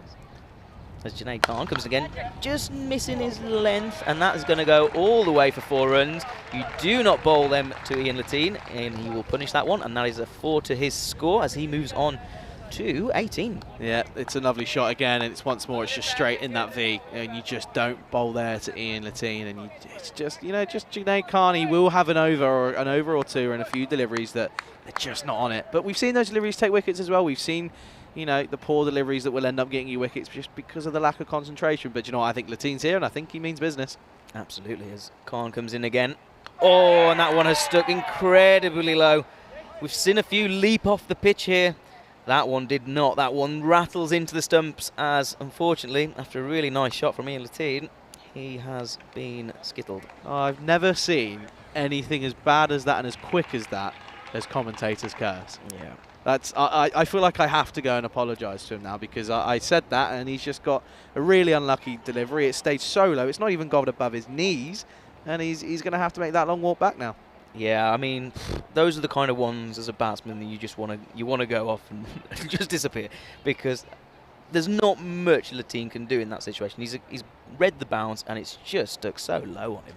As Junaid Khan comes again, just missing his length, and that is going to go all the way for 4 runs. You do not bowl them to Ian Latine, and he will punish that one, and that is a 4 to his score as he moves on to 18. Yeah, it's a lovely shot again, and it's once more, it's just straight in that V, and you just don't bowl there to Ian Latine, and it's just, just Junaid Khan. He will have an over or two and a few deliveries that they're just not on it. But we've seen those deliveries take wickets as well. We've seen, the poor deliveries that will end up getting you wickets just because of the lack of concentration. But I think Latine's here, and I think he means business. Absolutely, as Khan comes in again. Oh, and that one has stuck incredibly low. We've seen a few leap off the pitch here. That one did not. That one rattles into the stumps as, unfortunately, after a really nice shot from Ian Latine, he has been skittled. I've never seen anything as bad as that and as quick as that as commentators curse. Yeah. I feel like I have to go and apologise to him now, because I said that and he's just got a really unlucky delivery. It stayed so low. It's not even gone above his knees, and he's going to have to make that long walk back now. Yeah, I mean, those are the kind of ones as a batsman that you just want to go off and just disappear, because there's not much Latine can do in that situation. He's read the bounce and it's just stuck so low on him.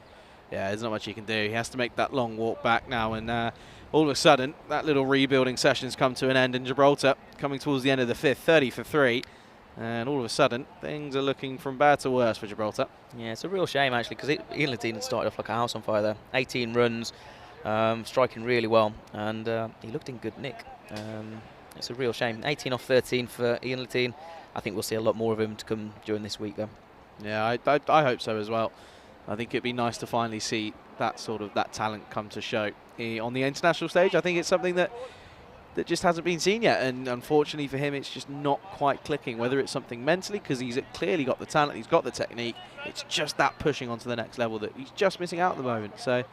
Yeah, there's not much he can do. He has to make that long walk back now, and all of a sudden, that little rebuilding session's come to an end in Gibraltar, coming towards the end of the 5th, 30 for 3. And all of a sudden, things are looking from bad to worse for Gibraltar. Yeah, it's a real shame, actually, because Ian Latine had started off like a house on fire there. 18 runs, striking really well, and he looked in good nick. It's a real shame. 18 off 13 for Ian Latine. I think we'll see a lot more of him to come during this week, though. Yeah, I hope so as well. I think it'd be nice to finally see that talent come to show on the international stage. I think it's something that just hasn't been seen yet, and unfortunately for him, it's just not quite clicking. Whether it's something mentally, because he's clearly got the talent, he's got the technique, it's just that pushing onto the next level that he's just missing out at the moment. So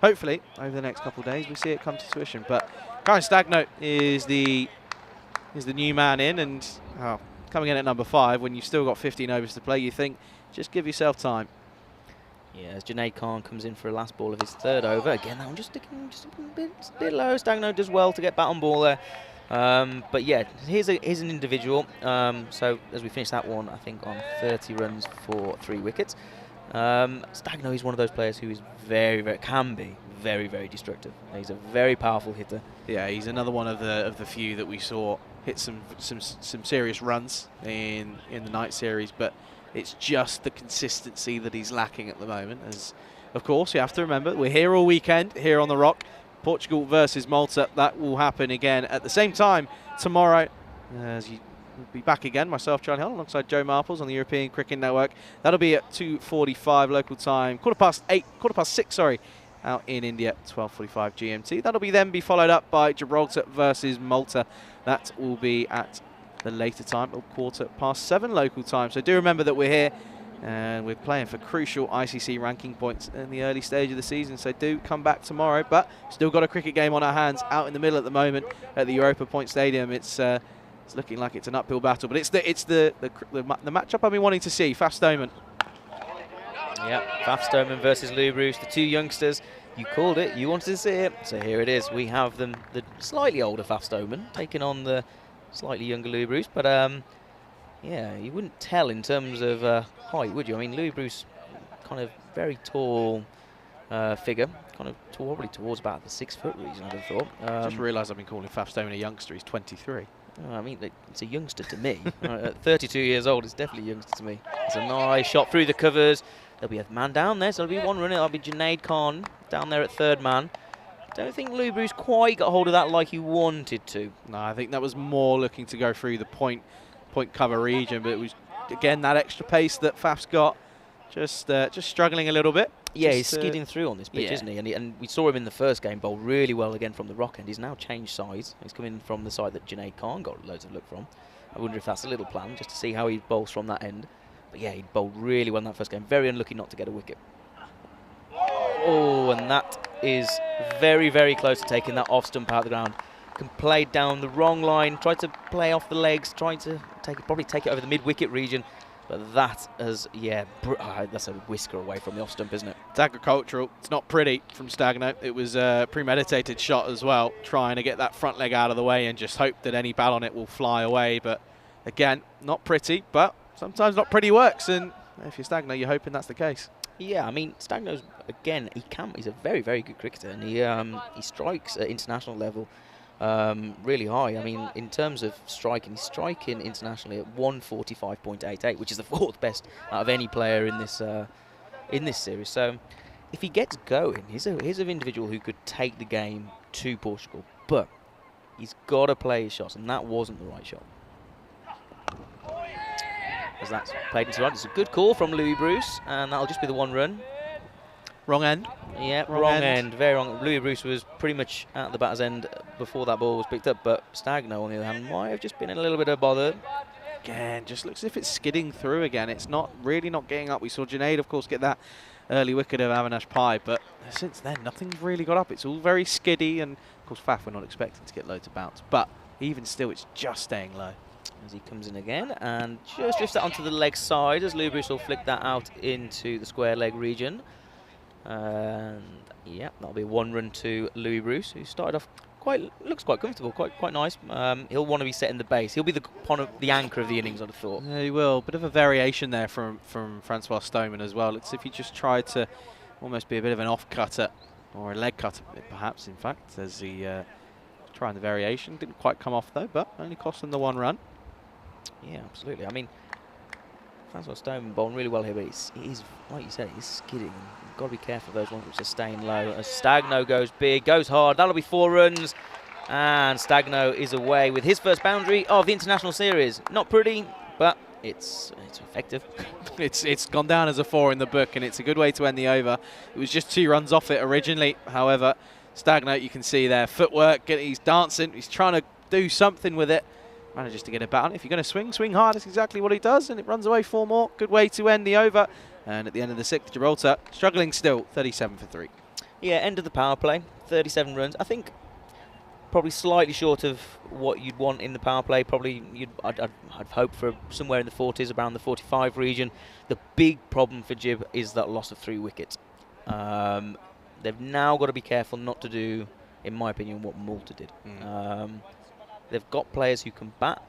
hopefully over the next couple of days we see it come to fruition. But Karen Stagno is the new man in, and coming in at number 5 when you've still got 15 overs to play, you think just give yourself time. Yeah, as Junaid Khan comes in for a last ball of his 3rd over. Again, that one just sticking just a bit low. Stagno does well to get bat on ball there. But yeah, here's an individual. So as we finish that one, I think on 30 runs for 3 wickets. Stagno is one of those players who is can be very, very destructive. He's a very powerful hitter. Yeah, he's another one of the few that we saw hit some serious runs in the night series, but it's just the consistency that he's lacking at the moment. As, of course, you have to remember, we're here all weekend, here on the Rock. Portugal versus Malta. That will happen again at the same time tomorrow. As you will be back again, myself, Charlie Hull, alongside Joe Marples on the European Cricket Network. That'll be at 2:45 local time, quarter past 6, sorry, out in India, 12:45 GMT. That'll be followed up by Gibraltar versus Malta. That will be at the later time of 7:15 local time. So do remember that we're here and we're playing for crucial ICC ranking points in the early stage of the season. So do come back tomorrow, but still got a cricket game on our hands out in the middle at the moment at the Europa Point Stadium. It's It's looking like it's an uphill battle, but it's the matchup I've been wanting to see. Faf Stoneman. Yeah, Faf Stoneman versus Lou Bruce, the two youngsters. You called it, you wanted to see it, so here it is. We have them, the slightly older Faf Stoneman taking on the slightly younger Lou Bruce, but yeah, you wouldn't tell in terms of height, would you? I mean, Lou Bruce, kind of very tall figure, kind of probably towards about the 6 foot region, I'd have thought. Just realised I've been calling Faf Stoneman a youngster. He's 23. I mean, it's a youngster to me. At 32 years old, it's definitely a youngster to me. It's a nice shot through the covers. There'll be a man down there, so there'll be one runner. That'll be Junaid Khan down there at third man. Don't think Lou Bruce quite got hold of that like he wanted to. No, I think that was more looking to go through the point cover region, but it was, again, that extra pace that Faf's got, just struggling a little bit. Yeah, he's skidding through on this pitch, yeah. isn't he? And we saw him in the first game bowl really well again from the rock end. He's now changed sides. He's coming from the side that Junaid Khan got loads of look from. I wonder if that's a little plan, just to see how he bowls from that end. But yeah, he bowled really well in that first game. Very unlucky not to get a wicket. Oh, and that is very, very close to taking that off stump out of the ground. Played down the wrong line, tried to play off the legs, tried to probably take it over the mid-wicket region. But that has, yeah, that's a whisker away from the off stump, isn't it? It's agricultural. It's not pretty from Stagno. It was a premeditated shot as well, trying to get that front leg out of the way and just hope that any ball on it will fly away. But again, not pretty, but sometimes not pretty works. And if you're Stagno, you're hoping that's the case. Yeah, I mean, Stagno's, again, he's a very, very good cricketer, and he strikes at international level really high. I mean, in terms of striking, he's striking internationally at 145.88, which is the 4th best out of any player in this series. So if he gets going, he's an individual who could take the game to Portugal, but he's got to play his shots, and that wasn't the right shot. As that's played into right. It's a good call from Louis Bruce, and that'll just be the 1 run. Wrong end. Yeah, wrong end. Very wrong. Louis Bruce was pretty much at the batter's end before that ball was picked up, but Stagno, on the other hand, might have just been in a little bit of bother. Again, just looks as if it's skidding through again. It's not getting up. We saw Junaid, of course, get that early wicket of Avinash Pai, but since then, nothing's really got up. It's all very skiddy, and of course, Faf, we're not expecting to get loads of bounce, but even still, it's just staying low. As he comes in again and just drifts that onto the leg side as Lou Bruce will flick that out into the square leg region. And yeah, that'll be a 1 run to Louis Bruce, who started off looks quite comfortable, quite nice. He'll want to be setting the base. He'll be the anchor of the innings, I'd have thought. Yeah, he will. Bit of a variation there from Francois Stoneman as well. It's if he just tried to almost be a bit of an off cutter or a leg cutter, perhaps. In fact, as he trying the variation, didn't quite come off though, but only cost him the 1 run. Yeah, absolutely. I mean, Francois Stoneman bowling really well here, but he's like you said, he's skidding. You've got to be careful of those ones which are staying low. As Stagno goes big, goes hard, that'll be 4 runs. And Stagno is away with his first boundary of the international series. Not pretty, but it's effective. It's gone down as a 4 in the book, and it's a good way to end the over. It was just 2 runs off it originally. However, Stagno, you can see there, footwork, he's dancing, he's trying to do something with it. Manages to get it back. If you're going to swing hard. That's exactly what he does, and it runs away 4 more. Good way to end the over. And at the end of the 6th, Gibraltar struggling still, 37 for 3. Yeah, end of the power play, 37 runs. I think probably slightly short of what you'd want in the power play. Probably I'd hope for somewhere in the 40s, around the 45 region. The big problem for Gib is that loss of 3 wickets. They've now got to be careful not to do, in my opinion, what Malta did. They've got players who can bat.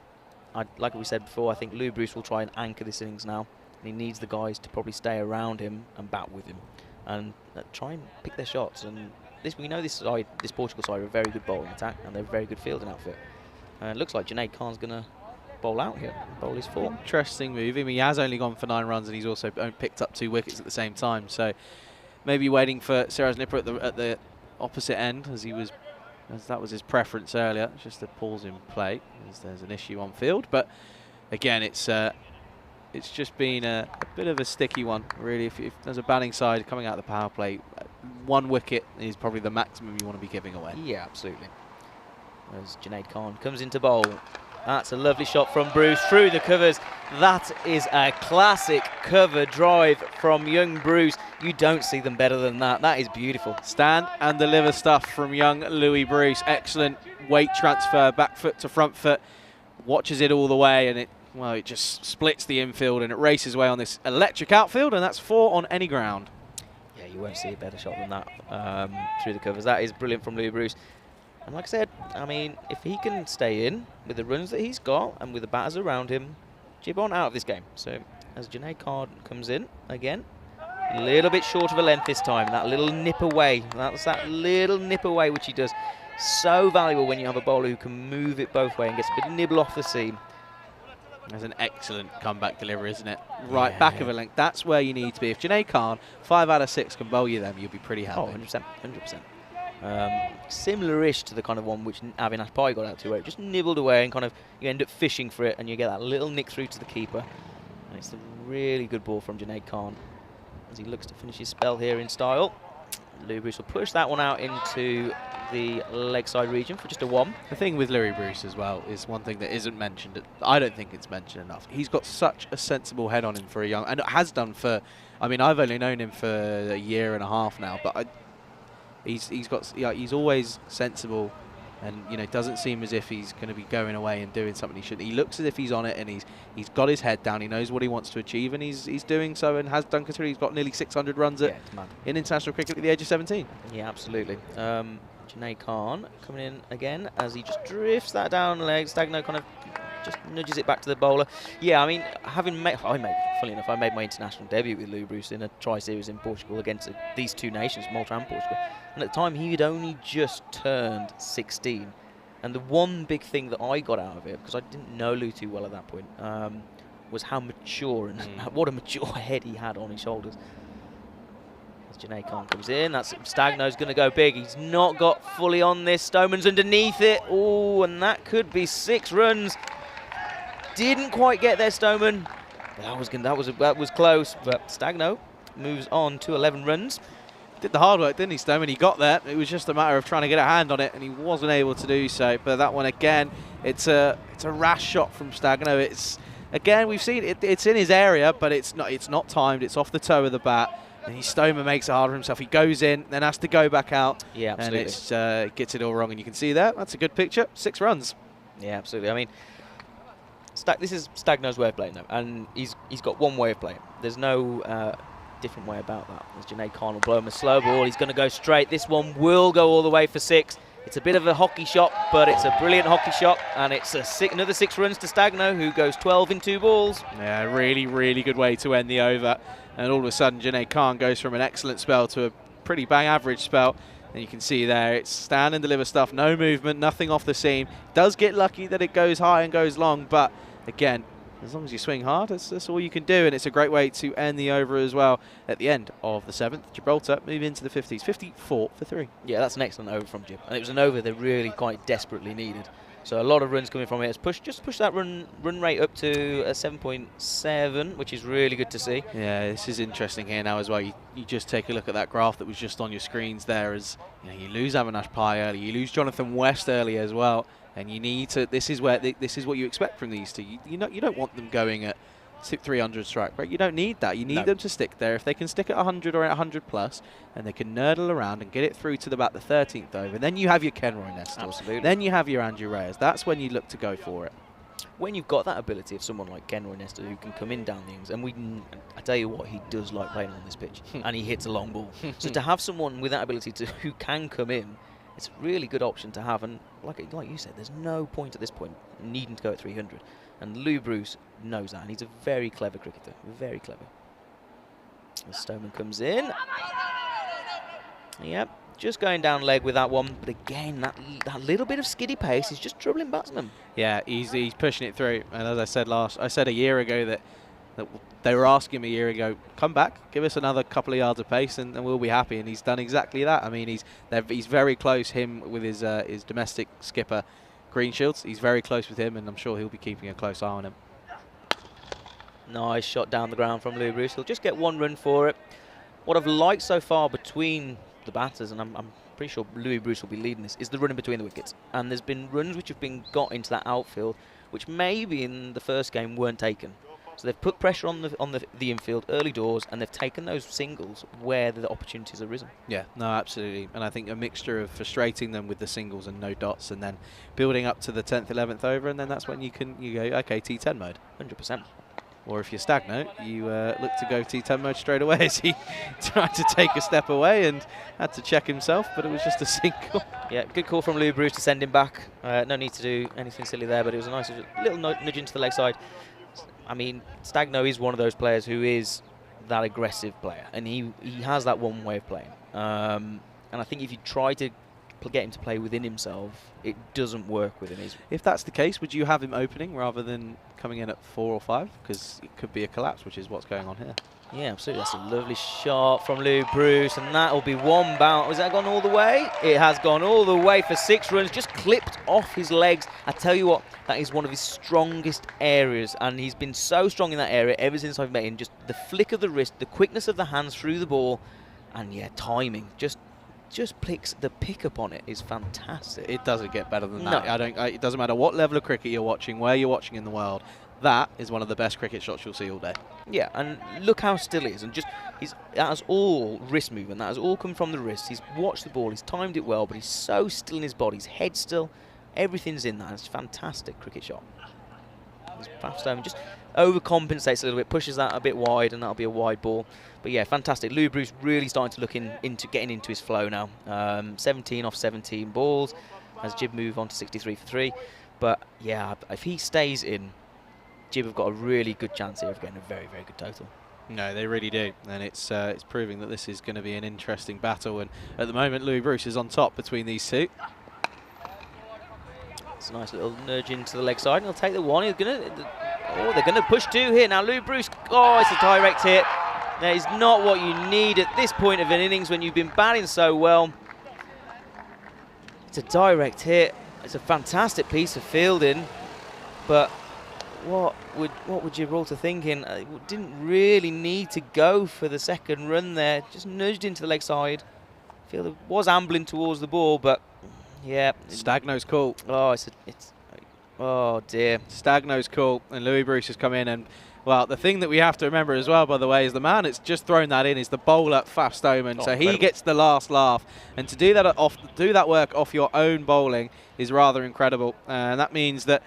Like we said before, I think Lou Bruce will try and anchor this innings now. And he needs the guys to probably stay around him and bat with him. And try and pick their shots. And we know this Portugal side are a very good bowling attack, and they're a very good fielding outfit. And it looks like Junaid Khan's going to bowl out here. Bowl his 4. Interesting move. I mean, he has only gone for 9 runs, and he's also picked up 2 wickets at the same time. So maybe waiting for Siraj Nipper at the opposite end, as that was his preference earlier. It's just a pause in play as there's an issue on field. But again, it's just been a bit of a sticky one, really. If there's a batting side coming out of the power play, 1 wicket is probably the maximum you want to be giving away. Yeah, absolutely. As Junaid Khan comes into bowl. That's a lovely shot from Bruce through the covers. That is a classic cover drive from young Bruce. You don't see them better than that. That is beautiful. Stand and deliver stuff from young Louis Bruce. Excellent weight transfer, back foot to front foot. watches it all the way, and it just splits the infield and it races away on this electric outfield, and that's 4 on any ground. Yeah, you won't see a better shot than that through the covers. That is brilliant from Louis Bruce. And like I said, I mean, if he can stay in with the runs that he's got and with the batters around him, Gibbon out of this game. So as Junaid Khan comes in again, a little bit short of a length this time. That little nip away, that's that little nip away which he does. So valuable when you have a bowler who can move it both ways and gets a bit of nibble off the seam. That's an excellent comeback delivery, isn't it? Right back of a length. That's where you need to be. If Junaid Khan, 5 out of 6 can bowl you them, you'll be pretty happy. Oh, 100%, 100%. Similar-ish to the kind of one which Avinash Pai got out to, where it just nibbled away and kind of you end up fishing for it and you get that little nick through to the keeper. And it's a really good ball from Junaid Khan as he looks to finish his spell here in style. Louis Bruce will push that one out into the leg side region for just a 1. The thing with Louis Bruce as well is one thing that isn't mentioned. I don't think it's mentioned enough. He's got such a sensible head on him for a young, and has done for. I mean, I've only known him for a year and a half now, but he's always sensible, and doesn't seem as if he's going to be going away and doing something he shouldn't. He looks as if he's on it, and he's got his head down. He knows what he wants to achieve, and he's doing so, and has done considering he's got nearly 600 runs in international cricket at the age of 17. Yeah, absolutely. Junaid Khan coming in again as he just drifts that down the leg. Stagno kind of just nudges it back to the bowler. Yeah, I mean, funny enough, I made my international debut with Louis Bruce in a tri-series in Portugal against these two nations, Malta and Portugal. And at the time, he had only just turned 16. And the one big thing that I got out of it, because I didn't know Lou too well at that point, was how mature and what a mature head he had on his shoulders. As Junaid Khan comes in, that's Stagno's going to go big. He's not got fully on this. Stoneman's underneath it. Oh, and that could be 6 runs. Didn't quite get there, Stoneman. That was close, but Stagno moves on to 11 runs. Did the hard work, didn't he, Stoneman? He got there. It was just a matter of trying to get a hand on it, and he wasn't able to do so. But that one again, it's a rash shot from Stagno. It's again, we've seen it. It's in his area, but it's not timed. It's off the toe of the bat. And Stoneman makes it hard for himself. He goes in, then has to go back out. Yeah, absolutely. And it gets it all wrong. And you can see there, that's a good picture. 6 runs. Yeah, absolutely. I mean, this is Stagno's way of playing, though. And he's got one way of playing. There's no different way about that. As Junaid Khan will blow him a slow ball. He's going to go straight. This one will go all the way for 6. It's a bit of a hockey shot, but it's a brilliant hockey shot. And it's another 6 runs to Stagno, who goes 12 in 2 balls. Yeah, really, really good way to end the over. And all of a sudden, Junaid Khan goes from an excellent spell to a pretty bang average spell. And you can see there, it's stand and deliver stuff, no movement, nothing off the seam. Does get lucky that it goes high and goes long, but again, as long as you swing hard, that's all you can do. And it's a great way to end the over as well at the end of the 7th. Gibraltar move into the 50s, 54 for 3. Yeah, that's an excellent over from Jib. And it was an over they really quite desperately needed. So a lot of runs coming from it. It's just push that run rate up to a 7.7, which is really good to see. Yeah, this is interesting here now as well. You just take a look at that graph that was just on your screens there. As you lose Avinash Pai early, you lose Jonathan West early as well, and you need to. This is what you expect from these two. You don't want them going at 300 strike rate. You don't need that. You need them to stick there. If they can stick at 100 or at 100 plus, and they can nerdle around and get it through to about the 13th over, then you have your Kenroy Nestor. Absolutely. Then you have your Andrew Reyes. That's when you look to go for it. When you've got that ability of someone like Kenroy Nestor who can come in down the innings, and I tell you what, he does like playing on this pitch, and he hits a long ball. So to have someone with that ability who can come in, it's a really good option to have. And like you said, there's no point at this point needing to go at 300. And Lou Bruce knows that, and he's a very clever cricketer, very clever. As Stoneman comes in. Yep, just going down leg with that one. But again, that little bit of skiddy pace is just troubling batsmen. Yeah, he's pushing it through. And as I said a year ago that they were asking him a year ago, come back, give us another couple of yards of pace, and we'll be happy. And he's done exactly that. I mean, he's very close. Him with his domestic skipper, Greenshields. He's very close with him, and I'm sure he'll be keeping a close eye on him. Nice shot down the ground from Lou Bruce. He'll just get 1 run for it. What I've liked so far between the batters, and I'm pretty sure Louis Bruce will be leading this, is the running between the wickets. And there's been runs which have been got into that outfield, which maybe in the first game weren't taken. So they've put pressure on the infield early doors, and they've taken those singles where the opportunities have risen. Yeah, no, absolutely. And I think a mixture of frustrating them with the singles and no dots, and then building up to the 10th, 11th over, and then that's when you go, okay, T10 mode. 100%. Or if you're Stagno, you look to go T10 mode straight away as he tried to take a step away and had to check himself, but it was just a single. Yeah, good call from Lou Bruce to send him back. No need to do anything silly there, but it was a nice little nudge into the leg side. I mean, Stagno is one of those players who is that aggressive player, and he has that one way of playing. And I think if you try to get him to play within himself, it doesn't work with him. If that's the case, would you have him opening rather than coming in at 4 or 5? Because it could be a collapse, which is what's going on here. Yeah, absolutely. That's a lovely shot from Lou Bruce, and that will be one bounce. Has that gone all the way? It has gone all the way for 6 runs, just clipped off his legs. I tell you what, that is one of his strongest areas, and he's been so strong in that area ever since I've met him. Just the flick of the wrist, the quickness of the hands through the ball, and yeah, timing. Just picks the pickup on it is fantastic. It doesn't get better than No. that. It doesn't matter what level of cricket you're watching, where you're watching in the world. That is one of the best cricket shots you'll see all day. Yeah, and look how still he is, and that has all wrist movement. That has all come from the wrist. He's watched the ball, he's timed it well, but he's so still in his body. His head still, everything's in that. It's a fantastic cricket shot. Fafstone just overcompensates a little bit, pushes that a bit wide, and that'll be a wide ball. But yeah, fantastic. Lou Bruce really starting to look into getting into his flow now. 17 off 17 balls as Jib move on to 63 for 3. But yeah, if he stays in, Jib have got a really good chance here of getting a very, very good total. No, they really do, and it's proving that this is going to be an interesting battle. And at the moment, Louis Bruce is on top between these two. It's a nice little nudge into the leg side, and he'll take the one. They're gonna push 2 here now. Lou Bruce, it's a direct hit. That is not what you need at this point of an innings when you've been batting so well. It's a direct hit. It's a fantastic piece of fielding, but what would Gibraltar thinking? Didn't really need to go for the second run there. Just nudged into the leg side. Fielder was ambling towards the ball, but yeah. Stagno's cool. Oh dear. Stagno's cool, and Louis Bruce has come in, and well, the thing that we have to remember as well, by the way, is the man that's just thrown that in is the bowler Faf Stoneman. So incredible. He gets the last laugh, and to do that work off your own bowling is rather incredible. And that means that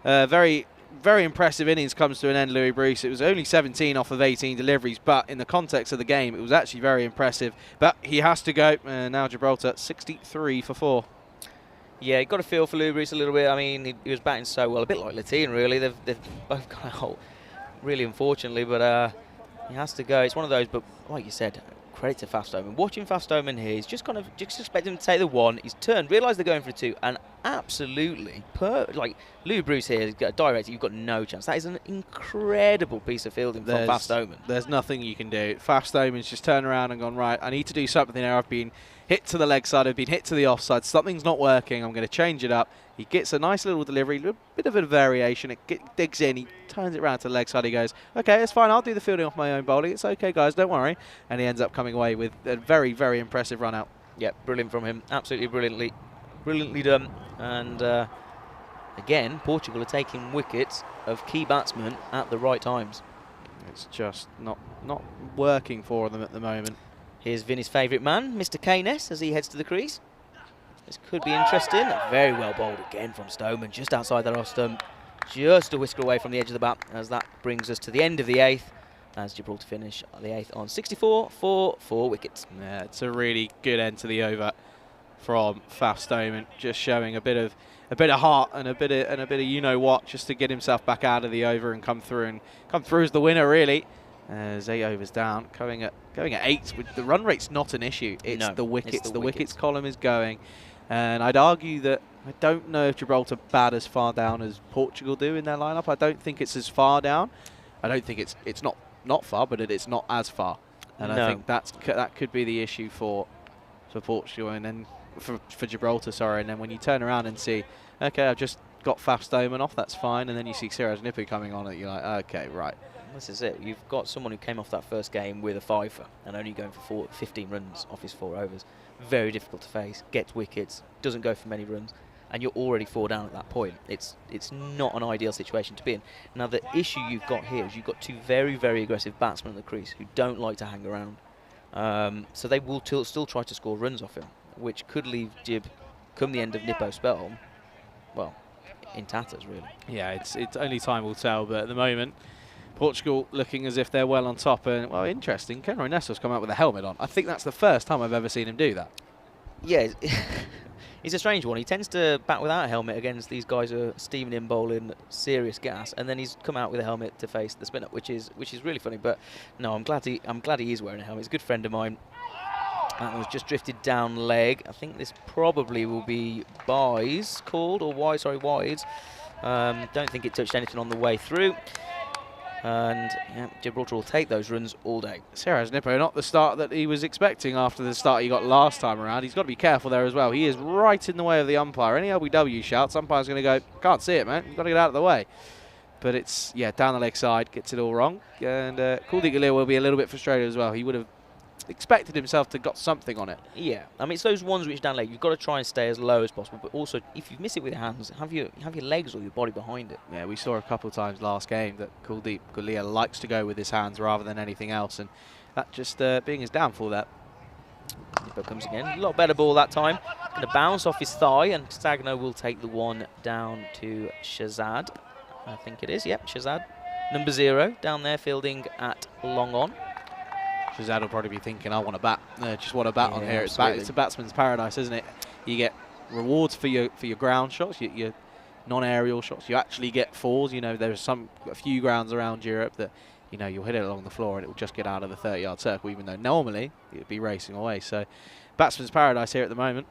very, very impressive innings comes to an end. Louis Bruce. It was only 17 off of 18 deliveries, but in the context of the game, it was actually very impressive. But he has to go. Now Gibraltar 63 for 4. Yeah, you got to feel for Lou Bruce a little bit. I mean, he was batting so well, a bit like Latine, really. They've both gone out, really unfortunately, but he has to go. It's one of those, but like you said, credit to Faf Stoneman. Watching Faf Stoneman here, he's just expecting him to take the 1. He's turned, realised they're going for a 2, and absolutely, like Lou Bruce here, has got a direct, you've got no chance. That is an incredible piece of fielding from Faf Stoneman. There's nothing you can do. Faf Stoneman's just turned around and gone, right, I need to do something there. I've been hit to the leg side, I've been hit to the offside, something's not working, I'm going to change it up. He gets a nice little delivery, a bit of a variation, it digs in, he turns it around to the leg side, he goes, okay, it's fine, I'll do the fielding off my own bowling, it's okay guys, don't worry. And he ends up coming away with a very, very impressive run out. Yeah, brilliant from him, absolutely brilliantly done. And again, Portugal are taking wickets of key batsmen at the right times. It's just not working for them at the moment. Here's Vinny's favourite man, Mr. Keynes, as he heads to the crease. This could be interesting. Very well bowled again from Stoneman, just outside that off stump. Just a whisker away from the edge of the bat, as that brings us to the end of the 8th, as Gibraltar finish the 8th on 64 for 4 wickets. Yeah, it's a really good end to the over from Faf Stoneman, just showing a bit of heart and a bit of you know what, just to get himself back out of the over and come through as the winner really. As 8 overs down, going at 8. The run rate's not an issue. It's the wickets. It's the wickets column is going, and I'd argue that I don't know if Gibraltar bat as far down as Portugal do in their lineup. I don't think it's as far down. I don't think it's not far, but it's not as far. And I think that could be the issue for Portugal, and then for Gibraltar. Sorry, and then when you turn around and see, okay, I've just got Faf Stoneman off, that's fine, and then you see Siraj Nipu coming on it, you're like, okay, right. This is it. You've got someone who came off that first game with a 5-er and only going for 15 runs off his 4 overs. Very difficult to face. Gets wickets. Doesn't go for many runs. and you're already 4 down at that point. It's not an ideal situation to be in. Now, the issue you've got here is you've got 2 very, very aggressive batsmen in the crease who don't like to hang around. So they will still try to score runs off him, which could leave Jib, come the end of Nippo's spell, well, in tatters, really. Yeah, it's only time will tell, but at the moment, Portugal looking as if they're well on top. And, well, interesting, Kenroy Nestle's come out with a helmet on. I think that's the first time I've ever seen him do that. Yeah, he's a strange one. He tends to bat without a helmet against these guys who are steaming in bowling serious gas, and then he's come out with a helmet to face the spinner, which is really funny. But no, I'm glad he is wearing a helmet. He's a good friend of mine. That was just drifted down leg. I think this probably will be byes called, or wide, sorry, wides. Don't think it touched anything on the way through. And yeah, Gibraltar will take those runs all day. Siraj Nippo, not the start that he was expecting after the start he got last time around. He's got to be careful there as well. He is right in the way of the umpire. Any LBW shouts, umpire's going to go, can't see it, man. You've got to get out of the way. But it's, yeah, down the leg side, gets it all wrong. And Kuldeep Galir will be a little bit frustrated as well. He would have expected himself to got something on it. Yeah, I mean, it's those ones which down leg, you've got to try and stay as low as possible, but also if you miss it with your hands, have your legs or your body behind it. Yeah, we saw a couple of times last game that Kuldeep Galir likes to go with his hands rather than anything else, and that just being his downfall there. Nippo comes again, a lot better ball that time. Going to bounce off his thigh, and Stagno will take the one down to Shazad. I think it is, yep, Shazad. Number 0 down there fielding at long on. Shazad will probably be thinking, I want to bat. Just want to bat on here. It's a batsman's paradise, isn't it? You get rewards for your ground shots, your non-aerial shots. You actually get fours. You know, there's a few grounds around Europe that, you know, you'll hit it along the floor and it will just get out of the 30-yard circle, even though normally it would be racing away. So, batsman's paradise here at the moment.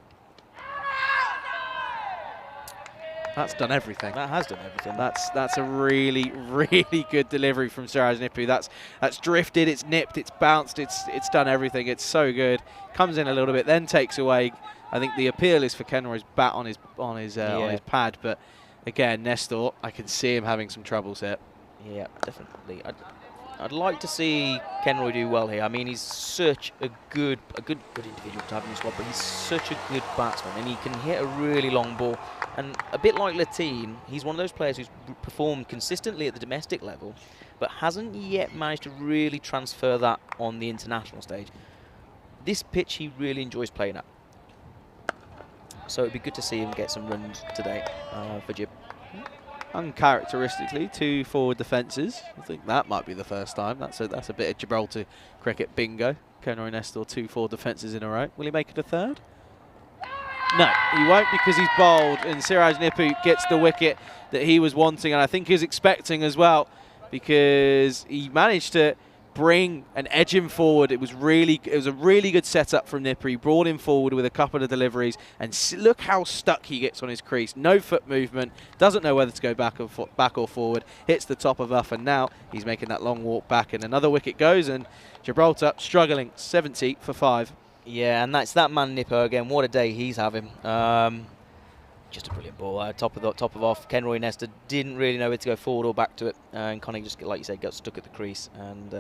That's done everything. That has done everything. That's a really, really good delivery from Siraj Nippu. That's drifted, it's nipped, it's bounced, it's done everything. It's so good. Comes in a little bit, then takes away. I think the appeal is for Kenroy's bat on his pad, but again, Nestor, I can see him having some troubles here. Yeah, definitely. I'd like to see Kenroy do well here. I mean, he's such a good individual to have in the squad, but he's such a good batsman, and he can hit a really long ball. And a bit like Latin, he's one of those players who's performed consistently at the domestic level, but hasn't yet managed to really transfer that on the international stage. This pitch he really enjoys playing at. So it'd be good to see him get some runs today for Jib. Uncharacteristically, 2 forward defences. I think that might be the first time. That's a bit of Gibraltar cricket bingo. Kenroy Nestor, 2 forward defences in a row. Will he make it a third? No, he won't, because he's bowled, and Siraj Nippu gets the wicket that he was wanting, and I think he was expecting as well, because he managed to bring and edge him forward. It was a really good setup from Nippu. He brought him forward with a couple of deliveries, and look how stuck he gets on his crease. No foot movement, doesn't know whether to go back or forward, hits the top of off, and now he's making that long walk back, and another wicket goes, and Gibraltar struggling, 70 for 5. Yeah, and that's that man Nippo again. What a day he's having. Just a brilliant ball. Top of off. Kenroy Nestor didn't really know where to go forward or back to it, and kind of just, like you said, got stuck at the crease. And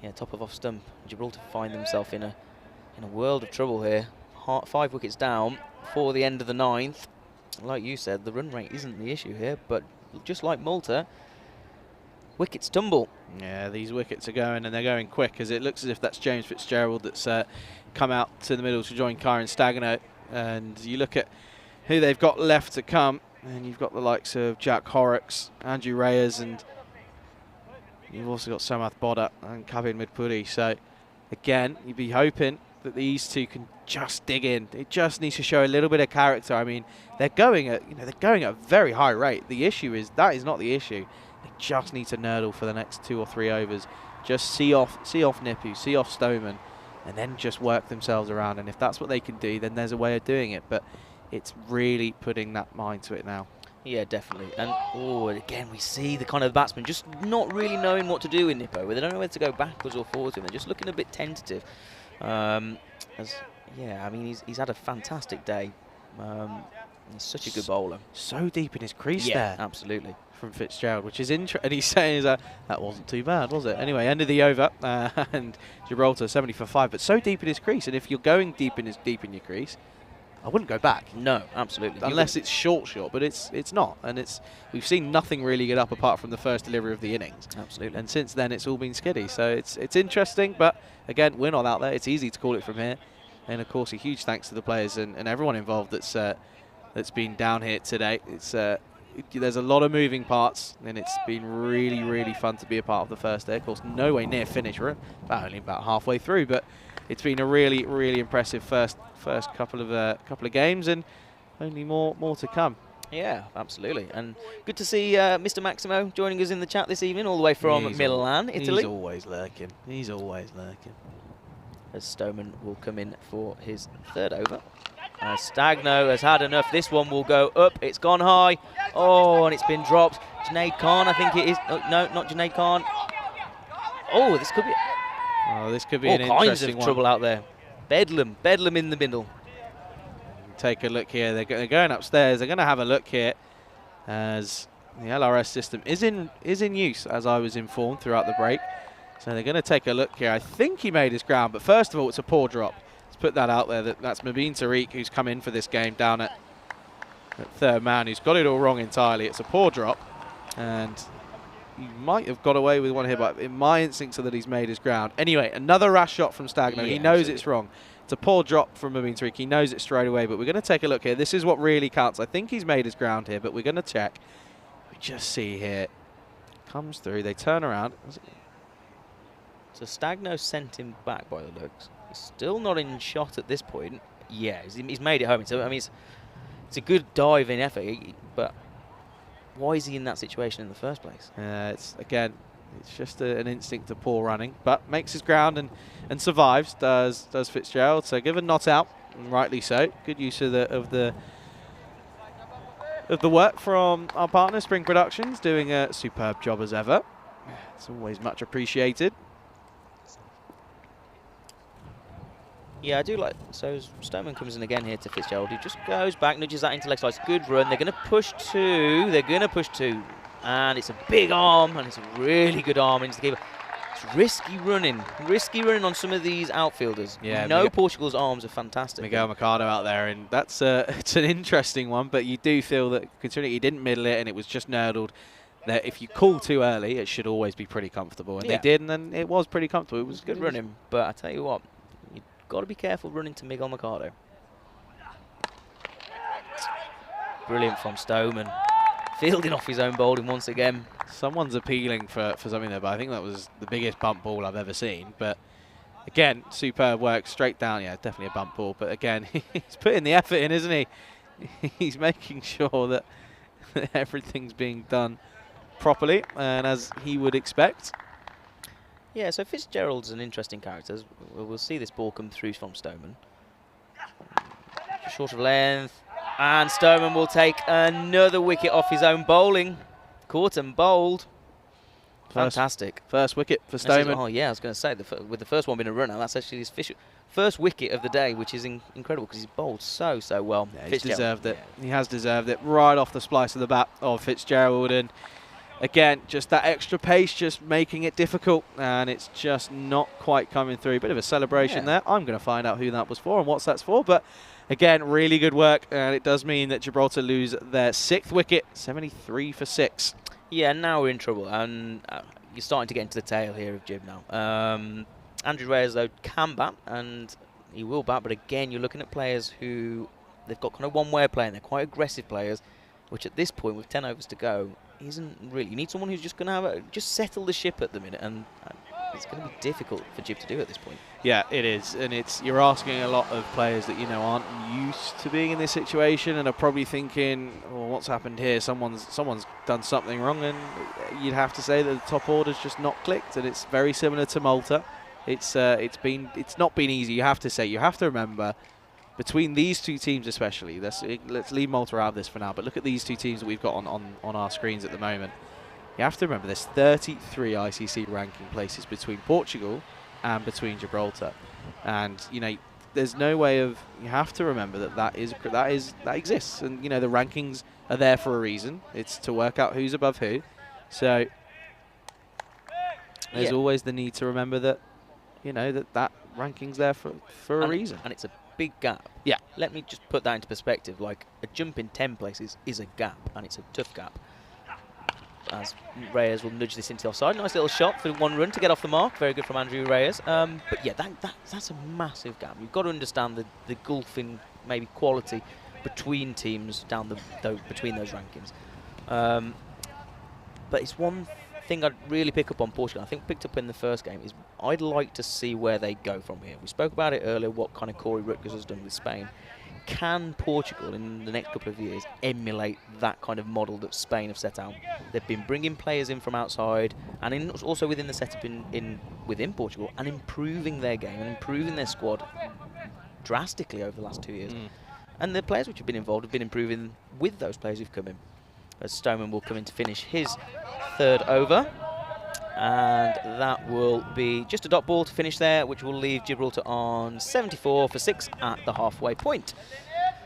yeah, top of off stump. Gibraltar find themselves in a world of trouble here. 5 wickets down for the end of the 9th. Like you said, the run rate isn't the issue here, but just like Malta, wickets tumble. Yeah, these wickets are going, and they're going quick, as it looks as if that's James Fitzgerald that's come out to the middle to join Kyron Stagno. And you look at who they've got left to come, and you've got the likes of Jack Horrocks, Andrew Reyes, and you've also got Samath Bodda and Kavin Midpuri. So again, you'd be hoping that these two can just dig in. It just needs to show a little bit of character. I mean, they're going at a very high rate. The issue is that is not the issue. They just need to nurdle for the next 2 or 3 overs. Just see off Nippu, see off Stoneman, and then just work themselves around. And if that's what they can do, then there's a way of doing it. But it's really putting that mind to it now. Yeah, definitely. And again, we see the kind of batsman just not really knowing what to do in Nippo. They don't know whether to go backwards or forwards. They're just looking a bit tentative. Yeah, I mean, he's had a fantastic day. He's such a good bowler. So deep in his crease there. Yeah, absolutely. From Fitzgerald, which is interesting. And he's saying that wasn't too bad, was it? Anyway, end of the over, and Gibraltar 70 for 5, but so deep in his crease. And if you're going deep in your crease, I wouldn't go back. No, absolutely. Unless it's short, but it's not. And we've seen nothing really get up apart from the first delivery of the innings. Absolutely. And since then, it's all been skiddy. So it's interesting, but again, we're not out there. It's easy to call it from here. And of course, a huge thanks to the players and everyone involved that's been down here today. There's a lot of moving parts, and it's been really, really fun to be a part of the first day. Of course, no way near finish. We're only about halfway through, but it's been a really, really impressive first couple of games, and only more to come. Yeah, absolutely. And good to see Mr. Maximo joining us in the chat this evening, all the way from Milan, Italy. He's always lurking. He's always lurking. As Stoneman will come in for his third over. Stagno has had enough. This one will go up. It's gone high. Oh, and it's been dropped. Junaid Khan, I think it is. Oh, no, not Junaid Khan. Oh, this could be... Oh, this could be all an interesting kinds of trouble out there. Bedlam in the middle. Take a look here. They're going upstairs. They're going to have a look here as the LRS system is in use, as I was informed throughout the break. So they're going to take a look here. I think he made his ground, but first of all, it's a poor drop. Let's put that out there. That's Mubin Tariq, who's come in for this game down at third man, who's got it all wrong entirely. It's a poor drop, and he might have got away with one here, but in my instincts are that he's made his ground. Anyway, another rash shot from Stagno. Yeah, he knows absolutely. it's wrong. It's a poor drop from Mubin Tariq. He knows it straight away, but we're going to take a look here. This is what really counts. I think he's made his ground here, but we're going to check. We just see here. Comes through. They turn around. So Stagno sent him back by the looks. He's still not in shot at this point. Yeah, he's made it home. So I mean, it's a good diving effort, but why is he in that situation in the first place? It's just an instinct of poor running, but makes his ground and survives. Does Fitzgerald? So given not out, and rightly so. Good use of the work from our partner Spring Productions, doing a superb job as ever. It's always much appreciated. Yeah, I do like. So Stoneman comes in again here to Fitzgerald, who just goes back, nudges that into leg slice. Good run. They're going to push two. And it's a big arm, and it's a really good arm into the keeper. It's risky running on some of these outfielders. Yeah, Portugal's arms are fantastic. Miguel Mercado out there, and that's it's an interesting one, but you do feel that considering he didn't middle it and it was just nurdled, that if you call too early, it should always be pretty comfortable. And they did, and then it was pretty comfortable. It was good running, but I tell you what, you've got to be careful running to Miguel Mercado. Brilliant from Stoneman. Fielding off his own bowling once again. Someone's appealing for something there, but I think that was the biggest bump ball I've ever seen. But again, superb work, straight down. Yeah, definitely a bump ball. But again, he's putting the effort in, isn't he? He's making sure that everything's being done properly and as he would expect. Yeah, so Fitzgerald's an interesting character. We'll see this ball come through from Stoneman. Short of length. And Stoneman will take another wicket off his own bowling. Caught and bowled. Fantastic. First wicket for Stoneman. Oh, yeah, I was going to say, with the first one being a runner, that's actually his first wicket of the day, which is incredible because he's bowled so well. Yeah, he's deserved it. Yeah. He has deserved it right off the splice of the bat of Fitzgerald. And again, just that extra pace, just making it difficult. And it's just not quite coming through. Bit of a celebration there. I'm going to find out who that was for and what that's for. But again, really good work, and it does mean that Gibraltar lose their 6th wicket, 73 for 6. Yeah, now we're in trouble, and you're starting to get into the tail here of Jib now. Andrew Reyes, though, can bat, and he will bat, but again, you're looking at players who, they've got kind of one-way of playing. They're quite aggressive players, which at this point, with 10 overs to go, isn't really. You need someone who's just going to just settle the ship at the minute, and it's going to be difficult for Jib to do at this point. Yeah, it is, and you're asking a lot of players that aren't used to being in this situation and are probably thinking, "Well, what's happened here? Someone's done something wrong," and you'd have to say that the top order's just not clicked, and it's very similar to Malta. It's not been easy. You have to remember, between these two teams especially, let's leave Malta out of this for now, but look at these two teams that we've got on our screens at the moment. You have to remember there's 33 ICC ranking places between Portugal and between Gibraltar, and there's no way of. You have to remember that exists, and the rankings are there for a reason. It's to work out who's above who. So there's always the need to remember that that ranking's there for a reason. And it's a big gap. Yeah. Let me just put that into perspective. Like, a jump in 10 places is a gap, and it's a tough gap. As Reyes will nudge this into the offside. Nice little shot for 1 run to get off the mark. Very good from Andrew Reyes. But yeah, that's a massive gap. You've got to understand the gulf in maybe quality between teams between those rankings. But it's one thing I'd really pick up on Portugal. I think picked up in the first game is I'd like to see where they go from here. We spoke about it earlier, what kind of Corey Rutgers has done with Spain. Can Portugal in the next couple of years emulate that kind of model that Spain have set out? They've been bringing players in from outside and also within the setup within Portugal and improving their game and improving their squad drastically over the last 2 years. And the players which have been involved have been improving with those players who've come in. As Stoneman will come in to finish his 3rd over. And that will be just a dot ball to finish there, which will leave Gibraltar on 74 for 6 at the halfway point.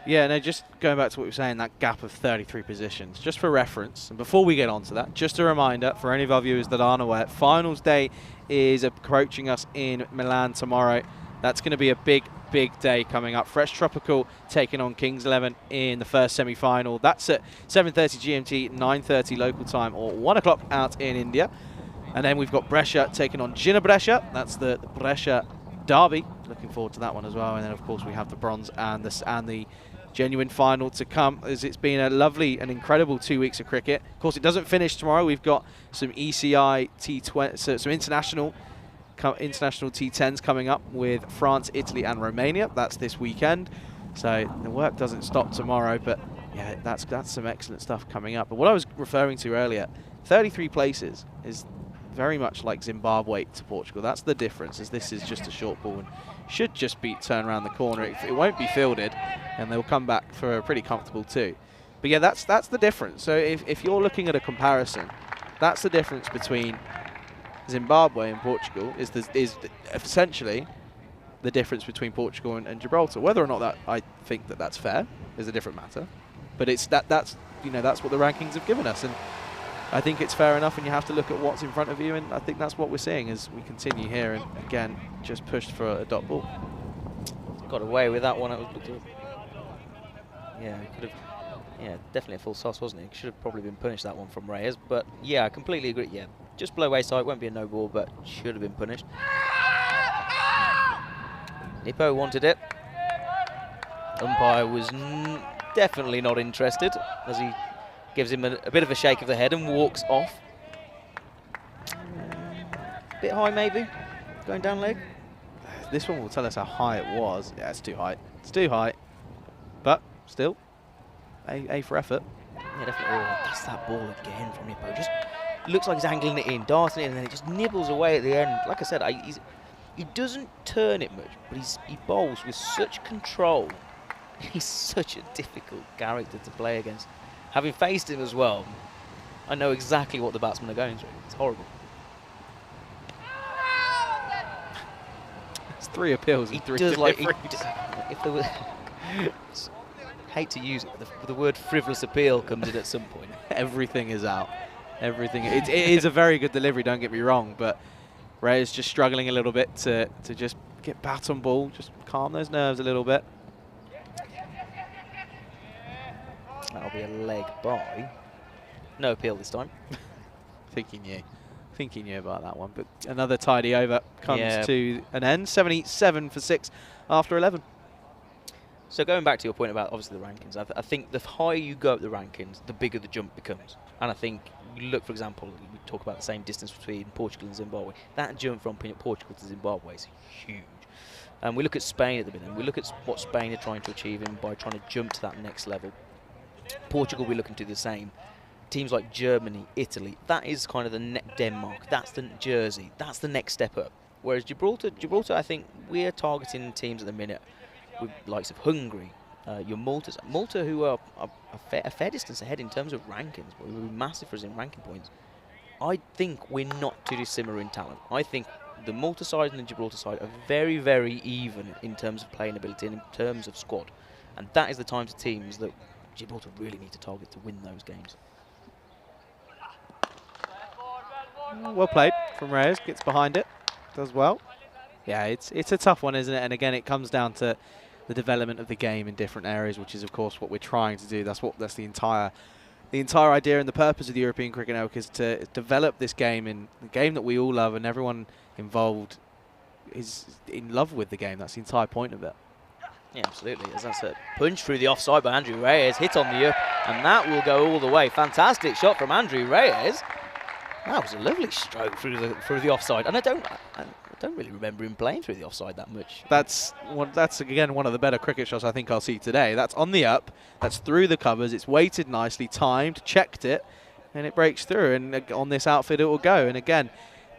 Yeah, no, just going back to what we were saying, that gap of 33 positions, just for reference, and before we get on to that, just a reminder for any of our viewers that aren't aware, finals day is approaching us in Milan tomorrow. That's going to be a big day coming up. Fresh Tropical taking on Kings 11 in the first semi-final. That's at 7:30 GMT, 9:30 local time, or 1 o'clock out in India. And then we've got Brescia taking on Gina Brescia. That's the Brescia derby. Looking forward to that one as well. And then, of course, we have the bronze and the genuine final to come, as it's been a lovely and incredible 2 weeks of cricket. Of course, it doesn't finish tomorrow. We've got some ECI T20, so some international T10s coming up with France, Italy, and Romania. That's this weekend. So the work doesn't stop tomorrow. But yeah, that's some excellent stuff coming up. But what I was referring to earlier, 33 places is very much like Zimbabwe to Portugal. That's the difference, as this is just a short ball and should just turn around the corner. It won't be fielded, and they'll come back for a pretty comfortable 2. But yeah, that's the difference. So if you're looking at a comparison, that's the difference between Zimbabwe and Portugal, is essentially the difference between Portugal and Gibraltar. Whether or not that I think that's fair is a different matter. But it's that's what the rankings have given us, and I think it's fair enough, and you have to look at what's in front of you, and I think that's what we're seeing as we continue here, and again, just pushed for a dot ball. Got away with that one. Yeah, he could have. Yeah, definitely a full sauce, wasn't he? Should have probably been punished, that one from Reyes. But yeah, I completely agree. Yeah, just below waist-height, won't be a no ball, but should have been punished. Nippo wanted it. Umpire was definitely not interested, as he gives him a bit of a shake of the head and walks off. Bit high, maybe, going down leg. This one will tell us how high it was. Yeah, it's too high. It's too high. But still, A for effort. Yeah, definitely. Oh, that's that ball again from Nippo. Just looks like he's angling it in, darting it, and then it just nibbles away at the end. Like I said, he doesn't turn it much, but he bowls with such control. He's such a difficult character to play against. Having faced him as well, I know exactly what the batsmen are going through. It's horrible. It's 3 appeals and 3 deliveries. If there was, hate to use it, the word frivolous appeal comes in at some point. Everything is out. Everything. It is a very good delivery, don't get me wrong, but Ray is just struggling a little bit to just get bat on ball, just calm those nerves a little bit. That'll be a leg by. No appeal this time. Think he knew about that one, but another tidy over comes to an end. 77 for 6 after 11. So going back to your point about obviously the rankings, I think the higher you go up the rankings, the bigger the jump becomes. And I think you look, for example, we talk about the same distance between Portugal and Zimbabwe. That jump from Portugal to Zimbabwe is huge. And we look at Spain at the minute. We look at what Spain are trying to achieve by trying to jump to that next level. Portugal, we're looking to do the same. Teams like Germany, Italy, that is kind of the Denmark, that's the Jersey, that's the next step up. Whereas Gibraltar, I think we're targeting teams at the minute with likes of Hungary, your Malta, who are a fair distance ahead in terms of rankings, but will be massive for us in ranking points. I think we're not too dissimilar in talent. I think the Malta side and the Gibraltar side are very, very even in terms of playing ability and in terms of squad. And that is the types of teams that Gibraltar really need to target to win those games. Well played from Reyes, gets behind it, does well. Yeah, it's a tough one, isn't it? And again, it comes down to the development of the game in different areas, which is of course what we're trying to do. That's the entire idea and the purpose of the European Cricket Network, is to develop this game, in the game that we all love and everyone involved is in love with the game. That's the entire point of it. Yeah, absolutely. As that's a punch through the offside by Andrew Reyes, hit on the up, and that will go all the way. Fantastic shot from Andrew Reyes. That was a lovely stroke through the offside, and I don't really remember him playing through the offside that much. That's again one of the better cricket shots I think I'll see today. That's on the up, that's through the covers, it's weighted nicely, timed, checked it, and it breaks through. And on this outfit it will go. And again,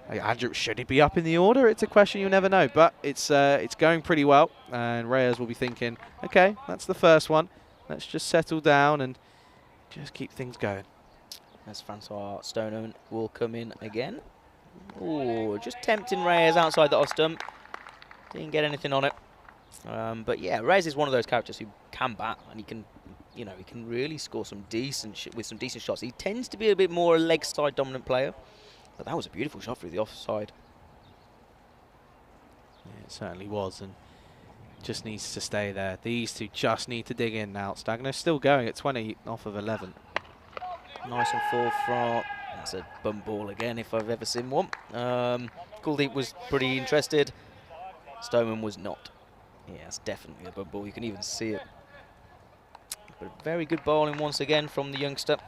Andrew, should he be up in the order? It's a question you never know, but it's going pretty well. And Reyes will be thinking, okay, that's the first one. Let's just settle down and just keep things going. As Francois Stoneham will come in again. Oh, just tempting Reyes outside the off stump. Didn't get anything on it. But yeah, Reyes is one of those characters who can bat, and he can, he can really score some decent shots. He tends to be a bit more a leg side dominant player, but that was a beautiful shot through the offside. Yeah, it certainly was, and just needs to stay there. These two just need to dig in now. Stagno's still going at 20 off of 11. Nice and full front. That's a bum ball again, if I've ever seen one. Kuldeep was pretty interested. Stoneman was not. Yeah, it's definitely a bum ball. You can even see it. But very good bowling once again from the youngster.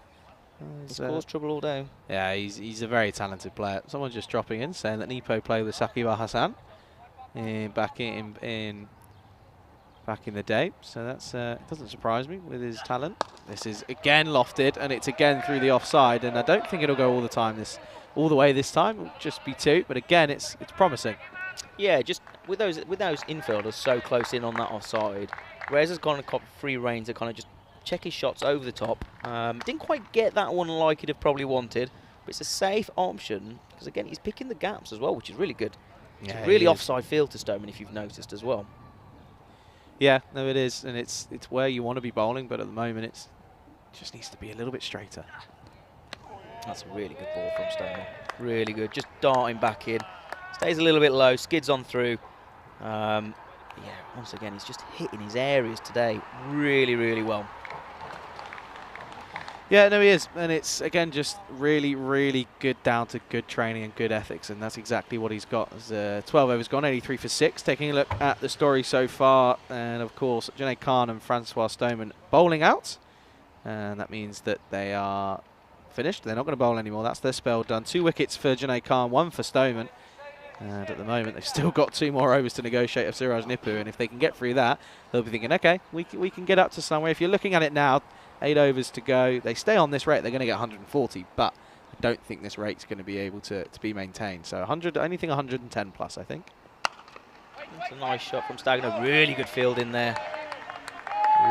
He's caused trouble all day. Yeah, he's a very talented player. Someone just dropping in saying that Nipo played with Saqib Al Hasan back in the day, so that's doesn't surprise me with his talent. This is again lofted, and it's again through the offside, and I don't think it'll go all the way this time. It'll just be two, but again, it's promising. Yeah, just with those infielders so close in on that offside, Reyes has got free rein to kind of just check his shots over the top. Didn't quite get that one like he'd have probably wanted, but it's a safe option because again he's picking the gaps as well, which is really good. Yeah, it's really offside field to Stoneman, if you've noticed as well. Yeah, no, it is, and it's where you want to be bowling, but at the moment it just needs to be a little bit straighter. That's a really good ball from Stoneman. Really good, just darting back in. Stays a little bit low, skids on through. Yeah, once again, he's just hitting his areas today really, really well. Yeah, no, he is, and it's again just really, really good down to good training and good ethics, and that's exactly what he's got. As 12 overs gone, 83 for 6. Taking a look at the story so far, and of course, Junaid Khan and Francois Stoneman bowling out, and that means that they are finished. They're not going to bowl anymore. That's their spell done. 2 wickets for Junaid Khan, 1 for Stoneman. And at the moment, they've still got 2 more overs to negotiate of Suraj Nippu, and if they can get through that, they'll be thinking, okay, we can get up to somewhere. If you're looking at it now, 8 overs to go. They stay on this rate, they're going to get 140, but I don't think this rate's going to be able to be maintained. So anything 110 plus, I think. That's a nice shot from Stagno. Really good field in there.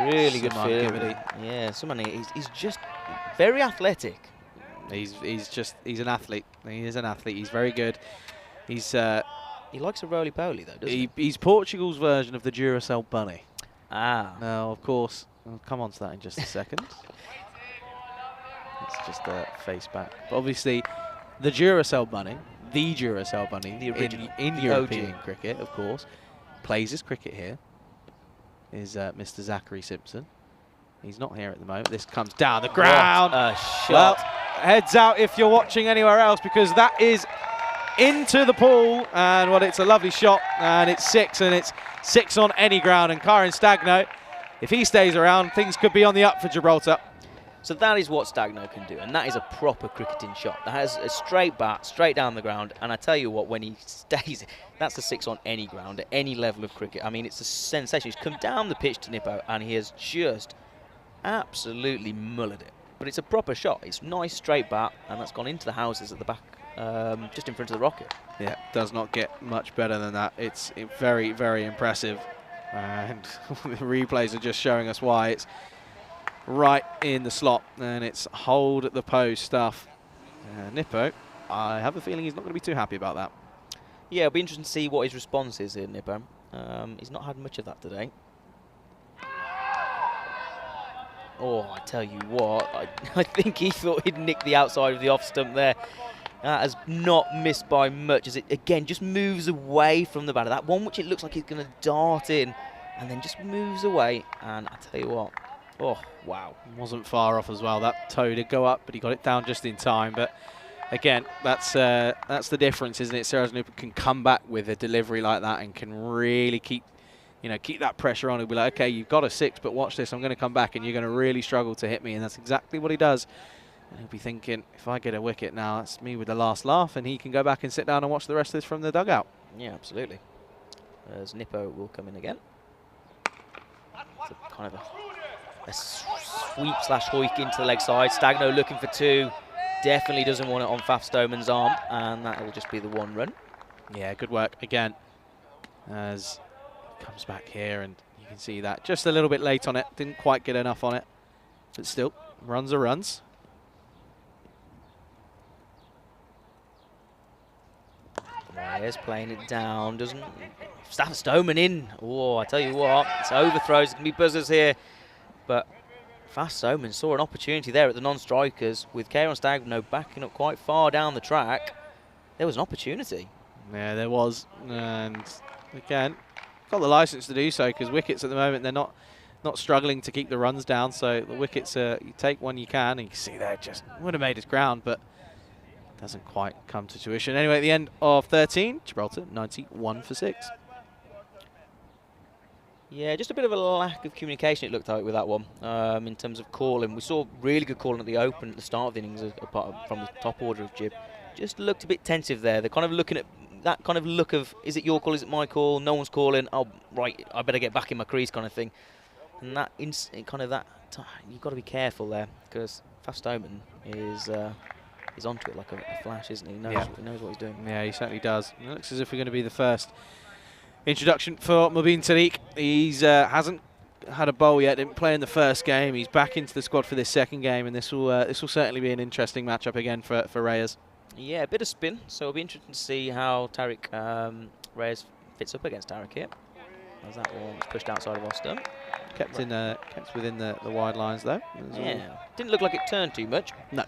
Really good field. Yeah, he's just very athletic. He's an athlete. He is an athlete. He's very good. He likes a roly-poly though, doesn't he? He's Portugal's version of the Duracell bunny. Ah. Now, of course, I'll come on to that in just a second. It's just a face back. But obviously, the Duracell bunny, the original, in European cricket, of course, plays his cricket here, is Mr. Zachary Simpson. He's not here at the moment. This comes down the ground. What a shot. Well, heads out if you're watching anywhere else, because that is into the pool, and it's a lovely shot, and it's 6, and it's 6 on any ground. And Karin Stagno, if he stays around, things could be on the up for Gibraltar. So that is what Stagno can do, and that is a proper cricketing shot. That has a straight bat, straight down the ground, and I tell you what, when he stays, that's a 6 on any ground, at any level of cricket. I mean, it's a sensation. He's come down the pitch to Nippo, and he has just absolutely mullered it. But it's a proper shot. It's nice straight bat, and that's gone into the houses at the back, just in front of the rocket. Yeah, does not get much better than that. It's very, very impressive. And the replays are just showing us why. It's right in the slot, and it's hold at the post stuff. Nippo, I have a feeling he's not going to be too happy about that. Yeah, it'll be interesting to see what his response is here, Nippo. He's not had much of that today. Oh, I tell you what, I think he thought he'd nick the outside of the off stump there. That has not missed by much, as it again just moves away from the batter. That one which it looks like he's going to dart in and then just moves away. And I tell you what, oh, wow. Wasn't far off as well. That toe did go up, but he got it down just in time. But again, that's the difference, isn't it? Sarazanupa can come back with a delivery like that and can really keep that pressure on. He'll be like, okay, you've got a 6, but watch this. I'm going to come back, and you're going to really struggle to hit me. And that's exactly what he does. And he'll be thinking, if I get a wicket now, it's me with the last laugh, and he can go back and sit down and watch the rest of this from the dugout. Yeah, absolutely. As Nippo will come in again. It's a kind of a sweep slash hoik into the leg side. Stagno looking for 2. Definitely doesn't want it on Faf Stoneman's arm, and that will just be the 1 run. Yeah, good work again. As comes back here, and you can see that just a little bit late on it. Didn't quite get enough on it, but still, runs are runs. Reyes playing it down, doesn't... Faf Stoneman in. Oh, I tell you what, it's overthrows, it can be buzzers here, but Faf Stoneman saw an opportunity there at the non-strikers with Kieran Stagno backing up quite far down the track. There was an opportunity. Yeah, there was, and again, got the license to do so because wickets at the moment, they're not struggling to keep the runs down, so the wickets, you take one you can, and you can see there just would have made his ground, but doesn't quite come to tuition. Anyway, at the end of 13, Gibraltar 91 for 6. Yeah, just a bit of a lack of communication it looked like with that one in terms of calling. We saw really good calling at the open at the start of the innings apart from the top order of Jib. Just looked a bit tensive there. They're kind of looking at that kind of look of, is it your call, is it my call, no one's calling, oh, right, I better get back in my crease kind of thing. And that, you've got to be careful there because Faf Stoneman is onto it like a flash, isn't he? He knows what he's doing. Yeah, he certainly does. It looks as if we're going to be the first introduction for Mubin Tariq. He's hasn't had a bowl yet, didn't play in the first game. He's back into the squad for this second game, and this will certainly be an interesting matchup again for Reyes. Yeah, a bit of spin, so it'll be interesting to see how Tariq Reyes fits up against Tariq here. As that one was pushed outside of our stump. Kept within the wide lines though. Yeah, didn't look like it turned too much. No,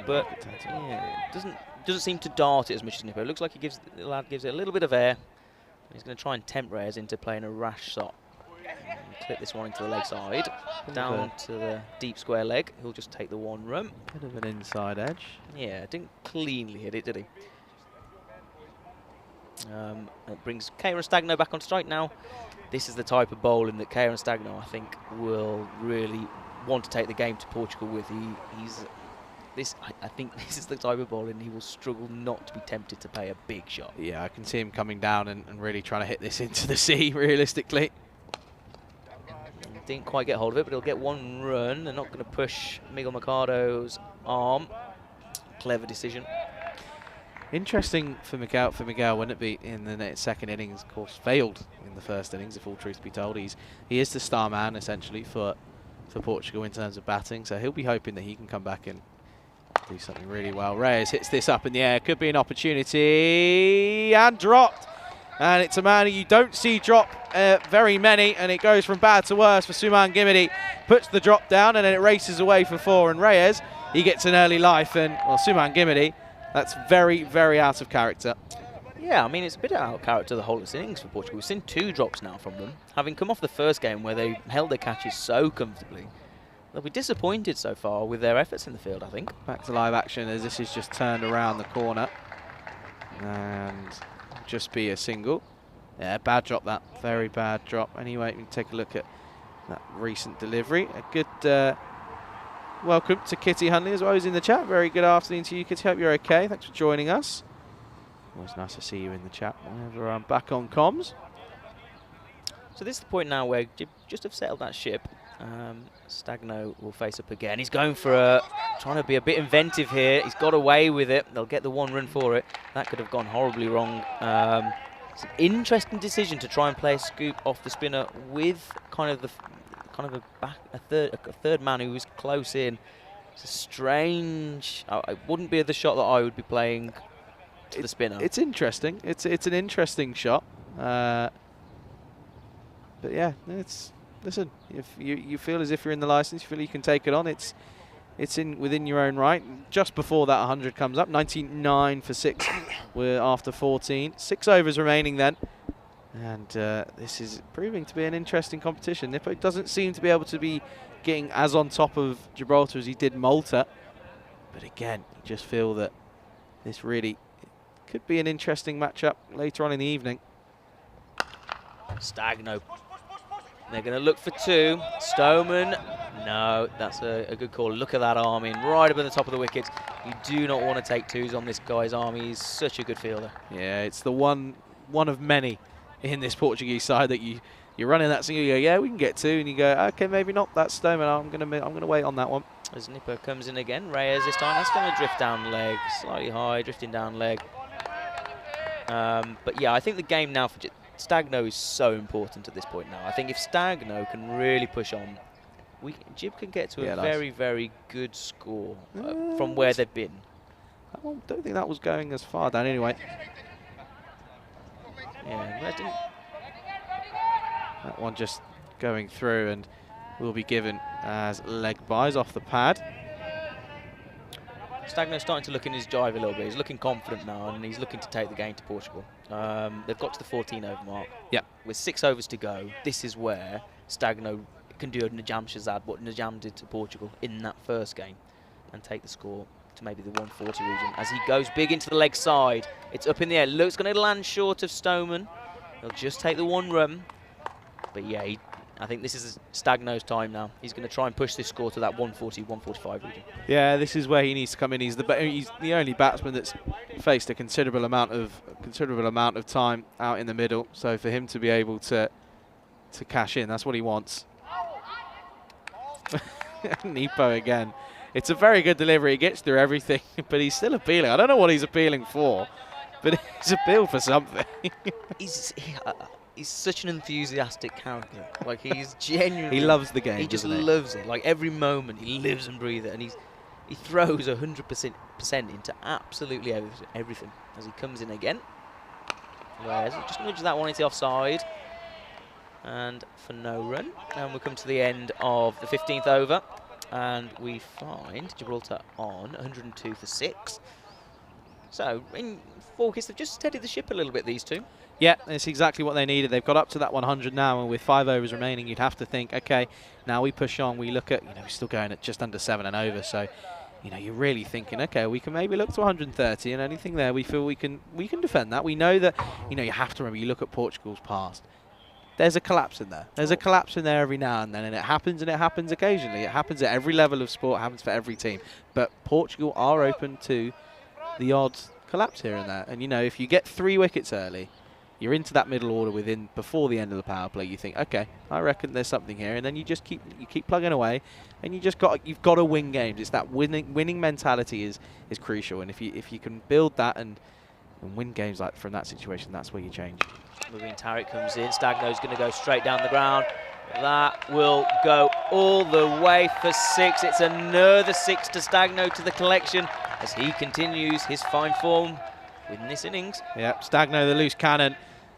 but yeah, it doesn't seem to dart it as much as Nippo. It looks like the lad gives it a little bit of air. He's going to try and tempt Reyes into playing a rash shot. Clip this one into the leg side, down to the deep square leg. He'll just take the 1 run. Bit of an inside edge. Yeah, didn't cleanly hit it, did he? It brings Kieran Stagno back on strike now. This is the type of bowling that Kieran Stagno, I think, will really want to take the game to Portugal with. I think this is the type of bowling he will struggle not to be tempted to play a big shot. Yeah, I can see him coming down and really trying to hit this into the sea, realistically. Didn't quite get hold of it, but he'll get 1 run. They're not going to push Miguel Mercado's arm. Clever decision. Interesting for Miguel, wouldn't it be, in the second innings? Of course, failed in the first innings, if all truth be told. He is the star man, essentially, for Portugal in terms of batting, so he'll be hoping that he can come back and do something really well. Reyes hits this up in the air. Could be an opportunity. And dropped. And it's a man who you don't see drop very many, and it goes from bad to worse for Suman Gimidi. Puts the drop down, and then it races away for 4. And Reyes, he gets an early life. And, well, Suman Gimidi, that's very, very out of character. Yeah, I mean, it's a bit out of character the whole of this innings for Portugal. We've seen 2 drops now from them, having come off the first game where they held their catches so comfortably. They'll be disappointed so far with their efforts in the field, I think. Back to live action as this is just turned around the corner. And just be a single. Yeah, bad drop that. Very bad drop. Anyway, we can take a look at that recent delivery. A good welcome to Kitty Hunley as well, who's in the chat. Very good afternoon to you, Kitty. Hope you're okay. Thanks for joining us. Always nice to see you in the chat whenever I'm back on comms. So this is the point now where just have settled that ship. Stagno will face up again. He's going for trying to be a bit inventive here. He's got away with it. They'll get the 1 run for it. That could have gone horribly wrong. It's an interesting decision to try and play a scoop off the spinner with a third man who was close in. It's a strange. It wouldn't be the shot that I would be playing to the spinner. It's interesting. It's an interesting shot. But yeah, listen. If you feel as if you're in the license, you feel you can take it on. It's within your own right. Just before that 100 comes up, 99 for 6. We're after 14. 6 overs remaining then. And this is proving to be an interesting competition. Nippo doesn't seem to be able to be getting as on top of Gibraltar as he did Malta. But again, you just feel that this really could be an interesting matchup later on in the evening. Stagno. They're going to look for two. Stoneman, no, that's a good call. Look at that arm in, right up at the top of the wickets. You do not want to take twos on this guy's arm. He's such a good fielder. Yeah, it's the one of many in this Portuguese side that you're running that single. You go, yeah, we can get two, and you go, okay, maybe not. That's Stoneman. I'm gonna wait on that one. As Nipper comes in again, Reyes this time. That's going to drift down leg, slightly high, drifting down leg. But yeah, I think the game now for Stagno is so important at this point now. I think if Stagno can really push on, Jib can get to a very, very good score from where they've been. I don't think that was going as far down anyway. Yeah, that one just going through and will be given as leg buys off the pad. Stagno's starting to look in his jive a little bit. He's looking confident now, and he's looking to take the game to Portugal. They've got to the 14 over mark. Yeah. With 6 overs to go, this is where Stagno can do a Najam Shazad, what Najam did to Portugal in that first game, and take the score to maybe the 140 region. As he goes big into the leg side, it's up in the air. Looks going to land short of Stoneman. He'll just take the 1 run. But yeah, I think this is Stagno's time now. He's going to try and push this score to that 140, 145 region. Yeah, this is where he needs to come in. He's the only batsman that's faced a considerable amount of time out in the middle. So for him to be able to cash in, that's what he wants. Nippo again. It's a very good delivery. He gets through everything, but he's still appealing. I don't know what he's appealing for, but he's appealed for something. He's such an enthusiastic character. Like, he's genuinely... He loves the game, He just loves it. Like, every moment, he lives and breathes it. And he throws 100% into absolutely everything. As he comes in again. Whereas he just nudges that one into the offside. And for no run. And we'll come to the end of the 15th over. And we find Gibraltar on 102 for 6. So, in 4 wickets, they've just steadied the ship a little bit, these two. Yeah, it's exactly what they needed. They've got up to that 100 now, and with 5 overs remaining, you'd have to think, okay, now we push on. We look at, we're still going at just under 7 and over, so, you're really thinking, okay, we can maybe look to 130, and anything there, we feel we can defend that. We know that, you have to remember, you look at Portugal's past. There's a collapse in there. There's a collapse in there every now and then, and it happens occasionally. It happens at every level of sport, it happens for every team. But Portugal are open to the odd collapse here and there. And, if you get 3 wickets early, you're into that middle order before the end of the power play. You think, okay, I reckon there's something here, and then you just keep plugging away, and you've got to win games. It's that winning mentality is crucial, and if you can build that and win games like from that situation, that's where you change. Moving Tariq comes in. Stagno's going to go straight down the ground. That will go all the way for 6. It's another 6 to Stagno to the collection as he continues his fine form within this innings. Yep, Stagno the loose cannon,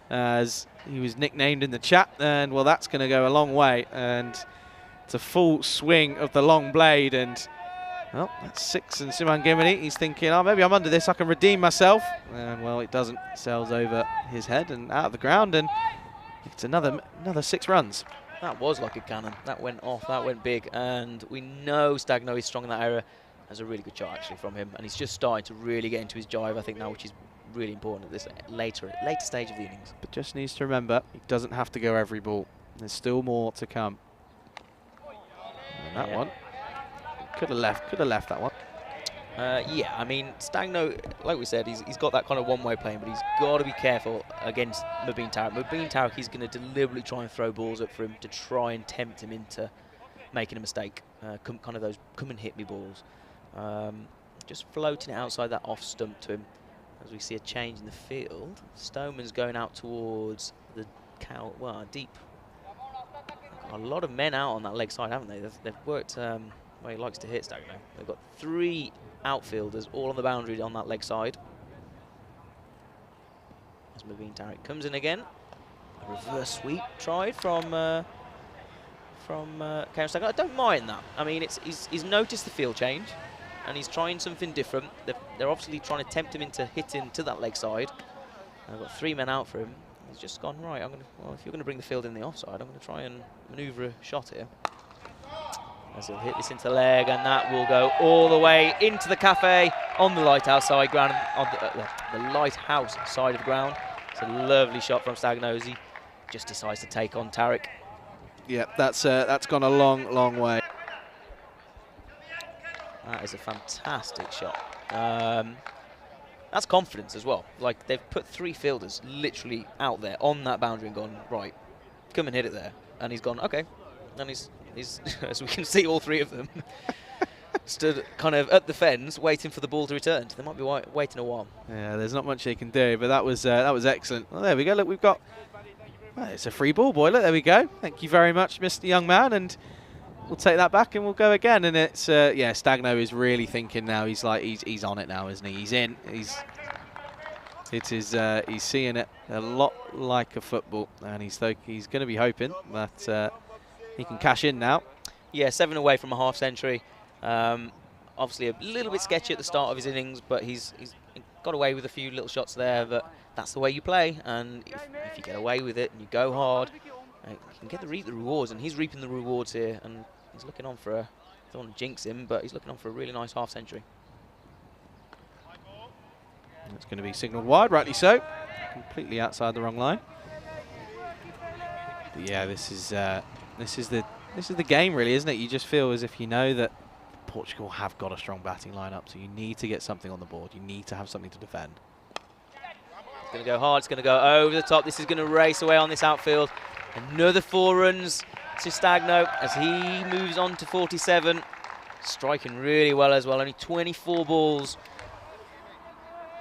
as he was nicknamed in the chat, and well, that's going to go a long way, and it's a full swing of the long blade, and well, that's 6, and Siman Gimini, he's thinking, oh, maybe I'm under this, I can redeem myself, and well, it doesn't. Sails over his head and out of the ground, and it's another 6 runs. That was like a cannon. That went off, that went big, and we know Stagno is strong in that area. There's a really good shot actually from him, and he's just starting to really get into his jive, I think, now, which is really important at this later stage of the innings. But just needs to remember, he doesn't have to go every ball. There's still more to come. And that one could have left that one. Yeah, I mean, Stagno, like we said, he's got that kind of one-way playing, but he's got to be careful against Mubin Tariq. Mubin Tariq, he's going to deliberately try and throw balls up for him to try and tempt him into making a mistake. Kind of those come and hit me balls. Just floating it outside that off stump to him. As we see a change in the field, Stoneman's going out towards the deep. A lot of men out on that leg side, haven't they? They've worked where he likes to hit, Stagno. They've got 3 outfielders all on the boundary on that leg side. As Mubin Tariq comes in again. A reverse sweep tried from Karen Stagno. I don't mind that. I mean, he's noticed the field change, and he's trying something different. They're obviously trying to tempt him into hitting to that leg side. I've got 3 men out for him. He's just gone, right, well, if you're going to bring the field in the offside, I'm going to try and manoeuvre a shot here. As he'll hit this into the leg, and that will go all the way into the cafe on the lighthouse side ground, on the lighthouse side of the ground. It's a lovely shot from Stagno as he just decides to take on Tarek. Yeah, that's gone a long, long way. That is a fantastic shot. That's confidence as well. Like, they've put 3 fielders literally out there on that boundary and gone, right, come and hit it there. And he's gone, okay. And he's as we can see, all 3 of them stood kind of at the fence waiting for the ball to return. They might be waiting a while. Yeah, there's not much they can do, but that was excellent. Well, there we go. Look, we've got... Well, it's a free ball, boy. Look, there we go. Thank you very much, Mr. Young Man, and we'll take that back and we'll go again. And it's yeah, Stagno is really thinking now. He's like he's on it now, isn't he? He's in. He's seeing it a lot like a football, and he's going to be hoping that he can cash in now. Yeah, 7 away from a half century. Obviously a little bit sketchy at the start of his innings, but he's got away with a few little shots there. But that's the way you play, and if you get away with it and you go hard, you can reap the rewards, and he's reaping the rewards here, and he's looking on for I don't want to jinx him, but he's looking on for a really nice half century. It's going to be signalled wide, rightly so. Completely outside the wrong line. But yeah, this is the game, really, isn't it? You just feel as if you know that Portugal have got a strong batting lineup, so you need to get something on the board. You need to have something to defend. It's going to go hard. It's going to go over the top. This is going to race away on this outfield. Another 4 runs to Stagno as he moves on to 47. Striking really well as well. Only 24 balls.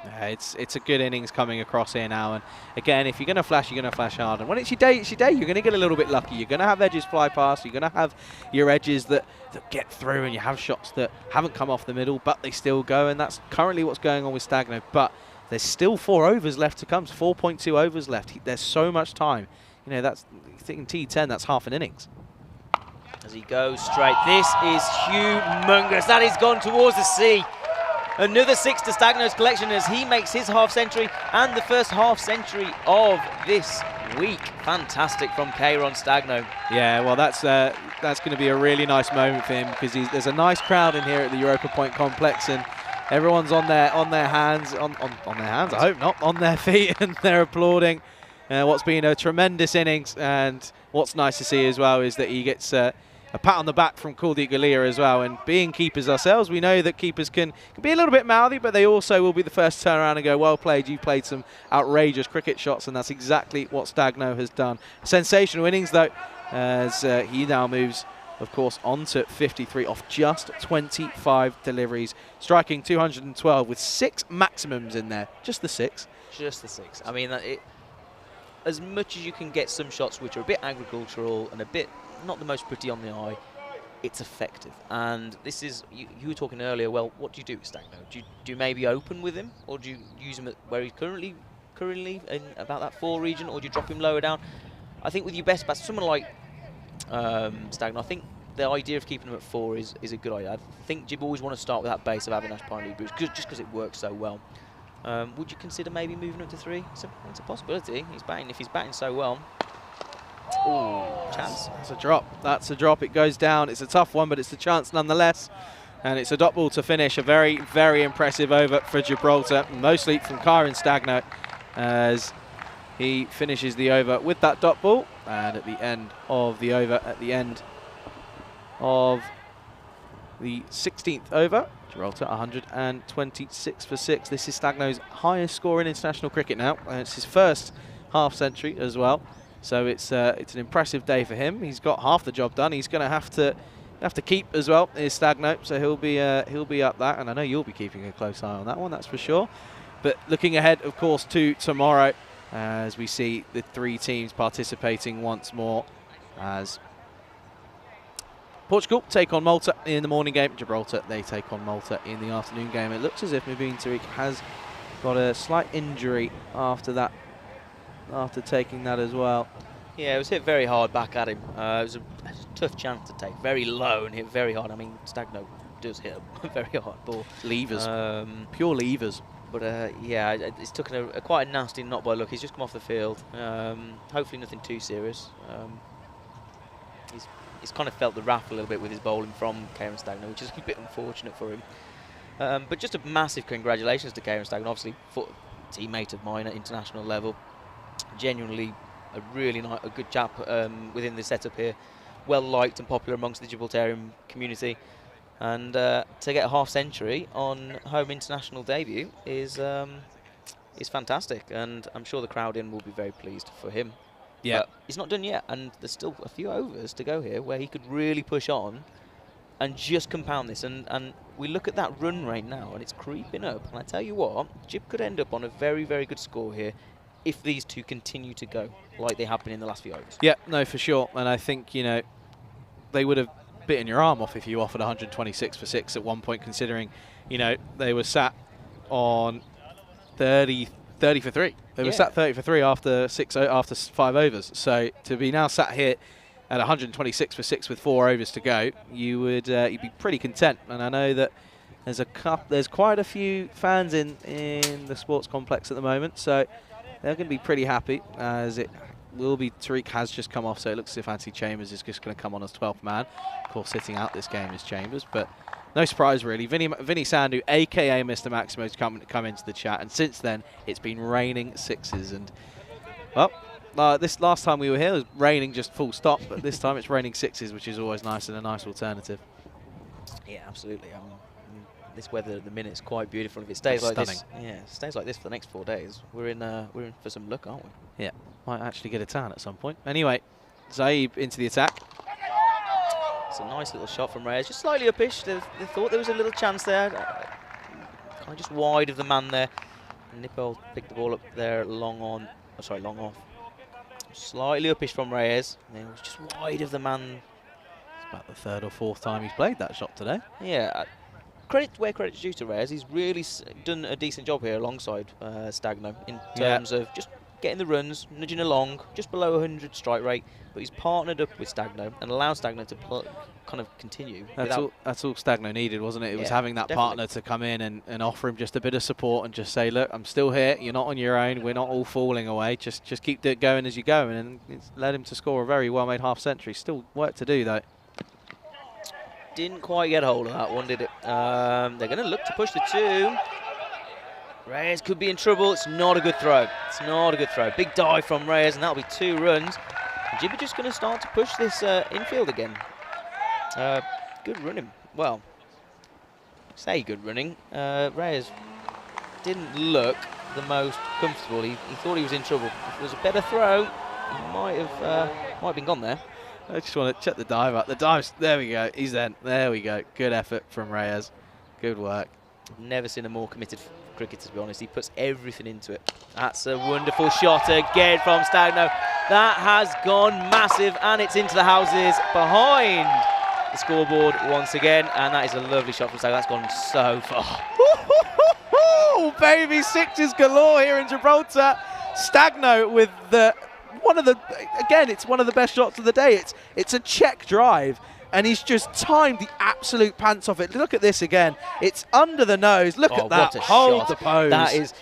Yeah, it's a good innings coming across here now, and again, if you're going to flash, you're going to flash hard, and when it's your day, it's your day. You're going to get a little bit lucky. You're going to have edges fly past. You're going to have your edges that get through, and you have shots that haven't come off the middle, but they still go, and that's currently what's going on with Stagno. But there's still 4 overs left to come. 4.2 overs left. There's so much time. You know, that's thinking T10. That's half an innings. As he goes straight, this is humongous. That is gone towards the sea. Another 6 to Stagno's collection as he makes his half century and the first half century of this week. Fantastic from Kieron Stagno. Yeah, well, that's going to be a really nice moment for him, because there's a nice crowd in here at the Europa Point complex, and everyone's on their hands, on their hands. I hope not, on their feet, and they're applauding what's been a tremendous innings. And what's nice to see as well is that he gets a pat on the back from Kuldeep Galia as well. And being keepers ourselves, we know that keepers can be a little bit mouthy, but they also will be the first to turn around and go, well played, you've played some outrageous cricket shots, and that's exactly what Stagno has done. Sensational innings, though, as he now moves, of course, on to 53 off just 25 deliveries, striking 212 with 6 maximums in there. Just the 6. Just the 6. I mean, as much as you can get some shots which are a bit agricultural and a bit not the most pretty on the eye, it's effective. And this is, you were talking earlier, well, what do you do with Stagno? Do you maybe open with him, or do you use him at where he's currently in about that 4 region, or do you drop him lower down? I think with your best bats, someone like Stagno, I think the idea of keeping him at 4 is a good idea. I think you always want to start with that base of Avinash Pine Boost, just because it works so well. Would you consider maybe moving up to 3? It's a possibility. If he's batting so well. Ooh, chance. That's a drop. That's a drop. It goes down. It's a tough one, but it's a chance nonetheless. And it's a dot ball to finish. A very, very impressive over for Gibraltar, mostly from Kieron Stagno, as he finishes the over with that dot ball. And at the end of the over, at the end of the 16th over, Gibraltar 126 for 6. This is Stagno's highest score in international cricket now, and it's his first half century as well. So it's an impressive day for him. He's got half the job done. He's going to have to keep as well. Is Stagno, so he'll be up that, and I know you'll be keeping a close eye on that one. That's for sure. But looking ahead, of course, to tomorrow, as we see the 3 teams participating once more, as Portugal take on Malta in the morning game. Gibraltar, they take on Malta in the afternoon game. It looks as if Mubin Tariq has got a slight injury after that, after taking that as well. Yeah, it was hit very hard back at him. It was a tough chance to take. Very low and hit very hard. I mean, Stagno does hit a very hard ball. Levers. Pure levers. But yeah, it's taken a quite a nasty not by luck. He's just come off the field. Hopefully nothing too serious. He's kind of felt the wrath a little bit with his bowling from Kieran Stagner, which is a bit unfortunate for him. But just a massive congratulations to Kieran Stagner, obviously teammate of mine at international level. Genuinely a really a good chap within the setup here. Well liked and popular amongst the Gibraltarian community. And to get a half century on home international debut is fantastic, and I'm sure the crowd in will be very pleased for him. Yeah, but he's not done yet, and there's still a few overs to go here where he could really push on and just compound this. And we look at that run rate now, and it's creeping up. And I tell you what, Jib could end up on a very, very good score here if these two continue to go like they have been in the last few overs. Yeah, no, for sure. And I think, you know, they would have bitten your arm off if you offered 126 for 6 at one point, considering, you know, they were sat on 30 for 3. They were sat 30 for 3 after 5 overs. So to be now sat here at 126 for 6 with 4 overs to go, you would you'd be pretty content. And I know that there's quite a few fans in the sports complex at the moment, so they're going to be pretty happy, as it will be. Tariq has just come off, so it looks as if Anthony Chambers is just going to come on as 12th man. Of course, sitting out this game is Chambers, but no surprise really. Vinny Sandhu, aka Mr. Maximo, has come into the chat, and since then it's been raining sixes. And well, this last time we were here it was raining just full stop, but this time it's raining sixes, which is always nice and a nice alternative. Yeah, absolutely. This weather at the minute is quite beautiful. If it stays like this, stays like this for the next 4 days, we're in for some luck, aren't we? Yeah, might actually get a tan at some point. Anyway, Zaib into the attack. It's a nice little shot from Reyes, just slightly upish. They thought there was a little chance there, kind of just wide of the man there. And Nippo picked the ball up there, long off. Slightly upish from Reyes. It was just wide of the man. It's about the 3rd or 4th time he's played that shot today. Yeah. Credit where credit's due to Reyes. He's really done a decent job here alongside Stagno in terms of just getting the runs, nudging along, just below 100 strike rate. But he's partnered up with Stagno and allowed Stagno to kind of continue. That's all Stagno needed, wasn't it? It was having that partner to come in and offer him just a bit of support and just say, look, I'm still here. You're not on your own. We're not all falling away. Just keep it going as you go. And it's led him to score a very well-made half century. Still work to do, though. Didn't quite get hold of that one, did it? They're going to look to push the 2. Reyes could be in trouble. It's not a good throw. It's not a good throw. Big dive from Reyes, and that'll be 2 runs. Jibber just going to start to push this infield again. Good running. Well, say good running. Reyes didn't look the most comfortable. He thought he was in trouble. If it was a better throw, he might have been gone there. I just want to check the dive out. The dive's, there we go. He's then. There we go. Good effort from Reyes. Good work. I've never seen a more committed cricketer, to be honest. He puts everything into it. That's a wonderful shot again from Stagno. That has gone massive, and it's into the houses behind the scoreboard once again. And that is a lovely shot from Stagno. That's gone so far. Baby, sixes galore here in Gibraltar. Stagno with it's one of the best shots of the day. It's a check drive, and he's just timed the absolute pants off it. Look at this again. It's under the nose. Look at that. Hold the pose. That is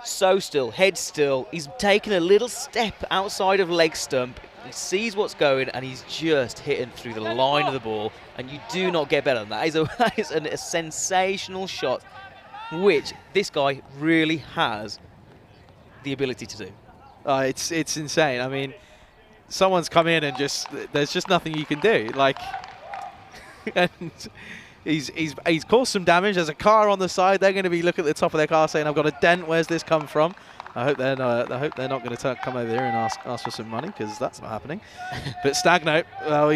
so still, head still. He's taken a little step outside of leg stump. He sees what's going, and he's just hitting through the line of the ball. And you do not get better than that. That is a sensational shot, which this guy really has the ability to do. It's insane. I mean, someone's come in and there's just nothing you can do. Like, and he's caused some damage. There's a car on the side. They're going to be looking at the top of their car saying, "I've got a dent. Where's this come from?" I hope they're not going to come over here and ask for some money, because that's not happening. But Stagno, well,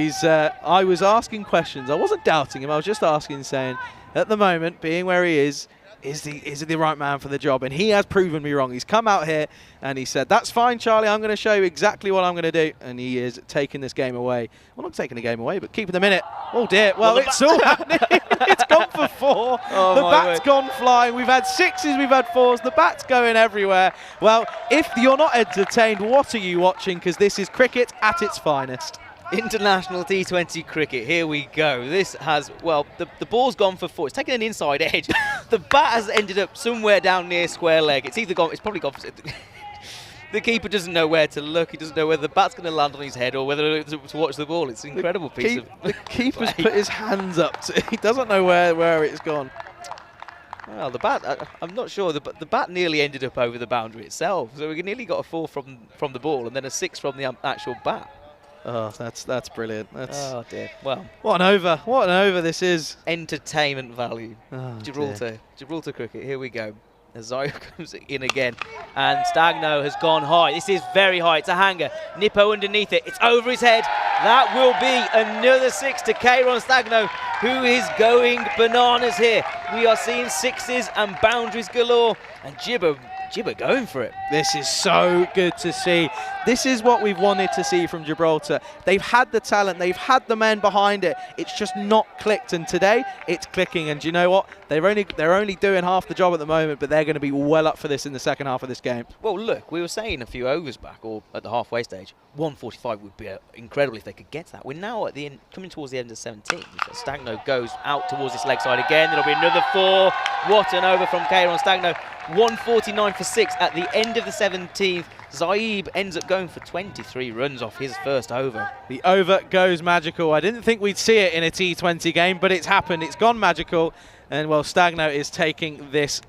I was asking questions. I wasn't doubting him. I was just asking, saying, at the moment, being where he is he the right man for the job? And he has proven me wrong. He's come out here and he said, that's fine, Charlie, I'm going to show you exactly what I'm going to do. And he is taking this game away. Well, not taking the game away, but keeping the minute. Oh, dear. Well, it's all happening. It's gone for 4. Oh, the bat's gone flying. We've had 6s, we've had 4s. The bat's going everywhere. Well, if you're not entertained, what are you watching? Because this is cricket at its finest. International T20 cricket, here we go. This has, well, the ball's gone for 4. It's taken an inside edge. The bat has ended up somewhere down near square leg. It's either gone, it's probably gone for... The keeper doesn't know where to look. He doesn't know whether the bat's going to land on his head or whether to watch the ball. It's an incredible piece of... The keeper's put his hands up. He doesn't know where it's gone. Well, the bat, I'm not sure. The bat nearly ended up over the boundary itself. So we nearly got a 4 from the ball and then a 6 from the actual bat. Oh, that's brilliant. Oh dear. Well, what an over! What an over this is. Entertainment value. Oh, Gibraltar cricket. Here we go. As Zayo comes in again, and Stagno has gone high. This is very high. It's a hanger. Nippo underneath it. It's over his head. That will be another 6 to Kieron Stagno, who is going bananas here. We are seeing 6s and boundaries galore, and Gibber going for it. This is so good to see. This is what we've wanted to see from Gibraltar. They've had the talent, they've had the men behind it. It's just not clicked, and today it's clicking. And do you know what? They're only doing half the job at the moment, but they're going to be well up for this in the second half of this game. Well, look, we were saying a few overs back, or at the halfway stage, 145 would be incredible if they could get to that. We're now at the end, coming towards the end of 17. Stagno goes out towards this leg side again. There'll be another 4. What an over from Kieron Stagno. 149 for 6 at the end of the 17th. Zaib ends up going for 23 runs off his first over. The over goes magical. I didn't think we'd see it in a T20 game, but it's happened. It's gone magical. And, well, Stagno is taking this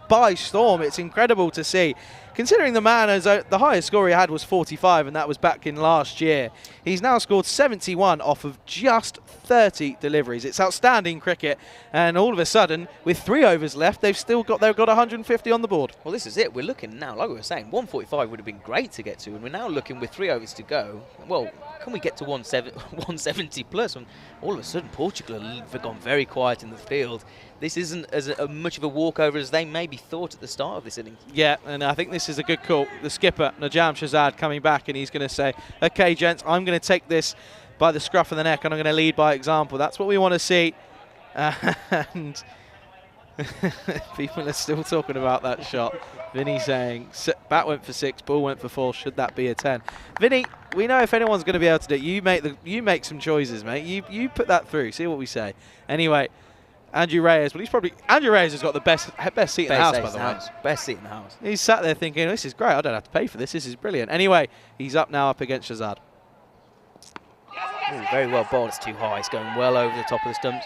by storm. It's incredible to see. Considering the man, as the highest score he had was 45, and that was back in last year. He's now scored 71 off of just 30 deliveries. It's outstanding cricket, and all of a sudden, with 3 overs left, they've got 150 on the board. Well, this is it. We're looking now, like we were saying, 145 would have been great to get to, and we're now looking with 3 overs to go. Well, can we get to 170 plus? And all of a sudden, Portugal have gone very quiet in the field. This isn't as much of a walkover as they maybe thought at the start of this innings. Yeah, and I think this is a good call. The skipper, Najam Shahzad, coming back, and he's going to say, OK, gents, I'm going to take this by the scruff of the neck, and I'm going to lead by example. That's what we want to see. And people are still talking about that shot. Vinny saying, bat went for 6, ball went for 4. Should that be a 10? Vinny, we know if anyone's going to be able to do it, you make some choices, mate. You put that through. See what we say. Anyway. Andrew Reyes, well, Andrew Reyes has got the best seat in the house, by the way. Best seat in the house. He's sat there thinking, this is great, I don't have to pay for this, this is brilliant. Anyway, he's up now up against Shahzad. Ooh, very well bowled, it's too high, it's going well over the top of the stumps.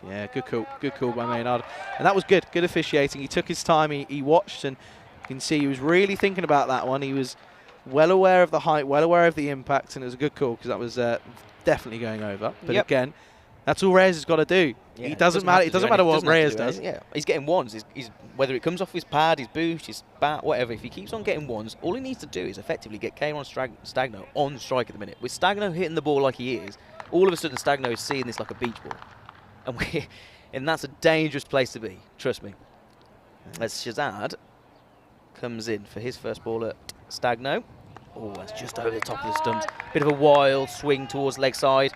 Yeah, good call by Maynard. And that was good officiating. He took his time, he watched, and you can see he was really thinking about that one. He was well aware of the height, well aware of the impact, and it was a good call because that was definitely going over. But again, that's all Reyes has got to do. Yeah, it doesn't matter what Reyes does. Yeah, he's getting ones. He's whether it comes off his pad, his boot, his bat, whatever. If he keeps on getting ones, all he needs to do is effectively get Kieron Stagno on strike at the minute. With Stagno hitting the ball like he is, all of a sudden Stagno is seeing this like a beach ball, and that's a dangerous place to be. Trust me. As Shahzad comes in for his first ball at Stagno. Oh, that's just over the top of the stumps. Bit of a wild swing towards leg side.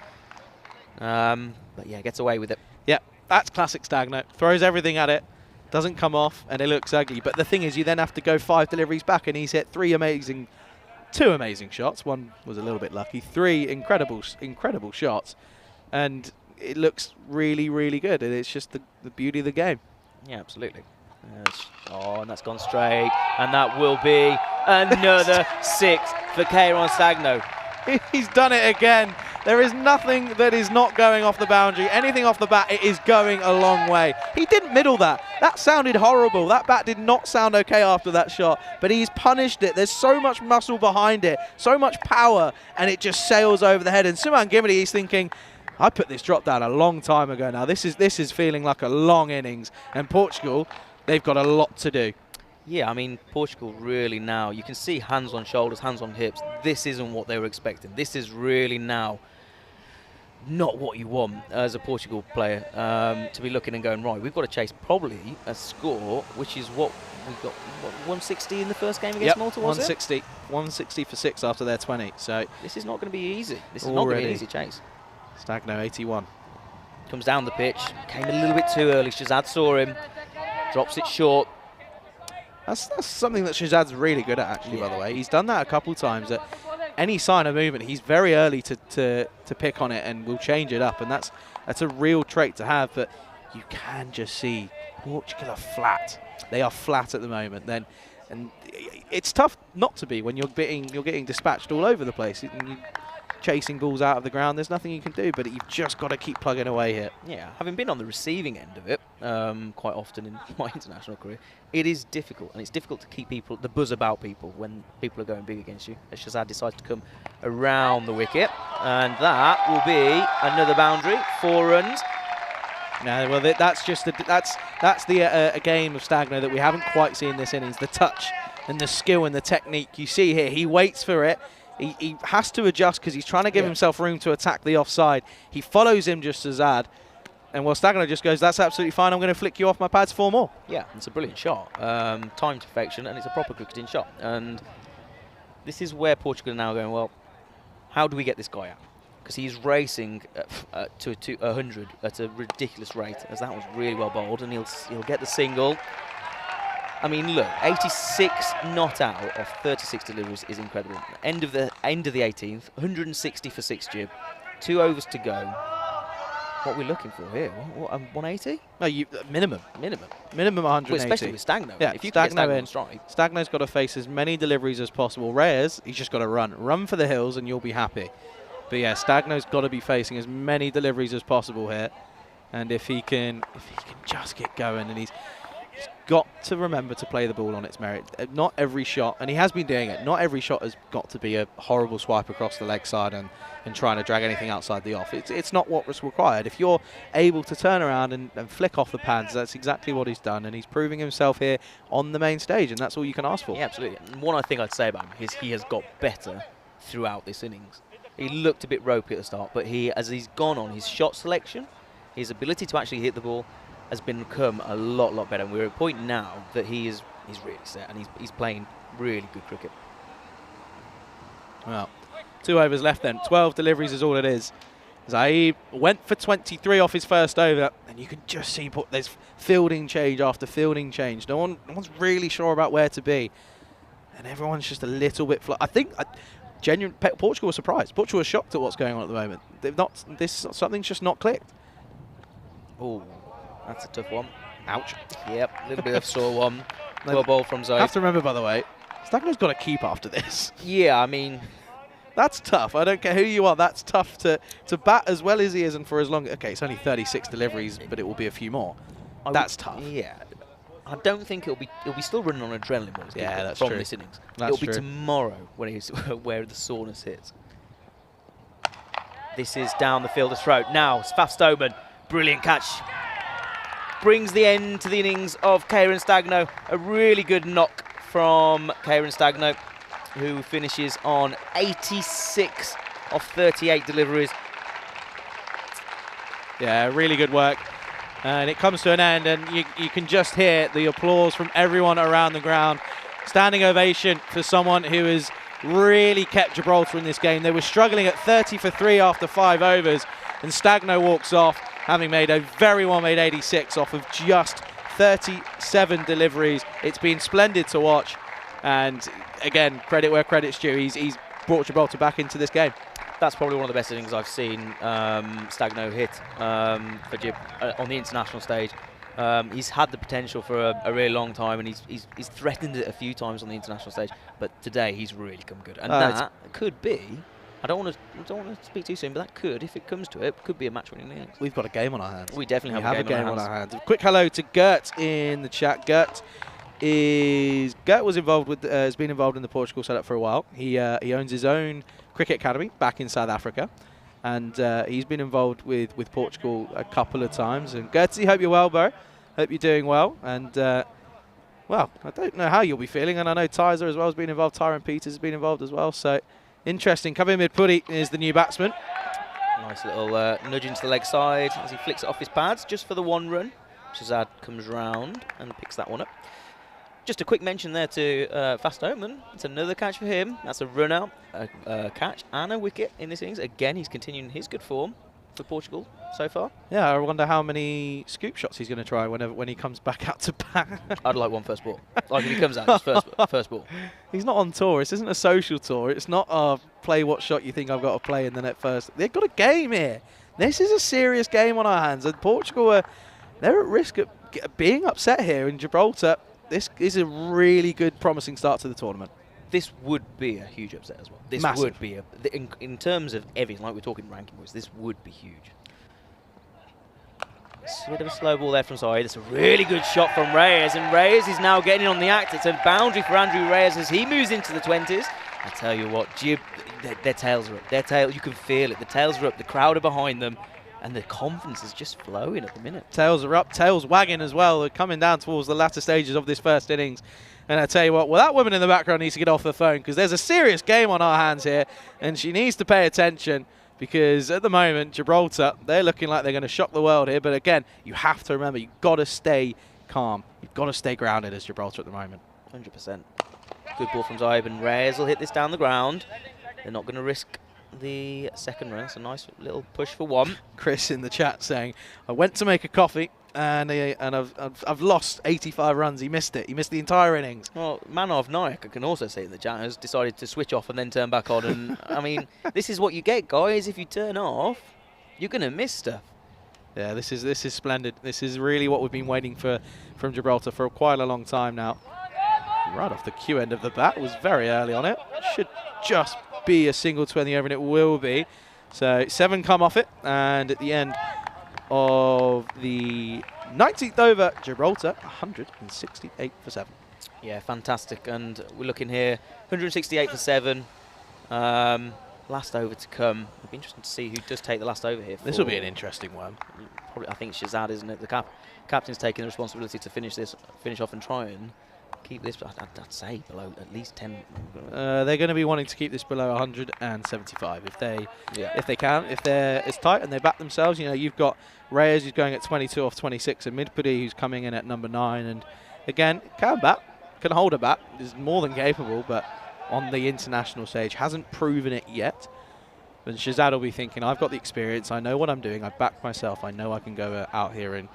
But yeah, gets away with it. Yeah, that's classic Stagno. Throws everything at it, doesn't come off, and it looks ugly. But the thing is, you then have to go 5 deliveries back, and he's hit 2 amazing shots. One was a little bit lucky. 3 incredible shots, and it looks really, really good. And it's just the beauty of the game. Yeah, absolutely. Oh, and that's gone straight, and that will be another 6 for Kieron Stagno. He's done it again. There is nothing that is not going off the boundary. Anything off the bat, it is going a long way. He didn't middle that. That sounded horrible. That bat did not sound okay after that shot, but he's punished it. There's so much muscle behind it, so much power, and it just sails over the head. And Suman Gimli, he's thinking, I put this drop down a long time ago now. This is feeling like a long innings. And Portugal, they've got a lot to do. Yeah, I mean, Portugal really now, you can see hands on shoulders, hands on hips. This isn't what they were expecting. This is really now not what you want as a Portugal player to be looking and going, right, we've got to chase probably a score, which is what we've got, 160 in the first game against Malta, was 160. 160 for 6 after their 20. So this is not going to be easy. This is not going to be an easy chase. Stagno, 81. Comes down the pitch, came a little bit too early. Shahzad saw him, drops it short. That's something that Shahzad's really good at, actually, by the way. He's done that a couple times. any sign of movement, he's very early to pick on it and will change it up, and that's a real trait to have. But you can just see Portugal are flat. They are flat at the moment. And it's tough not to be when you're getting dispatched all over the place. You're chasing balls out of the ground. There's nothing you can do, but you've just got to keep plugging away here. Yeah, having been on the receiving end of it quite often in my international career, it is difficult, and it's difficult to keep the buzz about people when people are going big against you. As Shazad decides to come around the wicket, and that will be another boundary, 4 runs. No, well, that's a game of Stagno that we haven't quite seen this innings. The touch and the skill and the technique you see here. He waits for it. He has to adjust because he's trying to give himself room to attack the offside. He follows him just as Zad. And while Stagno just goes, that's absolutely fine, I'm going to flick you off my pads 4 more. Yeah, it's a brilliant shot. Timed perfection, and it's a proper cricketing shot. And this is where Portugal are now going, well, how do we get this guy out? Because he's racing to 100 at a ridiculous rate, as that was really well bowled, and he'll get the single. I mean, look, 86 not out of 36 deliveries is incredible. End of the 18th, 160 for 6 jib, 2 overs to go. What are we looking for here? What 180? No, minimum 180. Well, especially with Stagno. Yeah, if you can get Stagno in on strike. Stagno's got to face as many deliveries as possible. Reyes, he's just got to run for the hills, and you'll be happy. But yeah, Stagno's got to be facing as many deliveries as possible here, and if he can just get going, and he's got to remember to play the ball on its merit. Not every shot, and he has been doing it, not every shot has got to be a horrible swipe across the leg side and trying to drag anything outside the off. It's not what was required. If you're able to turn around and flick off the pads, that's exactly what he's done, and he's proving himself here on the main stage, and that's all you can ask for. Yeah, absolutely. And one thing I'd say about him is he has got better throughout this innings. He looked a bit ropey at the start, but as he's gone on, his shot selection, his ability to actually hit the ball has become a lot better. And we're at a point now that he's really set, and he's playing really good cricket. Well, 2 overs left then. 12 deliveries is all it is. Zaid went for 23 off his first over, and you can just see there's fielding change after fielding change. No one's really sure about where to be, and everyone's just a little bit I think Portugal was surprised. Portugal was shocked at what's going on at the moment. Something's just not clicked. Oh, that's a tough one. Ouch. Yep, a little bit of sore one. Well ball from Zaid. I have to remember, by the way, Stagno's got to keep after this. Yeah, I mean, that's tough. I don't care who you are. That's tough to bat as well as he is and for as long. Okay, it's only 36 deliveries, but it will be a few more. That's tough. Yeah. I don't think it'll be still running on adrenaline. Yeah, that's from true. This innings. That's it'll be tomorrow when where the soreness hits. This is down the fielder's throat. Now, Faf Stoneman, brilliant catch. Brings the end to the innings of Kieran Stagno. A really good knock from Kieran Stagno, who finishes on 86 of 38 deliveries. Yeah, really good work. And it comes to an end, and you can just hear the applause from everyone around the ground. Standing ovation for someone who has really kept Gibraltar in this game. They were struggling at 30 for 3 after 5 overs, and Stagno walks off, having made a very well-made 86 off of just 37 deliveries. It's been splendid to watch, and again, credit where credit's due. He's brought Gibraltar back into this game. That's probably one of the best innings I've seen Stagno hit for Gib on the international stage. He's had the potential for a really long time, and he's threatened it a few times on the international stage. But today he's really come good, and that could be. I don't want to speak too soon, but that could, if it comes to it, could be a match-winning innings. We've got a game on our hands. We definitely have a game on our hands. A quick hello to Gert in the chat. Gert was involved with has been involved in the Portugal setup for a while. He owns his own cricket academy back in South Africa, and he's been involved with Portugal a couple of times. And Gertie, hope you're well, bro. Hope you're doing well. And well, I don't know how you'll be feeling, and I know Tyser as well has been involved. Tyron Peters has been involved as well. So interesting. Coming mid-putty is the new batsman. Nice little nudge into the leg side as he flicks it off his pads just for the 1 run. Shazad comes round and picks that one up. Just a quick mention there to Faf Stoneman. It's another catch for him. That's a run out, a catch and a wicket in this innings. Again, he's continuing his good form. for Portugal so far. Yeah, I wonder how many scoop shots he's going to try when he comes back out to bat. I'd like one first ball. Like if he comes out, just first ball. He's not on tour. This isn't a social tour. It's not play what shot you think I've got to play in the net first. They've got a game here. This is a serious game on our hands, and Portugal they're at risk of being upset here in Gibraltar. This is a really good, promising start to the tournament. This would be a huge upset as well. This Massive. would be in terms of everything, like we're talking ranking boys, this would be huge. It's a bit of a slow ball there from side. It's a really good shot from Reyes, and Reyes is now getting on the act. It's a boundary for Andrew Reyes as he moves into the 20s. I tell you what, their tails are up. You can feel it. The tails are up. The crowd are behind them. And the confidence is just flowing at the minute. Tails are up, tails wagging as well. They're coming down towards the latter stages of this first innings. And I tell you what, well, that woman in the background needs to get off the phone because there's a serious game on our hands here. And she needs to pay attention because at the moment, Gibraltar, they're looking like they're going to shock the world here. But again, you have to remember, you've got to stay calm. You've got to stay grounded as Gibraltar at the moment. 100%. Good ball from Zaib, and Reyes will hit this down the ground. They're not going to risk the second run. It's a nice little push for one. Chris in the chat saying, I went to make a coffee and I've lost 85 runs. He missed it. He missed the entire innings. Well, Manov Naik, I can also say in the chat, has decided to switch off and then turn back on. And I mean, this is what you get, guys. If you turn off, you're going to miss stuff. Yeah, this is splendid. This is really what we've been waiting for from Gibraltar for quite a long time now. Right off the cue end of the bat, was very early on it. Should just be a single 20 over, and it will be. So 7 come off it, and at the end of the 19th over, Gibraltar 168 for 7. Yeah, fantastic. And we're looking here, 168 for 7. Last over to come. It'll be interesting to see who does take the last over here. This will be an interesting one. Probably, I think Shazad, isn't it? The captain's taking the responsibility to finish off and try and keep this, I'd say, below at least 10. They're going to be wanting to keep this below 175 if they can. If they're as tight and they back themselves, you know, you've got Reyes who's going at 22 off 26, and Midpudi who's coming in at number 9, and again can hold a bat, is more than capable, but on the international stage hasn't proven it yet. But Shazad will be thinking, I've got the experience, I know what I'm doing, I back myself, I know I can go out here and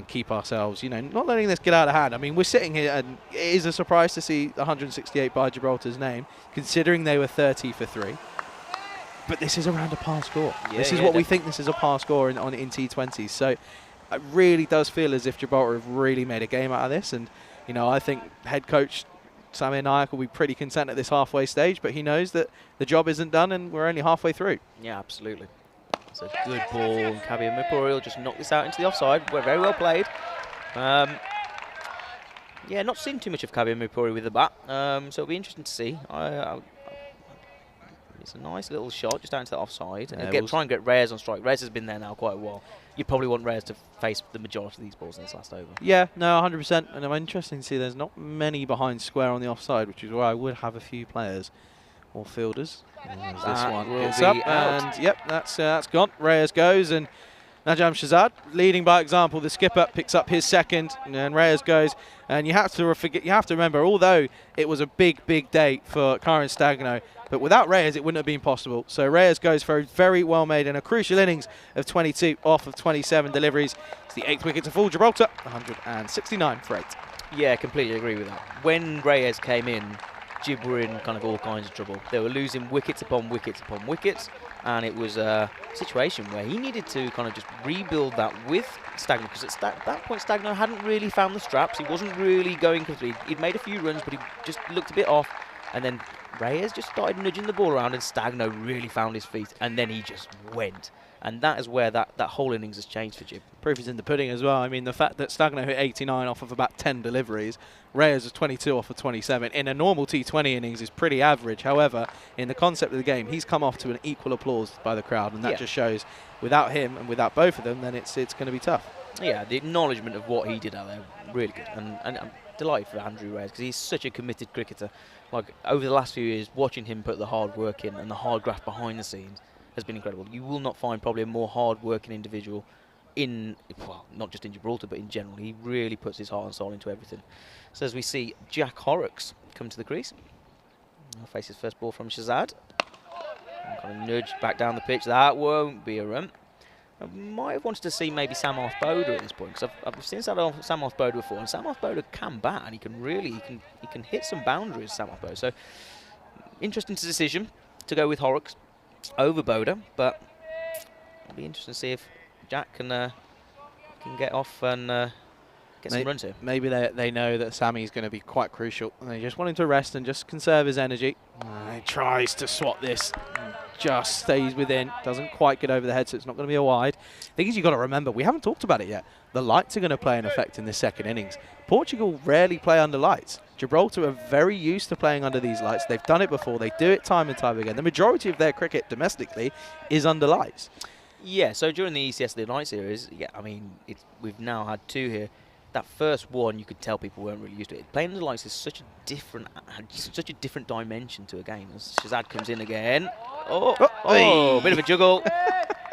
keep ourselves, you know, not letting this get out of hand. I mean, we're sitting here, and it is a surprise to see 168 by Gibraltar's name, considering they were 30 for 3. But this is around a par score. Yeah, this is what we think this is a par score in T20s. So it really does feel as if Gibraltar have really made a game out of this. And, you know, I think head coach Samir Nayak will be pretty content at this halfway stage, but he knows that the job isn't done and we're only halfway through. Yeah, absolutely. It's a good ball, and Kabir Mupuri will just knock this out into the offside. We're very well played. Yeah, not seen too much of Kabir Mupuri with the bat, so it'll be interesting to see. It's a nice little shot just down to the offside. Yeah, Try and get Reyes on strike. Reyes has been there now quite a while. You probably want Reyes to face the majority of these balls in this last over. Yeah, no, 100%. And I'm interested to see there's not many behind square on the offside, which is where I would have a few players or fielders. As this one gets up, and yep, that's gone. Reyes goes, and Najam Shazad, leading by example. The skipper picks up his second, and Reyes goes. And you have to remember, although it was a big day for Karen Stagno, but without Reyes, it wouldn't have been possible. So Reyes goes for a very well-made and a crucial innings of 22 off of 27 deliveries. It's the 8th wicket to fall. Gibraltar, 169 for 8. Yeah, completely agree with that. When Reyes came in, Gib were in kind of all kinds of trouble. They were losing wickets upon wickets upon wickets, and it was a situation where he needed to kind of just rebuild that with Stagno, because at that point Stagno hadn't really found the straps. He wasn't really going completely. He'd made a few runs, but he just looked a bit off, and then Reyes just started nudging the ball around, and Stagno really found his feet, and then he just went. And that is where that whole innings has changed for Gib. Proof is in the pudding as well. I mean, the fact that Stagno hit 89 off of about 10 deliveries, Reyes was 22 off of 27. In a normal T20 innings is pretty average. However, in the concept of the game, he's come off to an equal applause by the crowd, and that just shows without him and without both of them, then it's going to be tough. Yeah, the acknowledgement of what he did out there, really good. And I'm delighted for Andrew Reyes, because he's such a committed cricketer. Like, over the last few years, watching him put the hard work in and the hard graft behind the scenes has been incredible. You will not find probably a more hard-working individual in, well, not just in Gibraltar, but in general. He really puts his heart and soul into everything. So as we see Jack Horrocks come to the crease, he'll face his first ball from Shazad. Kind of nudge back down the pitch. That won't be a run. I might have wanted to see maybe Sam Boda at this point, because I've seen Sam Boda before, and Sam Boda can bat, and he can hit some boundaries, Sam Boda. So interesting decision to go with Horrocks over Boda, but it'll be interesting to see if Jack can get off and get some runs here. Maybe they know that Sammy's going to be quite crucial, and they just want him to rest and just conserve his energy. He tries to swat this, just stays within, doesn't quite get over the head, so it's not going to be a wide. The thing is, you've got to remember, we haven't talked about it yet. The lights are going to play an effect in this second innings. Portugal rarely play under lights. Gibraltar are very used to playing under these lights. They've done it before. They do it time and time again. The majority of their cricket domestically is under lights. Yeah, so during the ECS the Night series, yeah, I mean, we've now had 2 here. That first one, you could tell people weren't really used to it. Playing under the lights is such a different dimension to a game. As Shazad comes in again. Oh, bit of a juggle.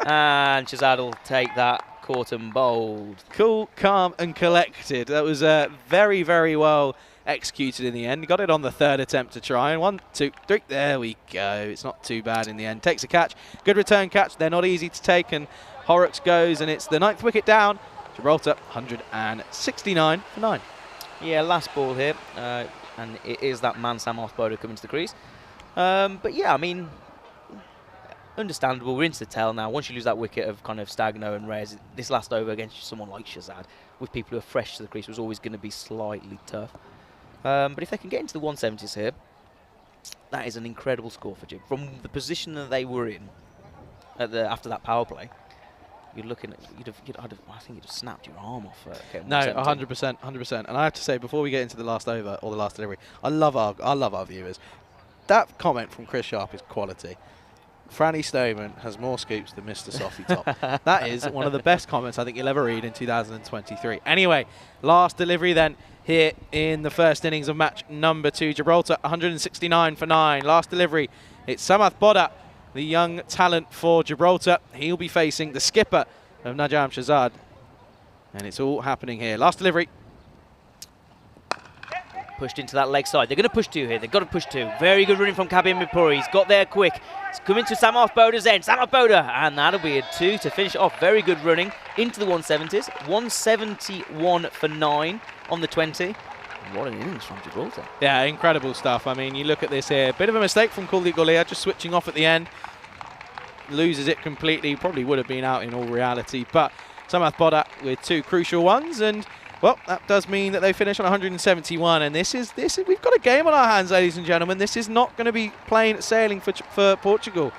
And Shazad will take that caught and bowled. Cool, calm and collected. That was very, very well executed in the end. He got it on the 3rd attempt to try. And 1, 2, 3. There we go. It's not too bad in the end. Takes a catch. Good return catch. They're not easy to take. And Horrocks goes, and it's the 9th wicket down. Gibraltar 169 for 9. Yeah, last ball here. And it is that man Sam Boda coming to the crease. But yeah, I mean, understandable. We're into the tail now. Once you lose that wicket of kind of Stagno and Reyes, this last over against someone like Shazad, with people who are fresh to the crease, was always going to be slightly tough. But if they can get into the 170s here, that is an incredible score for Jib. From the position that they were in after that power play, you're looking at, I think you'd have snapped your arm off. No, 100%, 100%. And I have to say, before we get into the last over or the last delivery, I love our viewers. That comment from Chris Sharp is quality. Franny Stoneman has more scoops than Mr. Softy Top. That is one of the best comments I think you'll ever read in 2023. Anyway, last delivery then here in the first innings of match number 2. Gibraltar 169 for 9. Last delivery, it's Samath Boda, the young talent for Gibraltar. He'll be facing the skipper of Najam Shazad. And it's all happening here. Last delivery. Pushed into that leg side. They're going to push 2 here. They've got to push 2. Very good running from Kabir Mipuri. He's got there quick. It's coming to Samath Boda's end. Samath Boda. And that'll be a 2 to finish off. Very good running into the 170s. 171 for 9 on the 20. What an innings from Gibraltar. Yeah, incredible stuff. I mean, you look at this here. Bit of a mistake from Kuldeep Golea, just switching off at the end. Loses it completely. Probably would have been out in all reality. But Samath Boda with 2 crucial ones. And, well, that does mean that they finish on 171. And this is we've got a game on our hands, ladies and gentlemen. This is not going to be plain sailing for Portugal.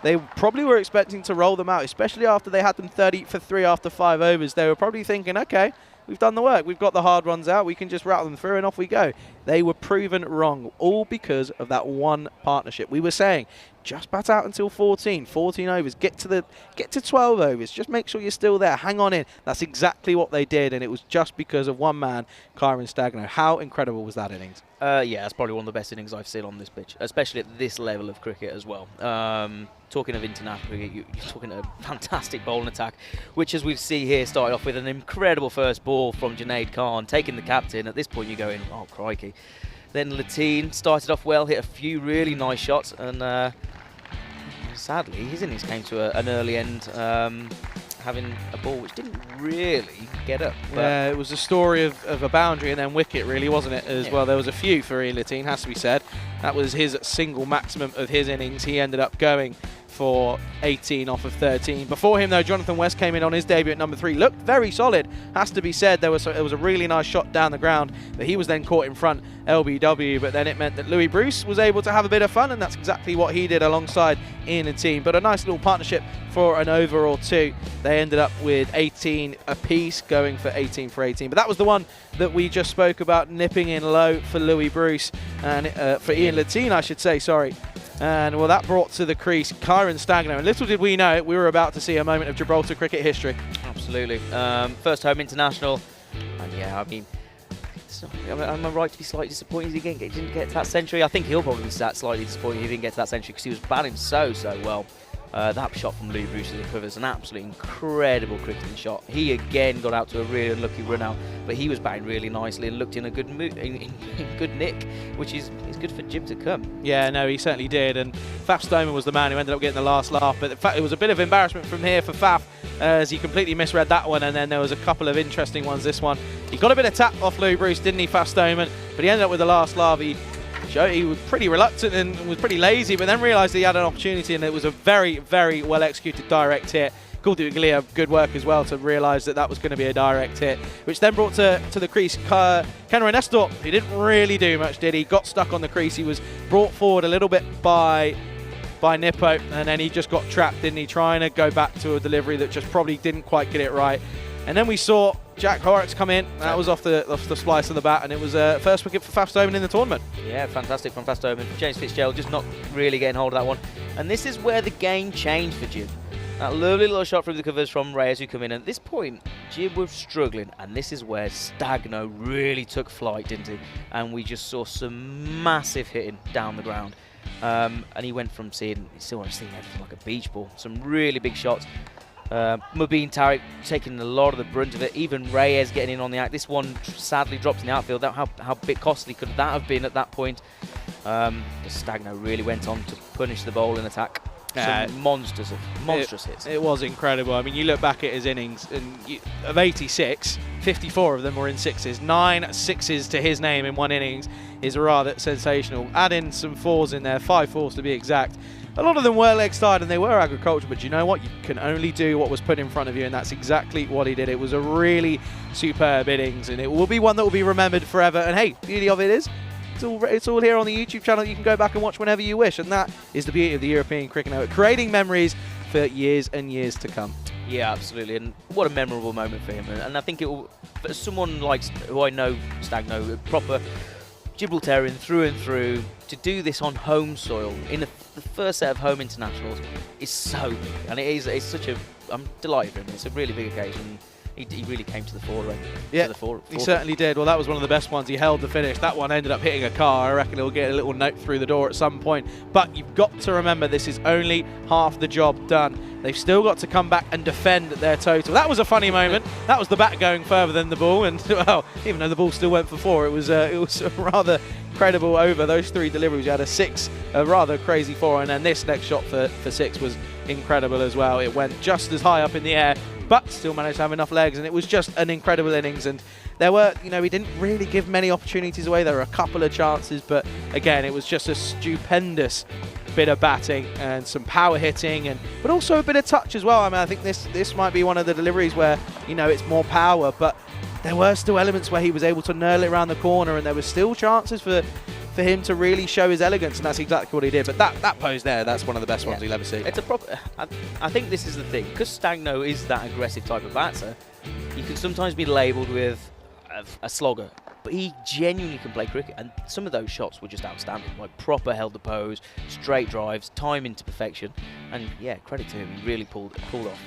They probably were expecting to roll them out, especially after they had them 30 for 3 after 5 overs. They were probably thinking, okay, we've done the work. We've got the hard ones out. We can just rattle them through and off we go. They were proven wrong, all because of that one partnership. We were saying, just bat out until 14 overs. Get to 12 overs. Just make sure you're still there. Hang on in. That's exactly what they did, and it was just because of one man, Kyron Stagno. How incredible was that innings? Yeah, that's probably one of the best innings I've seen on this pitch, especially at this level of cricket as well. Talking of international cricket, you're talking a fantastic bowling attack, which, as we see here, started off with an incredible first ball from Junaid Khan, taking the captain. At this point, you're going, oh, crikey. Then Lateen started off well, hit a few really nice shots, and sadly, his innings came to an early end, having a ball which didn't really get up. Yeah, it was a story of a boundary and then wicket, really, wasn't it, as well? There was a few for Ian Lateen, has to be said. That was his single maximum of his innings. He ended up going for 18 off of 13. Before him, though, Jonathan West came in on his debut at number 3. Looked very solid, has to be said. There was a really nice shot down the ground, but he was then caught in front, LBW. But then it meant that Louis Bruce was able to have a bit of fun, and that's exactly what he did alongside Ian and team. But a nice little partnership for an over or 2. They ended up with 18 apiece, going for 18 for 18. But that was the one that we just spoke about, nipping in low for Louis Bruce, and for Ian Lateen, I should say, sorry. And, well, that brought to the crease Kyron Stagno. And little did we know, we were about to see a moment of Gibraltar cricket history. Absolutely. First home international. And, yeah, I mean, am I right to be slightly disappointed he didn't get to that century? I think he'll probably be slightly disappointed he didn't get to that century because he was batting so well. That shot from Louis Bruce as it was an absolutely incredible cricketing shot. He again got out to a really unlucky run out, but he was batting really nicely and looked in a good mood, in good nick, which is good for Jib to come. Yeah, no, he certainly did. And Faf Stoneman was the man who ended up getting the last laugh. But in fact, it was a bit of embarrassment from here for Faf as he completely misread that one, and then there was a couple of interesting ones. This one, he got a bit of tap off Louis Bruce, didn't he, Fast Omen? But he ended up with the last love. He was pretty reluctant and was pretty lazy, but then realised he had an opportunity, and it was a very, very well executed direct hit. Kuldu Iglia, good work as well to realise that that was going to be a direct hit, which then brought to the crease Kenro Nestor. He didn't really do much, did he? Got stuck on the crease. He was brought forward a little bit by Nippo, and then he just got trapped, didn't he? Trying to go back to a delivery that just probably didn't quite get it right. And then we saw Jack Horrocks come in. That was off the splice of the bat, and it was first wicket for Fast Omen in the tournament. Yeah, fantastic from Fast Omen. James Fitzgerald just not really getting hold of that one. And this is where the game changed for Jib. That lovely little shot through the covers from Reyes who come in. And at this point, Jib was struggling, and this is where Stagno really took flight, didn't he? And we just saw some massive hitting down the ground. And he went from seeing everything like a beach ball. Some really big shots. Mubin Tariq taking a lot of the brunt of it. Even Reyes getting in on the act. This one sadly drops in the outfield. How bit costly could that have been at that point? Stagno really went on to punish the bowl in attack. Some monstrous hits. It was incredible. I mean, you look back at his innings, and of 86, 54 of them were in sixes. 9 sixes to his name in one innings is rather sensational. Add in some fours in there, 5 fours to be exact. A lot of them were leg side and they were agricultural, but you know what? You can only do what was put in front of you, and that's exactly what he did. It was a really superb innings, and it will be one that will be remembered forever. And hey, the beauty of it is, it's all here on the YouTube channel. You can go back and watch whenever you wish, and that is the beauty of the European Cricket Network, creating memories for years and years to come. Yeah, absolutely, and what a memorable moment for him. And I think it will, for someone like who I know, Stagno, a proper Gibraltarian through and through, to do this on home soil in the first set of home internationals is so big, and it's such a. I'm delighted for him. It's a really big occasion. He really came to the fore. Yeah, he certainly did. Well, that was one of the best ones. He held the finish. That one ended up hitting a car. I reckon he'll get a little note through the door at some point. But you've got to remember, this is only half the job done. They've still got to come back and defend their total. That was a funny moment. That was the bat going further than the ball, and well, even though the ball still went for 4, it was a rather credible over. Those 3 deliveries, you had a 6, a rather crazy 4, and then this next shot for 6 was incredible as well. It went just as high up in the air, but still managed to have enough legs, and it was just an incredible innings. And there were, he didn't really give many opportunities away. There were a couple of chances, but again, it was just a stupendous bit of batting and some power hitting, but also a bit of touch as well. I mean, I think this might be one of the deliveries where, it's more power, but there were still elements where he was able to knurl it around the corner, and there were still chances for him to really show his elegance, and that's exactly what he did. But that pose there, that's one of the best ones you'll ever see. It's a proper. I think this is the thing, because Stagno is that aggressive type of batter. He can sometimes be labelled with a slogger, but he genuinely can play cricket, and some of those shots were just outstanding. Like proper held the pose, straight drives, timing to perfection, and yeah, credit to him. He really pulled off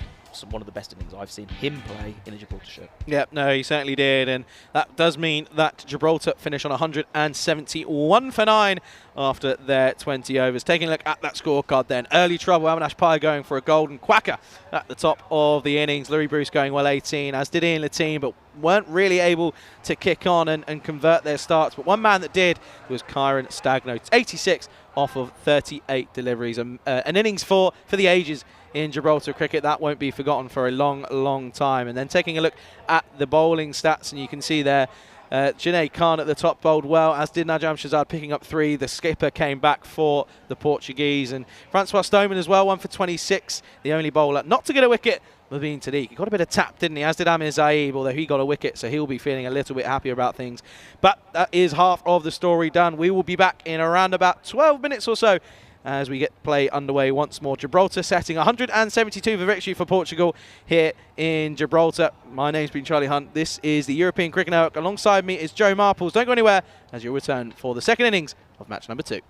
one of the best innings I've seen him play in a Gibraltar shirt. Yep, no, he certainly did, and that does mean that Gibraltar finish on 171 for 9 after their 20 overs. Taking a look at that scorecard then, early trouble, Avinash Pai going for a golden quacker at the top of the innings. Louis Bruce going well 18, as did Ian Latine, but weren't really able to kick on and convert their starts. But one man that did was Kyron Stagno, 86 off of 38 deliveries. An innings for the ages in Gibraltar cricket. That won't be forgotten for a long, long time. And then taking a look at the bowling stats, and you can see there, Junaid Khan at the top bowled well, as did Najam Shazad picking up 3. The skipper came back for the Portuguese. And Francois Stoneman as well, 1 for 26. The only bowler not to get a wicket, Mubin Tariq. He got a bit of tap, didn't he? As did Amir Zaib, although he got a wicket, so he'll be feeling a little bit happier about things. But that is half of the story done. We will be back in around about 12 minutes or so as we get play underway once more. Gibraltar setting 172 for victory for Portugal here in Gibraltar. My name's been Charlie Hunt. This is the European Cricket Network. Alongside me is Joe Marples. Don't go anywhere as you'll return for the second innings of match number 2.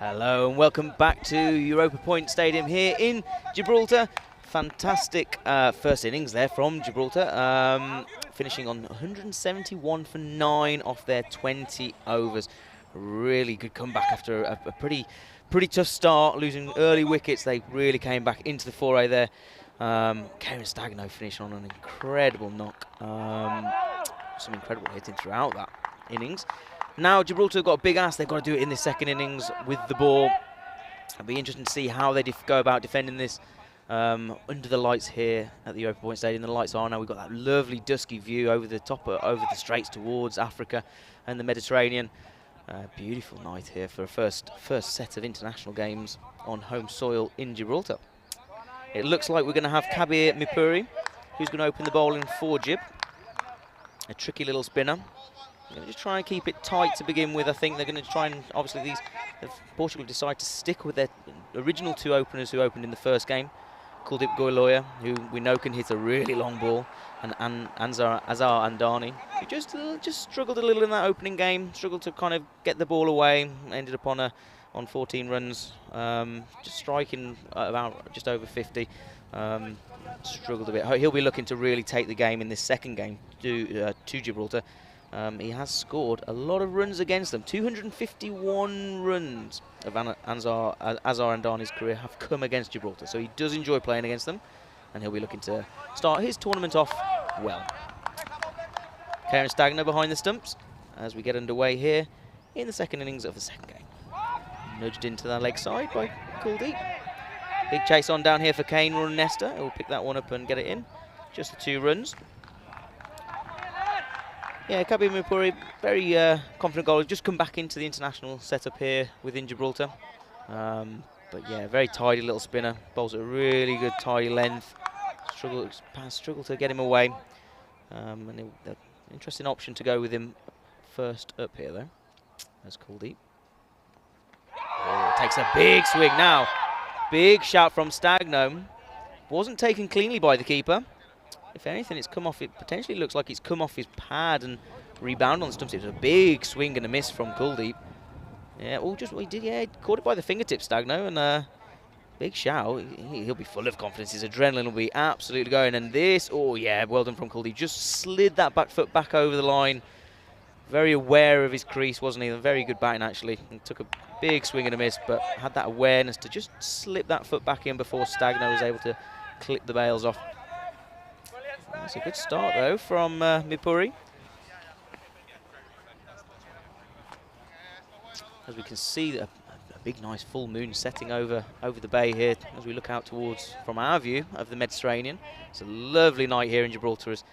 Hello and welcome back to Europa Point Stadium here in Gibraltar. Fantastic first innings there from Gibraltar, finishing on 171 for 9 off their 20 overs. Really good comeback after a pretty tough start, losing early wickets. They really came back into the foray there. Karen Stagno finished on an incredible knock. Some incredible hitting throughout that innings. Now Gibraltar have got a big ask. They've got to do it in this second innings with the ball. It'll be interesting to see how they go about defending this under the lights here at the Europa Point Stadium. The lights are now. We've got that lovely dusky view over the top, over the straits towards Africa and the Mediterranean. Beautiful night here for a first set of international games on home soil in Gibraltar. It looks like we're going to have Kabir Mipuri, who's going to open the bowling for Gib. A tricky little spinner. They're going to just try and keep it tight to begin with. I think they're going to try and, obviously, Portugal decide to stick with their original 2 openers who opened in the first game. Kuldeep Goyaloya, who we know can hit a really long ball, and Azhar Andani, who just struggled a little in that opening game, struggled to kind of get the ball away, ended up on 14 runs, just striking about just over 50. Struggled a bit. He'll be looking to really take the game in this second game to Gibraltar. He has scored a lot of runs against them. 251 runs of Azhar Andani's career have come against Gibraltar, so he does enjoy playing against them, and he'll be looking to start his tournament off well. Karen Stagno behind the stumps as we get underway here in the second innings of the second game. Nudged into the leg side by Kuldeep. Big chase on down here for Kane Nesta. He'll pick that one up and get it in. Just the 2 runs. Yeah, Kabir Mipuri, very confident goal. Just come back into the international setup here within Gibraltar. But yeah, very tidy little spinner. Bowls at a really good tidy length. Struggle to get him away. And interesting option to go with him first up here though. That's Kuldeep. Oh, takes a big swing now. Big shout from Stagno. Wasn't taken cleanly by the keeper. If anything, it's come off. It potentially looks like it's come off his pad and rebound on the stumps. It was a big swing and a miss from Kuldeep. Yeah, he did. Yeah, caught it by the fingertips, Stagno, and big shout. He'll be full of confidence. His adrenaline will be absolutely going. And this, oh yeah, well done from Kuldeep. Just slid that back foot back over the line. Very aware of his crease, wasn't he? Very good batting actually. And took a big swing and a miss, but had that awareness to just slip that foot back in before Stagno was able to clip the bails off. That's a good start though from Mipuri. As we can see, a big nice full moon setting over the bay here as we look out towards, from our view, of the Mediterranean. It's a lovely night here in Gibraltar. It's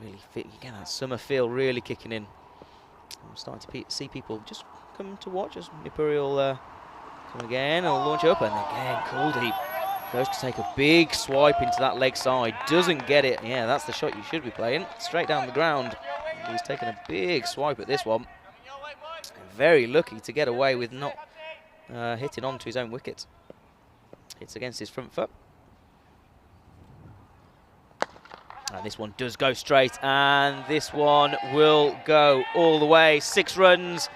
really fit. You get that summer feel really kicking in. I'm starting to see people just come to watch as Mipuri will come again. He'll launch up, and again Kuldeep goes to take a big swipe into that leg side. Doesn't get it. Yeah, that's the shot you should be playing. Straight down the ground. He's taken a big swipe at this one. Very lucky to get away with not hitting onto his own wicket. Hits against his front foot. And this one does go straight, and this one will go all the way. 6 runs,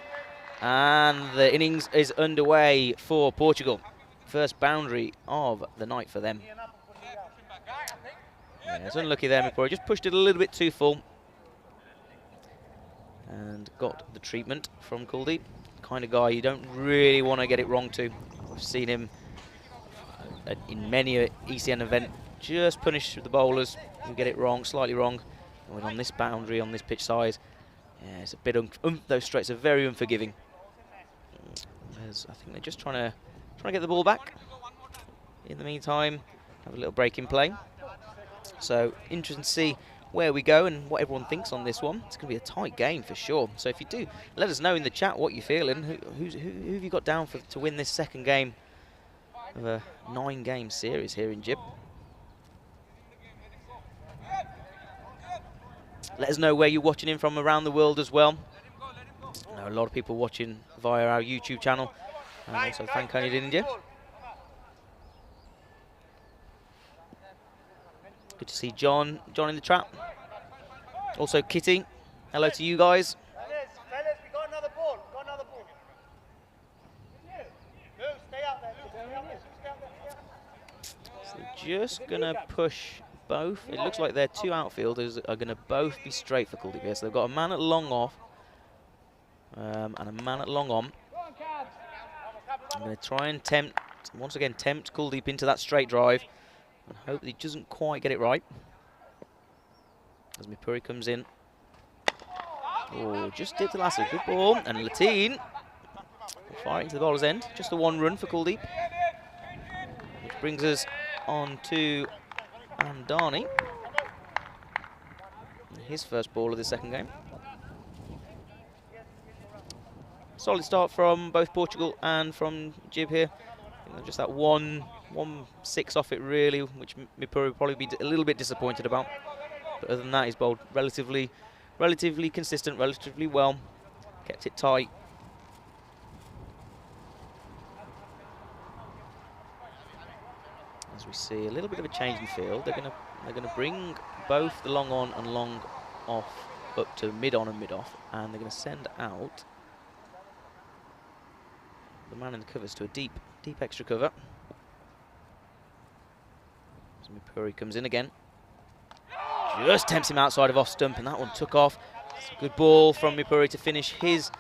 and the innings is underway for Portugal. First boundary of the night for them. Yeah, it's unlucky there, Mipuri. Just pushed it a little bit too full. And got the treatment from Kuldeep. Kind of guy you don't really want to get it wrong to. We've seen him in many an ECN event just punish the bowlers who get it wrong, slightly wrong. And on this boundary, on this pitch size, yeah, it's a bit those straights are very unforgiving. I think they're just trying to get the ball back. In the meantime, have a little break in play. So interesting to see where we go and what everyone thinks on this one. It's going to be a tight game for sure. So if you do, let us know in the chat what you're feeling. Who have you got down to win this second game of a 9-game series here in Gib? Let us know where you're watching in from around the world as well. I know a lot of people watching via our YouTube channel. And also Fankoni in India. Good to see John in the trap. Also Kitty, hello to you guys. Fellas, we got another ball. just going to push both. It looks like their two outfielders are going to both be straight for Kuldeep here. So they've got a man at long off and a man at long on. I'm going to try and once again, tempt Kuldeep into that straight drive and hope that he doesn't quite get it right. As Mipuri comes in. Oh, just dipped the last. Good ball. And Lateen firing to the bowler's end. Just the one run for Kuldeep. Which brings us on to Andani. His first ball of the second game. Solid start from both Portugal and from Jib here. Just that 1-6 off it really, which Mipuri would probably be a little bit disappointed about. But other than that, he's bowled relatively consistent, relatively well. Kept it tight. As we see a little bit of a change in field, they're gonna bring both the long on and long off up to mid on and mid off, and they're gonna send out the man in the covers to a deep extra cover. So Mipuri comes in again. Just tempts him outside of off stump, and that one took off. It's a good ball from Mipuri to finish his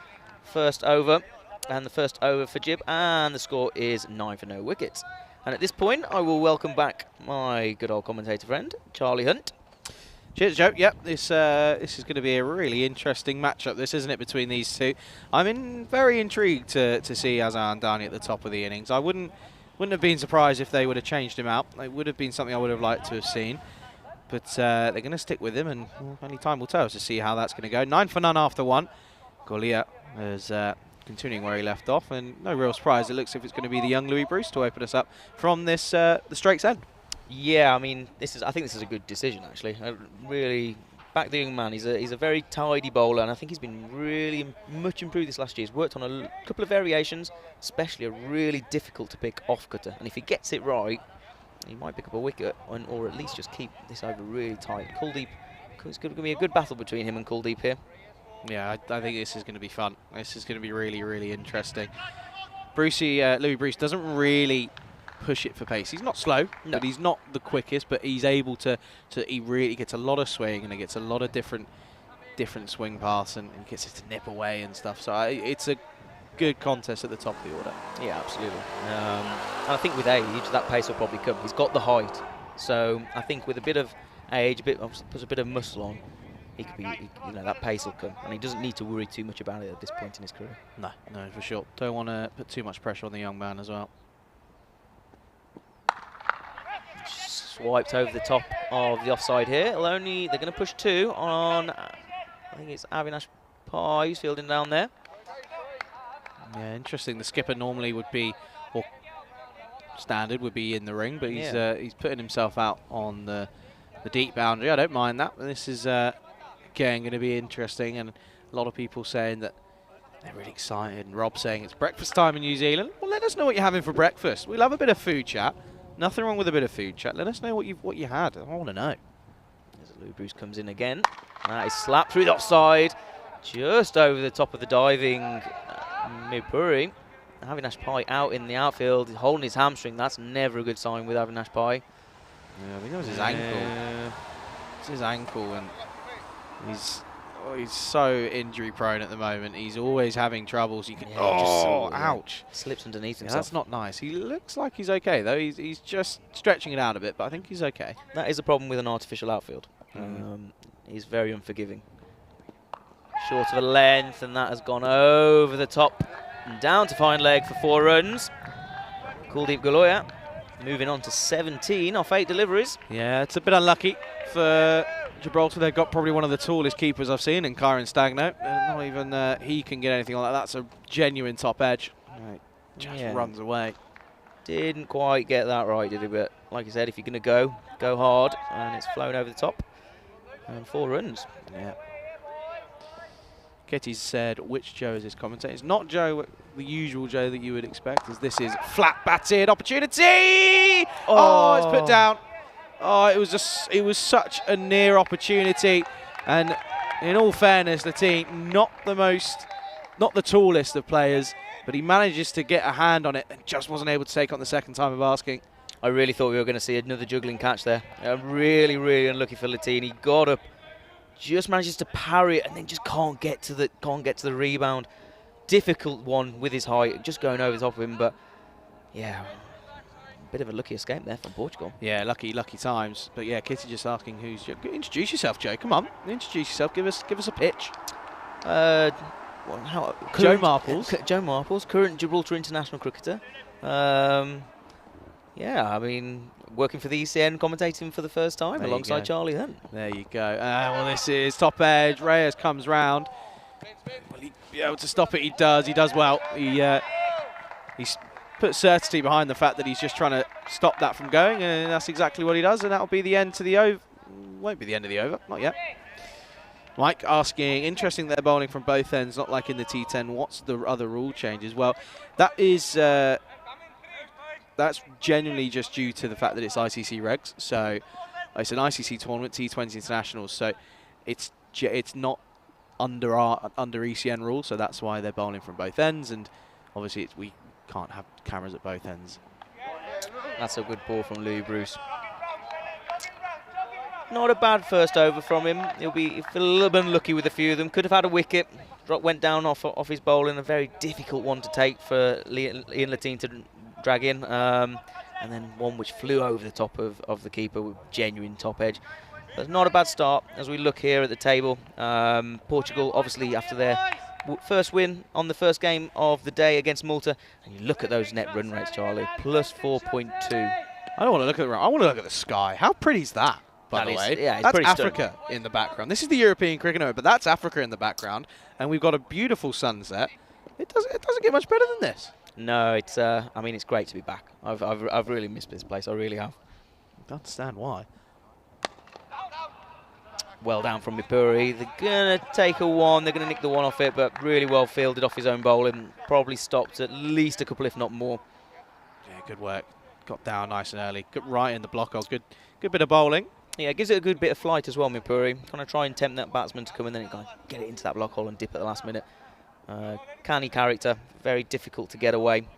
first over, and the first over for Jib, and the score is 9 for no wickets. And at this point, I will welcome back my good old commentator friend, Charlie Hunt. Cheers, Joe. Yep, this is going to be a really interesting matchup, this, isn't it, between these two? I'm very intrigued to see Azhar Andani at the top of the innings. I wouldn't have been surprised if they would have changed him out. It would have been something I would have liked to have seen. But they're going to stick with him, and only time will tell us to see how that's going to go. 9 for none after one. Golia is continuing where he left off, and no real surprise. It looks as if it's going to be the young Louis Bruce to open us up from this the Straits End. Yeah, I mean, I think this is a good decision actually. Really back the young man. He's a very tidy bowler, and I think he's been really much improved this last year. He's worked on a couple of variations, especially a really difficult to pick off cutter, and if he gets it right, he might pick up a wicket, or at least just keep this over really tight. Kuldeep, it's going to be a good battle between him and Kuldeep here. Yeah, I think this is going to be fun. This is going to be really, really interesting. Louis Bruce doesn't really push it for pace. He's not slow, but he's not the quickest, but he's able to he really gets a lot of swing, and he gets a lot of different swing paths, and gets it to nip away and stuff. So it's a good contest at the top of the order. Yeah, absolutely. And I think with age, that pace will probably come. He's got the height, so I think with a bit of age, puts a bit of muscle on, he could be, that pace will come, and he doesn't need to worry too much about it at this point in his career. No, for sure. Don't want to put too much pressure on the young man as well. Swiped over the top of the offside here. They're going to push 2 on. I think it's Avinash Pai who's fielding down there. Yeah, interesting. The skipper normally would be, or standard would be in the ring, but he's putting himself out on the deep boundary. I don't mind that. This is again going to be interesting, and a lot of people saying that they're really excited, and Rob saying it's breakfast time in New Zealand. Well, let us know what you're having for breakfast. We love a bit of food chat. Nothing wrong with a bit of food chat. Let us know what you had. I want to know. As Louis Bruce comes in again. That is slapped through the offside, just over the top of the diving Mipuri. Avinash Pai out in the outfield, holding his hamstring. That's never a good sign with Avinash Pai. Yeah, I think it was his ankle. It's his ankle, and he's so injury prone at the moment. He's always having troubles. You can ouch! Slips underneath Yeah, himself. that's not nice. He looks like he's okay though. He's just stretching it out a bit, but I think he's okay. That is a problem with an artificial outfield. He's very unforgiving. Short of a length, and that has gone over the top and down to fine leg for 4 runs. Kuldeep Galoya moving on to 17 off 8 deliveries. Yeah, it's a bit unlucky for Gibraltar. They've got probably one of the tallest keepers I've seen in Kyron Stagno. Not even he can get anything like that. That's a genuine top edge. Just runs away. Didn't quite get that right, did he? But like I said, if you're going to go hard, and it's flown over the top. And 4 runs. Yeah. Ketty's said, which Joe is this commentator? It's not Joe, the usual Joe that you would expect, as this is flat batted opportunity. Oh, it's put down. Oh, it was such a near opportunity, and in all fairness, the team not the tallest of players, but he manages to get a hand on it and just wasn't able to take on the second time of asking. I really thought we were going to see another juggling catch there. Really, really unlucky for Latini. Got up, just manages to parry it, and then just can't get to the rebound. Difficult one with his height, just going over the top of him. But yeah, bit of a lucky escape there from Portugal. Yeah, lucky times. But yeah, Kitty just asking who's. Introduce yourself, Joe. Come on, introduce yourself. Give us a pitch. Joe Marples. Joe Marples, current Gibraltar international cricketer. Yeah, I mean, working for the ECN, commentating for the first time There alongside Charlie Hunt. There you go. Well, this is top edge. Reyes comes round. Will he be able to stop it? He does. He does well. He's put certainty behind the fact that he's just trying to stop that from going, and that's exactly what he does, and that'll be the end to the over. Won't be the end of the over. Not yet. Mike asking, interesting they're bowling from both ends, not like in the T10. What's the other rule changes? Well, that is... that's genuinely just due to the fact that it's ICC regs. So it's an ICC tournament, T20 internationals. So it's not under ECN rules. So that's why they're bowling from both ends. And obviously we can't have cameras at both ends. That's a good ball from Louis Bruce. Not a bad first over from him. He'll be a little bit unlucky with a few of them. Could have had a wicket. Went down off his bowling. A very difficult one to take for Ian Latine to drag in, and then one which flew over the top of the keeper with genuine top edge. But not a bad start as we look here at the table. Portugal, obviously, after their first win on the first game of the day against Malta, and you look at those net run rates, Charlie, plus 4.2. I don't want to look at the. I want to look at the sky. How pretty is that? By the way, yeah, that's Africa in the background. This is the European cricket note, but that's Africa in the background, and we've got a beautiful sunset. It doesn't get much better than this. No, it's. I mean, it's great to be back. I've really missed this place. I really have. I don't understand why. Well down from Mipuri. They're gonna take a one. They're gonna nick the one off it, but really well fielded off his own bowling. Probably stopped at least a couple, if not more. Yeah, good work. Got down nice and early. Got right in the block. Good bit of bowling. Yeah, it gives it a good bit of flight as well, Mipuri. Kind of try and tempt that batsman to come and then get it into that block hole and dip at the last minute. Canny character, very difficult to get away.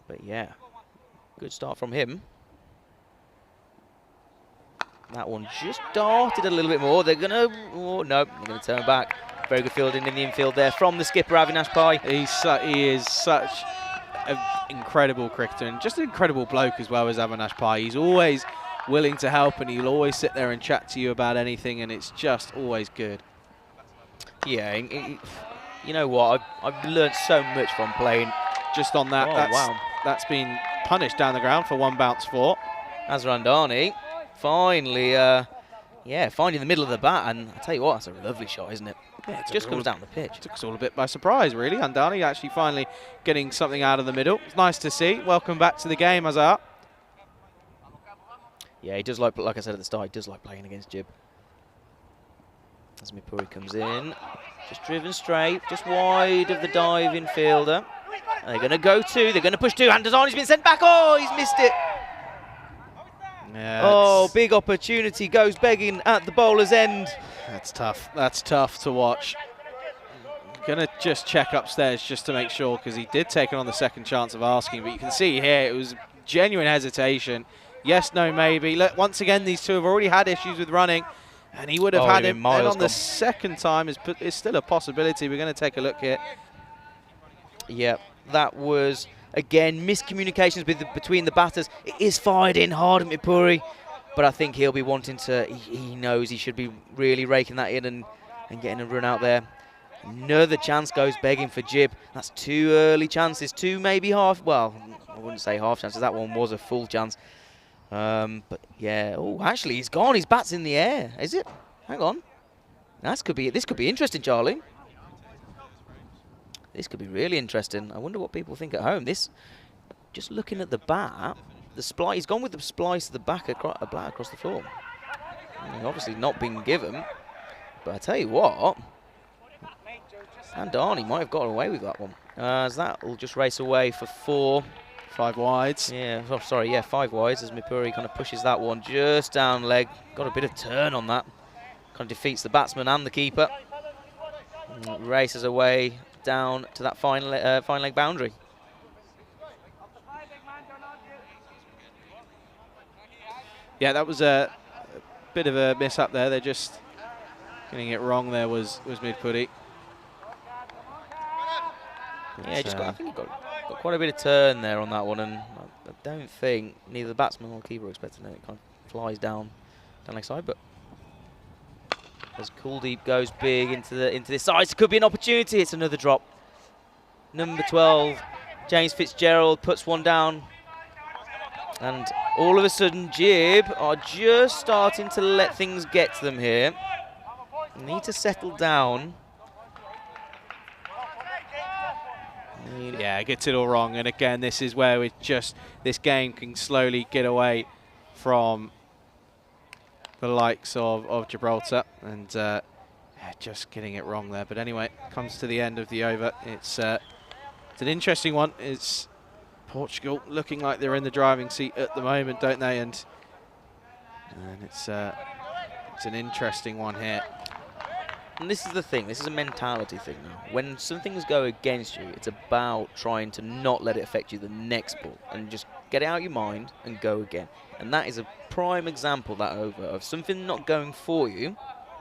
But yeah, good start from him. That one just darted a little bit more. They're going to... Oh, no, they're going to turn back. Very good fielding in the infield there from the skipper, Avinash Pai. He is such an incredible cricketer and just an incredible bloke as well as Avinash Pai. He's always willing to help and he'll always sit there and chat to you about anything, and it's just always good. Yeah, you know what? I've learned so much from playing. Just on that, wow. That's been punished down the ground for one bounce for. Azrandani finally, finding the middle of the bat, and I tell you what, that's a lovely shot, isn't it? Yeah, it just comes down the pitch. Took us all a bit by surprise, really. Andani actually finally getting something out of the middle. It's nice to see. Welcome back to the game, Azar. Yeah, he does like I said at the start, he does like playing against Jib. As Mipuri comes in, just driven straight, just wide of the diving fielder. They're going to go two, they're going to push two. Andazani's been sent back. Oh, he's missed it. Yeah, oh, big opportunity goes begging at the bowler's end. That's tough. That's tough to watch. Gonna just check upstairs just to make sure, because he did take it on the second chance of asking, but you can see here it was genuine hesitation. Yes, no, maybe. Look, once again, these two have already had issues with running, and he would have had him. And on the second time is still a possibility. We're going to take a look here. Yeah, that was, again, miscommunications between the batters. It is fired in hard at Mipuri, but I think he'll be wanting to, he knows he should be really raking that in and getting a run out there. Another chance goes begging for Jib. That's two early chances, two maybe half, well, I wouldn't say half chances, that one was a full chance. But yeah, oh, actually he's gone, his bat's in the air, is it? Hang on. This could be interesting, Charlie. This could be really interesting. I wonder what people think at home. Just looking at the bat, he's gone with the splice of the bat across the floor. Obviously not been given, but I tell you what, Andani might have got away with that one. As that will just race away for 4. 5 wides. Yeah, oh, sorry, yeah, 5 wides as Mipuri kind of pushes that one just down leg. Got a bit of turn on that. Kind of defeats the batsman and the keeper. Races away down to that fine leg boundary. Yeah, that was a bit of a miss up there. They're just getting it wrong there was mid-putty. Yeah, just I think he got quite a bit of turn there on that one, and I don't think neither the batsman or keeper expected it. It kind of flies down leg side, but as Kuldeep goes big into this side, it could be an opportunity. It's another drop. Number 12, James Fitzgerald puts one down, and all of a sudden, Jib are just starting to let things get to them here. Need to settle down. Yeah, gets it all wrong, and again, this is where this game can slowly get away from the likes of Gibraltar, and yeah, just getting it wrong there. But anyway, comes to the end of the over. It's an interesting one. It's Portugal looking like they're in the driving seat at the moment, don't they? And it's an interesting one here. And this is the thing, this is a mentality thing now. When some things go against you, it's about trying to not let it affect you the next ball and just get it out of your mind and go again. And that is a prime example, that over, of something not going for you,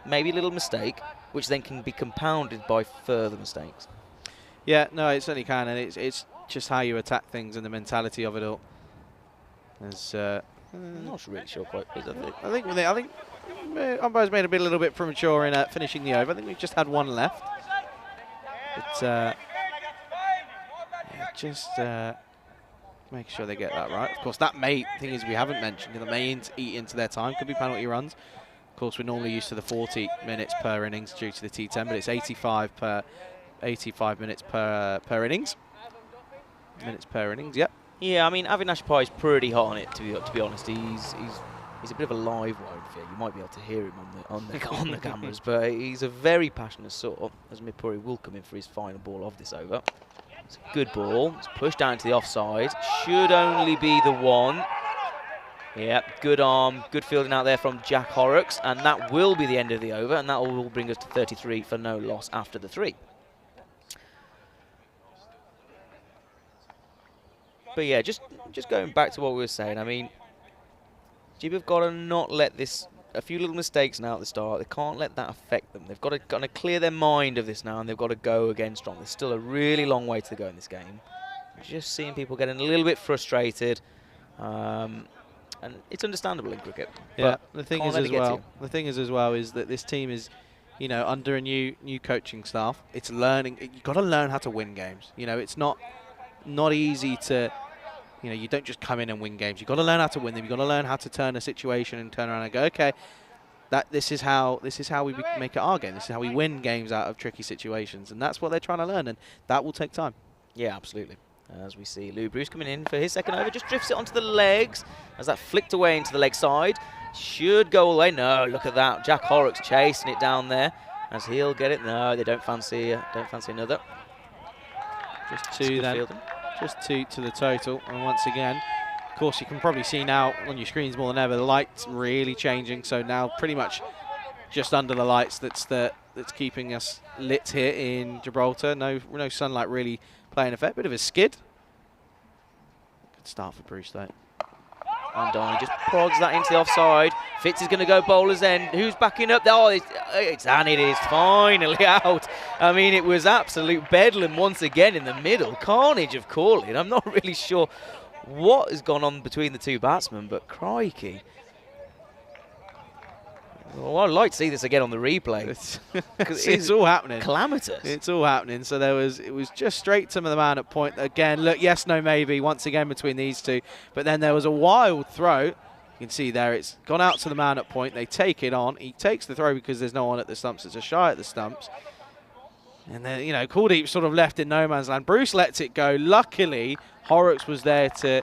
maybe a little mistake, which then can be compounded by further mistakes. Yeah, no, it certainly can, and it's just how you attack things and the mentality of it all. As, I'm not really sure quite. I think umpires made a little bit premature in finishing the over. I think we've just had one left. But yeah, just make sure they get that right. Of course, that thing is we haven't mentioned, that may eat into their time. Could be penalty runs. Of course, we're normally used to the 40 minutes per innings due to the T10, but it's 85 minutes per innings. Minutes per innings, yep. Yeah, I mean, Avinash Pai is pretty hot on it, to be honest. He's a bit of a live wire here. You might be able to hear him on the cameras, but he's a very passionate sort, as Mipuri will come in for his final ball of this over. It's a good ball. It's pushed down to the offside. Should only be the one. Yeah, good arm, good fielding out there from Jack Horrocks, and that will be the end of the over, and that will bring us to 33 for no loss after the 3. But yeah, just going back to what we were saying, I mean, Jib have got to not let this, a few little mistakes now at the start, they can't let that affect them. They've got to kind of clear their mind of this now, and they've got to go again strong. There's still a really long way to go in this game. Just seeing people getting a little bit frustrated, and it's understandable in cricket. Yeah, the thing is as well is that this team is, you know, under a new coaching staff. It's learning. You've got to learn how to win games. You know, it's not easy to, you know, you don't just come in and win games. You've got to learn how to win them. You've got to learn how to turn a situation and turn around and go, okay, this is how we make it our game. This is how we win games out of tricky situations, and that's what they're trying to learn, and that will take time. Yeah, absolutely. As we see Lou Bruce coming in for his second over, just drifts it onto the legs as that flicked away into the leg side. Should go away. No, look at that. Jack Horrocks chasing it down there as he'll get it. No, they don't fancy another. Just two then. Fielding. Just two to the total, and once again, of course, you can probably see now on your screens more than ever the lights really changing. So now pretty much just under the lights that's keeping us lit here in Gibraltar. No sunlight really playing effect. Bit of a skid. Good start for Bruce though. Andoni just prods that into the offside. Fitz is going to go bowler's end. Who's backing up? Oh, and it is finally out. I mean, it was absolute bedlam once again in the middle. Carnage of calling. I'm not really sure what has gone on between the two batsmen, but crikey. Well, I'd like to see this again on the replay. It's all happening. Calamitous. It's all happening. So it was just straight to the man at point. Again, look, yes, no, maybe, once again between these two. But then there was a wild throw. You can see there it's gone out to the man at point. They take it on. He takes the throw because there's no one at the stumps. It's a shy at the stumps. And then, you know, Kuldeep sort of left in no man's land. Bruce lets it go. Luckily, Horrocks was there to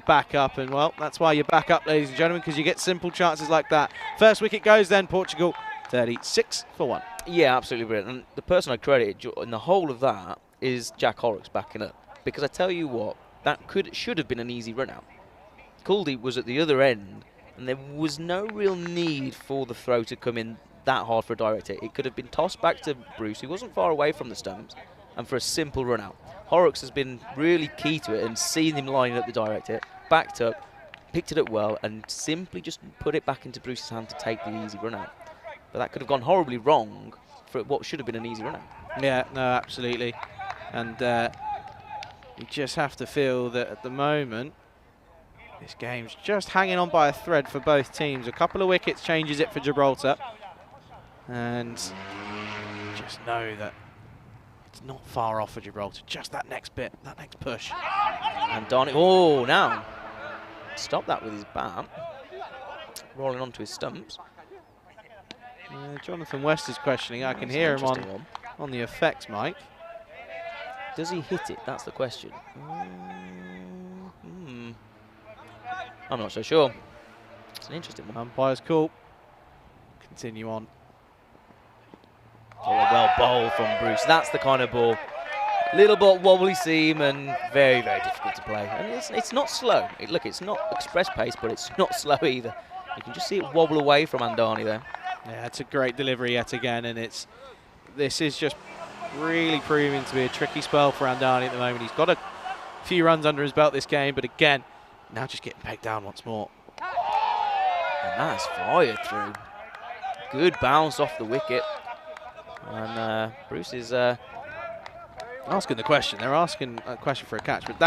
back up, and well, that's why you back up, ladies and gentlemen, because you get simple chances like that. First wicket goes then, Portugal, 36 for 1. Yeah, absolutely brilliant. And the person I credit in the whole of that is Jack Horrocks backing up, because I tell you what, that should have been an easy run out. Kuldeep was at the other end, and there was no real need for the throw to come in that hard for a direct hit. It could have been tossed back to Bruce, who wasn't far away from the stumps, and for a simple run out. Horrocks has been really key to it, and seeing him lining up the direct hit, backed up, picked it up well, and simply just put it back into Bruce's hand to take the easy run out. But that could have gone horribly wrong for what should have been an easy run out. Yeah, no, absolutely. And you just have to feel that at the moment, this game's just hanging on by a thread for both teams. A couple of wickets changes it for Gibraltar. And just know that it's not far off for Gibraltar. Just that next bit, that next push. And Darnay, oh, now stop that with his bat. Rolling onto his stumps. Jonathan West is questioning. I can hear him on the effects mic. Does he hit it? That's the question. I'm not so sure. It's an interesting one. Umpire's call. Continue on. Oh, a well bowled from Bruce. That's the kind of ball. Little bit wobbly seam and very, very difficult to play. And it's not slow. Look, it's not express pace, but it's not slow either. You can just see it wobble away from Andani there. Yeah, it's a great delivery yet again, and this is just really proving to be a tricky spell for Andani at the moment. He's got a few runs under his belt this game, but again, now just getting pegged down once more. And that's fired through. Good bounce off the wicket. And Bruce is asking the question. They're asking a question for a catch, but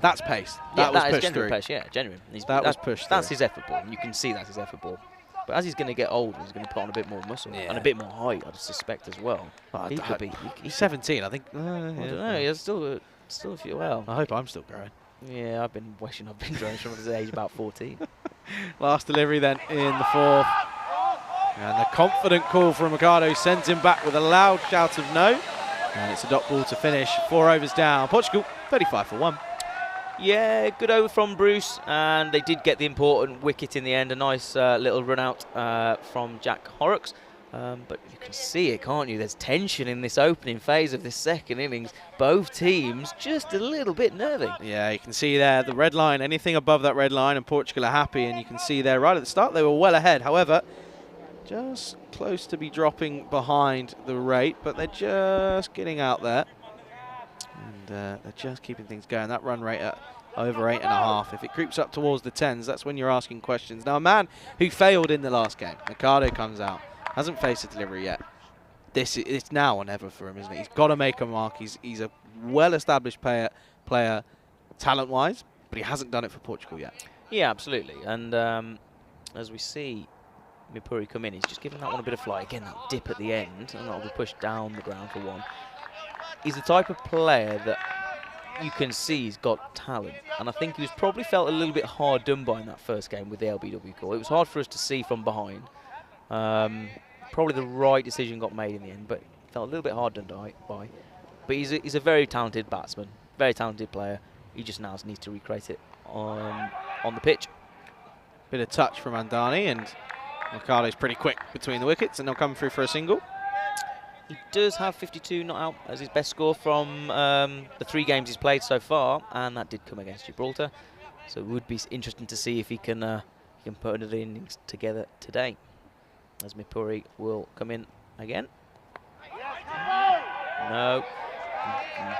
that's pace. That was is pushed genuine through. pace, yeah, genuine. That was pushed That's through. his effort ball. You can see that's his effort ball. But as he's going to get older, he's going to put on a bit more muscle and a bit more height, I'd suspect as well. He could be. He's 17, I think. I don't know. He's still a few. Well, I hope I'm still growing. Yeah, I've been wishing I've been growing from the age about 14. Last delivery then in the fourth. And the confident call from Ricardo sends him back with a loud shout of no. And it's a dot ball to finish. 4 overs down. Portugal 35 for 1. Yeah, good over from Bruce, and they did get the important wicket in the end. A nice little run out from Jack Horrocks. But you can see it, can't you? There's tension in this opening phase of this second innings. Both teams just a little bit nervy. Yeah, you can see there the red line, anything above that red line, and Portugal are happy. And you can see there right at the start they were well ahead. However, just close to be dropping behind the rate, but they're just getting out there. And they're just keeping things going. That run rate at over 8.5. If it creeps up towards the 10s, that's when you're asking questions. Now, a man who failed in the last game, Ricardo, comes out. Hasn't faced a delivery yet. It's now or never for him, isn't it? He's got to make a mark. He's a well-established player talent-wise, but he hasn't done it for Portugal yet. Yeah, absolutely. And as we see Mipuri come in, he's just giving that one a bit of flight. Again, that dip at the end, and that'll be pushed down the ground for one. He's the type of player that you can see he's got talent. And I think he was probably felt a little bit hard done by in that first game with the LBW call. It was hard for us to see from behind. Probably the right decision got made in the end, but felt a little bit hard done by. But he's a very talented batsman, very talented player. He just now needs to recreate it on the pitch. Bit of touch from Andani, and Ricardo's pretty quick between the wickets, and they'll come through for a single. He does have 52 not out as his best score from the 3 games he's played so far, and that did come against Gibraltar. So it would be interesting to see if he can put another innings together today. As Mipuri will come in again. No.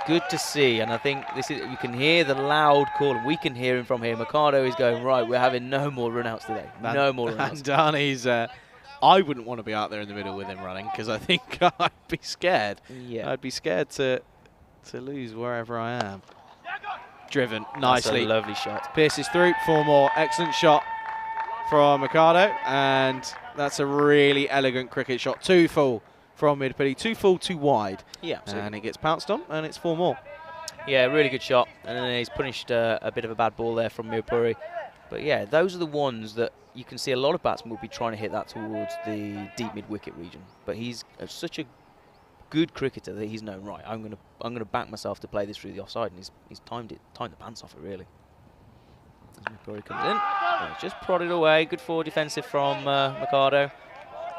Good to see, and I think you can hear the loud call, and we can hear him from here. Ricardo is going, right, we're having no more run-outs today. No more run-outs. Andani's, I wouldn't want to be out there in the middle with him running, because I think I'd be scared. Yeah. I'd be scared to lose wherever I am. Driven nicely. That's a lovely shot. Pierces through, 4 more. Excellent shot from Ricardo, and that's a really elegant cricket shot. 2 full from Mipuri, 2 full, 2 wide. Yeah, absolutely. And it gets pounced on, and it's 4 more. Yeah, really good shot. And then he's punished a bit of a bad ball there from Mipuri. But yeah, those are the ones that you can see a lot of batsmen will be trying to hit that towards the deep mid-wicket region. But he's such a good cricketer that he's known, right, I'm gonna back myself to play this through the offside, and he's timed the pants off it really. As Mipuri comes in, it's just prodded away. Good forward defensive from Ricardo.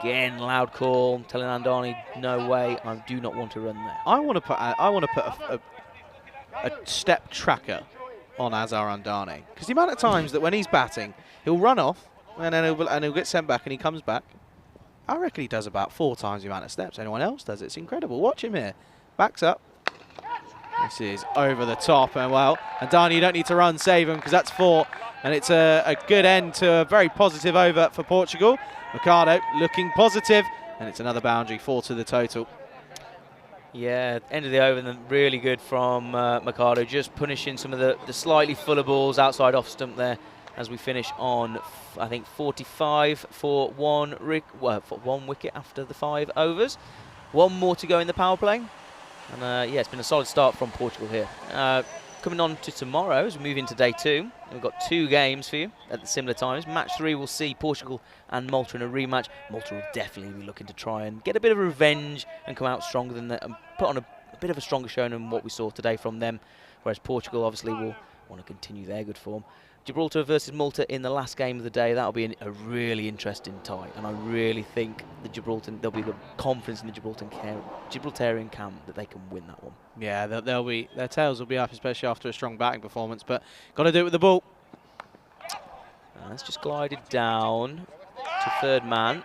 Again, loud call, telling Andani, no way, I do not want to run there. I want to put a step tracker on Azhar Andani, because the amount of times that when he's batting, he'll run off and then he'll get sent back, and he comes back. I reckon he does about 4 times the amount of steps anyone else does. It's incredible. Watch him here. Backs up. This is over the top, and well, and Dani, you don't need to run, save him, because that's 4, and it's a good end to a very positive over for Portugal. Mercado looking positive, and it's another boundary, 4 to the total. Yeah, end of the over, and then really good from Mercado, just punishing some of the slightly fuller balls outside off stump there as we finish on, I think, 45 for one wicket after the 5 overs. 1 more to go in the power play. And yeah, it's been a solid start from Portugal here. Coming on to tomorrow as we move into day 2. We've got 2 games for you at the similar times. Match 3 will see Portugal and Malta in a rematch. Malta will definitely be looking to try and get a bit of revenge and come out stronger than that and put on a bit of a stronger showing than what we saw today from them. Whereas Portugal obviously will want to continue their good form. Gibraltar versus Malta in the last game of the day. That'll be a really interesting tie, and I really think there'll be the confidence in the Gibraltarian camp that they can win that one. Yeah, their tails will be up, especially after a strong batting performance, but got to do it with the ball. That's just glided down to third man,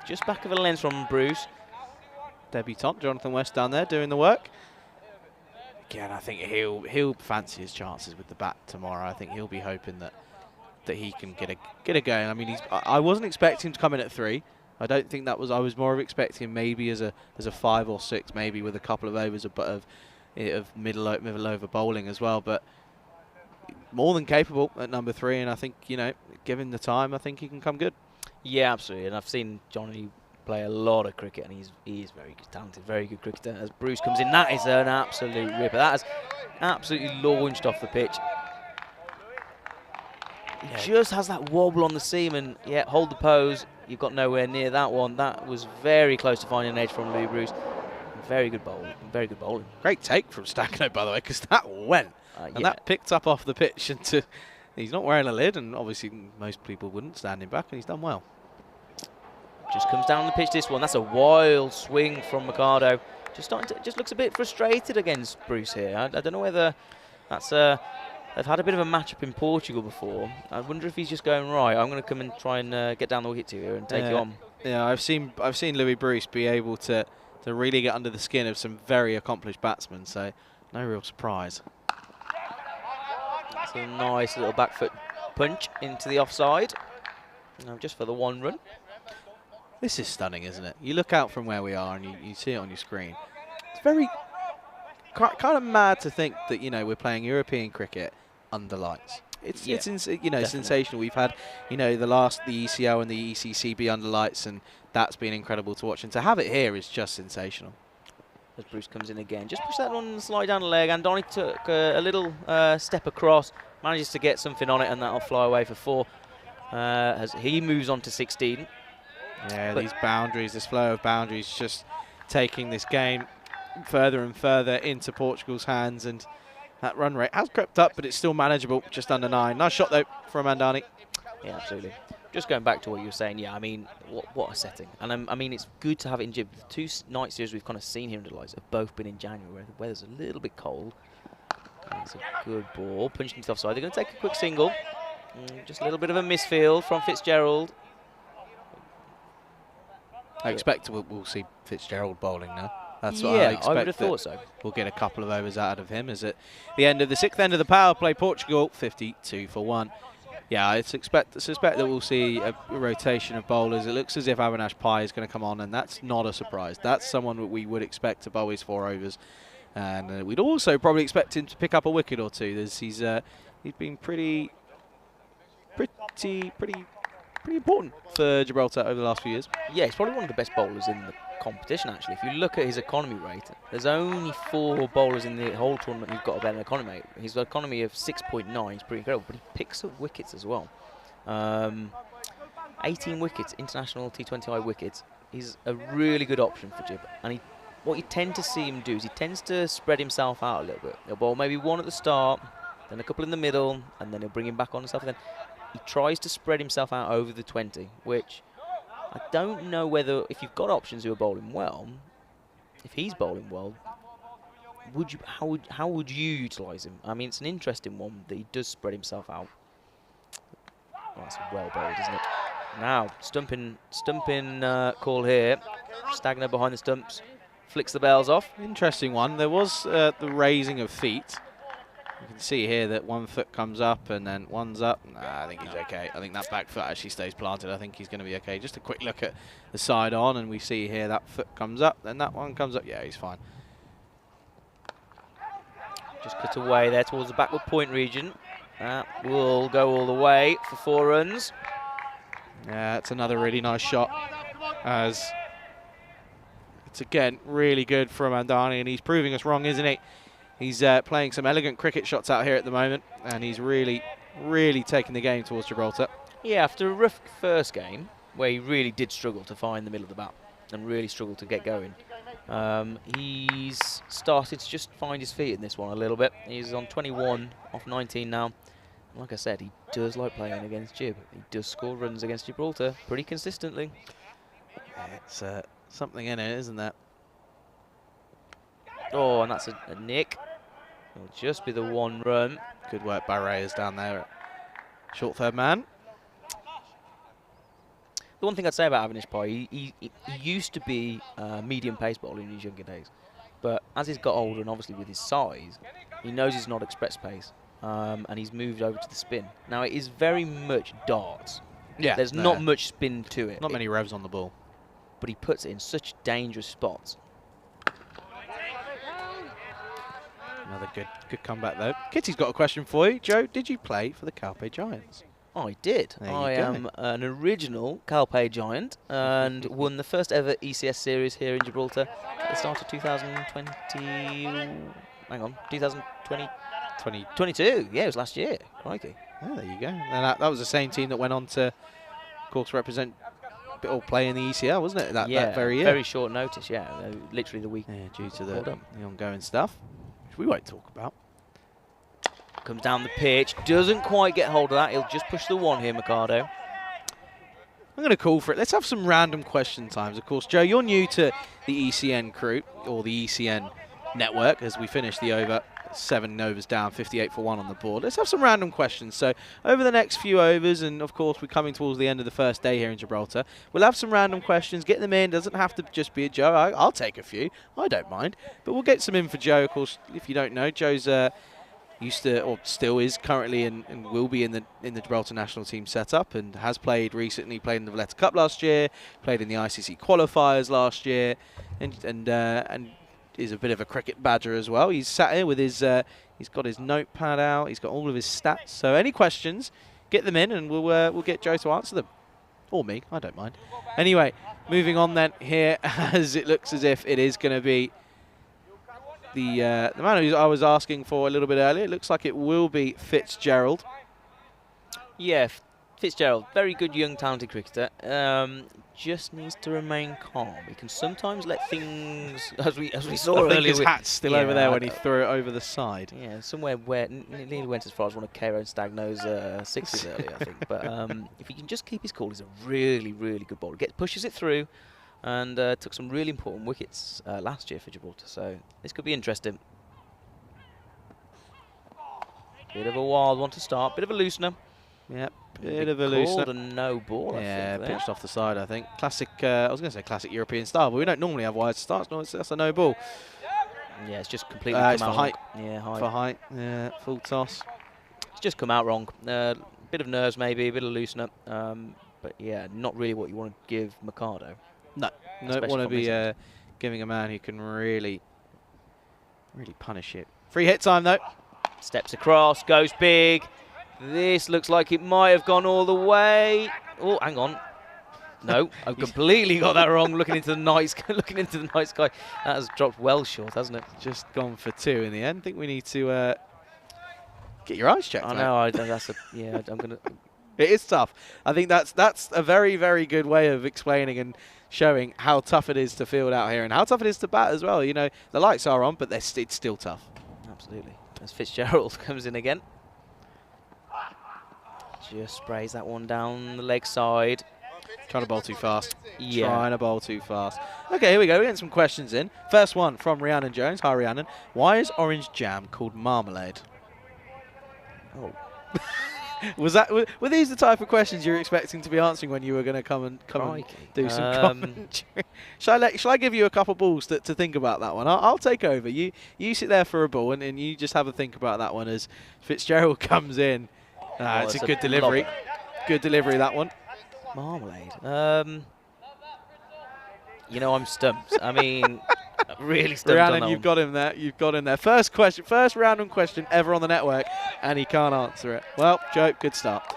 just back of a lens from Bruce. Debutant Jonathan West down there doing the work. Again, I think he'll fancy his chances with the bat tomorrow. I think he'll be hoping that he can get a go. I mean, I wasn't expecting him to come in at 3. I don't think that was. I was more of expecting maybe as a 5 or 6, maybe with a couple of overs of middle over bowling as well. But more than capable at number 3, and I think, you know, given the time, I think he can come good. Yeah, absolutely. And I've seen Johnny play a lot of cricket, and he's very good, talented, very good cricketer. As Bruce comes in, that is an absolute ripper. That has absolutely launched off the pitch. He just has that wobble on the seam, and yeah, hold the pose. You've got nowhere near that one. That was very close to finding an edge from Louis Bruce. Very good bowling. Very good bowling. Great take from Stackno, by the way, because that went. And that picked up off the pitch into. He's not wearing a lid, and obviously most people wouldn't, standing back, and he's done well. Just comes down the pitch, this one. That's a wild swing from Mercado. Just looks a bit frustrated against Bruce here. I don't know whether that's they've had a bit of a matchup in Portugal before. I wonder if he's just going, right, I'm going to come and try and get down the wicket to you and take you on. Yeah, I've seen Louis Bruce be able to really get under the skin of some very accomplished batsmen, so no real surprise. That's a nice little back foot punch into the offside. Now just for the 1 run. This is stunning, isn't it? You look out from where we are and you see it on your screen. It's very kind of mad to think that, you know, we're playing European cricket under lights. It's you know, definitely. Sensational. We've had, you know, the ECL and the ECC be under lights, and that's been incredible to watch. And to have it here is just sensational. As Bruce comes in again, just push that one and slide down the leg, and Donny took a little step across, manages to get something on it, and that'll fly away for 4 as he moves on to 16. Yeah, but these boundaries, this flow of boundaries, just taking this game further and further into Portugal's hands, and that run rate has crept up, but it's still manageable, just under 9. Nice shot, though, from Andani. Yeah, absolutely. Just going back to what you were saying, yeah, I mean, what a setting. And I mean, it's good to have it in Gib. The 2 night series we've kind of seen here in the lights have both been in January, where the weather's a little bit cold. It's a good ball, punched into the offside. They're going to take a quick single. Just a little bit of a misfield from Fitzgerald. I expect we'll see Fitzgerald bowling now. That's what yeah, I expect. I would have thought so. We'll get a couple of overs out of him. As at the end of the 6th end of the power play, Portugal 52 for 1. Yeah, I suspect that we'll see a rotation of bowlers. It looks as if Avinash Pai is going to come on, and that's not a surprise. That's someone that we would expect to bowl his 4 overs, and we'd also probably expect him to pick up a wicket or 2. He's been pretty important for Gibraltar over the last few years. Yeah, he's probably one of the best bowlers in the competition, actually. If you look at his economy rate, there's only 4 bowlers in the whole tournament who've got a better economy rate. His economy of 6.9 is pretty incredible, but he picks up wickets as well. 18 wickets, international T20I wickets. He's a really good option for Jib. And what you tend to see him do is he tends to spread himself out a little bit. He'll bowl maybe 1 at the start, then a couple in the middle, and then he'll bring him back on himself. And then he tries to spread himself out over the 20, which I don't know whether, if you've got options who are bowling well, if he's bowling well, how would you utilise him? I mean, it's an interesting one that he does spread himself out. Oh, that's well bowled, isn't it? Now, stumping call here. Stagner behind the stumps. flicks the bells off. Interesting one. There was the raising of feet. You can see here that one foot comes up and then one's up. Nah, I think he's okay. I think that back foot actually stays planted. I think he's going to be okay. Just a quick look at the side on, and we see here that foot comes up, then that one comes up. Yeah, he's fine. Just cut away there towards the backward point region. That will go all the way for 4 runs. Yeah, it's another really nice shot. As it's again really good from Andani, and he's proving us wrong, isn't he? He's playing some elegant cricket shots out here at the moment, and he's really, really taking the game towards Gibraltar. Yeah, after a rough first game, where he really did struggle to find the middle of the bat and really struggled to get going, he's started to just find his feet in this one a little bit. He's on 21 off 19 now. Like I said, he does like playing against Gib. He does score runs against Gibraltar pretty consistently. It's something in it, isn't there? Oh, and that's a nick. It'll just be the 1 run. Good work by Reyes down there. Short third man. The one thing I'd say about Avinash Pai, he used to be medium pace bowler in his younger days. But as he's got older, and obviously with his size, he knows he's not express pace. And he's moved over to the spin. Now, it is very much darts. Yeah. There's not much spin to it. Not many revs on the ball. But he puts it in such dangerous spots. Another good comeback, though. Kitty's got a question for you. Joe, did you play for the Calpe Giants? I did. I am an original Calpe Giant and won the first ever ECS series here in Gibraltar at the start of 2020. Hang on, 2020. 22. Yeah, it was last year. Crikey. Oh, there you go. And that was the same team that went on to, of course, represent or play in the ECL, wasn't it? That very year. Very short notice. Yeah, literally the week. Yeah, due to the ongoing stuff, which we won't talk about. Comes down the pitch, doesn't quite get hold of that. He'll just push the 1 here, Mikado. I'm going to call for it. Let's have some random question times. Of course, Joe, you're new to the ECN crew, or the ECN network, as we finish the over. 7 overs down, 58 for 1 on the board. Let's have some random questions. So over the next few overs, and of course we're coming towards the end of the first day here in Gibraltar, we'll have some random questions. Get them in. Doesn't have to just be a Joe. I'll take a few. I don't mind. But we'll get some in for Joe. Of course, if you don't know, Joe's used to, or still is currently, and will be in the Gibraltar national team setup, and has played recently. Played in the Valletta Cup last year. Played in the ICC qualifiers last year, and is a bit of a cricket badger as well. He's sat here with his, he's got his notepad out. He's got all of his stats. So any questions, get them in, and we'll get Joe to answer them, or me. I don't mind. Anyway, moving on then here, as it looks as if it is going to be the man who I was asking for a little bit earlier. It looks like it will be Fitzgerald. Yeah, Fitzgerald, very good young talented cricketer. Just needs to remain calm. He can sometimes let things, as we saw earlier. I think his hat's still over there when he threw it over the side. Yeah, somewhere where nearly went as far as one of Cairo and Stagno's 60s earlier, I think. But if he can just keep his cool, he's a really, really good bowler. Pushes it through, and took some really important wickets last year for Gibraltar. So this could be interesting. Bit of a wild one to start. Bit of a loosener. Yep. Bit of a loosener. Called a no ball, yeah, I think, pitched off the side, I think. Classic, I was going to say classic European style, but we don't normally have wide starts. No, that's a no ball. Yeah, it's just completely it's come for out height. wrong. Yeah, height. For height, yeah, full toss. It's just come out wrong. Bit of nerves maybe, a bit of loosener. But yeah, not really what you want to give Mikado. No, don't want to be giving a man who can really punish it. Free hit time, though. Steps across, goes big. This looks like it might have gone all the way. Oh, hang on. No, I've completely got that wrong. Looking into the night sky. That has dropped well short, hasn't it? Just gone for 2 in the end. I think we need to get your eyes checked. I know. That's yeah. I'm gonna. It is tough. I think that's a very, very good way of explaining and showing how tough it is to field out here and how tough it is to bat as well. You know, the lights are on, but it's still tough. Absolutely. As Fitzgerald comes in again. Just sprays that one down the leg side. Trying to bowl too fast. Yeah. Trying to bowl too fast. Okay, here we go. We're getting some questions in. First one from Rhiannon Jones. Hi, Rhiannon. Why is orange jam called marmalade? Oh. Were these the type of questions you were expecting to be answering when you were going to come and do some commentary? Shall I give you a couple balls to think about that one? I'll take over. You sit there for a ball and you just have a think about that one as Fitzgerald comes in. It's a good delivery. lobber. Good delivery, that one. Marmalade. You know, I'm stumped. I mean, really stumped on Rhiannon, that you've one. got him there. You've got him there. First random question ever on the network, and he can't answer it. Well, Joe, good start.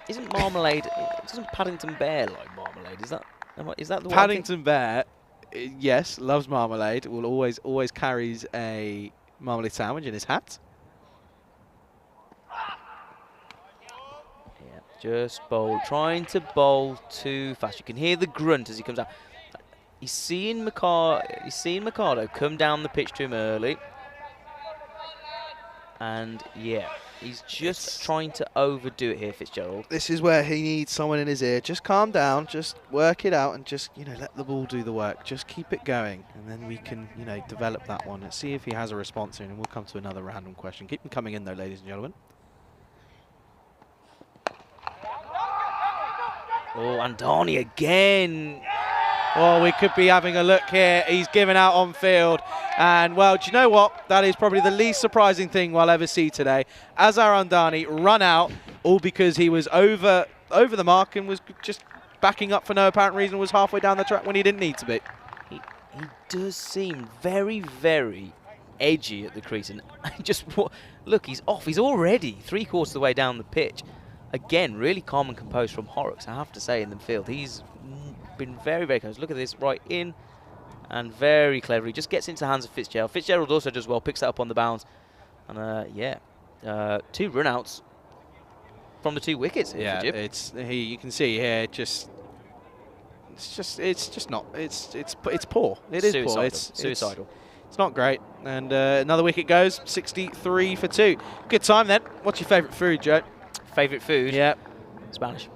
Isn't marmalade? Doesn't Paddington Bear like marmalade? Is that the one? Paddington Bear, yes, loves marmalade. Will always carries a marmalade sandwich in his hat. Yeah, just trying to bowl too fast. You can hear the grunt as he comes out. He's seeing Mercado come down the pitch to him early. And yeah, he's just trying to overdo it here, Fitzgerald. This is where he needs someone in his ear. Just calm down, just work it out, and just let the ball do the work. Just keep it going, and then we can develop that one. Let's see if he has a response here, and we'll come to another random question. Keep them coming in though, ladies and gentlemen. Oh, Andani again. Well, we could be having a look here. He's given out on field. And, well, do you know what? That is probably the least surprising thing we'll ever see today. Azhar Andani run out, all because he was over the mark and was just backing up for no apparent reason, was halfway down the track when he didn't need to be. He does seem very, very edgy at the crease. And look, he's off. He's already 3/4 of the way down the pitch. Again, really calm and composed from Horrocks, I have to say, in the field. He's been very, very close. Look at this, right in, and very cleverly just gets into the hands of Fitzgerald. Fitzgerald also does well, picks that up on the bounce, and yeah, 2 runouts from the 2 wickets. Yeah, you can see here, it's poor. It is poor. It's suicidal. It's not great. And another wicket goes, 63 for 2. Good time then. What's your favourite food, Joe? Favourite food? Yeah. Spanish.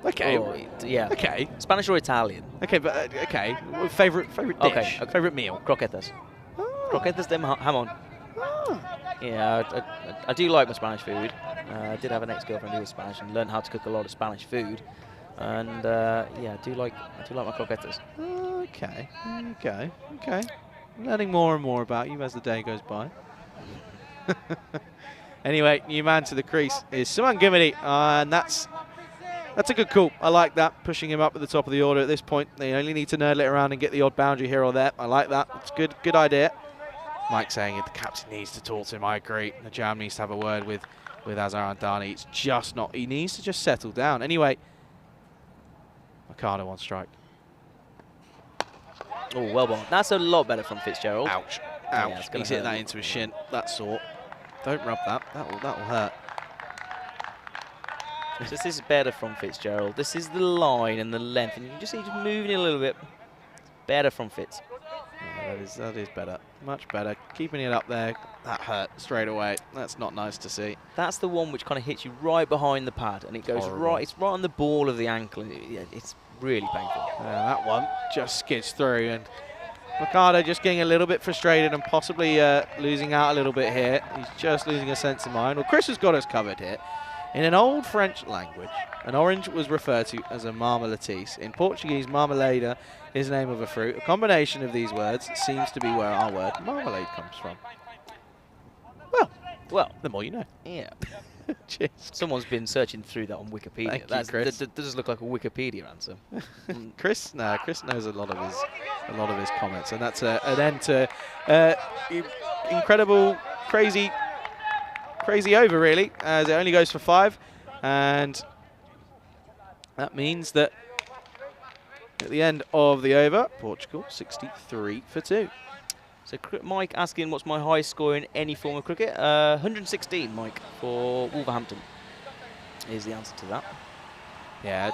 Okay. Oh, yeah. Okay. Spanish or Italian? Okay, but okay. Favorite dish. Okay. Favorite meal? Croquetas. Oh. Croquetas de jamón. Oh. Yeah, I do like my Spanish food. I did have an ex-girlfriend who was Spanish and learned how to cook a lot of Spanish food. And yeah, I do like my croquetas. Okay. Learning more and more about you as the day goes by. Anyway, new man to the crease is Suman Gimini, and that's a good call. I like that, pushing him up at the top of the order at this point. They only need to nerdle it around and get the odd boundary here or there. I like that. It's good idea. Mike saying it, the captain needs to talk to him. I agree. The Jam needs to have a word with Azhar Andani. It's just not. He needs to just settle down. Anyway, Mercado on strike. Oh, well bowled. That's a lot better from Fitzgerald. Ouch. Yeah, He's hit that into his shin. That sort. Don't rub that. That will hurt. So this is better from Fitzgerald. This is the line and the length, and you can just see just moving it a little bit. Better from Fitz. Yeah, that is better. Much better. Keeping it up there. That hurt straight away. That's not nice to see. That's the one which kind of hits you right behind the pad, and it goes right. It's right on the ball of the ankle. It's really painful. That one just skids through, and Mercado just getting a little bit frustrated and possibly losing out a little bit here. He's just losing a sense of mind. Well, Chris has got us covered here. In an old French language, an orange was referred to as a marmalatisse. In Portuguese, marmalada is the name of a fruit. A combination of these words seems to be where our word marmalade comes from. Well, the more you know. Yeah. Cheers. Someone's been searching through that on Wikipedia. Thank you, Chris. That does look like a Wikipedia answer. Chris knows a lot of his comments, and that's an end to incredible, crazy over really, as it only goes for 5, and that means that at the end of the over, Portugal 63 for 2. So Mike asking what's my highest score in any form of cricket. 116, Mike, for Wolverhampton is the answer to that. Yeah,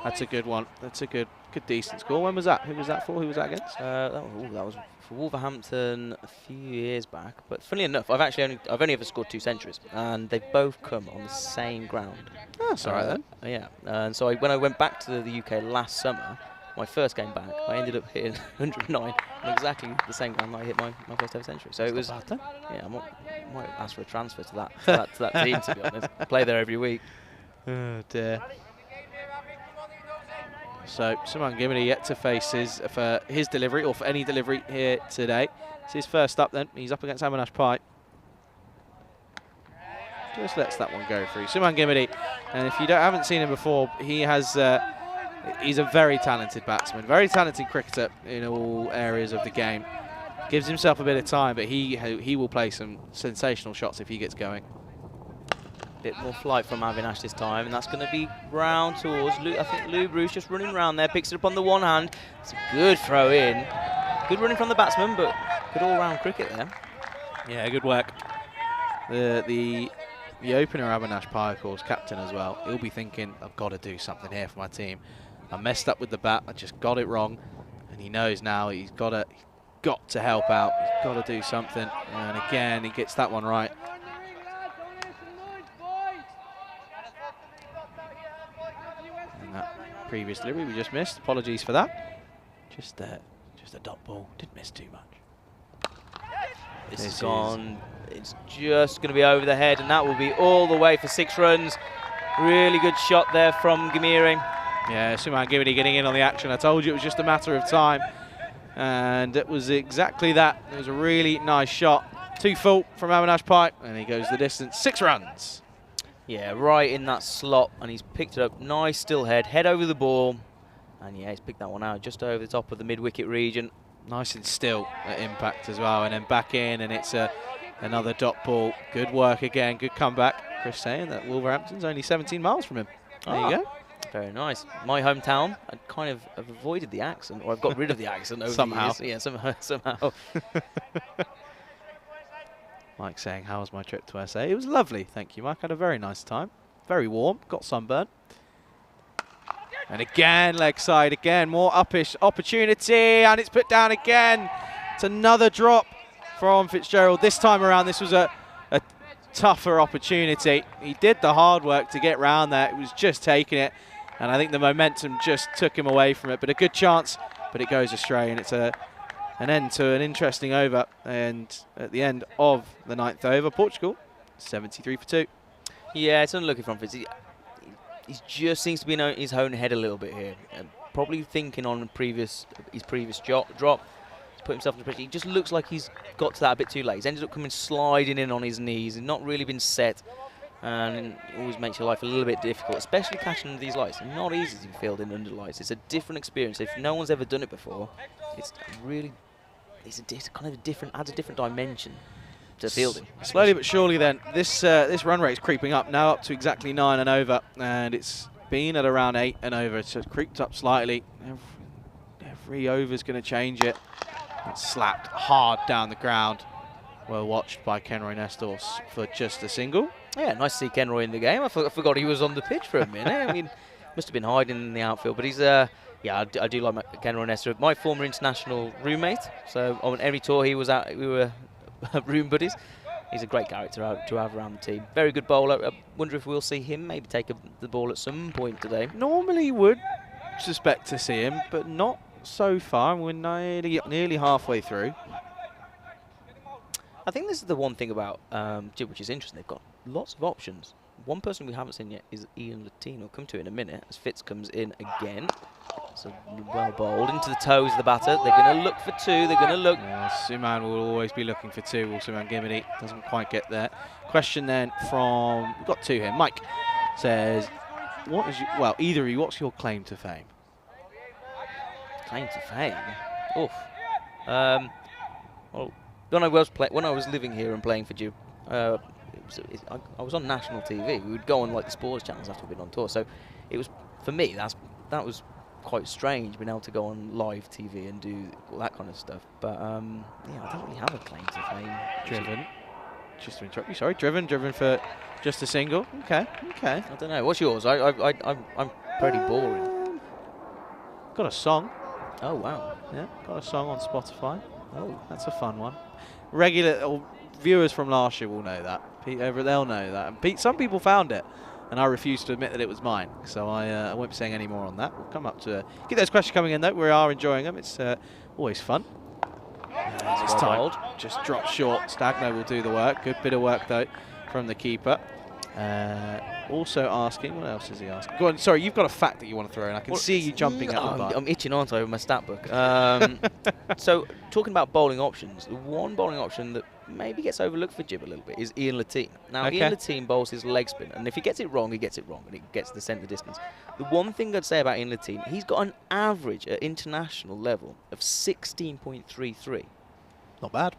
that's a good one. That's a good decent score. When was that? Who was that for? Who was that against? That was for Wolverhampton a few years back. But funnily enough, I've only ever scored 2 centuries, and they've both come on the same ground. Oh, that's all right then. Yeah, and so when I went back to the UK last summer, my first game back, I ended up hitting 109 on exactly the same ground that I hit my first ever century. So it was, yeah, I might ask for a transfer to that team, to be honest. I play there every week. Oh dear. So Simon Gimini yet to face for his delivery, or for any delivery here today. It's his first up then. He's up against Avinash Pai. Just lets that one go through. Simon Gimini, and if you haven't seen him before, he has he's a very talented batsman, very talented cricketer in all areas of the game. Gives himself a bit of time, but he will play some sensational shots if he gets going. Bit more flight from Avinash this time, and that's going to be round towards I think Lou Bruce just running around there, picks it up on the one hand. It's a good throw in. Good running from the batsman, but good all-round cricket there. Yeah, good work. The opener, Avinash Pai, of course, captain as well. He'll be thinking, I've got to do something here for my team. I messed up with the bat. I just got it wrong, and he knows now he's got to help out. He's got to do something, and again he gets that one right. And that previous delivery we just missed. Apologies for that. Just a dot ball. Didn't miss too much. This is gone. It's just going to be over the head, and that will be all the way for 6 runs. Really good shot there from Gamiri. Yeah, Suman Gimini getting in on the action. I told you it was just a matter of time, and it was exactly that. It was a really nice shot. 2 full from Avinash Pai, and he goes the distance. 6 runs. Yeah, right in that slot, and he's picked it up. Nice still head over the ball, and yeah, he's picked that one out just over the top of the mid-wicket region. Nice and still at impact as well, and then back in, and it's another dot ball. Good work again, good comeback. Chris saying that Wolverhampton's only 17 miles from him. There you go. Very nice. My hometown, I kind of have avoided the accent, or I've got rid of the accent over somehow. the years. Yeah, somehow. Mike saying, how was my trip to SA? It was lovely, thank you, Mike. Had a very nice time. Very warm, got sunburn. And again, leg side, again, more uppish opportunity, and it's put down again. It's another drop from Fitzgerald. This time around, this was a tougher opportunity. He did the hard work to get round there. It was just taking it, and I think the momentum just took him away from it. But a good chance, but it goes astray, and it's an end to an interesting over. And at the end of the 9th over, Portugal, 73 for 2. Yeah, it's unlucky from Fitz. He just seems to be in his own head a little bit here. Probably thinking on his previous drop. He's put himself under pressure. He just looks like he's got to that a bit too late. He's ended up coming sliding in on his knees and not really been set. And it always makes your life a little bit difficult, especially catching under these lights. It's not easy to be fielding under lights. It's a different experience. If no one's ever done it before, it's kind of a different, adds a different dimension to fielding. Slowly but surely then, this run rate is creeping up, now up to exactly 9 and over, and it's been at around 8 and over. It's creeped up slightly. Every over's going to change it. It's slapped hard down the ground. Well watched by Kenroy Nestor for just a single. Yeah, nice to see Kenroy in the game. I forgot he was on the pitch for a minute. I mean, must have been hiding in the outfield, but he's yeah, I do like Kenroy Nestor. My former international roommate, so on every tour he was at, we were room buddies. He's a great character to have around the team. Very good bowler. I wonder if we'll see him maybe take the ball at some point today. Normally would suspect to see him, but not so far. We're nearly halfway through. I think this is the one thing about Gib, which is interesting. They've got lots of options. One person we haven't seen yet is Ian Latine. We'll come to it in a minute as Fitz comes in again. So well bowled into the toes of the batter. They're going to look for 2. They're going to look. Yeah, Suman will always be looking for 2. Will Suman Gimini doesn't quite get there. Question then from, we've got 2 here. Mike says, either of you, what's your claim to fame? Claim to fame? Oof. Well, when I was living here and playing for Gib, I was on national TV. We would go on like the sports channels after we'd been on tour. So it was, for me, that was quite strange being able to go on live TV and do all that kind of stuff. But yeah, I don't really have a claim to fame. Driven. Just to interrupt you, sorry. Driven for just a single. Okay. I don't know. What's yours? I'm pretty boring. Got a song. Oh wow. Yeah, got a song on Spotify. Oh, that's a fun one. Regular viewers from last year will know that. Pete over, they'll know that. And some people found it. and I refuse to admit that it was mine. So I won't be saying any more on that. We'll come up to keep those questions coming in though. We are enjoying them. It's always fun. This time just dropped short. Stagno will do the work. Good bit of work though from the keeper. Also asking, what else is he asking? Go on, sorry, you've got a fact that you want to throw in. I can see you jumping at the bar. I'm itching, aren't I, with my stat book. So, talking about bowling options, the one bowling option that maybe gets overlooked for Jib a little bit is Ian Latine. Now, Ian Latine bowls his leg spin, and if he gets it wrong, he gets it wrong, and it gets the centre distance. The one thing I'd say about Ian Latine, he's got an average at international level of 16.33. Not bad.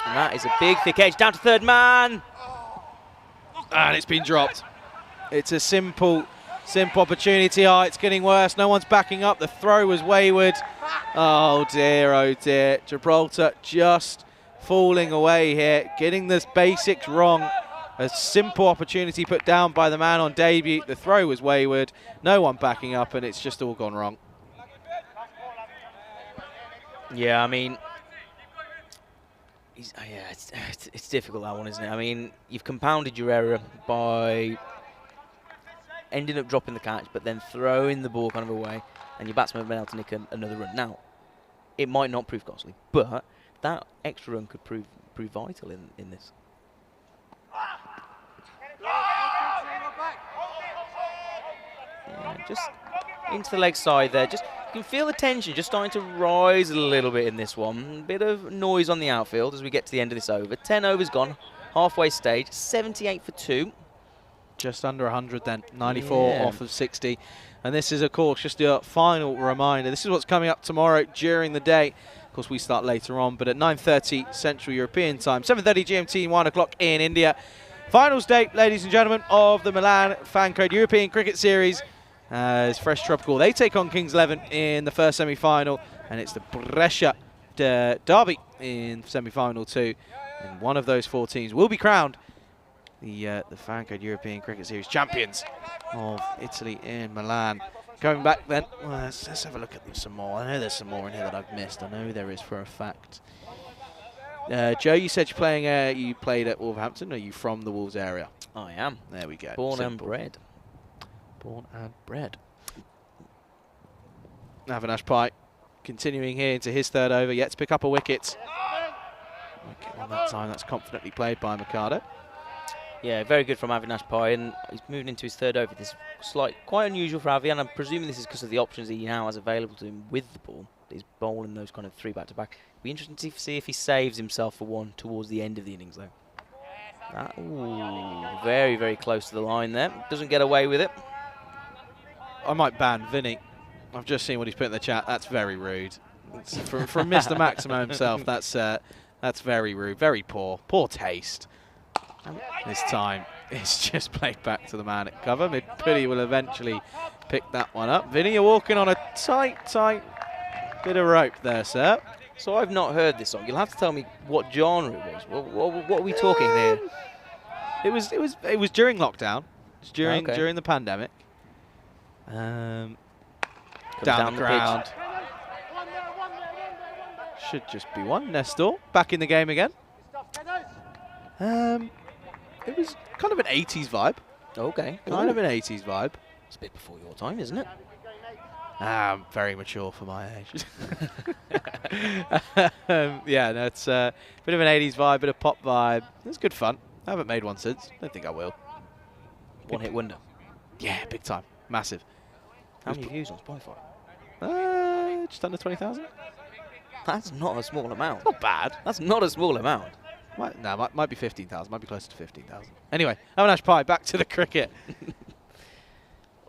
And that is a big, thick edge down to third man. And it's been dropped. It's a simple opportunity. Oh, it's getting worse. No one's backing up. The throw was wayward. Oh dear. Gibraltar just falling away here, getting the basics wrong. A simple opportunity put down by the man on debut. The throw was wayward. No one backing up, and it's just all gone wrong. Yeah, I mean, it's difficult, that one, isn't it? I mean, you've compounded your error by ending up dropping the catch, but then throwing the ball kind of away, and your batsman have been able to nick another run. Now, it might not prove costly, but that extra run could prove vital in this. Yeah, just into the leg side there. Just you can feel the tension just starting to rise a little bit in this one. A bit of noise on the outfield as we get to the end of this over. 10 overs gone, halfway stage, 78 for 2. Just under 100 then, 94 off of 60. And this is, of course, just a final reminder. This is what's coming up tomorrow during the day. Of course, we start later on, but at 9:30 Central European Time, 7:30 GMT, 1 o'clock in India. Finals date, ladies and gentlemen, of the Milan Fan Code European Cricket Series. As Fresh Tropical, they take on Kings 11 in the first semi-final, and it's the Brescia derby in semi-final 2. And one of those 4 teams will be crowned the Fan Code European Cricket Series champions of Italy in Milan. Going back then, well, let's have a look at them some more. I know there's some more in here that I've missed. I know there is for a fact. Joe, you said you played at Wolverhampton. Are you from the Wolves area? I am. There we go. Born and bred. Born and bred. Avinash Pai continuing here into his 3rd over, yet to pick up a wicket. Wicket on that time, that's confidently played by Mikado. Yeah, very good from Avinash Pai, and he's moving into his 3rd over. This is quite unusual for Avi, and I'm presuming this is because of the options he now has available to him with the ball. He's bowling those kind of 3 back-to-back. Be interesting to see if he saves himself for one towards the end of the innings, though. Ooh, very, very close to the line there. Doesn't get away with it. I might ban Vinny. I've just seen what he's put in the chat. That's very rude. From Mr. Maximo himself, that's very rude. Very poor. Poor taste. This time, it's just played back to the man at cover. Mid-Putty will eventually pick that one up. Vinny, you're walking on a tight bit of rope there, sir. So I've not heard this song. You'll have to tell me what genre it was. What are we talking here? It was during lockdown. It was during the pandemic. Down the ground. Should just be one. Nestor back in the game again. It was kind of an 80s vibe. Okay. Kind of an 80s vibe. It's a bit before your time, isn't it? I'm very mature for my age. Yeah, no, it's a bit of an 80s vibe, bit of pop vibe. It's good fun. I haven't made one since. Don't think I will. One hit wonder. Yeah, big time. Massive. How many views on Spotify? Just under 20,000. That's not a small amount. Not bad. That's not a small amount. Might be 15,000. Might be closer to 15,000. Anyway, Avinash Pai, back to the cricket.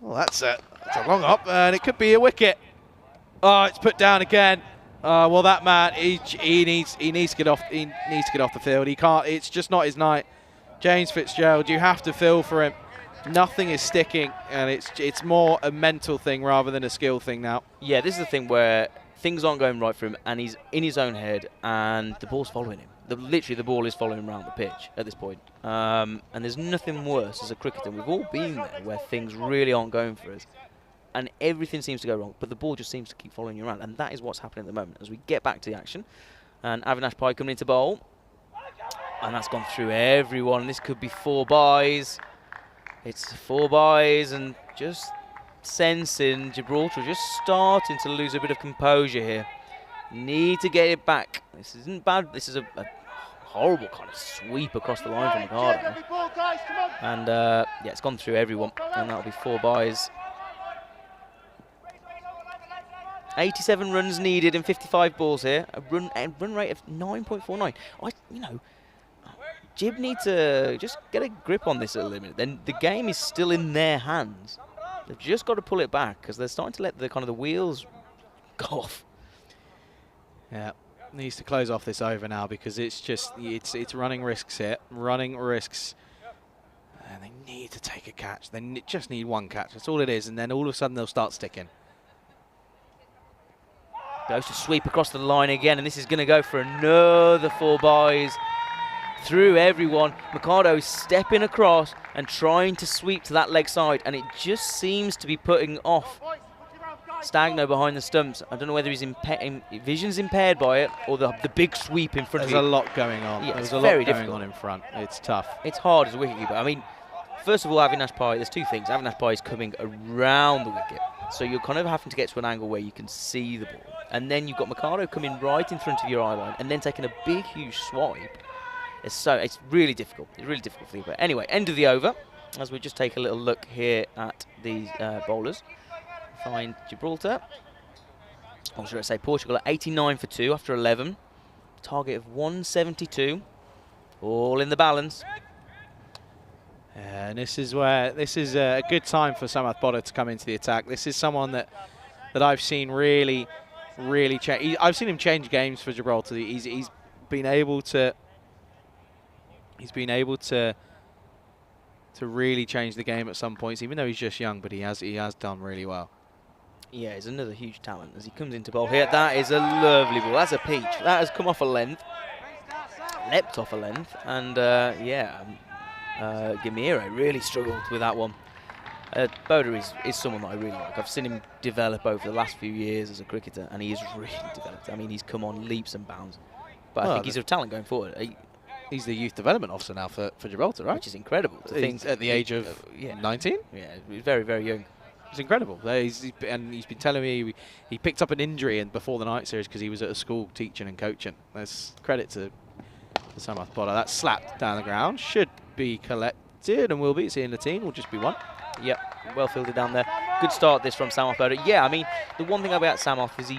Well, that's a long up, and it could be a wicket. Oh, it's put down again. Well, that man, he needs to get off. He needs to get off the field. He can't. It's just not his night. James Fitzgerald, you have to feel for him. Nothing is sticking, and it's more a mental thing rather than a skill thing now. Yeah, this is the thing where things aren't going right for him, and he's in his own head, and the ball's following him. Literally, the ball is following him around the pitch at this point. And there's nothing worse as a cricketer. We've all been there where things really aren't going for us, and everything seems to go wrong, but the ball just seems to keep following you around, and that is what's happening at the moment. As we get back to the action, and Avinash Pai coming into bowl. And that's gone through everyone. This could be 4 buys. It's 4 buys, and just sensing Gibraltar just starting to lose a bit of composure here. Need to get it back. This isn't bad. This is a horrible kind of sweep across the line from Ricardo. And yeah, it's gone through everyone, and that'll be 4 buys. 87 runs needed in 55 balls here. A run rate of 9.49. You know, Gib need to just get a grip on this a little bit. Then the game is still in their hands. They've just got to pull it back because they're starting to let the kind of the wheels go off. Yeah, needs to close off this over now because it's just it's running risks here, running risks, and they need to take a catch. They just need one catch. That's all it is, and then all of a sudden they'll start sticking. Goes to sweep across the line again, and this is going to go for another 4 buys through everyone. Mercado is stepping across and trying to sweep to that leg side, and it just seems to be putting off Stagno behind the stumps. I don't know whether his vision's impaired by it or the big sweep in front of him. There's a lot going on. Yeah, There's it's a lot very going difficult. on in front. It's tough. It's hard as a wicketkeeper. I mean, first of all, Avinash Pai, there's 2 things. Avinash Pai is coming around the wicket, so you're kind of having to get to an angle where you can see the ball. And then you've got Mercado coming right in front of your eye line and then taking a big, huge swipe. It's really difficult. It's really difficult for you. But anyway, end of the over, as we just take a little look here at the bowlers. Find Gibraltar. Or should I say Portugal at 89 for 2 after 11. Target of 172. All in the balance. And this is a good time for Samath Bodda to come into the attack. This is someone that I've seen really change. I've seen him change games for Gibraltar. He's been able to really change the game at some points, even though he's just young. But he has done really well. Yeah, he's another huge talent as he comes into bowl here. That is a lovely ball. That's a peach. That has come off a length, leapt off a length, and yeah, Gamiro really struggled with that one. Bodda is someone that I really like. I've seen him develop over the last few years as a cricketer, and he has really developed. I mean, he's come on leaps and bounds. But I think he's a talent going forward. He's the youth development officer now for Gibraltar, right? Which is incredible. To think at the age of 19? Yeah, he's very, very young. It's incredible. He's been telling me he picked up an injury before the night series because he was at a school teaching and coaching. There's credit to Samath Bodda. That's slapped down the ground. Should be collected and will be. It's in the team. Will just be 1. Yep, well fielded down there. Good start this from Samath Bodda. Yeah, I mean, the one thing about Samath is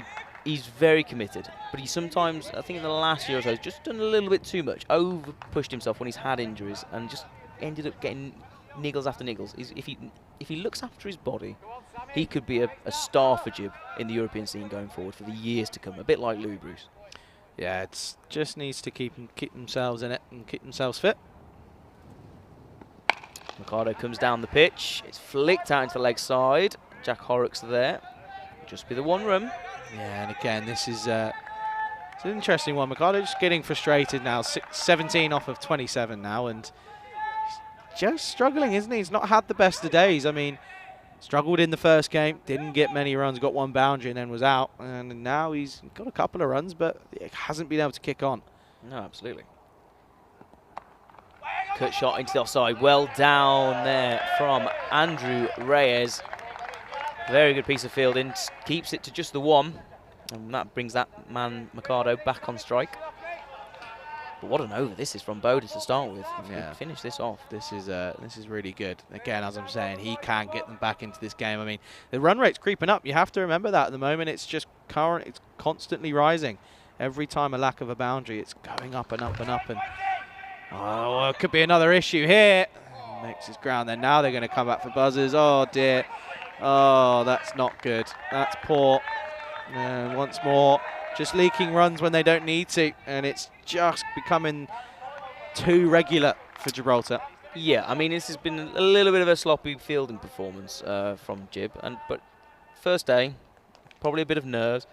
he's very committed, but he sometimes, I think in the last year or so, has just done a little bit too much. Over pushed himself when he's had injuries and just ended up getting niggles after niggles. If he looks after his body, he could be a star for Gib in the European scene going forward for the years to come. A bit like Lou Bruce. Yeah, it just needs to keep themselves in it and keep themselves fit. Mercado comes down the pitch. It's flicked out into the leg side. Jack Horrocks there. Just be the 1 run. Yeah, and again, this is it's an interesting one. Mercado just getting frustrated now. 17 off of 27 now, and he's just struggling, isn't he? He's not had the best of days. I mean, struggled in the first game, didn't get many runs, got 1 boundary and then was out. And now he's got a couple of runs, but it hasn't been able to kick on. No, absolutely. Cut shot into the offside. Well down there from Andrew Reyes. Very good piece of fielding. Keeps it to just the 1. And that brings that man, Mercado, back on strike. But what an over this is from Bodda to start with. If Yeah. we finish this off. This is really good. Again, as I'm saying, he can get them back into this game. I mean, the run rate's creeping up. You have to remember that at the moment. It's just it's constantly rising. Every time a lack of a boundary, it's going up and up and up. And oh, well, it could be another issue here. Makes his ground. Then now they're going to come back for buzzers. Oh dear. Oh, that's not good. That's poor. And once more, just leaking runs when they don't need to, and it's just becoming too regular for Gibraltar. Yeah, I mean, this has been a little bit of a sloppy fielding performance from Gib. But first day, probably a bit of nerves.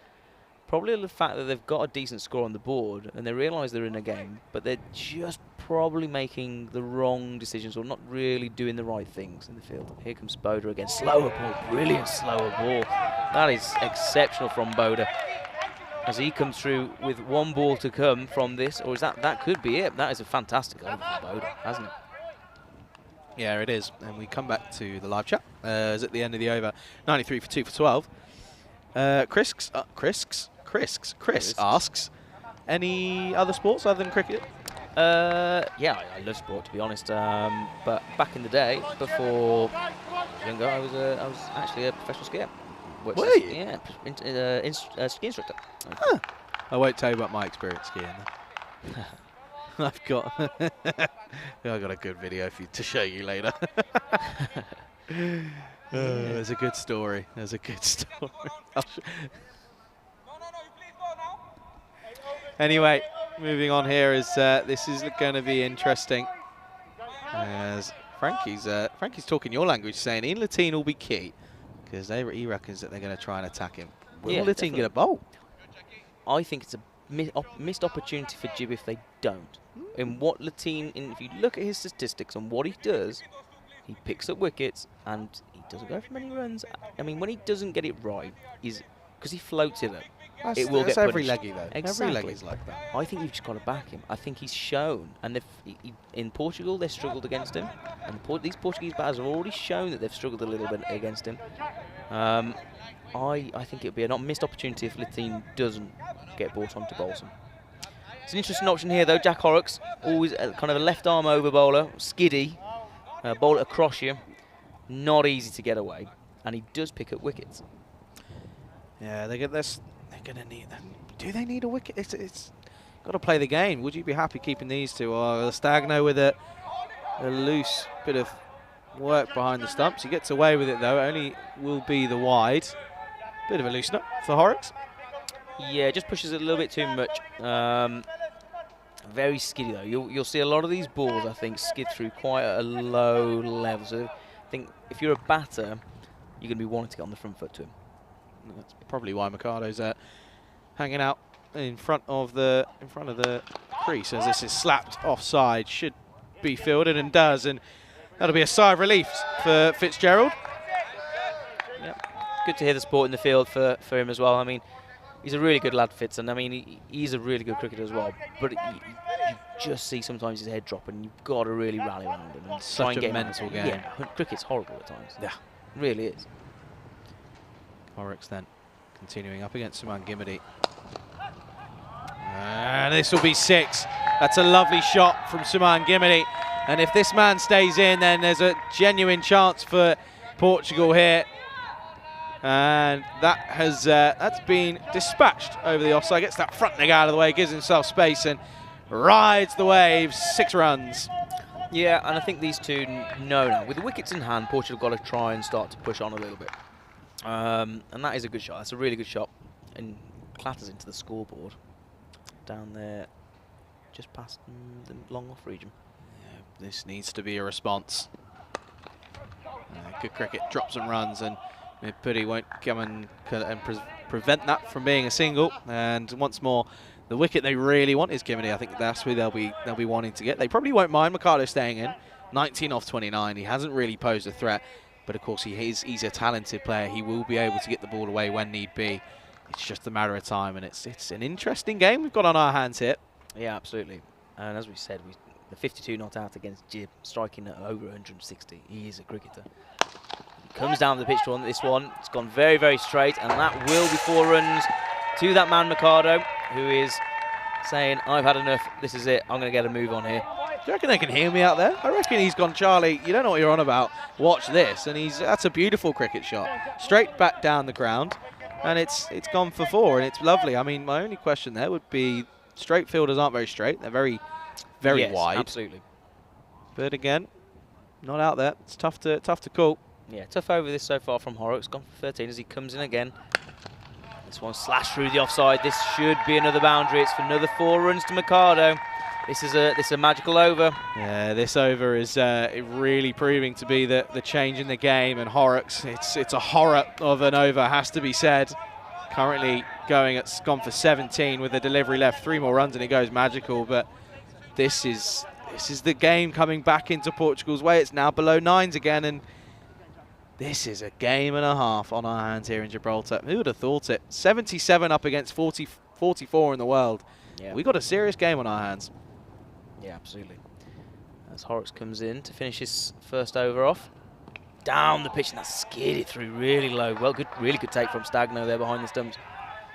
Probably the fact that they've got a decent score on the board and they realise they're in a game, but they're just probably making the wrong decisions or not really doing the right things in the field. Here comes Bodda again. Slower ball. Brilliant slower ball. That is exceptional from Bodda. as he comes through with one ball to come from this, or is that could be it. That is a fantastic over from Bowden, hasn't it? Yeah, it is. And we come back to the live chat. It's at the end of the over, 93 for 2 for 12. Chris asks, any other sports other than cricket? Yeah, I love sport, to be honest. But back in the day, before younger, I was actually a professional skier. Were you? Yeah, ski instructor. Huh. I won't tell you about my experience skiing. I've got a good video for you to show you later. There's a good story. There's a good story. Anyway, moving on here is this is going to be interesting. As Frankie's talking your language, saying in Latine will be key because he reckons that they're going to try and attack him. Will Latine get a bowl? I think it's a missed opportunity for Jib if they don't. In what Latine, if you look at his statistics and what he does, he picks up wickets and he doesn't go for many runs. I mean, when he doesn't get it right, because he floats it up. It will get every punished. leggy though. Exactly. Every leggy's like that. I think you've just got to back him. I think he's shown, and in Portugal they struggled against him, and these Portuguese batters have already shown that they've struggled a little bit against him. I think it would be a missed opportunity if Latine doesn't get brought on to bowl some. It's an interesting option here though. Jack Horrocks, always kind of a left arm over bowler, skiddy, bowl it across you, not easy to get away, and he does pick up wickets. Yeah, they're going to need. Do they need a wicket? It's got to play the game. Would you be happy keeping these two? Or Stagno with a loose bit of work behind the stumps. He gets away with it though. It only will be the wide. Bit of a loosener for Horrocks. Yeah, just pushes it a little bit too much. Very skiddy though. You'll see a lot of these balls, I think, skid through quite a low level. So I think if you're a batter, you're going to be wanting to get on the front foot to him. That's probably why Mercado's hanging out in front of the crease as this is slapped offside. Should be fielded and does, and that'll be a sigh of relief for Fitzgerald. Yep. Good to hear the support in the field for him as well. I mean, he's a really good lad, Fitz, and I mean he's a really good cricketer as well. But you just see sometimes his head drop, and you've got to really rally around him and try and Such a get mental game. Yeah, cricket's horrible at times. Yeah, it really is. Horrocks then continuing up against Suman Gimadi. And this will be 6. That's a lovely shot from Suman Gimadi. And if this man stays in, then there's a genuine chance for Portugal here. And that has that's been dispatched over the offside. Gets that front leg out of the way, gives himself space and rides the waves. 6 runs. Yeah, and I think these two know now. With the wickets in hand, Portugal got to try and start to push on a little bit. And that is a good shot. That's a really good shot. And clatters into the scoreboard down there, just past the long off region. Yeah, this needs to be a response. Good cricket, drops and runs, and Puri won't come and prevent that from being a single. And once more, the wicket they really want is Gimadi. I think that's where they'll be wanting to get. They probably won't mind Mercado staying in. 19 off 29. He hasn't really posed a threat. But of course, he's a talented player. He will be able to get the ball away when need be. It's just a matter of time, and it's an interesting game we've got on our hands here. Yeah, absolutely. And as we said, the 52 not out against Jib, striking at over 160. He is a cricketer. He comes down the pitch to this one. It's gone very, very straight, and that will be 4 runs to that man Mercado, who is saying, "I've had enough. This is it. I'm going to get a move on here." Do you reckon they can hear me out there? I reckon he's gone, "Charlie, you don't know what you're on about. Watch this." And that's a beautiful cricket shot. Straight back down the ground. And it's gone for 4, and it's lovely. I mean, my only question there would be, straight fielders aren't very straight. They're very, very wide. Absolutely. But again, not out there. It's tough to call. Yeah, tough over this so far from Horrocks. Gone for 13 as he comes in again. This one slashed through the offside. This should be another boundary. It's for another 4 runs to Mercado. This is a magical over. Yeah, this over is really proving to be the change in the game. And Horrocks, it's a horror of an over, has to be said. Currently gone for 17 with the delivery left. 3 more runs and it goes magical. But this is the game coming back into Portugal's way. It's now below 9s again, and this is a game and a half on our hands here in Gibraltar. Who would have thought it? 77 up against 44 in the world. Yeah. We got a serious game on our hands. Yeah, absolutely. As Horrocks comes in to finish his first over off. Down the pitch, and that skidded through really low. Well, good, really good take from Stagno there behind the stumps.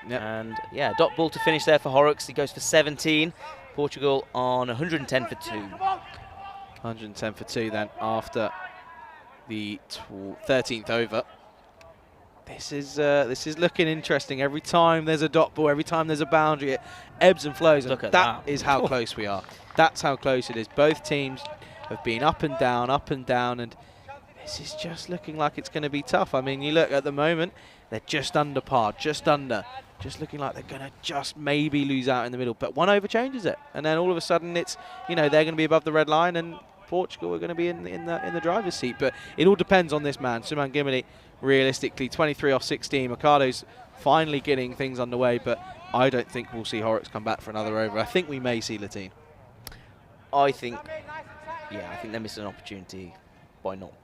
Yep. And yeah, dot ball to finish there for Horrocks. He goes for 17. Portugal on 110 for 2. 110 for 2 then after the 13th over. This is looking interesting. Every time there's a dot ball, every time there's a boundary, it ebbs and flows. Look at that that. is how close we are. That's how close it is. Both teams have been up and down, and this is just looking like it's going to be tough. I mean, you look at the moment, they're just under par, just looking like they're going to just maybe lose out in the middle. But one over changes it, and then all of a sudden it's, you know, they're going to be above the red line, and Portugal are going to be in the driver's seat. But it all depends on this man, Suman Gimeli. Realistically, 23 off 16. Mercado's finally getting things underway, but I don't think we'll see Horrocks come back for another over. I think we may see Latine. I think they're missing an opportunity by not.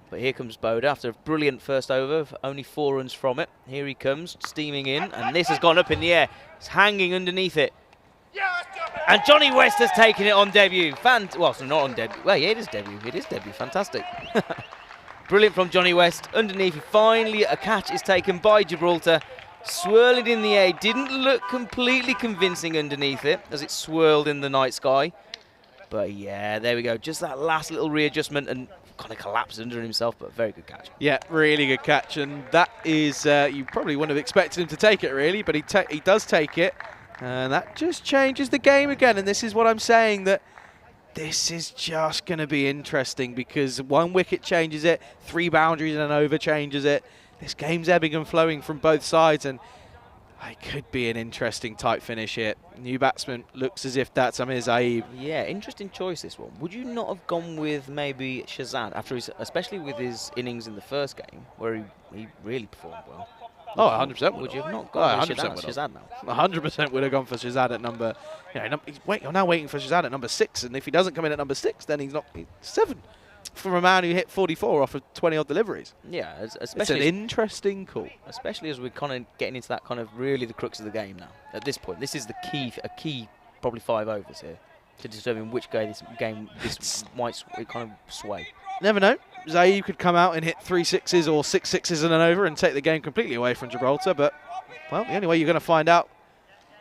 But here comes Boda after a brilliant first over, only 4 runs from it. Here he comes, steaming in, and this has gone up in the air. It's hanging underneath it. And Johnny West has taken it on debut. Well, so not on debut. Well, yeah, it is debut. It is debut. Fantastic. Brilliant from Johnny West. Underneath, finally a catch is taken by Gibraltar. Swirling in the air. Didn't look completely convincing underneath it as it swirled in the night sky. But yeah, there we go. Just that last little readjustment and kind of collapsed under himself, but very good catch. Yeah, really good catch. And that is, you probably wouldn't have expected him to take it really, but he does take it. And that just changes the game again. And this is what I'm saying, that this is just going to be interesting because one wicket changes it, 3 boundaries and an over changes it. This game's ebbing and flowing from both sides, and it could be an interesting tight finish here. New batsman looks as if that's Amir Zaib. Yeah, interesting choice this one. Would you not have gone with maybe Shazad after especially with his innings in the first game where he really performed well? Oh, 100% would you have not gone with Shazad now? 100% would have gone for Shazad at number. You're now waiting for Shazad at number 6, and if he doesn't come in at number 6, then he's 7 from a man who hit 44 off of 20-odd deliveries. Yeah, especially it's an interesting call. Especially as we're kind of getting into that kind of really the crux of the game now. At this point, this is the key, probably 5 overs here to determine which game this might kind of sway. Never know. Zaib could come out and hit 3 sixes or 6 sixes and an over and take the game completely away from Gibraltar. But, well, the only way you're going to find out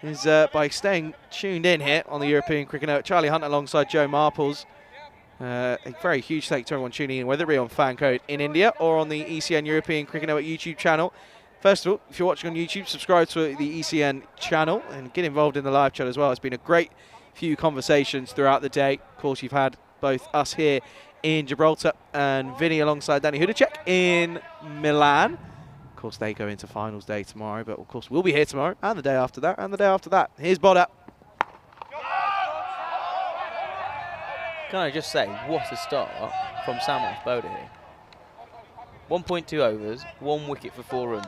is by staying tuned in here on the European Cricket Network. Charlie Hunt alongside Joe Marples. A very huge thank you to everyone tuning in, whether it be on Fan Code in India or on the ECN European Cricket Network YouTube channel. First of all, if you're watching on YouTube, subscribe to the ECN channel and get involved in the live chat as well. It's been a great few conversations throughout the day. Of course, you've had both us here in Gibraltar and Vinny alongside Danny Hudacek in Milan. Of course, they go into finals day tomorrow, but of course we'll be here tomorrow and the day after that and the day after that. Here's Boda. Can I just say, what a start from Samuel Boda here. 1.2 overs, 1 wicket for 4 runs.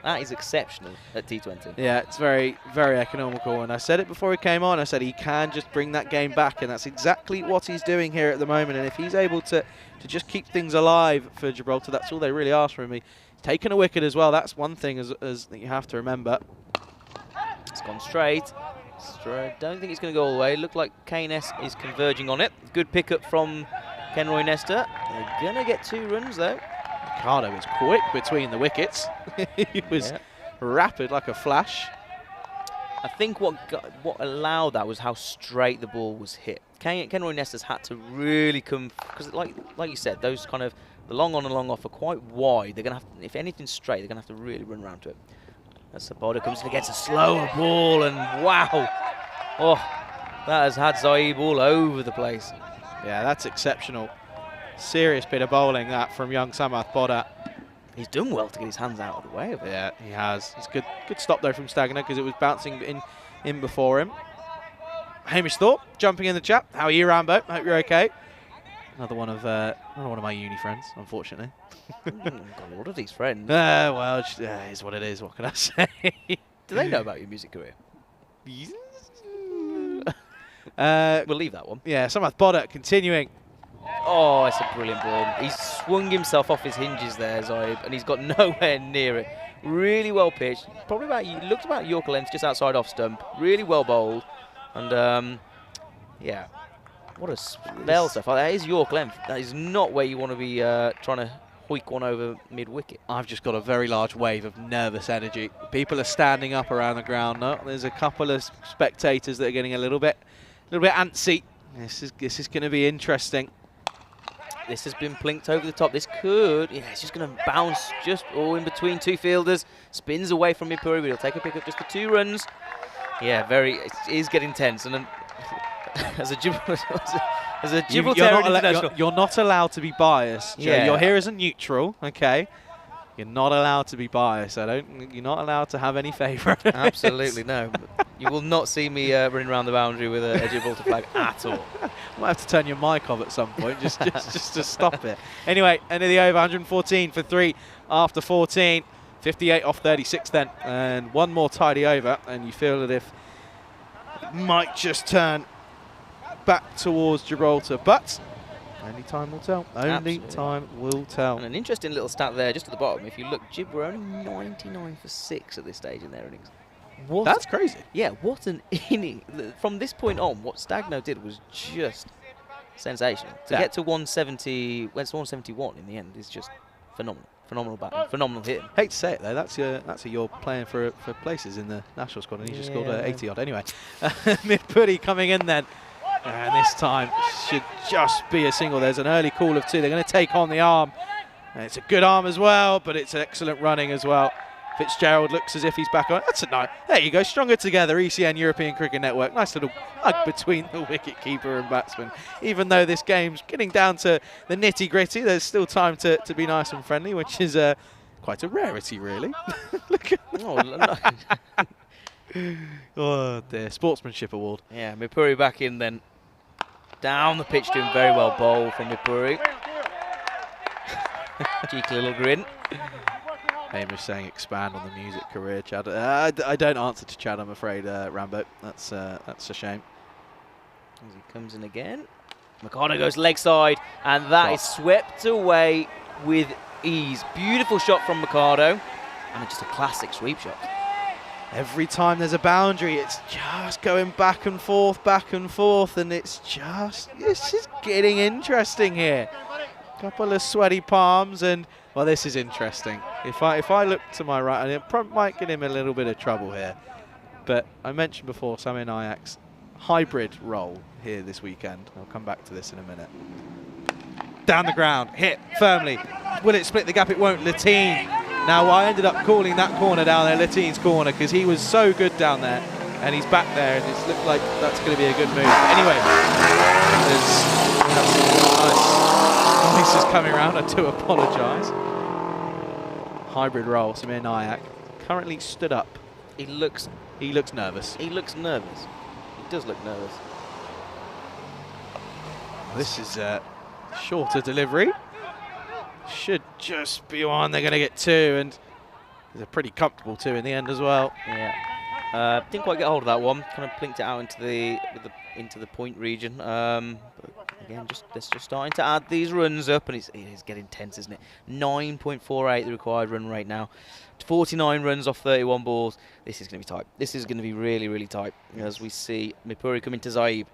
That is exceptional at T20. Yeah, it's very, very economical. And I said it before he came on. I said he can just bring that game back. And that's exactly what he's doing here at the moment. And if he's able to just keep things alive for Gibraltar, that's all they really ask from him. He's taken a wicket as well. That's one thing as that you have to remember. It's gone straight. Don't think it's going to go all the way. Looked like Keynes is converging on it. Good pickup from Kenroy Nestor. They're going to get 2 runs though. Ricardo was quick between the wickets. He was rapid like a flash. I think what allowed that was how straight the ball was hit. Kenroy Nestor's had to really come, because like you said, those kind of the long on and long off are quite wide. They're going to have, if anything's straight, they're going to have to really run around to it. As Sabota comes in against a slower ball, and wow, oh, that has had Zaib all over the place. Yeah, that's exceptional. Serious bit of bowling that from young Samath Boda. He's done well to get his hands out of the way of it. Yeah, he has. It's good stop though from Stagner because it was bouncing in before him. Hamish Thorpe jumping in the chat. How are you, Rambo? Hope you're okay. Another one of my uni friends, unfortunately. Got a lot of these friends. Well, it is what it is. What can I say? Do they know about your music career? We'll leave that one. Yeah, Samath Boda continuing. Oh, it's a brilliant ball. He's swung himself off his hinges there, Zaib, and he's got nowhere near it. Really well pitched. Probably looked about York length, just outside off stump. Really well bowled. And yeah, what a spell stuff. That is York length. That is not where you want to be trying to hoik one over mid-wicket. I've just got a very large wave of nervous energy. People are standing up around the ground now. There's a couple of spectators that are getting a little bit antsy. This is going to be interesting. This has been plinked over the top. This could, yeah, it's just going to bounce just in between two fielders. Spins away from Mipuri, but he'll take a pick up just for 2 runs. Yeah, it is getting tense. And then, as a Gibraltar international, you're not allowed to be biased. Joe. Yeah. You're here as a neutral, okay? You're not allowed to be biased. You're not allowed to have any favourites. Absolutely no. You will not see me running around the boundary with a Gibraltar flag at all. Might have to turn your mic off at some point just to stop it. Anyway, end of the over, 114 for 3 after 14. 58 off 36 then, and one more tidy over, and you feel that if it might just turn back towards Gibraltar, but only time will tell. Only Absolutely. time will tell. And an interesting little stat there, just at the bottom. If you look, Gib were only 99 for 6 at this stage in their innings. That's crazy. Yeah, what an inning. From this point on, what Stagno did was just sensational. To get to 170, well, it's 171 in the end is just phenomenal. Phenomenal batting, phenomenal hitting. Hate to say it though, that's you're playing for places in the national squad, and he just scored 80 odd. Anyway, Mid-Putty coming in then, and this time should just be a single. There's an early call of 2. They're going to take on the arm, and it's a good arm as well, but it's excellent running as well. Fitzgerald looks as if he's back on. That's a nice. There you go, stronger together. ECN European Cricket Network. Nice little hug between the wicket keeper and batsman. Even though this game's getting down to the nitty gritty, there's still time to be nice and friendly, which is quite a rarity, really. Look at that. Oh dear, sportsmanship award. Yeah, Mipuri back in then. Down the pitch, doing very well bowled from Mipuri. Cheeky little grin. Hamish saying expand on the music career, Chad. I don't answer to Chad, I'm afraid, Rambo. That's a shame. As he comes in again. Mikado goes leg side, and that is swept away with ease. Beautiful shot from Mikado, and just a classic sweep shot. Every time there's a boundary, it's just going back and forth, and it's just getting interesting here. Couple of sweaty palms, and well, this is interesting. If I look to my right, and it might get him a little bit of trouble here, but I mentioned before Sami Nayak's hybrid role here this weekend. I'll come back to this in a minute. Down the ground, hit firmly. Will it split the gap? It won't. Latine. Now I ended up calling that corner down there, Latine's corner, because he was so good down there, and he's back there, and it's looked like that's going to be a good move. Anyway, this is coming around. I do apologise. Hybrid role, Samir Nayak currently stood up. He looks nervous. He looks nervous. He does look nervous. This is a shorter delivery. Should just be one. They're going to get 2, and it's a pretty comfortable 2 in the end as well. Yeah. Didn't quite get hold of that one. Kind of plinked it out into the point region. But again, it's just starting to add these runs up, and it is getting tense, isn't it? 9.48 the required run rate now. 49 runs off 31 balls. This is going to be tight. This is going to be really, really tight as we see Mipuri come into Zaib.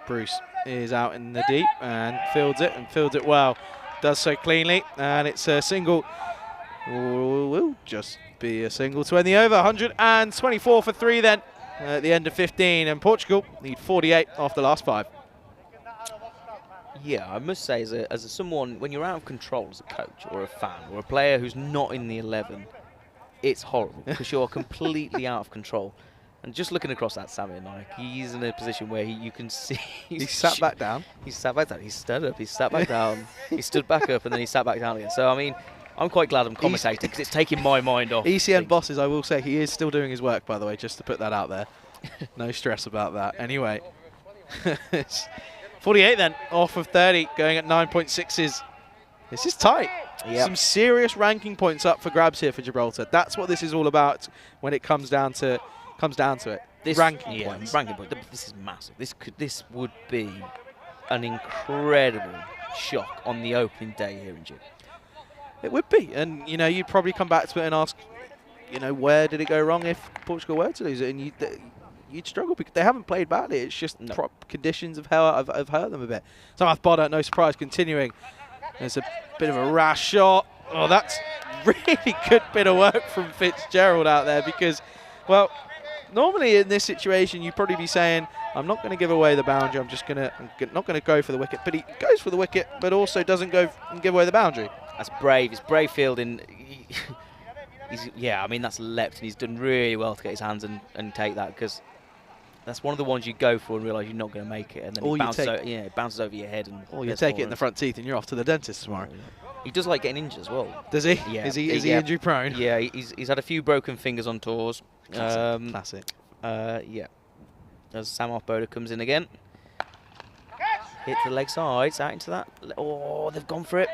Bruce is out in the deep and fields it well. Does so cleanly, and it's a single. Will just be a single to end the over. 124 for 3 then at the end of 15, and Portugal need 48 off the last 5. Yeah, I must say, as someone, when you're out of control as a coach or a fan or a player who's not in the 11, it's horrible because you're completely out of control. And just looking across that Samir Nayak, he's in a position where you can see He sat back down. He sat back down. He stood up. He sat back down. He stood back up, and then he sat back down again. So I mean, I'm quite glad I'm commentating because it's taking my mind off. ECN bosses, I will say, he is still doing his work, by the way, just to put that out there. No stress about that. Anyway, 48 then, off of 30, going at 9.6s. This is tight. Yep. Some serious ranking points up for grabs here for Gibraltar. That's what this is all about when it comes down to it. This ranking points. Ranking point. This is massive. This would be an incredible shock on the opening day here in June. It would be, and you know, you'd probably come back to it and ask, you know, where did it go wrong if Portugal were to lose it, and you'd struggle because they haven't played badly. It's just conditions have hurt them a bit. Samath Bodda, no surprise, continuing. There's a bit of a rash shot. Oh, that's really good bit of work from Fitzgerald out there because, well, normally in this situation you'd probably be saying, I'm not going to give away the boundary. I'm not going to go for the wicket. But he goes for the wicket, but also doesn't go and give away the boundary. That's brave. It's brave fielding. Yeah, I mean, that's leapt, and he's done really well to get his hands and take that, because that's one of the ones you go for and realise you're not going to make it, and then it bounces over your head. Or you take it in the front teeth and you're off to the dentist tomorrow. He does like getting injured as well. Does he? Yeah. Is he injury prone? Yeah, he's had a few broken fingers on tours. Classic. Yeah. As Samath Bodda comes in again. Hit the leg sides, out into that. Oh, they've gone for it.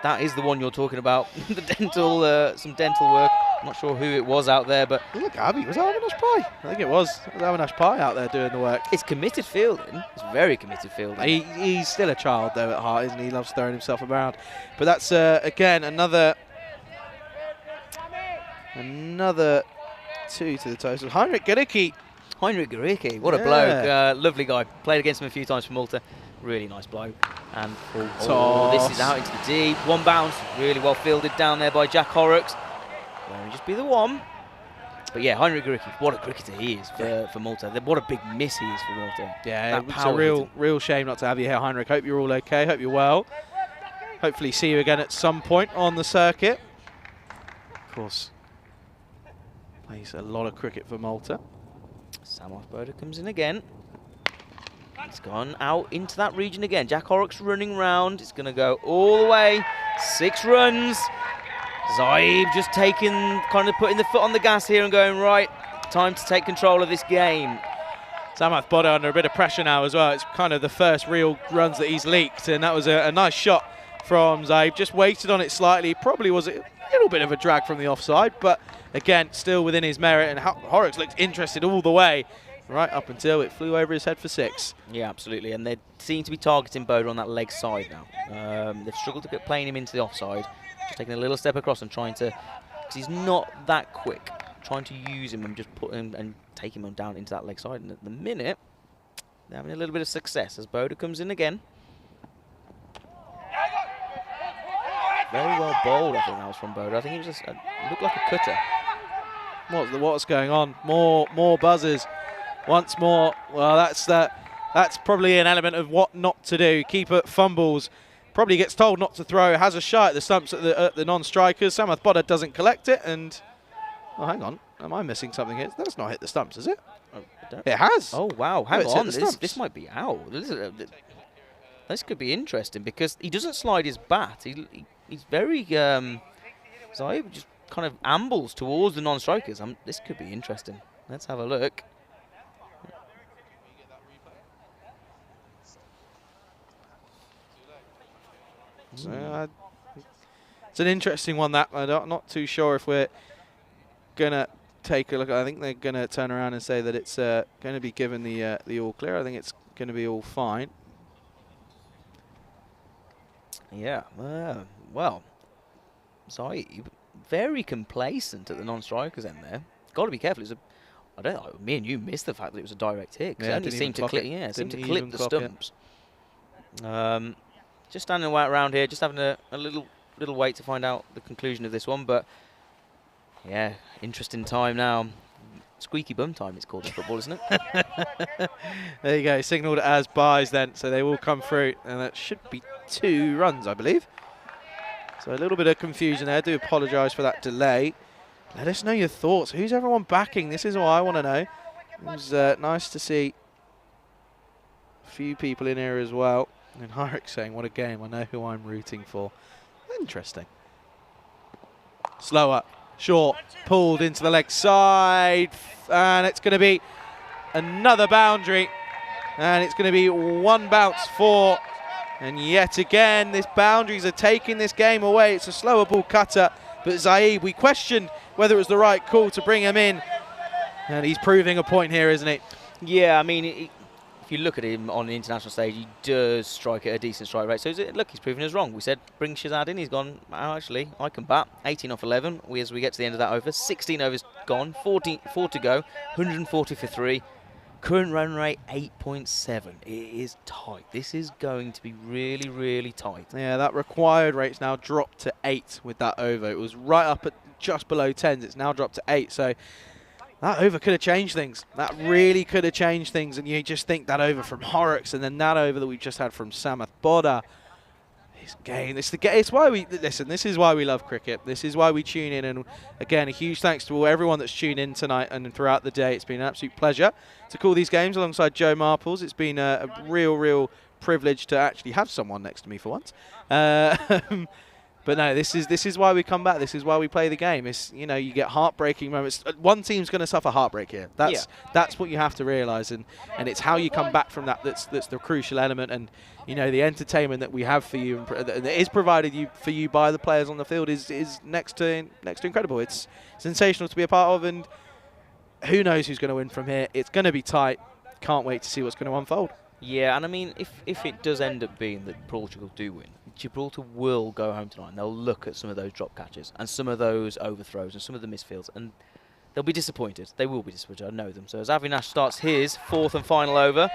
That is the one you're talking about. The dental, some dental work. I'm not sure who it was out there, but look, Abby, was that Avinash Pai? I think it was. It was Avinash Pai out there doing the work. It's committed fielding. It's very committed fielding. He's still a child though at heart, isn't he? He loves throwing himself around. But that's again another 2 to the total. Heinrich Gericke, what a bloke. Lovely guy. Played against him a few times for Malta. Really nice bloke. And this is out into the deep. One bounce. Really well fielded down there by Jack Horrocks. Won't just be the one. But yeah, Heinrich Gericke, what a cricketer he is for Malta. What a big miss he is for Malta. Yeah, it's a real shame not to have you here, Heinrich. Hope you're all okay. Hope you're well. Hopefully see you again at some point on the circuit. Of course, plays a lot of cricket for Malta. Samath Bodda comes in again. It's gone out into that region again. Jack Horrocks running round. It's going to go all the way. 6 runs. Zaib just kind of putting the foot on the gas here and going, right, time to take control of this game. Samath Bodda under a bit of pressure now as well. It's kind of the first real runs that he's leaked, and that was a nice shot from Zaib. Just waited on it slightly. Probably was a little bit of a drag from the offside, but again, still within his merit, and Horrocks looked interested all the way, right up until it flew over his head for 6. Yeah, absolutely, and they seem to be targeting Bodda on that leg side now. They've struggled to get playing him into the offside, just taking a little step across and trying to, because he's not that quick, trying to use him and just put him and take him down into that leg side. And at the minute, they're having a little bit of success as Bodda comes in again. Very well bowled, I think that was from Bodda. I think it was just looked like a cutter. What's going on? More buzzers. Once more. Well, that's probably an element of what not to do. Keeper fumbles. Probably gets told not to throw. Has a shot at the stumps at the non-strikers. Samath Bodda doesn't collect it, and oh, hang on. Am I missing something here? That's not hit the stumps, is it? It has. Oh wow! Hang on. This might be out. This could be interesting because he doesn't slide his bat. He's very so he just kind of ambles towards the non-strikers. This could be interesting. Let's have a look. So, it's an interesting one. That I'm not too sure if we're gonna take a look. I think they're gonna turn around and say that it's going to be given the all clear. I think it's going to be all fine. Yeah. Well, Zaib very complacent at the non-strikers end there. Got to be careful. I don't know. Me and you missed the fact that it was a direct hit. Yeah, it only seemed to clip. Yeah, seemed to clip the stumps. Just standing around here, just having a little wait to find out the conclusion of this one. But yeah, interesting time now. Squeaky bum time, it's called in football, isn't it? There you go. Signalled as buys then, so they will come through, and that should be 2 runs, I believe. So a little bit of confusion there. I do apologise for that delay. Let us know your thoughts. Who's everyone backing? This is what I want to know. It was nice to see a few people in here as well. And Heinrich saying, what a game. I know who I'm rooting for. Interesting. Slower. Short. Pulled into the leg side. And it's going to be another boundary. And it's going to be 1 bounce for. And yet again, these boundaries are taking this game away. It's a slower ball cutter. But Zaib, we questioned whether it was the right call to bring him in. And he's proving a point here, isn't he? Yeah, I mean, if if you look at him on the international stage, he does strike at a decent strike rate. So look, he's proven us wrong. We said bring Shazad in. He's gone, oh, actually, I can bat. 18 off 11 as we get to the end of that over. 16 overs gone, 4 to go, 140 for 3. Current run rate 8.7. It is tight. This is going to be really, really tight. Yeah, that required rate's now dropped to 8 with that over. It was right up at just below 10s. It's now dropped to 8. So that over could have changed things. That really could have changed things. And you just think that over from Horrocks and then that over that we've just had from Samath Boda. It's why we listen. This is why we love cricket. This is why we tune in. And again, a huge thanks to everyone that's tuned in tonight and throughout the day. It's been an absolute pleasure to call these games alongside Joe Marples. It's been a real privilege to actually have someone next to me for once. But no, this is why we come back. This is why we play the game. It's, you know, you get heartbreaking moments. One team's going to suffer heartbreak here. That's what you have to realise, and it's how you come back from that that's the crucial element. And you know, the entertainment that we have for you and that is provided for you by the players on the field is next to incredible. It's sensational to be a part of, and who knows who's going to win from here. It's going to be tight. Can't wait to see what's going to unfold. Yeah, and I mean, if it does end up being that Portugal do win, Gibraltar will go home tonight and they'll look at some of those drop catches and some of those overthrows and some of the misfields, and they'll be disappointed. They will be disappointed, I know them. So as Avinash starts his 4th and final over,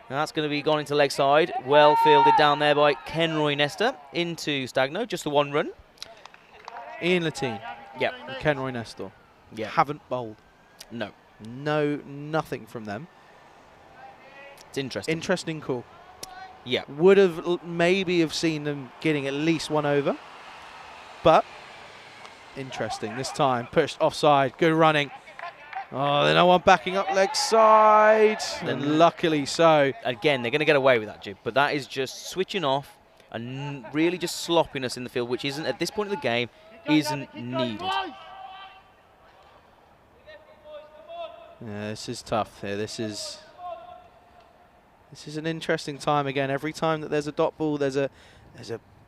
and that's going to be gone into leg side. Well fielded down there by Kenroy Nestor into Stagno, just the 1 run. Ian Latine. Yep. And Kenroy Nestor. Yeah. Haven't bowled. No. Nothing from them. It's interesting. Interesting call. Yeah. Would have maybe have seen them getting at least 1 over. But interesting. This time pushed offside. Good running. Oh, there's no one backing up leg side. And luckily so. Again, they're going to get away with that, Jib. But that is just switching off and really just sloppiness in the field, which isn't, at this point of the game, isn't needed. Yeah, this is tough here. This is an interesting time again. Every time that there's a dot ball, there's a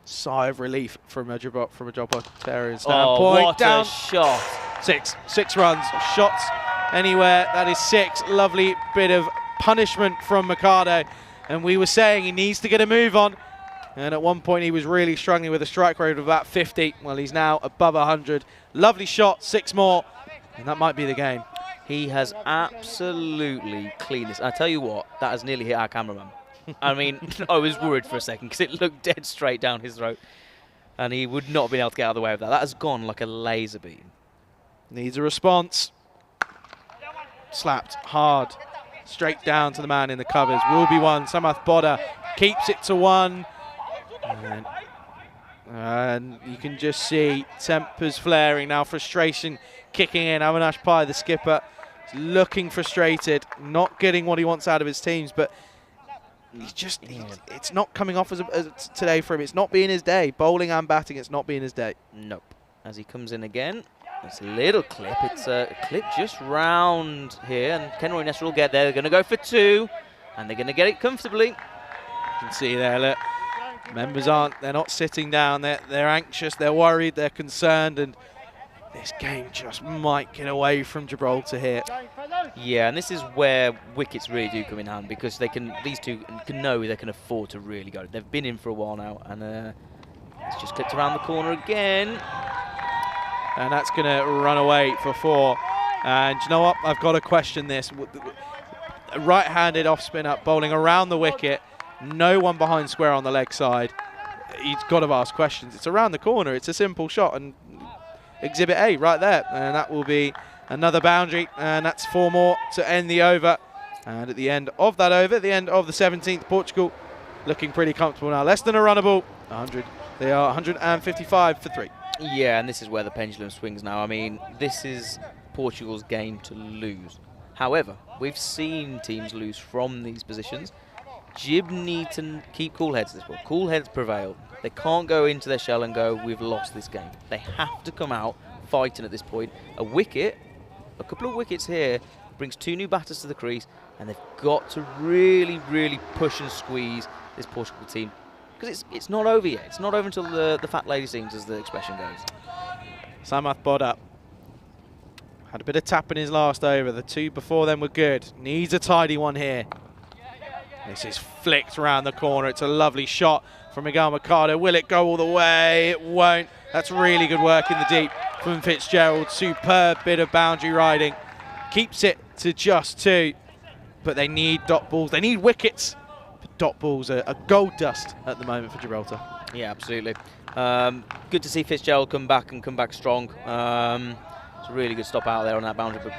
sigh of relief from a Gibraltarian standpoint. Oh, what down a shot! 6 runs, shots anywhere. That is 6. Lovely bit of punishment from Mikado, and we were saying he needs to get a move on. And at one point he was really struggling with a strike rate of about 50. Well, he's now above 100. Lovely shot, 6 more, and that might be the game. He has absolutely cleaned this. I tell you what, that has nearly hit our cameraman. I mean, I was worried for a second because it looked dead straight down his throat. And he would not have been able to get out of the way of that. That has gone like a laser beam. Needs a response. Slapped hard. Straight down to the man in the covers. Will be 1. Samath Boda keeps it to 1. And you can just see tempers flaring now. Frustration kicking in. Avinash Pai, the skipper, is looking frustrated. Not getting what he wants out of his teams. But he's just, it's not coming off as today for him. It's not being his day. Bowling and batting, it's not being his day. Nope. As he comes in again, it's a little clip. It's a clip just round here, and Kenroy Nestor will get there. They're going to go for 2, and they're going to get it comfortably. You can see there, look. Members they're not sitting down. They're anxious, they're worried, they're concerned, and this game just might get away from Gibraltar here. Yeah, and this is where wickets really do come in hand, because these two can know they can afford to really go. They've been in for a while now, and it's just clipped around the corner again. And that's going to run away for 4. And you know what? I've got to question this. Right-handed off-spin up, bowling around the wicket. No one behind square on the leg side. He's got to ask questions. It's around the corner. It's a simple shot. And Exhibit A right there. And that will be another boundary. And that's 4 more to end the over. And at the end of that over, the end of the 17th, Portugal looking pretty comfortable now. Less than a runnable. 100. They are 155 for 3. Yeah, and this is where the pendulum swings now. I mean, this is Portugal's game to lose. However, we've seen teams lose from these positions. Gib need to keep cool heads this ball. Cool heads prevail. They can't go into their shell and go, we've lost this game. They have to come out fighting at this point. A couple of wickets here, brings 2 new batters to the crease, and they've got to really, really push and squeeze this Portugal team. Because it's not over yet. It's not over until the fat lady sings, as the expression goes. Samath Boda had a bit of tap in his last over. The 2 before them were good. Needs a tidy one here. This is flicked around the corner. It's a lovely shot from Miguel Mercado. Will it go all the way? It won't. That's really good work in the deep from Fitzgerald. Superb bit of boundary riding. Keeps it to just 2. But they need dot balls. They need wickets. But dot balls are gold dust at the moment for Gibraltar. Yeah, absolutely. Good to see Fitzgerald come back and come back strong. It's a really good stop out there on that boundary. But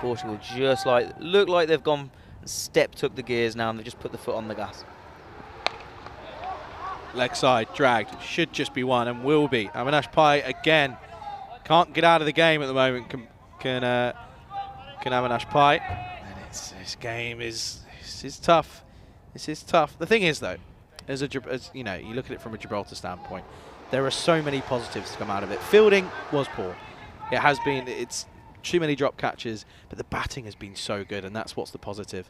Portugal just look like they've gone and stepped up the gears now, and they've just put the foot on the gas. Leg side dragged. Should just be one and will be. Avinash Pai again. Can't get out of the game at the moment. Can Avinash Pai. And this game is tough. This is tough. The thing is though, as you know, you look at it from a Gibraltar standpoint, there are so many positives to come out of it. Fielding was poor. It has been. It's too many drop catches, but the batting has been so good, and that's what's the positive.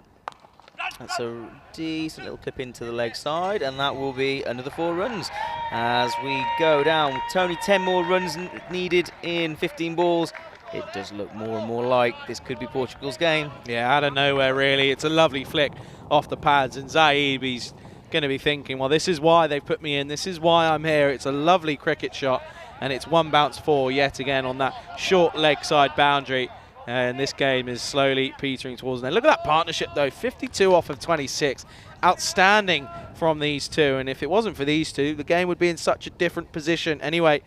That's a decent little clip into the leg side, and that will be another 4 runs as we go down. Tony, 10 more runs needed in 15 balls. It does look more and more like this could be Portugal's game. Yeah, out of nowhere, really. It's a lovely flick off the pads, and Zaid, he's going to be thinking, well, this is why they've put me in. This is why I'm here. It's a lovely cricket shot, and it's 1 bounce 4 yet again on that short leg side boundary. And this game is slowly petering towards an end. Look at that partnership, though. 52 off of 26. Outstanding from these two. And if it wasn't for these two, the game would be in such a different position. Anyway,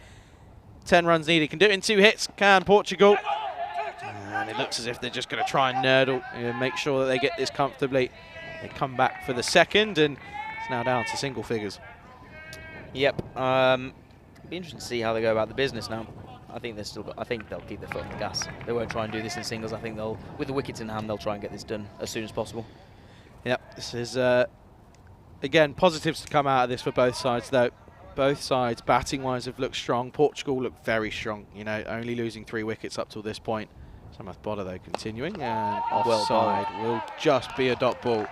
10 runs needed. Can do it in 2 hits, can Portugal. And it looks as if they're just going to try and nurdle and make sure that they get this comfortably. They come back for the second, and it's now down to single figures. Yep. It'll be interesting to see how they go about the business now. I think they'll keep their foot on the gas. They won't try and do this in singles. I think they'll, with the wickets in hand, they'll try and get this done as soon as possible. Yep, this is, again, positives to come out of this for both sides, though. Both sides, batting-wise, have looked strong. Portugal looked very strong, you know, only losing 3 wickets up till this point. Samath Bodder, though, continuing, and offside will just be a dot ball.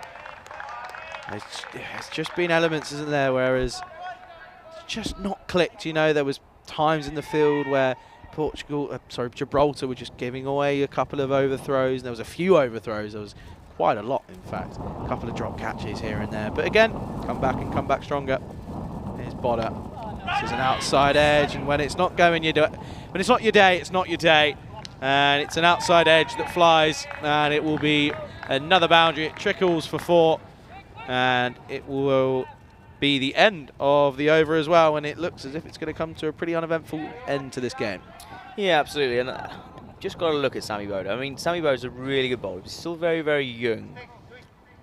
It's just been elements, isn't there, whereas it's just not clicked, you know. There was times in the field where Gibraltar were just giving away a couple of overthrows. There was a few overthrows. There was quite a lot, in fact. A couple of drop catches here and there. But again, come back stronger. Here's Bodder. This is an outside edge, and when it's not going your day, when it's not your day, it's not your day. And it's an outside edge that flies, and it will be another boundary. It trickles for 4, and it will be the end of the over as well, and it looks as if it's going to come to a pretty uneventful end to this game. Yeah, absolutely, and just got to look at Sammy Bodder. I mean, Sammy Bodder's a really good bowler. He's still very, very young.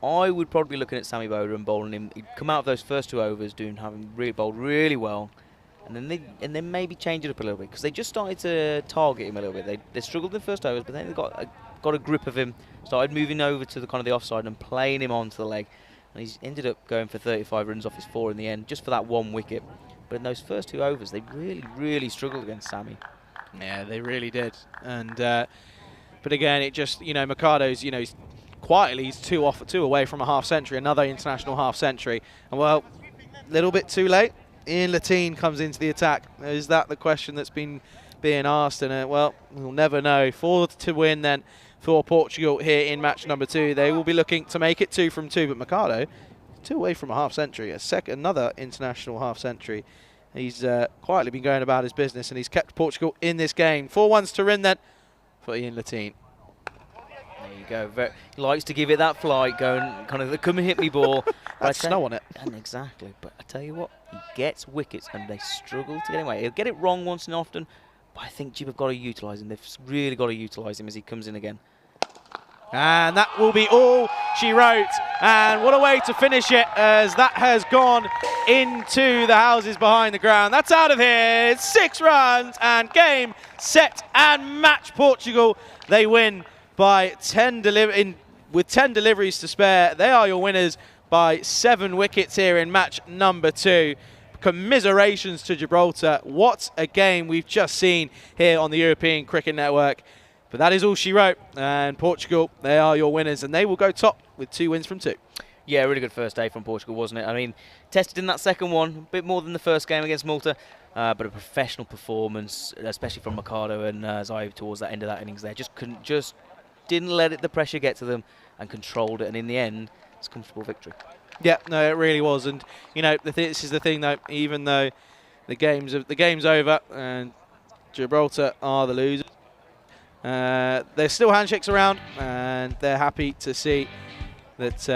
I would probably be looking at Sammy Bodder and bowling him. He'd come out of those first 2 overs having really bowled really well, and then maybe change it up a little bit, because they just started to target him a little bit. They struggled in the first overs, but then they got a grip of him, started moving over to the kind of the offside and playing him onto the leg. And he's ended up going for 35 runs off his 4 in the end, just for that 1 wicket. But in those first 2 overs, they really, really struggled against Sammy. Yeah, they really did. And but again, it just, you know, Mercado's, you know, he's 2 away from a half century, another international half century. And well, a little bit too late. Ian Latine comes into the attack. Is that the question that's been being asked? And well, we'll never know. 4 to win then for Portugal here in match number 2. They will be looking to make it 2 from 2, but Mercado, 2 away from a half century, another international half century. He's quietly been going about his business, and he's kept Portugal in this game. 4 ones to Rin then for Ian Latine. There you go. He likes to give it that flight, going kind of the come and hit me ball. That's snow on it. And exactly, but I tell you what, he gets wickets, and they struggle to get away. He'll get it wrong once and often, but I think Jib have got to utilise him. They've really got to utilise him as he comes in again. And that will be all she wrote. And what a way to finish it, as that has gone into the houses behind the ground. That's out of here. It's 6 runs, and game, set, and match. Portugal, they win by 10 with 10 deliveries to spare. They are your winners by 7 wickets here in match number 2. Commiserations to Gibraltar. What a game we've just seen here on the European Cricket Network. But that is all she wrote, and Portugal, they are your winners, and they will go top with 2 wins from 2. Yeah, really good first day from Portugal, wasn't it? I mean, tested in that second one, a bit more than the first game against Malta, but a professional performance, especially from Mercado and Zaid towards that end of that innings there. Just didn't let the pressure get to them and controlled it. And in the end, it's a comfortable victory. Yeah, no, it really was. And, you know, this is the thing, though, even though the game's over and Gibraltar are the losers, there's still handshakes around, and they're happy to see that,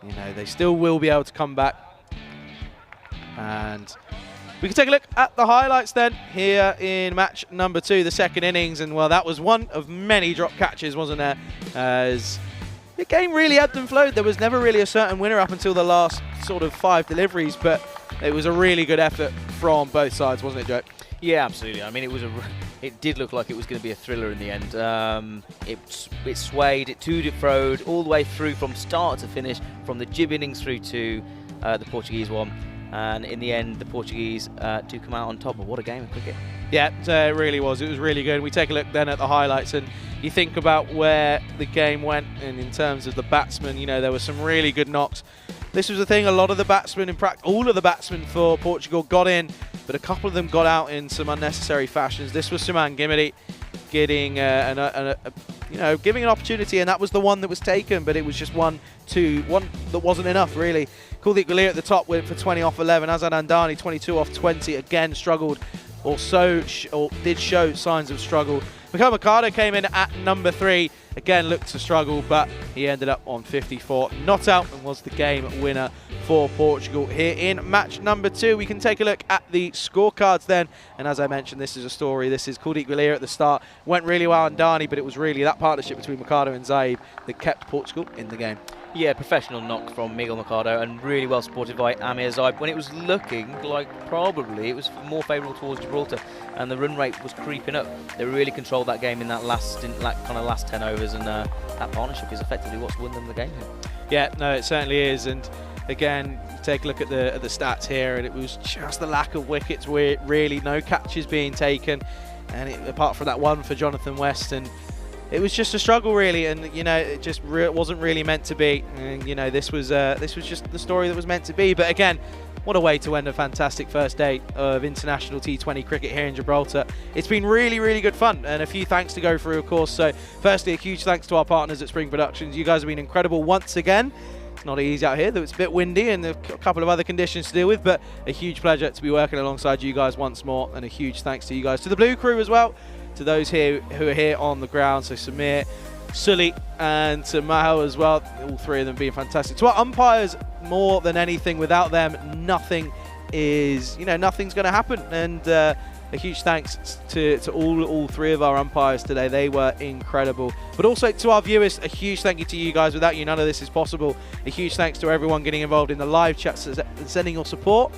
you know, they still will be able to come back. And we can take a look at the highlights then here in match number 2, the second innings. And, well, that was one of many drop catches, wasn't there? As the game really ebbed and flowed. There was never really a certain winner up until the last sort of 5 deliveries, but it was a really good effort from both sides, wasn't it, Joe? Yeah, absolutely. I mean, it did look like it was going to be a thriller in the end. It swayed, it toed, it froed all the way through from start to finish, from the Gib innings through to the Portuguese one. And in the end, the Portuguese do come out on top. But what a game of cricket. Yeah, it really was. It was really good. We take a look then at the highlights, and you think about where the game went, and in terms of the batsmen, you know, there were some really good knocks. This was the thing, a lot of the batsmen, in fact, all of the batsmen for Portugal got in, but a couple of them got out in some unnecessary fashions. This was Suman Gimidi getting giving an opportunity, and that was the one that was taken, but it was just one that wasn't enough, really. Kuldeep Gulier at the top went for 20 off 11. Azad Andani, 22 off 20, again struggled, or did show signs of struggle. Mikael Mercado came in at number 3, again looked to struggle, but he ended up on 54, not out, and was the game winner for Portugal here in match number 2. We can take a look at the scorecards then, and as I mentioned, this is a story. This is Kuldeep Gulier at the start, went really well on Andani, but it was really that partnership between Mercado and Zaib that kept Portugal in the game. Yeah, professional knock from Miguel Mercado, and really well supported by Amir Zaib when it was looking like probably it was more favourable towards Gibraltar, and the run rate was creeping up. They really controlled that game in that last 10 overs, and that partnership is effectively what's won them the game here. Yeah, no, it certainly is. And again, take a look at the stats here, and it was just the lack of wickets, where really no catches being taken, and apart from that one for Jonathan West, and it was just a struggle, really, and you know, it just wasn't really meant to be. And you know, this was just the story that was meant to be. But again, what a way to end a fantastic first day of international T20 cricket here in Gibraltar. It's been really, really good fun, and a few thanks to go through, of course. So, firstly, a huge thanks to our partners at Spring Productions. You guys have been incredible once again. It's not easy out here, though it's a bit windy and a couple of other conditions to deal with, but a huge pleasure to be working alongside you guys once more, and a huge thanks to you guys, to the Blue Crew as well, to those here who are here on the ground, so Samir, Sully, and to Mahal as well, all three of them being fantastic. To our umpires, more than anything, without them, nothing's going to happen. And a huge thanks to all three of our umpires today. They were incredible. But also to our viewers, a huge thank you to you guys. Without you, none of this is possible. A huge thanks to everyone getting involved in the live chats and sending your support.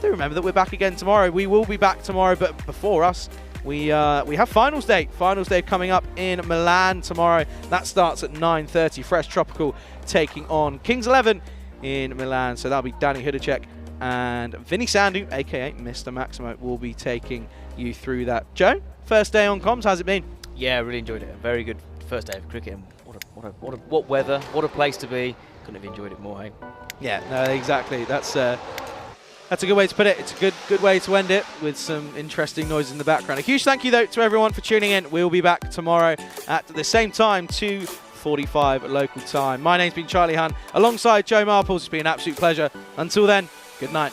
Do remember that we're back again tomorrow. We will be back tomorrow, but before us, we have finals day coming up in Milan tomorrow. That starts at 9:30. Fresh Tropical taking on Kings 11 in Milan. So that'll be Danny Hudacek and Vinny Sandu, aka Mr. Maximo, will be taking you through that. Joe, first day on comms, how's it been? Yeah, really enjoyed it. A very good first day of cricket. And what weather, what a place to be. Couldn't have enjoyed it more, hey? Yeah, no, exactly. That's a good way to put it. It's a good way to end it, with some interesting noise in the background. A huge thank you, though, to everyone for tuning in. We'll be back tomorrow at the same time, 2:45 local time. My name's been Charlie Hunt, alongside Joe Marples. It's been an absolute pleasure. Until then, good night.